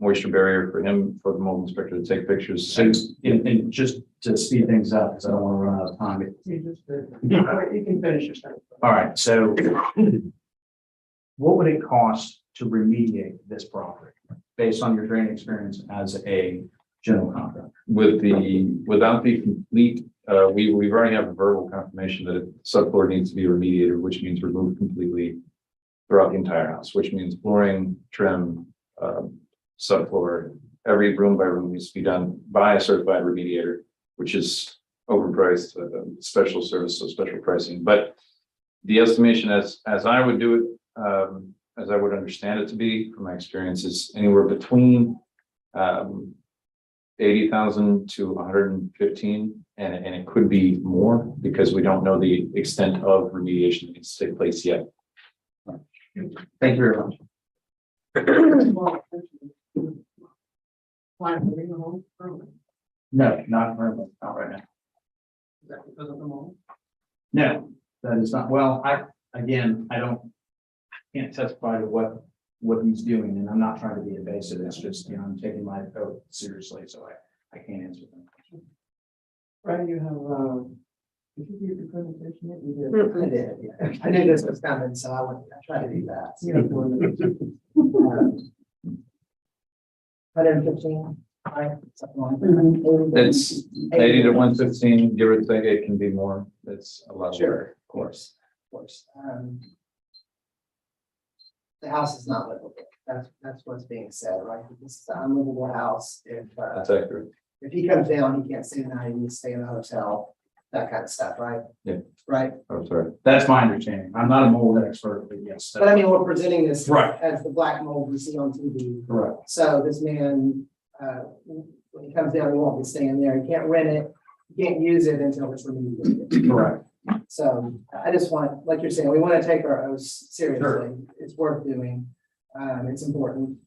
Speaker 7: moisture barrier for the mold inspector to take pictures.
Speaker 17: So, and just to speed things up, because I don't want to run out of time.
Speaker 1: You can finish your sentence.
Speaker 17: All right, so what would it cost to remediate this property based on your training experience as a general contractor?
Speaker 7: Without the complete, we already have a verbal confirmation that subfloor needs to be remediated, which means removed completely throughout the entire house, which means flooring, trim, subfloor, every room by room needs to be done by a certified remediator, which is overpriced, special service, so special pricing. But the estimation as I would do it, as I would understand it to be, from my experience, is anywhere between 80,000 to 115, and it could be more because we don't know the extent of remediation that needs to take place yet.
Speaker 17: Thank you very much. No, not currently, not right now.
Speaker 1: Is that because of the mold?
Speaker 17: No, that is not, well, I can't testify to what he's doing, and I'm not trying to be invasive. It's just, I'm taking my oath seriously, so I can't answer them.
Speaker 1: Right, you have
Speaker 3: Did you do your presentation yet? You did. I did, yeah. I knew this was coming, so I tried to do that. So, 115. Something like that.
Speaker 17: It's 80 to 115, give or take, it can be more, it's a lot.
Speaker 3: Sure, of course. The house is not livable. That's what's being said, right? This is an unlivable house.
Speaker 17: That's accurate.
Speaker 3: If he comes down, he can't stay the night, he needs to stay in a hotel, that kind of stuff, right?
Speaker 17: Yeah.
Speaker 3: Right?
Speaker 17: I'm sorry. That's my understanding. I'm not a mold expert, but yes.
Speaker 3: But I mean, we're presenting this
Speaker 17: Right.
Speaker 3: as the black mold we see on TV.
Speaker 17: Correct.
Speaker 3: So this man, when he comes down, he won't be staying there. He can't rent it. He can't use it until it's remediated.
Speaker 17: Correct.
Speaker 3: So I just want, like you're saying, we want to take our oaths seriously. It's worth doing. It's important.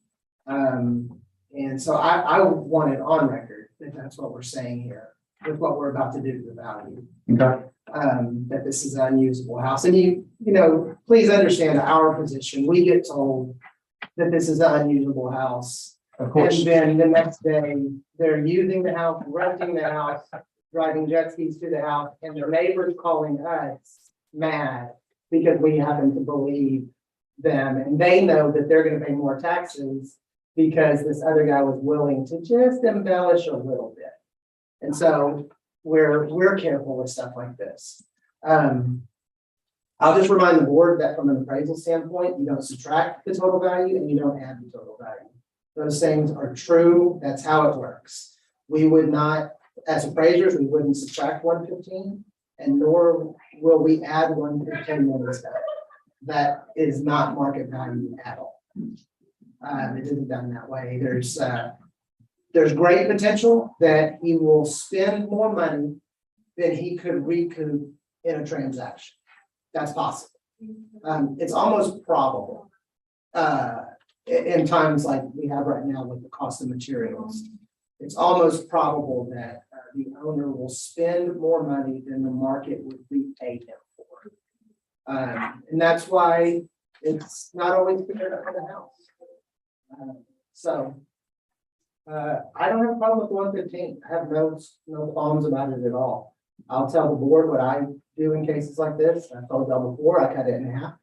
Speaker 3: And so I want it on record that that's what we're saying here with what we're about to do to the value.
Speaker 17: Okay.
Speaker 3: That this is an unusable house. And you know, please understand our position. We get told that this is an unusable house.
Speaker 17: Of course.
Speaker 3: And then the next day, they're using the house, renting the house, driving jet skis to the house, and their neighbors calling us mad because we happen to believe them. And they know that they're gonna pay more taxes because this other guy was willing to just embellish a little bit. And so we're careful with stuff like this. I'll just remind the board that from an appraisal standpoint, you don't subtract the total value and you don't add the total value. Those things are true. That's how it works. We would not, as appraisers, we wouldn't subtract 115, and nor will we add 115 when it's done. That is not market value at all. It isn't done that way. There's great potential that he will spend more money than he could recoup in a transaction. That's possible. It's almost probable. In times like we have right now with the cost of materials, it's almost probable that the owner will spend more money than the market would repay him for. And that's why it's not always fair for the house. I don't have a problem with 115. I have no qualms about it at all. I'll tell the board what I do in cases like this. I told y'all before, I cut it in half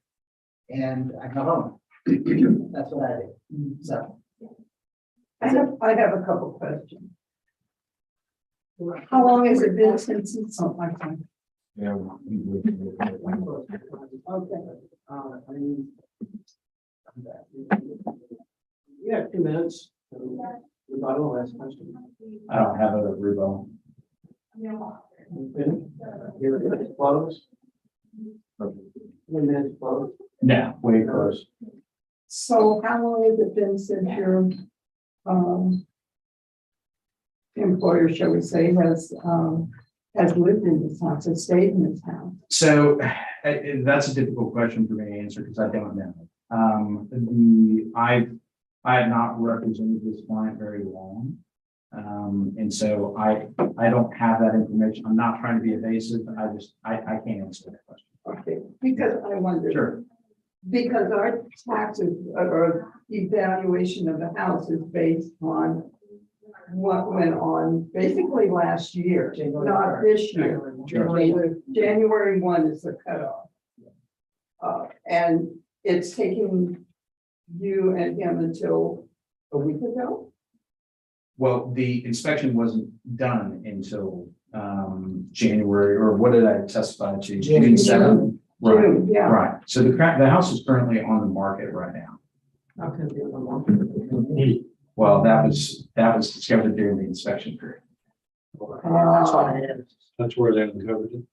Speaker 3: and I come home. That's what I do. So.
Speaker 4: I have a couple questions. How long has it been since it's on my time?
Speaker 17: Yeah.
Speaker 3: We have 2 minutes. Rebuttal, last question.
Speaker 17: I don't have a rebuttal.
Speaker 3: Here it is, close. 2 minutes close.
Speaker 17: No, way close.
Speaker 4: So how long has it been since your employer, shall we say, has lived in this house, has stayed in this house?
Speaker 17: So that's a difficult question for me to answer because I don't know. I have not represented this client very long. And so I don't have that information. I'm not trying to be evasive. I can't answer that question.
Speaker 4: Okay, because I wonder.
Speaker 17: Sure.
Speaker 4: Because our taxes or evaluation of the house is based on what went on basically last year, not this year. January 1 is the cutoff. And it's taking you and him until a week ago?
Speaker 17: Well, the inspection wasn't done until January, or what did I testify to? June 7th. Right,
Speaker 4: June, yeah.
Speaker 17: right. So the house is currently on the market right now.
Speaker 3: How can it be on the market?
Speaker 17: Well, that was discovered during the inspection period.
Speaker 3: That's why it is.
Speaker 16: That's where they uncovered it.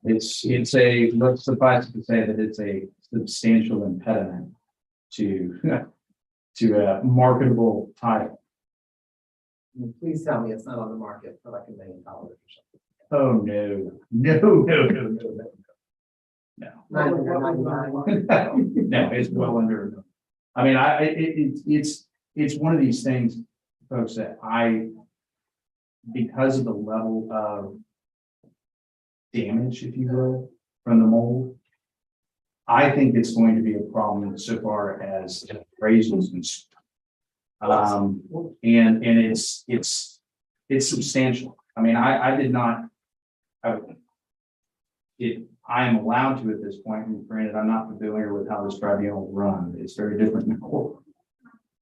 Speaker 17: Let's suffice it to say that it's a substantial impediment to a marketable title.
Speaker 3: Please tell me it's not on the market for like $1 million or something.
Speaker 17: Oh, no. No, it's well under. I mean, it's one of these things, folks, that because of the level of damage, if you will, from the mold, I think it's going to be a problem so far as appraisals and and it's it's substantial. I mean, I did not. I am allowed to at this point, and granted, I'm not familiar with how this tribunal is run. It's very different than court.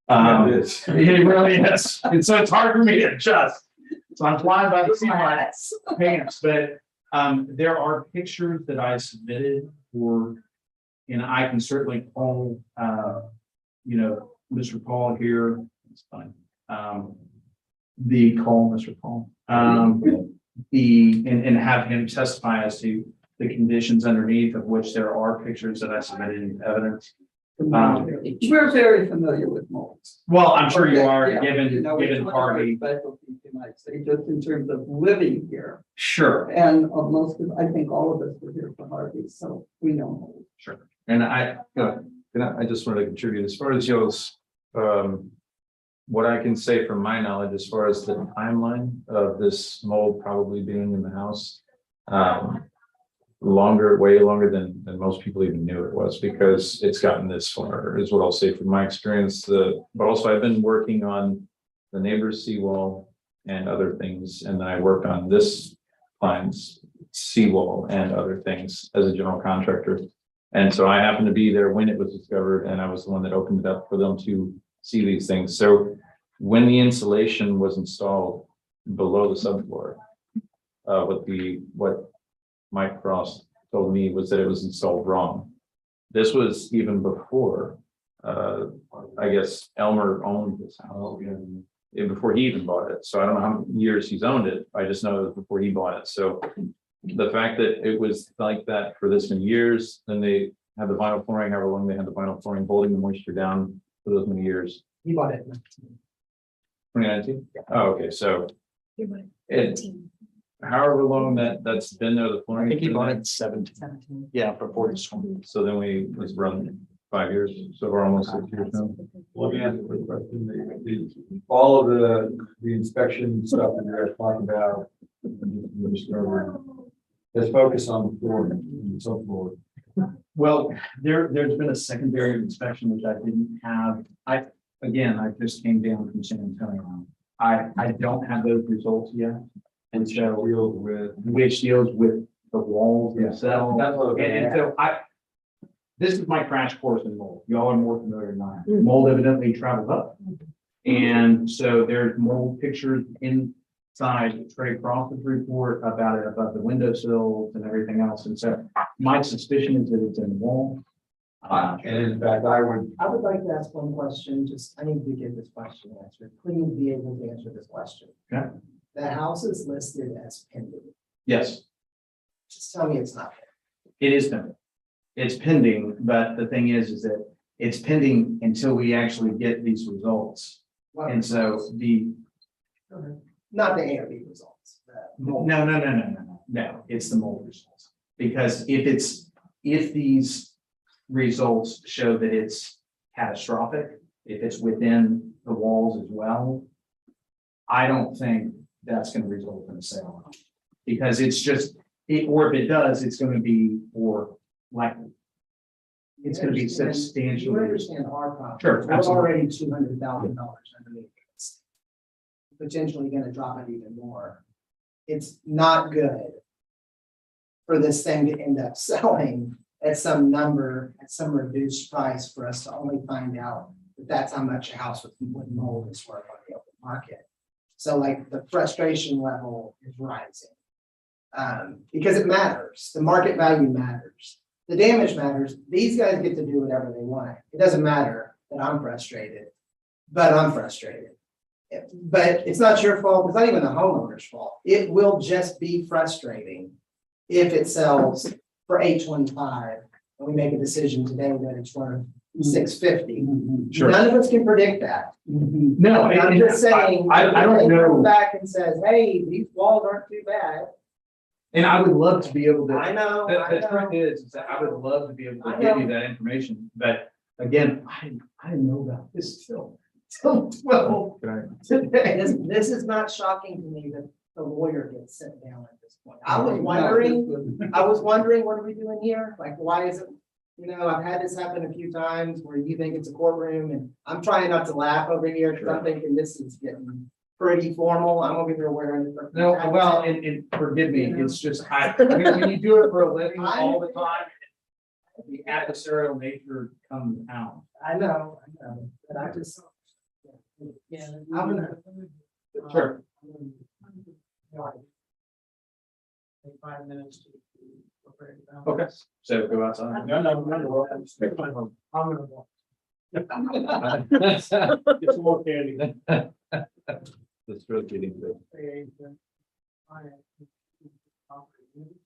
Speaker 17: It really is. And so it's hard for me to adjust. So I'm flying by the seat of my pants, but there are pictures that I submitted for, and I can certainly call, Mr. Paul here. It's fine. Mr. Paul, and have him testify as to the conditions underneath, of which there are pictures that I submitted in evidence.
Speaker 4: We're very familiar with molds.
Speaker 17: Well, I'm sure you are,
Speaker 4: Yeah,
Speaker 17: given
Speaker 4: it's one of our
Speaker 17: Harvey.
Speaker 4: specialties, you might say, just in terms of living here.
Speaker 17: Sure.
Speaker 4: And most of, I think all of us were here for Harvey, so we know mold.
Speaker 17: Sure. And
Speaker 20: I just wanted to contribute as far as y'all's, what I can say from my knowledge, as far as the timeline of this mold probably being in the house. Way longer than most people even knew it was, because it's gotten this far, is what I'll say from my experience. But also I've been working on the neighbor's seawall and other things, and then I worked on this client's seawall and other things as a general contractor. And so I happened to be there when it was discovered, and I was the one that opened it up for them to see these things. So when the insulation was installed below the subfloor, what Mike Frost told me was that it was installed wrong. This was even before, I guess Elmer owned this house, before he even bought it. So I don't know how many years he's owned it. I just know it was before he bought it. So the fact that it was like that for this many years, then they had the vinyl flooring, however long they had the vinyl flooring, holding the moisture down for those many years.
Speaker 1: He bought it.
Speaker 20: 2019? Oh, okay, so it, however long that's been there, the flooring.
Speaker 19: I think he
Speaker 20: has been
Speaker 19: bought
Speaker 20: there.
Speaker 19: it in 17. Yeah, before this one.
Speaker 20: So then was run 5 years, so we're almost 6 years now.
Speaker 2: Let me ask a quick question. All of the inspection stuff that you guys talked about, let's focus on the floor, the subfloor.
Speaker 17: Well, there's been a secondary inspection, which I didn't have. I just came down from San Antonio. I don't have those results yet. And so which deals with the walls themselves. And so this is my crash course in mold. Y'all are more familiar than I am. Mold evidently travels up. And so there's mold pictures inside Trey Crawford's report about it, about the windowsills and everything else. And so my suspicion is that it's in the wall.
Speaker 2: And in fact, I would
Speaker 1: like to ask one question, I need to get this question answered. Please be able to answer this question.
Speaker 17: Okay.
Speaker 1: The house is listed as pending.
Speaker 17: Yes,
Speaker 1: Just tell me it's not.
Speaker 17: it is pending. It's pending, but the thing is that it's pending until we actually get these results. And so
Speaker 1: Not the ARB results.
Speaker 17: No, it's the mold results. Because if these results show that it's catastrophic, if it's within the walls as well, I don't think that's going to result in a sale. Because it's just, or if it does, it's going to be it's going to be substantially.
Speaker 1: You understand our problem.
Speaker 17: Sure,
Speaker 1: We're
Speaker 17: absolutely.
Speaker 1: already $200,000 underneath. It's potentially going to drop it even more. It's not good for this thing to end up selling at some number, at some reduced price, for us to only find out that that's how much a house with mold is worth on the open market. So like the frustration level is rising. Because it matters. The market value matters. The damage matters. These guys get to do whatever they want. It doesn't matter that I'm frustrated, but I'm frustrated. But it's not your fault. It's not even the homeowner's fault. It will just be frustrating if it sells for $825 and we make a decision today that it's worth $650.
Speaker 17: Sure.
Speaker 1: None of us can predict that.
Speaker 17: No,
Speaker 1: I'm just saying.
Speaker 17: I don't know.
Speaker 1: Come back and says, hey, these walls aren't too bad.
Speaker 17: And I would love to be able to.
Speaker 1: I know.
Speaker 17: The truth is that I would love to be able to give you that information, but again, I didn't know about this till 12 today.
Speaker 1: This is not shocking to me that the lawyer gets sent down at this point. I was wondering, what are we doing here? Like, why is it, I've had this happen a few times where you think it's a courtroom, and I'm trying not to laugh over here because I'm thinking this is getting
Speaker 3: pretty formal. I'm over here wearing.
Speaker 17: No, well, and forgive me, it's just, when you do it for a living all the time, the adversarial nature comes out.
Speaker 3: I know, but I just. Yeah, I'm gonna.
Speaker 17: Sure.
Speaker 3: Take 5 minutes to.
Speaker 17: Okay, so go outside.
Speaker 3: No. I'm gonna walk.
Speaker 15: Get some more candy.
Speaker 20: That's really getting good.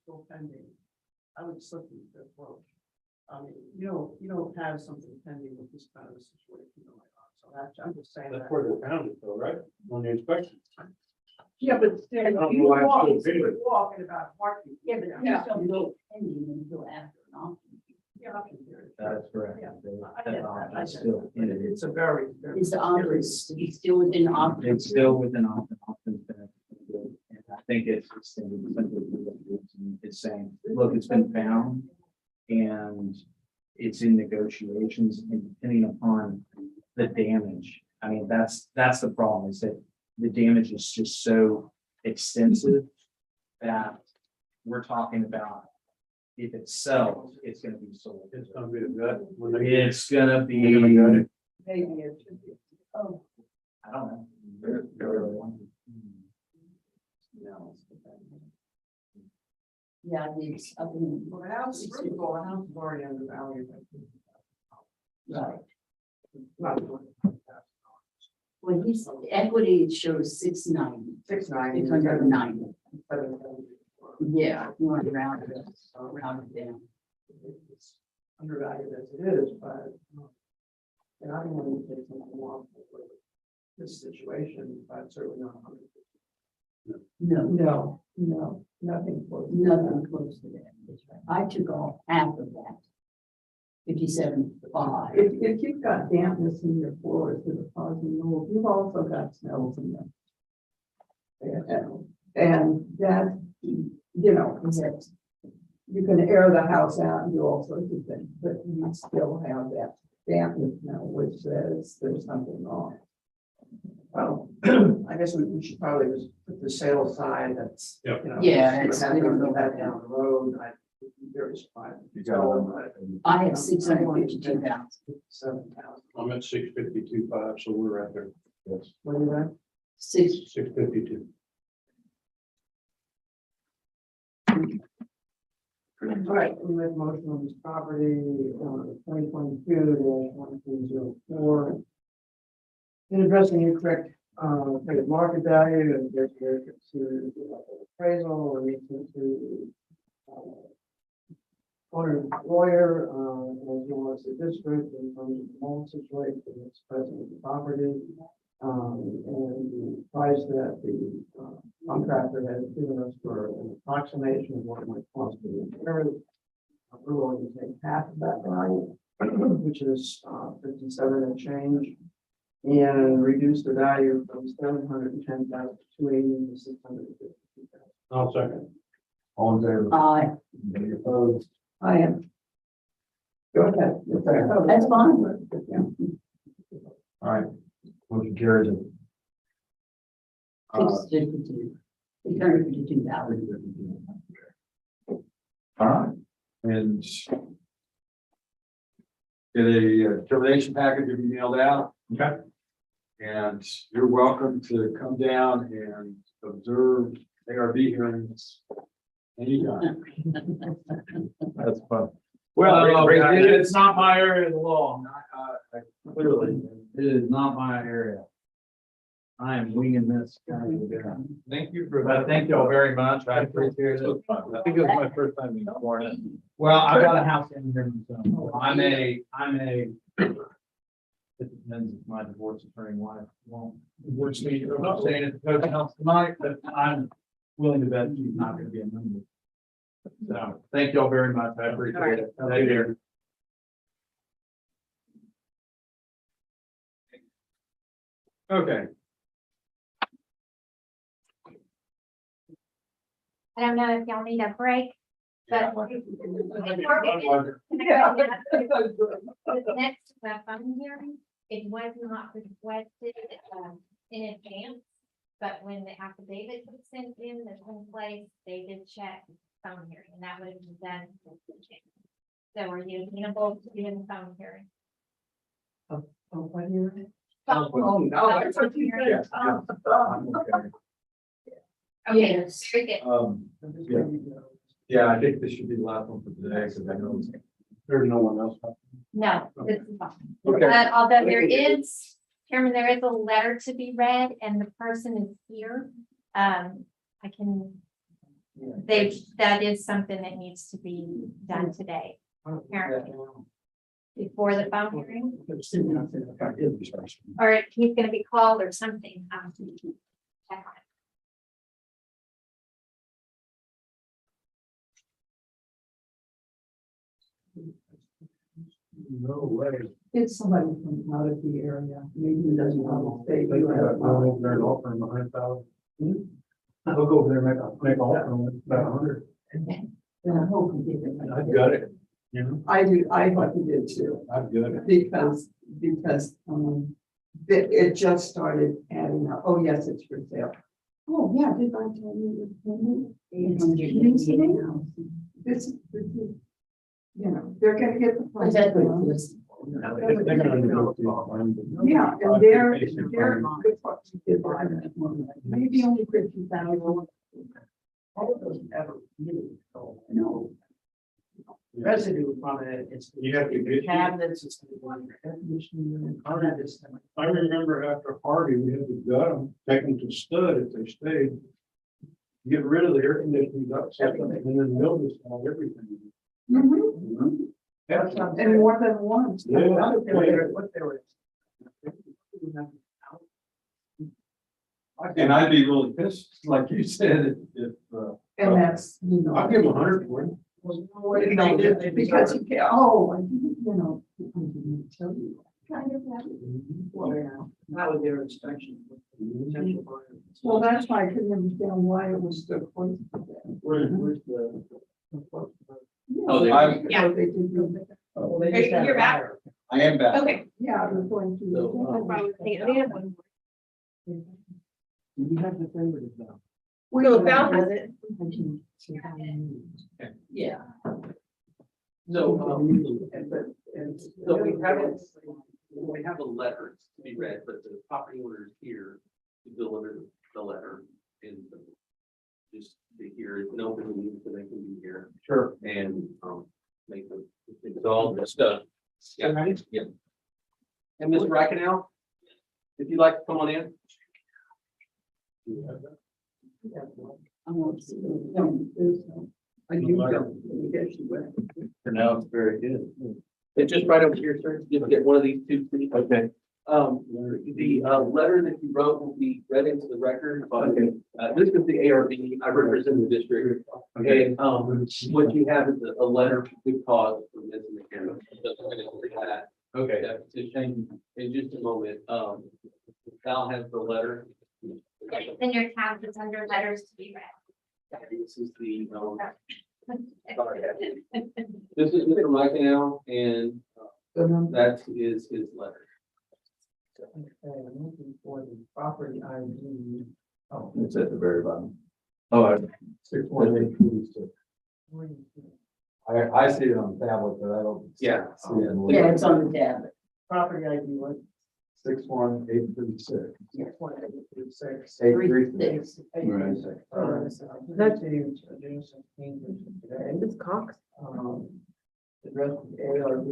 Speaker 3: Still pending. I would slip you the approach. I mean, you don't have something pending with this kind of a situation going on, so that's, I'm just saying.
Speaker 15: That's
Speaker 3: that.
Speaker 15: where they found it though, right? On the inspection.
Speaker 3: Yeah, but still,
Speaker 15: I don't
Speaker 3: you
Speaker 15: know why it's
Speaker 3: walk,
Speaker 15: still pending.
Speaker 3: you're walking about parking.
Speaker 6: Yeah, but
Speaker 3: Yeah.
Speaker 6: you don't go pending until after an auction.
Speaker 3: Yeah, option period.
Speaker 17: That's correct.
Speaker 3: Yeah.
Speaker 17: That's still in it.
Speaker 3: It's a very.
Speaker 6: Is the office, he's still within the office?
Speaker 17: It's still within option. And I think it's extended simply because it's saying, look, it's been found and it's in negotiations and depending upon the damage. I mean, that's the problem is that the damage is just so extensive that we're talking about if it sells, it's gonna be sold.
Speaker 15: It's gonna be a gut. When they-
Speaker 17: It's gonna be.
Speaker 15: They're gonna gut it.
Speaker 3: Maybe it should be.
Speaker 6: Oh,
Speaker 17: I don't know.
Speaker 3: No.
Speaker 6: yeah, it's up in.
Speaker 3: Well, the house is pretty cool. The house is already undervalued.
Speaker 6: Right.
Speaker 3: Not
Speaker 6: When he's, equity shows 690.
Speaker 3: 690.
Speaker 6: 690. Yeah, you want to round it down.
Speaker 3: It's undervalued as it is, but. And I don't want to take something more for this situation, but certainly not 100.
Speaker 6: No,
Speaker 4: Nothing close.
Speaker 6: nothing close to that. That's right. I took off half of that. 57.5.
Speaker 4: If you've got dampness in your floors that are causing mold, you've also got smells in them. And that, you know, you can air the house out and do all sorts of things, but you still have that dampness smell, which says there's something wrong.
Speaker 3: Well, I guess we should probably just put the sales side, that's.
Speaker 15: Yep.
Speaker 3: You know,
Speaker 6: Yeah,
Speaker 3: we're
Speaker 6: it's-
Speaker 3: not gonna go that down the road. I'd be very surprised.
Speaker 2: You got
Speaker 6: I have 652,000.
Speaker 3: 7,000.
Speaker 15: I'm at 652.5, so we're right there.
Speaker 20: Yes.
Speaker 3: What do you think?
Speaker 15: 652.
Speaker 3: All right, we make a motion on this property, 2022-1304. In addressing incorrect, credit market value and there's to appraisal or needs to owner lawyer, as well as the district in terms of the mold situation that's present in the property. And the price that the contractor has given us for an approximation of what it might cost to repair it. We're willing to take half of that value, which is 57 and change, and reduce the value from 710,000 to 280 to 652,000.
Speaker 15: I'll second.
Speaker 2: All in favor?
Speaker 6: Aye.
Speaker 2: Any opposed?
Speaker 4: I am. Go ahead.
Speaker 6: That's fine.
Speaker 4: Yeah.
Speaker 2: All right, motion carries.
Speaker 6: 652. 652,000.
Speaker 2: All right, and get a termination package to be mailed out.
Speaker 15: Okay.
Speaker 2: And you're welcome to come down and observe ARB hearings anytime.
Speaker 20: That's fun.
Speaker 17: Well,
Speaker 2: it's
Speaker 17: not my area of the law.
Speaker 2: Clearly.
Speaker 17: It is not my area. I am winging this.
Speaker 20: Thank you for
Speaker 17: But thank y'all very much. I appreciate it.
Speaker 20: I think it was my first time being sworn in.
Speaker 17: Well, I've got a house in here myself. I'm a. It depends if my divorce attorney won't divorce me. I'm not saying it's the coach house tonight, but I'm willing to bet she's not gonna be a member. So, thank y'all very much. I appreciate it. Later.
Speaker 2: Okay.
Speaker 10: I don't know if y'all need a break, but. The next phone hearing, it was not requested in advance. But when the affidavit was sent in, that's in place, they did check phone hearing, and that would have been done. So are you amenable to doing the phone hearing?
Speaker 4: Oh, what year?
Speaker 10: Phone.
Speaker 4: Oh, no, I thought you said-
Speaker 10: Yes,
Speaker 4: oh,
Speaker 20: I'm okay.
Speaker 10: Okay,
Speaker 6: Yes.
Speaker 10: very good.
Speaker 20: Yeah, I think this should be the last one for today, because I know there's no one else.
Speaker 10: No, this is fine.
Speaker 20: Okay.
Speaker 10: Although there is, Chairman, there is a letter to be read and the person is here. I can, that is something that needs to be done today. Apparently, before the phone hearing, or he's gonna be called or something. Check on it.
Speaker 15: No way.
Speaker 4: It's somebody from out of the area, maybe he doesn't want to stay.
Speaker 15: They could have gone over there and offer him 100,000. I'll go over there and make an offer on about 100.
Speaker 4: And I hope he did it.
Speaker 15: I've got it, you know,
Speaker 4: I do, I hope he did too,
Speaker 15: I've got it.
Speaker 4: because, it just started adding up. Oh, yes, it's for sale. Oh, yeah, did I tell you? This is, you know, they're gonna get the price.
Speaker 15: They're gonna negotiate.
Speaker 4: Yeah, and they're good what you did, maybe only 50,000. All of those ever really sold. No.
Speaker 3: Residue from it, it's.
Speaker 15: You have to get-
Speaker 3: Cabinets, it's. Air conditioning unit, all that is.
Speaker 15: I remember after Harvey, we had to gut them, take them to stud if they stayed. Get rid of the air conditioning ducts, and then build this all everything.
Speaker 4: And more than once.
Speaker 15: Yeah.
Speaker 3: What they were.
Speaker 2: And I'd be really pissed, like you said, if,
Speaker 4: And that's, you know.
Speaker 15: I'll give them 100 for it.
Speaker 4: Because you can't, oh, I didn't, you know, I didn't tell you. Kind of that.
Speaker 3: That was their inspection.
Speaker 4: Well, that's why I couldn't understand why it was so close to them.
Speaker 3: Where's the?
Speaker 15: Oh, they-
Speaker 4: Yeah. They did.
Speaker 3: Well, they just had
Speaker 10: You're
Speaker 3: a
Speaker 10: back.
Speaker 3: buyer.
Speaker 2: I am back.
Speaker 10: Okay.
Speaker 4: Yeah, I was going to.
Speaker 3: You have the favorite now.
Speaker 9: So Val has it.
Speaker 6: Yeah.
Speaker 3: So,
Speaker 16: So we have a letter to be read, but the property owner is here to deliver the letter and just to hear it, no open meeting, so they can be here.
Speaker 2: Sure.
Speaker 16: And, make the, it's all just, yeah. Yeah. And Ms. Rackenell, if you'd like to come on in.
Speaker 2: For now, it's very good.
Speaker 16: It's just right over here, sir. Just get one of these two, please.
Speaker 2: Okay.
Speaker 16: The letter that you wrote will be read into the record. Okay. This is the ARB. I represent the district.
Speaker 2: Okay.
Speaker 16: And, what you have is a letter of good cause from Ms. McKenna.
Speaker 2: Okay.
Speaker 16: That's to change in just a moment. Val has the letter.
Speaker 10: It's in your tab, it's under letters to be read.
Speaker 16: This is the, this is Mr. Rackenell, and that is his letter.
Speaker 3: I'm looking for the property ID.
Speaker 7: Oh, it's at the very bottom. Oh, I see it on the tablet, but I don't.
Speaker 16: Yeah.
Speaker 7: see it in the-
Speaker 6: Yeah, it's on the tablet.
Speaker 3: Property ID what?
Speaker 7: 61836.
Speaker 3: 61836.
Speaker 7: 836.
Speaker 3: That's Ms. Cox. Address the ARB,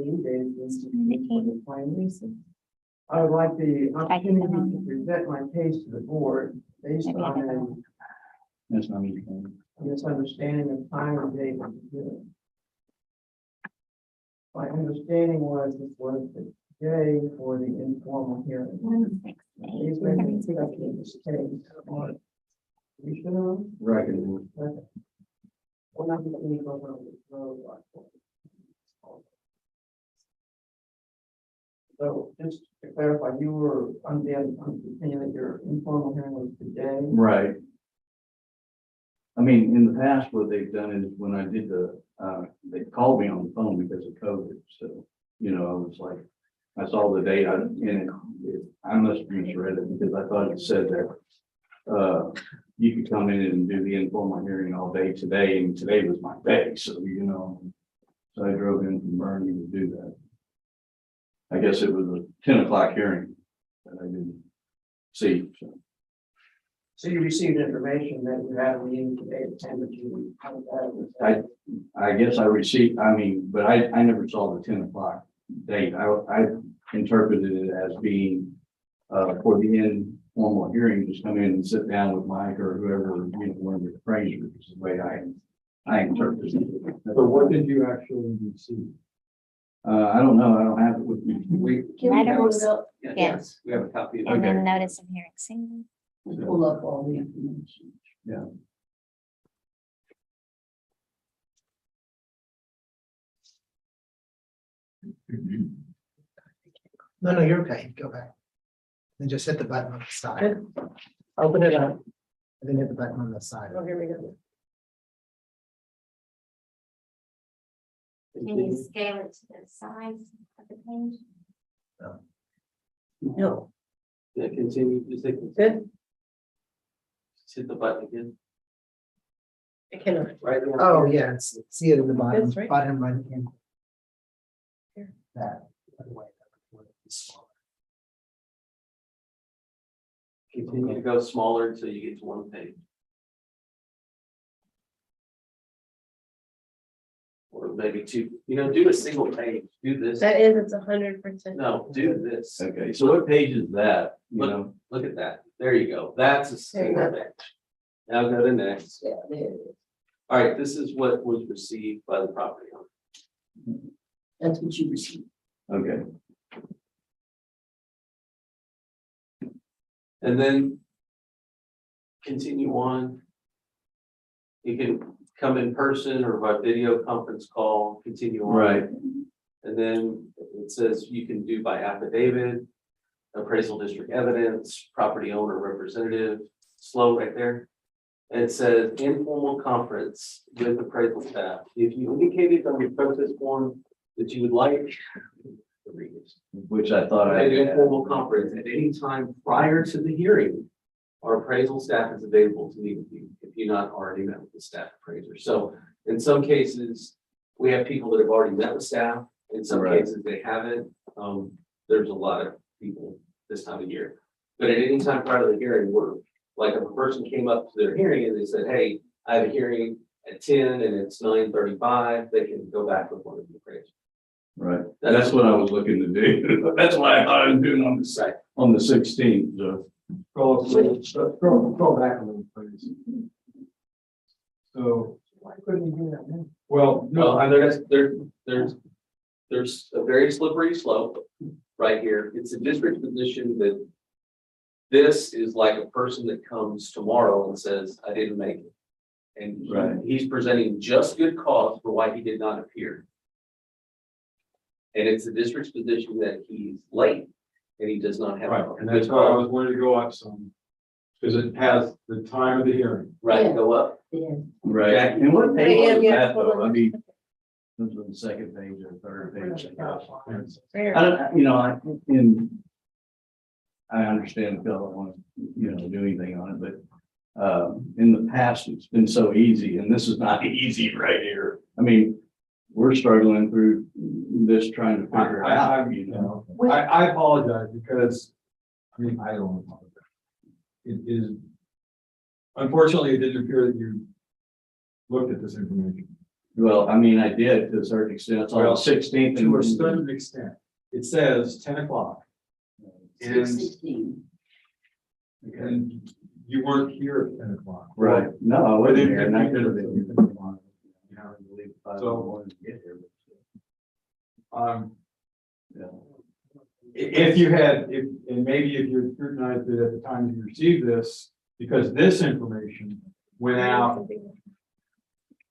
Speaker 3: I would like the opportunity to present my case to the board based on
Speaker 7: That's not me.
Speaker 3: a misunderstanding of time and date of the hearing. My understanding was this was the day for the informal hearing. Please make me accept this case on. You sure?
Speaker 7: Right.
Speaker 3: Okay. Well, not the legal, but the road. So just to clarify, you were on the opinion that your informal hearing was today?
Speaker 7: Right. I mean, in the past, what they've done is when I did they called me on the phone because of COVID. So, you know, I was like, I saw the date, I must have misread it because I thought it said that
Speaker 3: you could come in and do the informal hearing all day today, and today was my day, so so I drove in from Bernie to do that. I guess it was a 10 o'clock hearing that I didn't see, so.
Speaker 4: So you received information that you had a meeting today at 10, but you.
Speaker 3: I guess I received, but I never saw the 10 o'clock date. I interpreted it as being for the informal hearing, just come in and sit down with Mike or whoever, one of the appraisers, is the way I interpreted it.
Speaker 2: So what did you actually receive?
Speaker 3: I don't know. I don't have it with me.
Speaker 10: Letters.
Speaker 16: Yes, we have a copy of it.
Speaker 10: And then notice of hearing single.
Speaker 6: Pull up all the information.
Speaker 3: Yeah.
Speaker 19: No, you're okay. Go back. And just hit the button on the side. Open it up. And then hit the button on the side.
Speaker 9: Oh, here we go.
Speaker 10: Can you scale it to the size of the page?
Speaker 9: No.
Speaker 16: Yeah, continue, just hit,
Speaker 9: Good.
Speaker 16: just hit the button again,
Speaker 9: I cannot.
Speaker 16: right? there.
Speaker 19: Oh, yeah, see it in the bottom,
Speaker 9: That's right.
Speaker 19: bottom right hand.
Speaker 9: Here.
Speaker 19: That. By the way, that would be smaller.
Speaker 16: Continue to go smaller until you get to one page. Or maybe two, do a single page, do this.
Speaker 9: That is, it's 100%.
Speaker 16: No, do this.
Speaker 3: Okay, so what page is that?
Speaker 16: Look at that. There you go. That's a single page. Now go to next.
Speaker 6: Yeah, there it is.
Speaker 16: All right, this is what was received by the property owner.
Speaker 6: That's what you received.
Speaker 3: Okay.
Speaker 16: And then continue on. You can come in person or by video conference call, continue on.
Speaker 3: Right.
Speaker 16: And then it says you can do by affidavit, appraisal district evidence, property owner representative, slow right there. And it says informal conference with appraisal staff. If you indicated on your process form that you would like,
Speaker 3: Which I thought I
Speaker 16: an
Speaker 3: had.
Speaker 16: informal conference at any time prior to the hearing, our appraisal staff is available to meet with you if you're not already met with the staff appraiser. So in some cases, we have people that have already met with staff. In some
Speaker 3: Right.
Speaker 16: cases, they haven't. There's a lot of people this time of year. But at any time prior to the hearing, we're like if a person came up to their hearing and they said, hey, I have a hearing at 10 and it's 9:35, they can go back with one of the appraisers.
Speaker 3: Right, that's what I was looking to do. That's why I thought I was doing on the site, on the 16th, so.
Speaker 2: Scroll back a little, please. So,
Speaker 19: Why couldn't you do that then?
Speaker 2: well,
Speaker 16: No, and there's a very slippery slope right here. It's a district position that this is like a person that comes tomorrow and says, I didn't make it. And
Speaker 3: Right.
Speaker 16: he's presenting just good cause for why he did not appear. And it's the district's position that he's late and he does not have.
Speaker 2: right, and that's why I was wanting to go up some. Because it has the time of the hearing.
Speaker 16: Right, go up.
Speaker 6: Yeah.
Speaker 3: Right,
Speaker 16: Jack,
Speaker 3: and what page
Speaker 9: Yeah,
Speaker 3: is
Speaker 9: yeah,
Speaker 3: that
Speaker 9: hold
Speaker 3: though?
Speaker 9: on.
Speaker 3: I mean, this was the second page or third page.
Speaker 9: Fair.
Speaker 3: I don't, I understand if y'all don't want to, do anything on it, but in the past, it's been so easy, and this is not easy right here. I mean, we're struggling through this trying to figure it out,
Speaker 2: I apologize because, I don't apologize. It is, unfortunately, it didn't appear that you looked at this information.
Speaker 3: Well, I mean, I did to a certain extent. It's on the 16th.
Speaker 2: To a certain extent, it says 10 o'clock. And,
Speaker 6: 16.
Speaker 2: and you weren't here at 10 o'clock.
Speaker 3: Right. No, I wasn't
Speaker 2: Within
Speaker 3: here, and I
Speaker 2: 15
Speaker 3: could have
Speaker 2: minutes.
Speaker 3: been. You know, I believe if I
Speaker 2: So-
Speaker 3: wanted to get here. Yeah.
Speaker 2: If you had, and maybe if you scrutinized it at the time you received this, because this information went out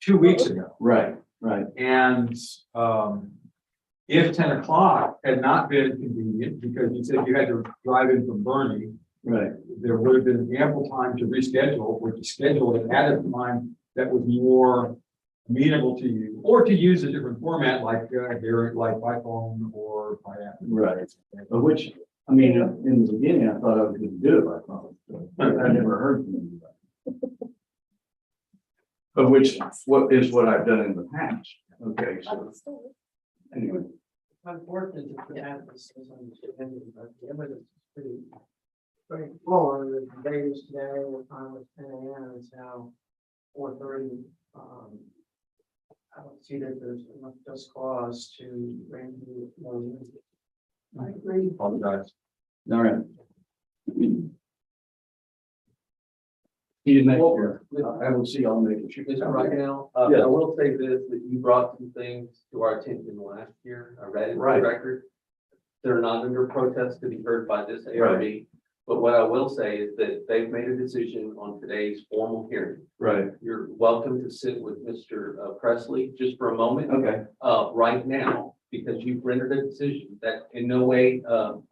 Speaker 2: 2 weeks ago.
Speaker 3: Right, right.
Speaker 2: And, if 10 o'clock had not been convenient, because you said you had to drive in from Bernie,
Speaker 3: Right.
Speaker 2: there would have been ample time to reschedule or to schedule it at a time that was more amenable to you, or to use a different format like like by phone or by app.
Speaker 3: Right. But which, I mean, in the beginning, I thought I was going to do it by phone. So
Speaker 7: I never heard from anybody.
Speaker 16: Of which, what I've done in the past. Okay, so anyway.
Speaker 3: Unfortunate to have this misunderstanding, but the evidence is pretty straightforward. The date is today, the time was 10 a.m. It's now 4:30. I don't see that there's enough just cause to bring you.
Speaker 4: I agree.
Speaker 2: Apologize.
Speaker 16: All right. I will see, I'll make it.
Speaker 21: Mr. Rockinell,
Speaker 16: Yes.
Speaker 21: I will say this, that you brought some things to our attention last year. I read it in the
Speaker 16: Right.
Speaker 21: record. They're not under protest to be heard by this ARB. But what I will say is that they've made a decision on today's formal hearing.
Speaker 16: Right.
Speaker 21: You're welcome to sit with Mr. Presley just for a moment.
Speaker 16: Okay.
Speaker 21: Right now, because you've rendered a decision that in no way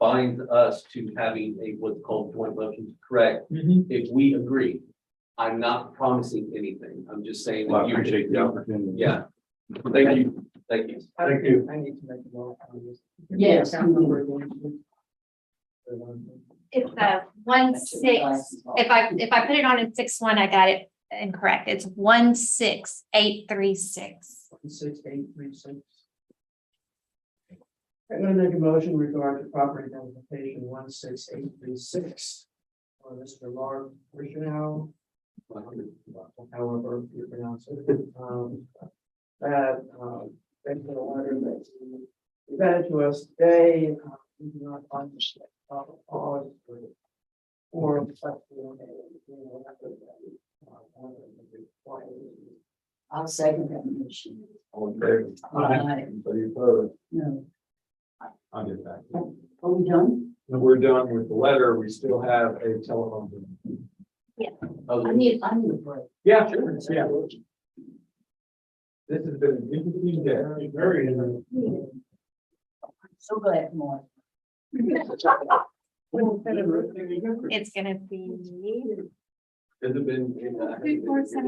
Speaker 21: binds us to having a what's called joint motion to correct. If we agree, I'm not promising anything. I'm just saying.
Speaker 16: Well,
Speaker 21: that
Speaker 16: I
Speaker 21: you
Speaker 16: appreciate the opportunity.
Speaker 21: Yeah. Thank you. Thank you.
Speaker 16: Thank you.
Speaker 3: I need to make a note on this.
Speaker 6: Yes.
Speaker 10: It's 1-6, if I put it on in 6-1, I got it incorrect. It's 16836.
Speaker 3: 16836. I'm gonna make a motion regarding property identification 16836. For Mr. Lord Richenau. However you pronounce it. Thank you, the letter that you presented to us today. We do not understand. Or.
Speaker 6: I'll second that motion.
Speaker 2: All in favor?
Speaker 6: Aye.
Speaker 2: Anybody opposed?
Speaker 6: No,
Speaker 2: I'll get back.
Speaker 6: are we done?
Speaker 2: When we're done with the letter, we still have a telephone.
Speaker 6: I need a break.
Speaker 2: Yeah, sure. Yeah. This has been an interesting day. Very interesting.
Speaker 6: So glad, more.
Speaker 10: It's gonna be.
Speaker 21: Has it been?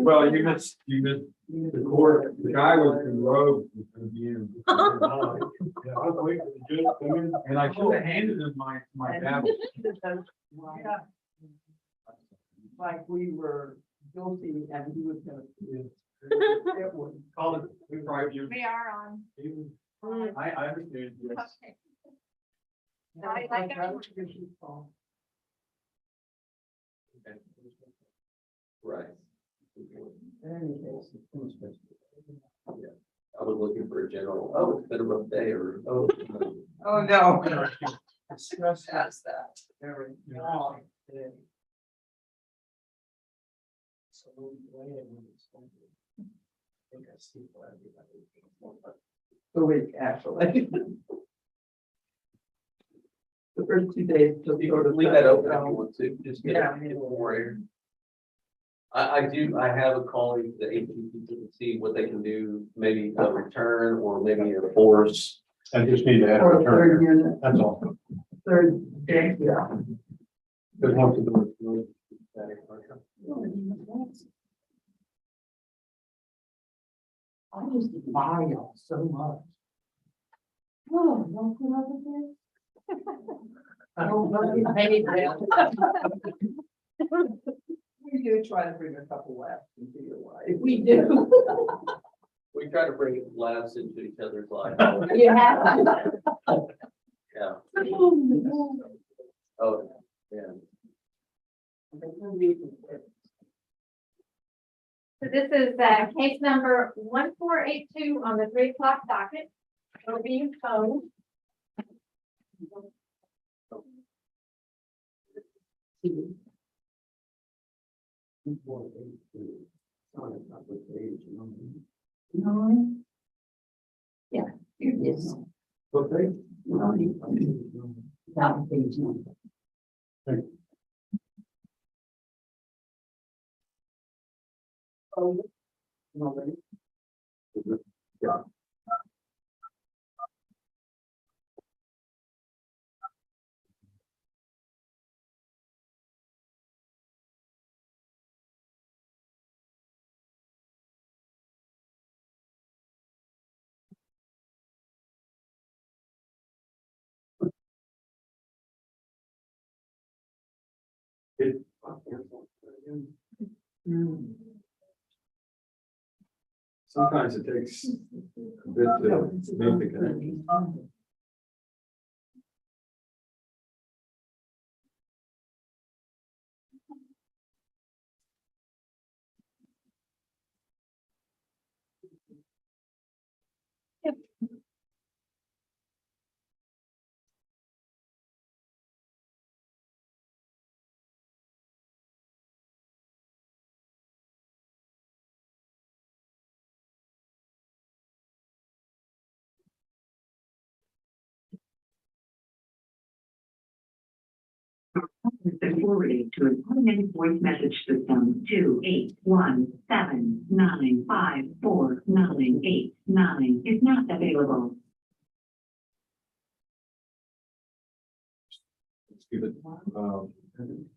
Speaker 2: Well, you missed the court, the guy was in robe. And I should have handed him my gavel.
Speaker 4: Like we were guilty and he was gonna.
Speaker 2: Call it, we drive you.
Speaker 10: We are on.
Speaker 2: I understand. Yes.
Speaker 10: Okay. I like that.
Speaker 21: Right.
Speaker 3: Any case,
Speaker 21: I was looking for a general, oh, it's been a rough day or, oh.
Speaker 4: Oh, no.
Speaker 3: Stress
Speaker 4: Past that.
Speaker 3: very long today. So we'll be waiting when it's going to. I think I see what everybody.
Speaker 4: The week, actually. The first 2 days.
Speaker 21: So you to leave that open if you want to, just get
Speaker 3: Yeah.
Speaker 21: a little more air. I have a calling the AT&T to see what they can do, maybe a return or maybe a force.
Speaker 2: I just need to add a
Speaker 4: Or third
Speaker 2: return.
Speaker 4: unit,
Speaker 2: That's all.
Speaker 4: third day, yeah.
Speaker 2: Just want to do
Speaker 6: I just admire y'all so much. Oh, don't put up with this. I don't know, maybe
Speaker 4: We do try to bring a couple laughs into your life.
Speaker 6: we do.
Speaker 21: We try to bring laughs into each other's lives.
Speaker 6: You have.
Speaker 21: Yeah. Oh, yeah.
Speaker 10: So this is case number 1482 on the 3 o'clock docket. It'll be phone.
Speaker 6: Nine. Yeah, here it is.
Speaker 2: Okay.
Speaker 6: That page number.
Speaker 3: Oh,
Speaker 2: Yeah. Sometimes it takes a bit to make the connection.
Speaker 11: Has been forwarded to an automatic voice message system 28179549889 is not available.
Speaker 2: Let's give it,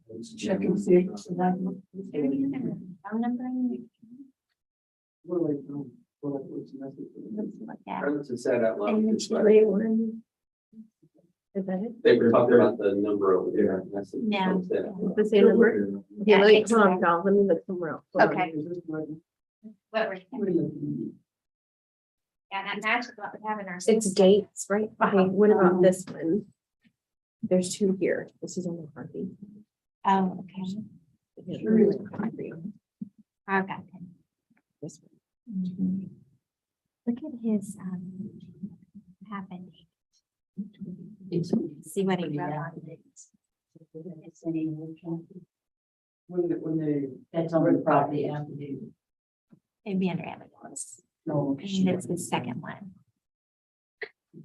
Speaker 4: Let's check and see if it's that.
Speaker 10: Phone number?
Speaker 3: What's the message?
Speaker 10: Let's look at.
Speaker 21: Aransas said out loud.
Speaker 9: And it's really one. Is that it?
Speaker 21: They were talking about the number over there. and that's what
Speaker 10: No.
Speaker 21: it said.
Speaker 9: It's the same number?
Speaker 10: Yeah,
Speaker 9: Yeah, let me,
Speaker 10: it's
Speaker 9: hold on,
Speaker 10: there.
Speaker 9: Val, let me look somewhere else. Hold on.
Speaker 10: Okay. What we're, yeah, that matches what we have in our.
Speaker 9: It's
Speaker 10: system.
Speaker 9: dates, right? Okay, what about this one? There's two here. This is only Harvey.
Speaker 10: Oh, okay.
Speaker 9: Yeah, let me look at Harvey.
Speaker 10: Okay.
Speaker 9: This one.
Speaker 10: Look at his, happened. See what he wrote on it.
Speaker 3: When they.
Speaker 6: That's on the property affidavit.
Speaker 10: It'd be under ambulance.
Speaker 6: No,
Speaker 10: And it's the second one.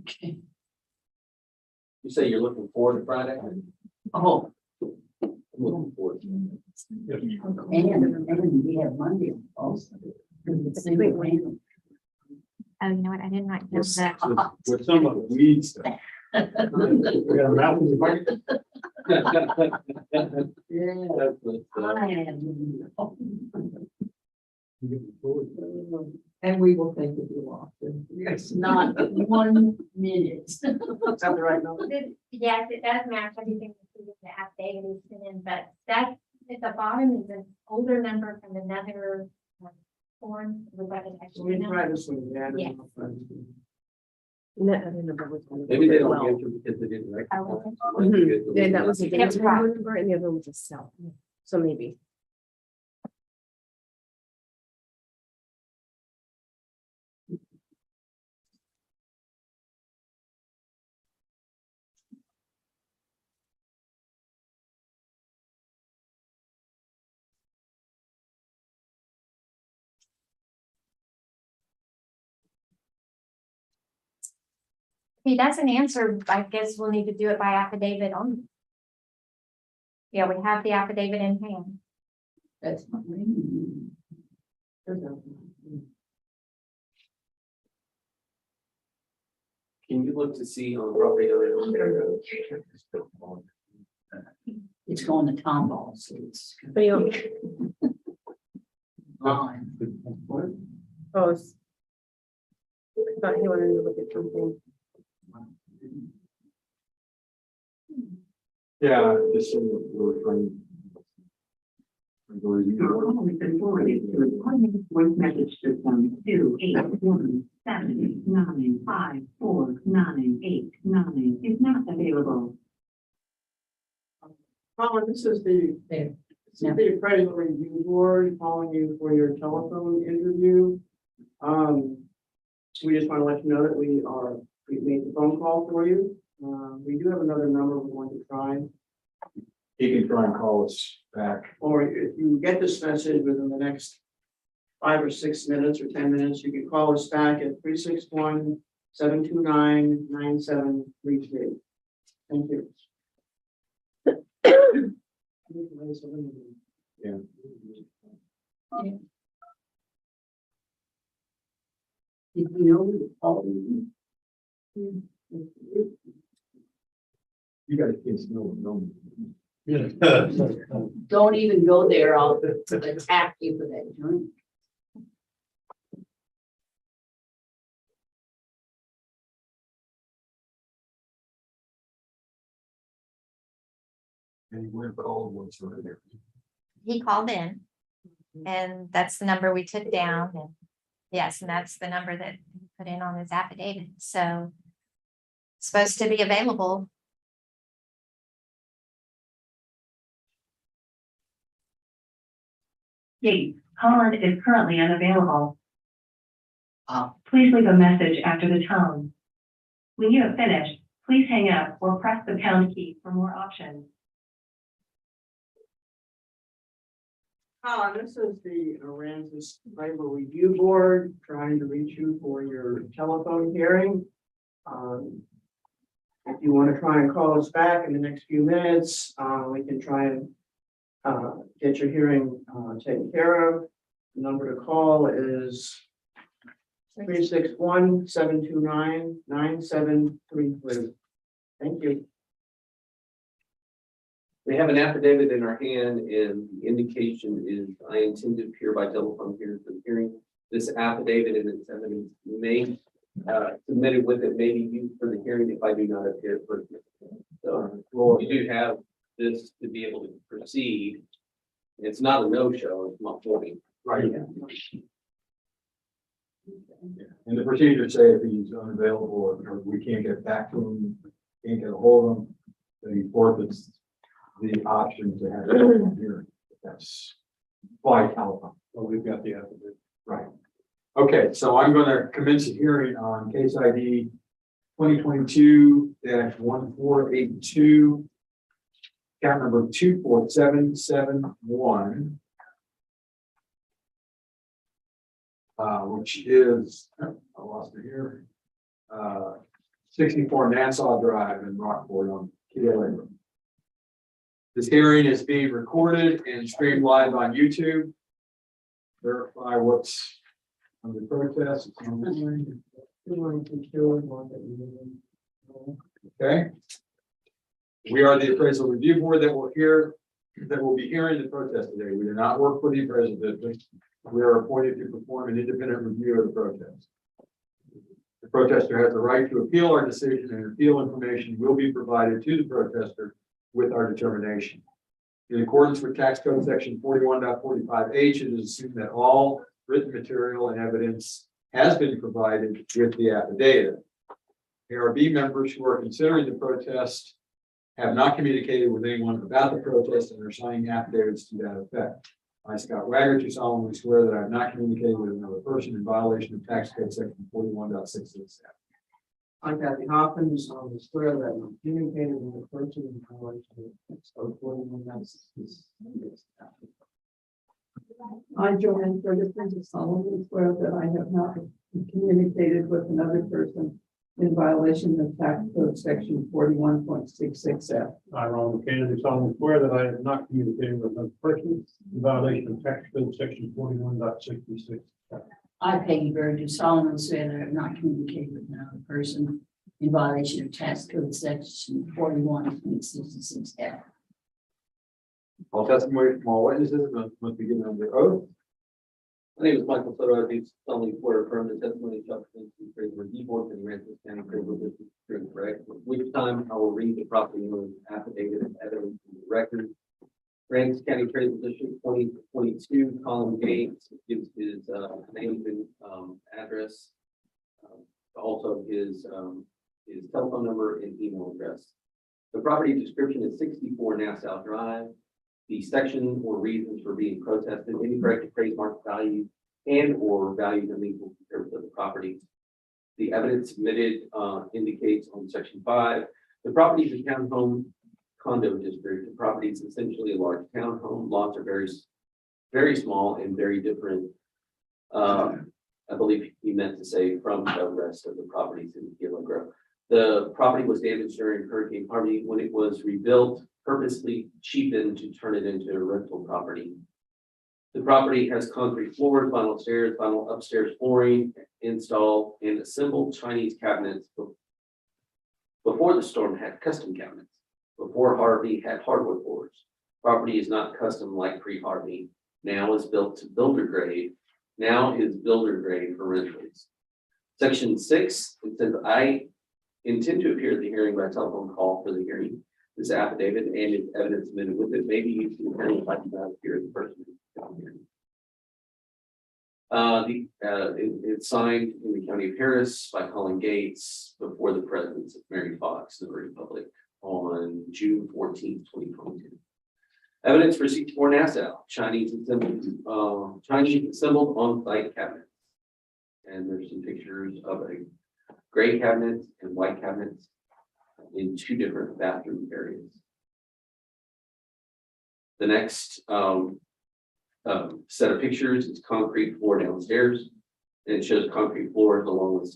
Speaker 6: okay.
Speaker 21: You say you're looking forward to Friday?
Speaker 6: Oh,
Speaker 21: I'm looking forward.
Speaker 6: and we have Monday also. Because it's
Speaker 9: Wait,
Speaker 6: single
Speaker 9: wait.
Speaker 6: family.
Speaker 10: Oh, you know what? I didn't write down that.
Speaker 2: with some of the weed stuff.
Speaker 16: We got a mountain of money.
Speaker 6: Yeah.
Speaker 21: That's what,
Speaker 6: I am.
Speaker 4: And we will think of you often.
Speaker 6: It's not 1 minute.
Speaker 3: Sound the right number?
Speaker 10: Yes, it does match everything that the affidavit is in, but that at the bottom is an older number from another form. Was that an extra
Speaker 3: We
Speaker 10: number?
Speaker 3: try this one, yeah.
Speaker 10: Yeah.
Speaker 9: And that other number was one.
Speaker 21: maybe they don't
Speaker 9: Well,
Speaker 21: answer because they didn't recognize.
Speaker 10: Oh,
Speaker 21: it.
Speaker 9: mhm. Yeah, that was a
Speaker 10: That's
Speaker 9: date
Speaker 10: right.
Speaker 9: number and the other one was a cell. So maybe.
Speaker 10: If he doesn't answer, I guess we'll need to do it by affidavit only. Yeah, we have the affidavit in hand.
Speaker 6: That's not me.
Speaker 21: Can you look to see on the property owner?
Speaker 6: It's going to Tomball, so it's
Speaker 9: What do you want?
Speaker 6: line.
Speaker 9: Oh, it's- I thought he wanted to look at something.
Speaker 2: Yeah, just so we're trying.
Speaker 11: Your call has been forwarded to an automated voice message system 28179549889 is not available.
Speaker 3: Colin, this is the appraisal review board calling you for your telephone interview. We just want to let you know that we made the phone call for you. We do have another number we want to try.
Speaker 2: He can try and call us back.
Speaker 3: Or if you get this message within the next 5 or 6 minutes or 10 minutes, you can call us back at 361-729-9733. Thank you.
Speaker 2: Yeah.
Speaker 6: Did we know the quality?
Speaker 2: You got a kid's no.
Speaker 6: Don't even go there, I'll attack you for that drink.
Speaker 2: And he would have called once earlier.
Speaker 10: He called in. And that's the number we took down, and yes, and that's the number that he put in on his affidavit, so. Supposed to be available.
Speaker 11: Yates, Colin is currently unavailable. Please leave a message after the tone. When you have finished, please hang up or press the pound key for more options.
Speaker 3: This is the Aransas Labor Review Board trying to reach you for your telephone hearing. If you want to try and call us back in the next few minutes, we can try and get your hearing taken care of. The number to call is 361-729-9733. Thank you.
Speaker 21: We have an affidavit in our hand, and the indication is I intend to appear by telephone here for the hearing. This affidavit and its evidence may submitted with it may be used for the hearing if I do not appear for it. So we do have this to be able to proceed. It's not a no-show, it's not voting.
Speaker 2: Right. And the procedure say if he's unavailable or we can't get back to him, can't get a hold of him, then he forfeits the option to have a hearing. That's by telephone. Well, we've got the affidavit. Right. Okay, so I'm going to commence a hearing on case ID 2022-1482, count number 24771. Which is, I lost it here, 64 Nassau Drive in Rockport on KLA. This hearing is being recorded and streamed live on YouTube. Verify what's under protest. It's on this line. Okay. We are the appraisal review board that will be hearing the protest today. We do not work for the appraisal district. We are appointed to perform an independent review of the protest. The protester has the right to appeal our decision, and appeal information will be provided to the protester with our determination. In accordance with tax code section 41.45H, it is assumed that all written material and evidence has been provided with the affidavit. ARB members who are considering the protest have not communicated with anyone about the protest and are signing affidavits to that effect. I, Scott Wagner, do solemnly swear that I have not communicated with another person in violation of tax code section 41.667.
Speaker 3: I'm Kathy Hoffman, do solemnly swear that I'm communicated with a person in violation of tax code 41.667.
Speaker 4: I, Joanne Ferguson, do solemnly swear that I have not communicated with another person in violation of tax code section 41.66F.
Speaker 15: I, Ron McCann, do solemnly swear that I have not communicated with another person in violation of tax code section 41.66.
Speaker 6: I, Peggy Bird, do solemnly swear that I have not communicated with another person in violation of tax code section 41.66F.
Speaker 2: All testimony from all witnesses must be given under oath.
Speaker 21: My name is Michael Soto. I do solemnly swear to affirm the testimony of the appraisal review board for the Aransas County Appraisal District is true and correct. At which time I will read the property owner's affidavit and evidence in the record. Aransas County Appraisal District 2022, Colin Gates gives his name and address, also his telephone number and email address. The property description is 64 Nassau Drive. The section or reasons for being protested, incorrect appraised market value and or values unequal compared to the property. The evidence submitted indicates on section 5, the property is a townhome condo district. The property is essentially a large townhome. Lots are very, very small and very different. I believe he meant to say from the rest of the properties in Gila Grove. The property was damaged during Hurricane Harvey. When it was rebuilt, purposely cheapened to turn it into a rental property. The property has concrete floors, vinyl stairs, vinyl upstairs flooring installed, and assembled Chinese cabinets. Before the storm had custom cabinets. Before Harvey had hardwood floors. Property is not custom like pre-Harvey. Now is built to builder grade. Now is builder grade for rentals. Section 6, it says I intend to appear at the hearing by telephone call for the hearing. this affidavit and its evidence submitted with it. Maybe you can kind of like that here in person. It's signed in the county of Harris by Colin Gates before the presence of Mary Fox in the Republic on June 14th, 2022. Evidence received for Nassau, Chinese assembled on-site cabinets. And there's some pictures of a gray cabinet and white cabinets in two different bathroom areas. The next set of pictures is concrete floor downstairs. And it shows concrete floors along with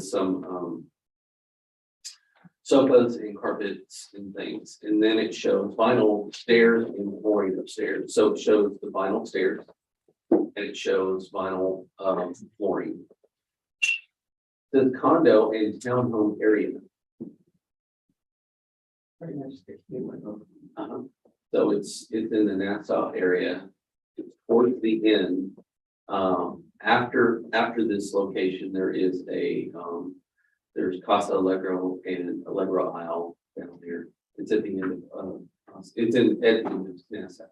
Speaker 21: some sofas and carpets and things. And then it shows vinyl stairs and flooring upstairs. So it shows the vinyl stairs and it shows vinyl flooring. The condo and townhome area. So it's in the Nassau area. It's towards the end. After this location, there is there's Casa Allegro and Allegro Isle down here. It's at the end of it's in Nassau.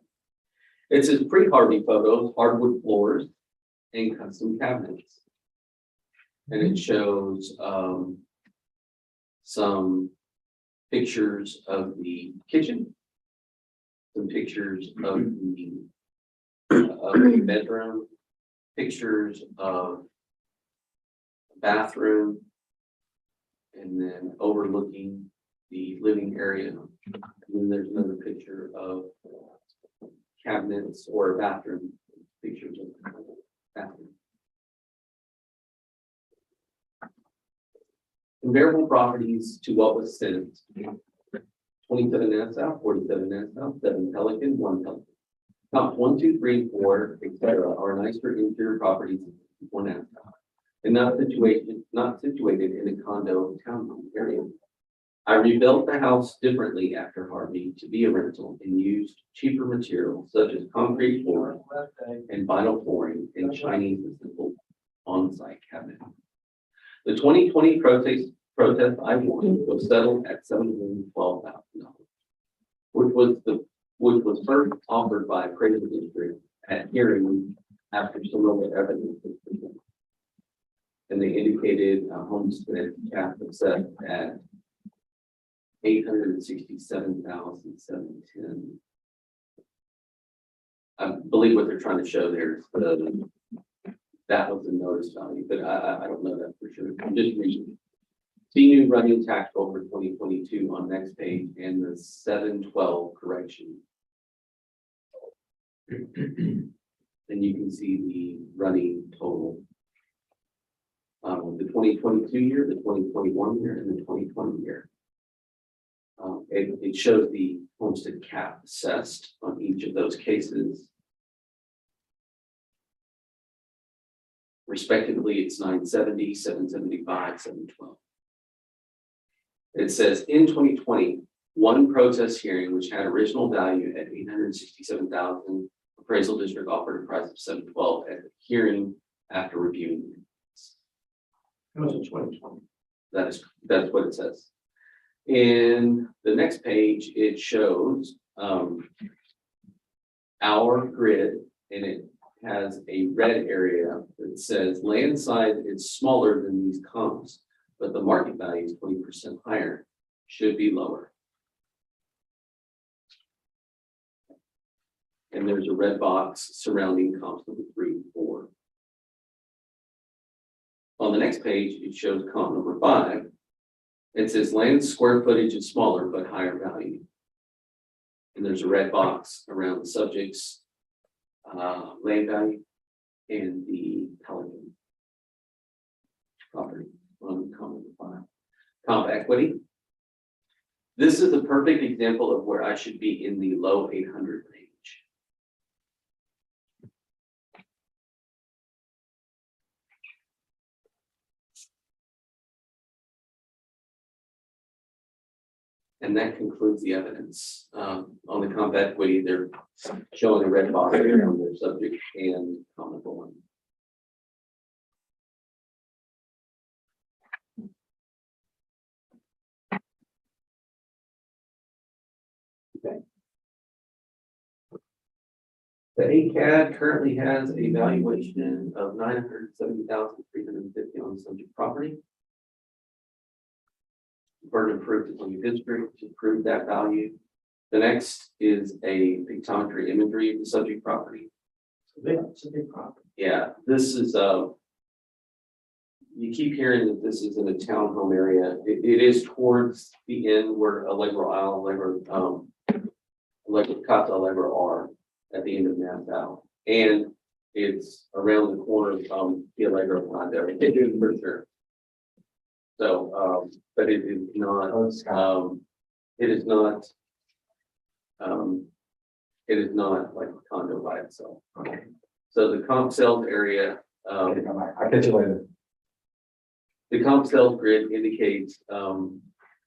Speaker 21: It says pre-Harvey photos, hardwood floors, and custom cabinets. And it shows some pictures of the kitchen, some pictures of the bedroom, pictures of bathroom, and then overlooking the living area. And then there's another picture of cabinets or a bathroom, pictures of bathroom. Comparable properties to what was sent. 27 Nassau, 47 Nassau, 7 Pelican, 1 Pelican. Top 1, 2, 3, 4, etc. are nicer interior properties for Nassau, and not situated in a condo townhome area. I rebuilt the house differently after Harvey to be a rental and used cheaper materials such as concrete flooring and vinyl flooring and Chinese assembled on-site cabinet. The 2020 protest I won was settled at $712,000, which was first offered by appraisal district at hearing after some of the evidence was presented. And they indicated a homestead cap set at $867,710. I believe what they're trying to show there is that was the notice value, but I don't know that for sure. I'm just reading. See new running tax bill for 2022 on next page and the 712 correction. And you can see the running total. The 2022 year, the 2021 year, and the 2020 year. It shows the homestead cap assessed on each of those cases. Respectively, it's 970, 775, 712. It says in 2020, one protest hearing, which had original value at $867,000, appraisal district offered a price of 712 at the hearing after reviewing. It was in 2020. That's what it says. In the next page, it shows our grid, and it has a red area that says land size is smaller than these comps, but the market value is 20% higher, should be lower. And there's a red box surrounding comps number 3 and 4. On the next page, it shows comp number 5. It says land square footage is smaller, but higher value. And there's a red box around the subjects, land value, and the Pelican property on comp number 5. Comp equity. This is a perfect example of where I should be in the low 800 range. And that concludes the evidence. On the comp equity, they're showing a red box around their subject and comp number 1. The ACAD currently has a valuation of $970,350 on the subject property. Burden of proof is on the district to prove that value. The next is a pictometry imagery of the subject property.
Speaker 3: It's a big property.
Speaker 21: Yeah, this is, you keep hearing that this is in a townhome area. It is towards the end where Allegro Isle, Casa Allegro are at the end of Nassau. And it's around the corner from the Allegro condo, for sure. So, but it is not, it is not, it is not like a condo by itself.
Speaker 3: Okay.
Speaker 21: So the comp sales area,
Speaker 7: I'll catch you later.
Speaker 21: the comp sales grid indicates,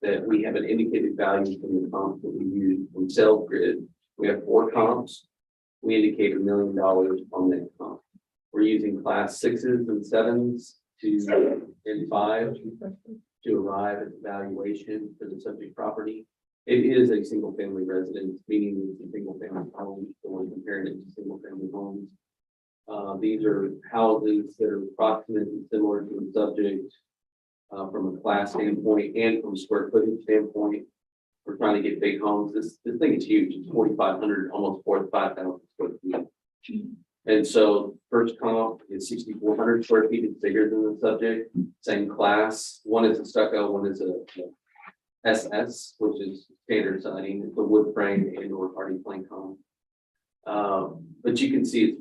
Speaker 21: that we have an indicated value from the comps that we use from sales grid. We have 4 comps. We indicate $1 million on that comp. We're using class 6s and 7s and 5 to arrive at the valuation for the subject property. It is a single family residence, meaning it's a single family home, so we're comparing it to single family homes. These are houses that are approximately similar to the subject from a class standpoint and from a square footage standpoint. We're trying to get big homes. This thing is huge. It's 4,500, almost 45,000 square feet. And so first comp is 6,400 square feet. It's bigger than the subject. Same class. One is a stucco, one is a SS, which is standard siding. It's a wood frame and or hardy plank home. But you can see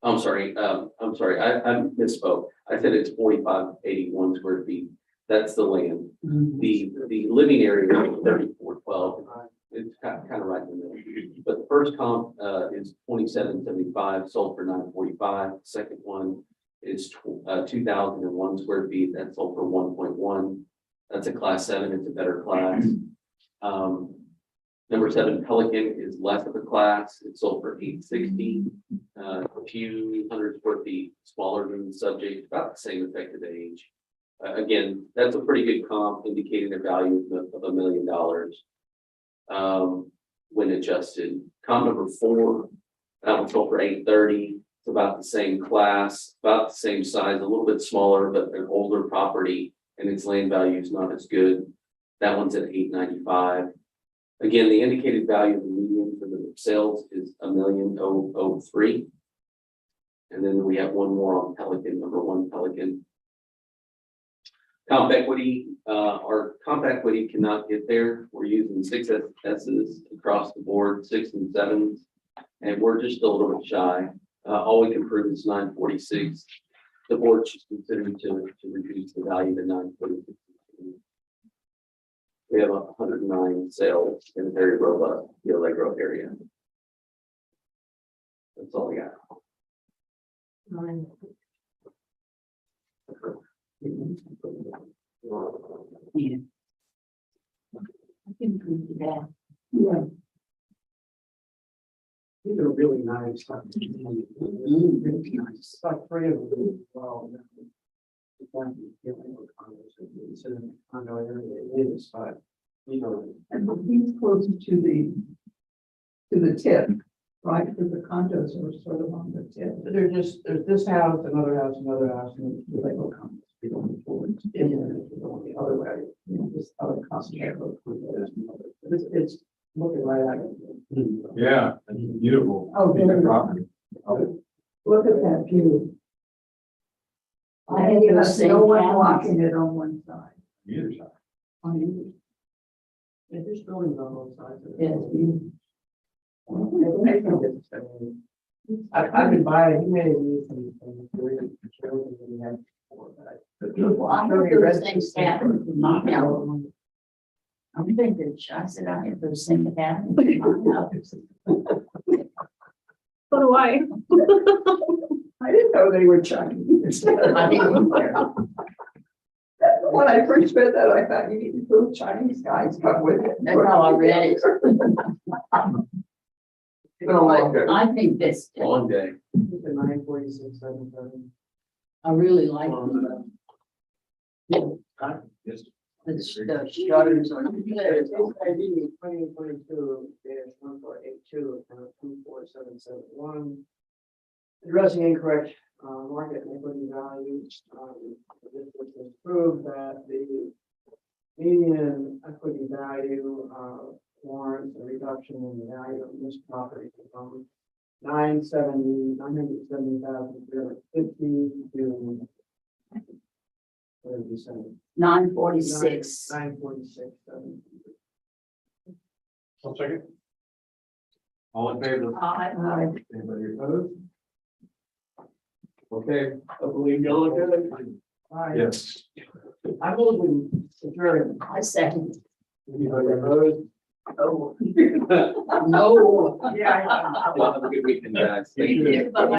Speaker 21: I'm sorry, I misspoke. I said it's 4,581 square feet. That's the land. The living area is 3,412. It's kind of right in the middle. But the first comp is 2,775, sold for 945. Second one is 2,001 square feet. That sold for 1.1. That's a class 7. It's a better class. Number 7 Pelican is less of a class. It sold for 860, a few hundred square feet smaller than the subject, about the same effective age. Again, that's a pretty good comp, indicating a value of $1 million when adjusted. Comp number 4, that one sold for 830. It's about the same class, about the same size, a little bit smaller, but an older property, and its land value is not as good. That one's at 895. Again, the indicated value of the median for the sales is $1,003,003. And then we have one more on Pelican, number 1 Pelican. Comp equity, our comp equity cannot get there. We're using 6 S's across the board, 6 and 7s, and we're just a little bit shy. All we can prove is 946. The board should consider to reduce the value to 946. We have 109 sales in a very robust Allegro area. That's all I got.
Speaker 6: Yeah. I can agree with that.
Speaker 4: Yeah.
Speaker 3: These are really nice. Really nice. Like 3 of them. Wow. It's in a condo area. It is, but you know.
Speaker 4: And he's closer to the tip, right? Because the condos are sort of on the tip.
Speaker 3: They're just, there's this house, another house, and the Lego condos. We don't move forward. And then we go the other way, you know, this other concentrate. It's looking right at it.
Speaker 20: Yeah, it's beautiful.
Speaker 4: Oh,
Speaker 20: Piece of
Speaker 4: very
Speaker 20: property.
Speaker 4: Oh, look at that view.
Speaker 6: I think it was
Speaker 4: No one
Speaker 6: same
Speaker 4: walking it on one side.
Speaker 20: Either side.
Speaker 4: On either.
Speaker 3: And there's buildings on both sides. of it.
Speaker 4: Yeah, it's beautiful.
Speaker 3: I've been buying, he made me some Korean children that we had before, but
Speaker 6: Well, I heard those things happen in my house. I'm thinking, I said, I had those things happen in my house.
Speaker 8: So do I.
Speaker 4: I didn't know they were Chinese.
Speaker 6: I didn't either.
Speaker 4: When I first read that, I thought you need to prove Chinese guys come with it.
Speaker 6: That's how I read it.
Speaker 21: It's been a long day.
Speaker 6: I think that's,
Speaker 21: Long day.
Speaker 3: it's a 946, 77.
Speaker 6: I really like it.
Speaker 21: Yes.
Speaker 6: The shutters are good.
Speaker 3: It's ID 2022-1482, account 24771. Addressing incorrect market and equity values. This was proved that the median equity value warrants a reduction in the value of this property from 970,350 to what did you say?
Speaker 6: 946.
Speaker 3: 946.
Speaker 2: I'll second. All in favor?
Speaker 6: Aye.
Speaker 2: Anybody opposed? Okay, I believe you'll look at it. Yes.
Speaker 3: I will be adjourned.
Speaker 6: I second.
Speaker 2: Anybody opposed?
Speaker 6: Oh. No.
Speaker 3: Yeah.
Speaker 21: Have a good weekend, guys.
Speaker 6: You too. Bye-bye.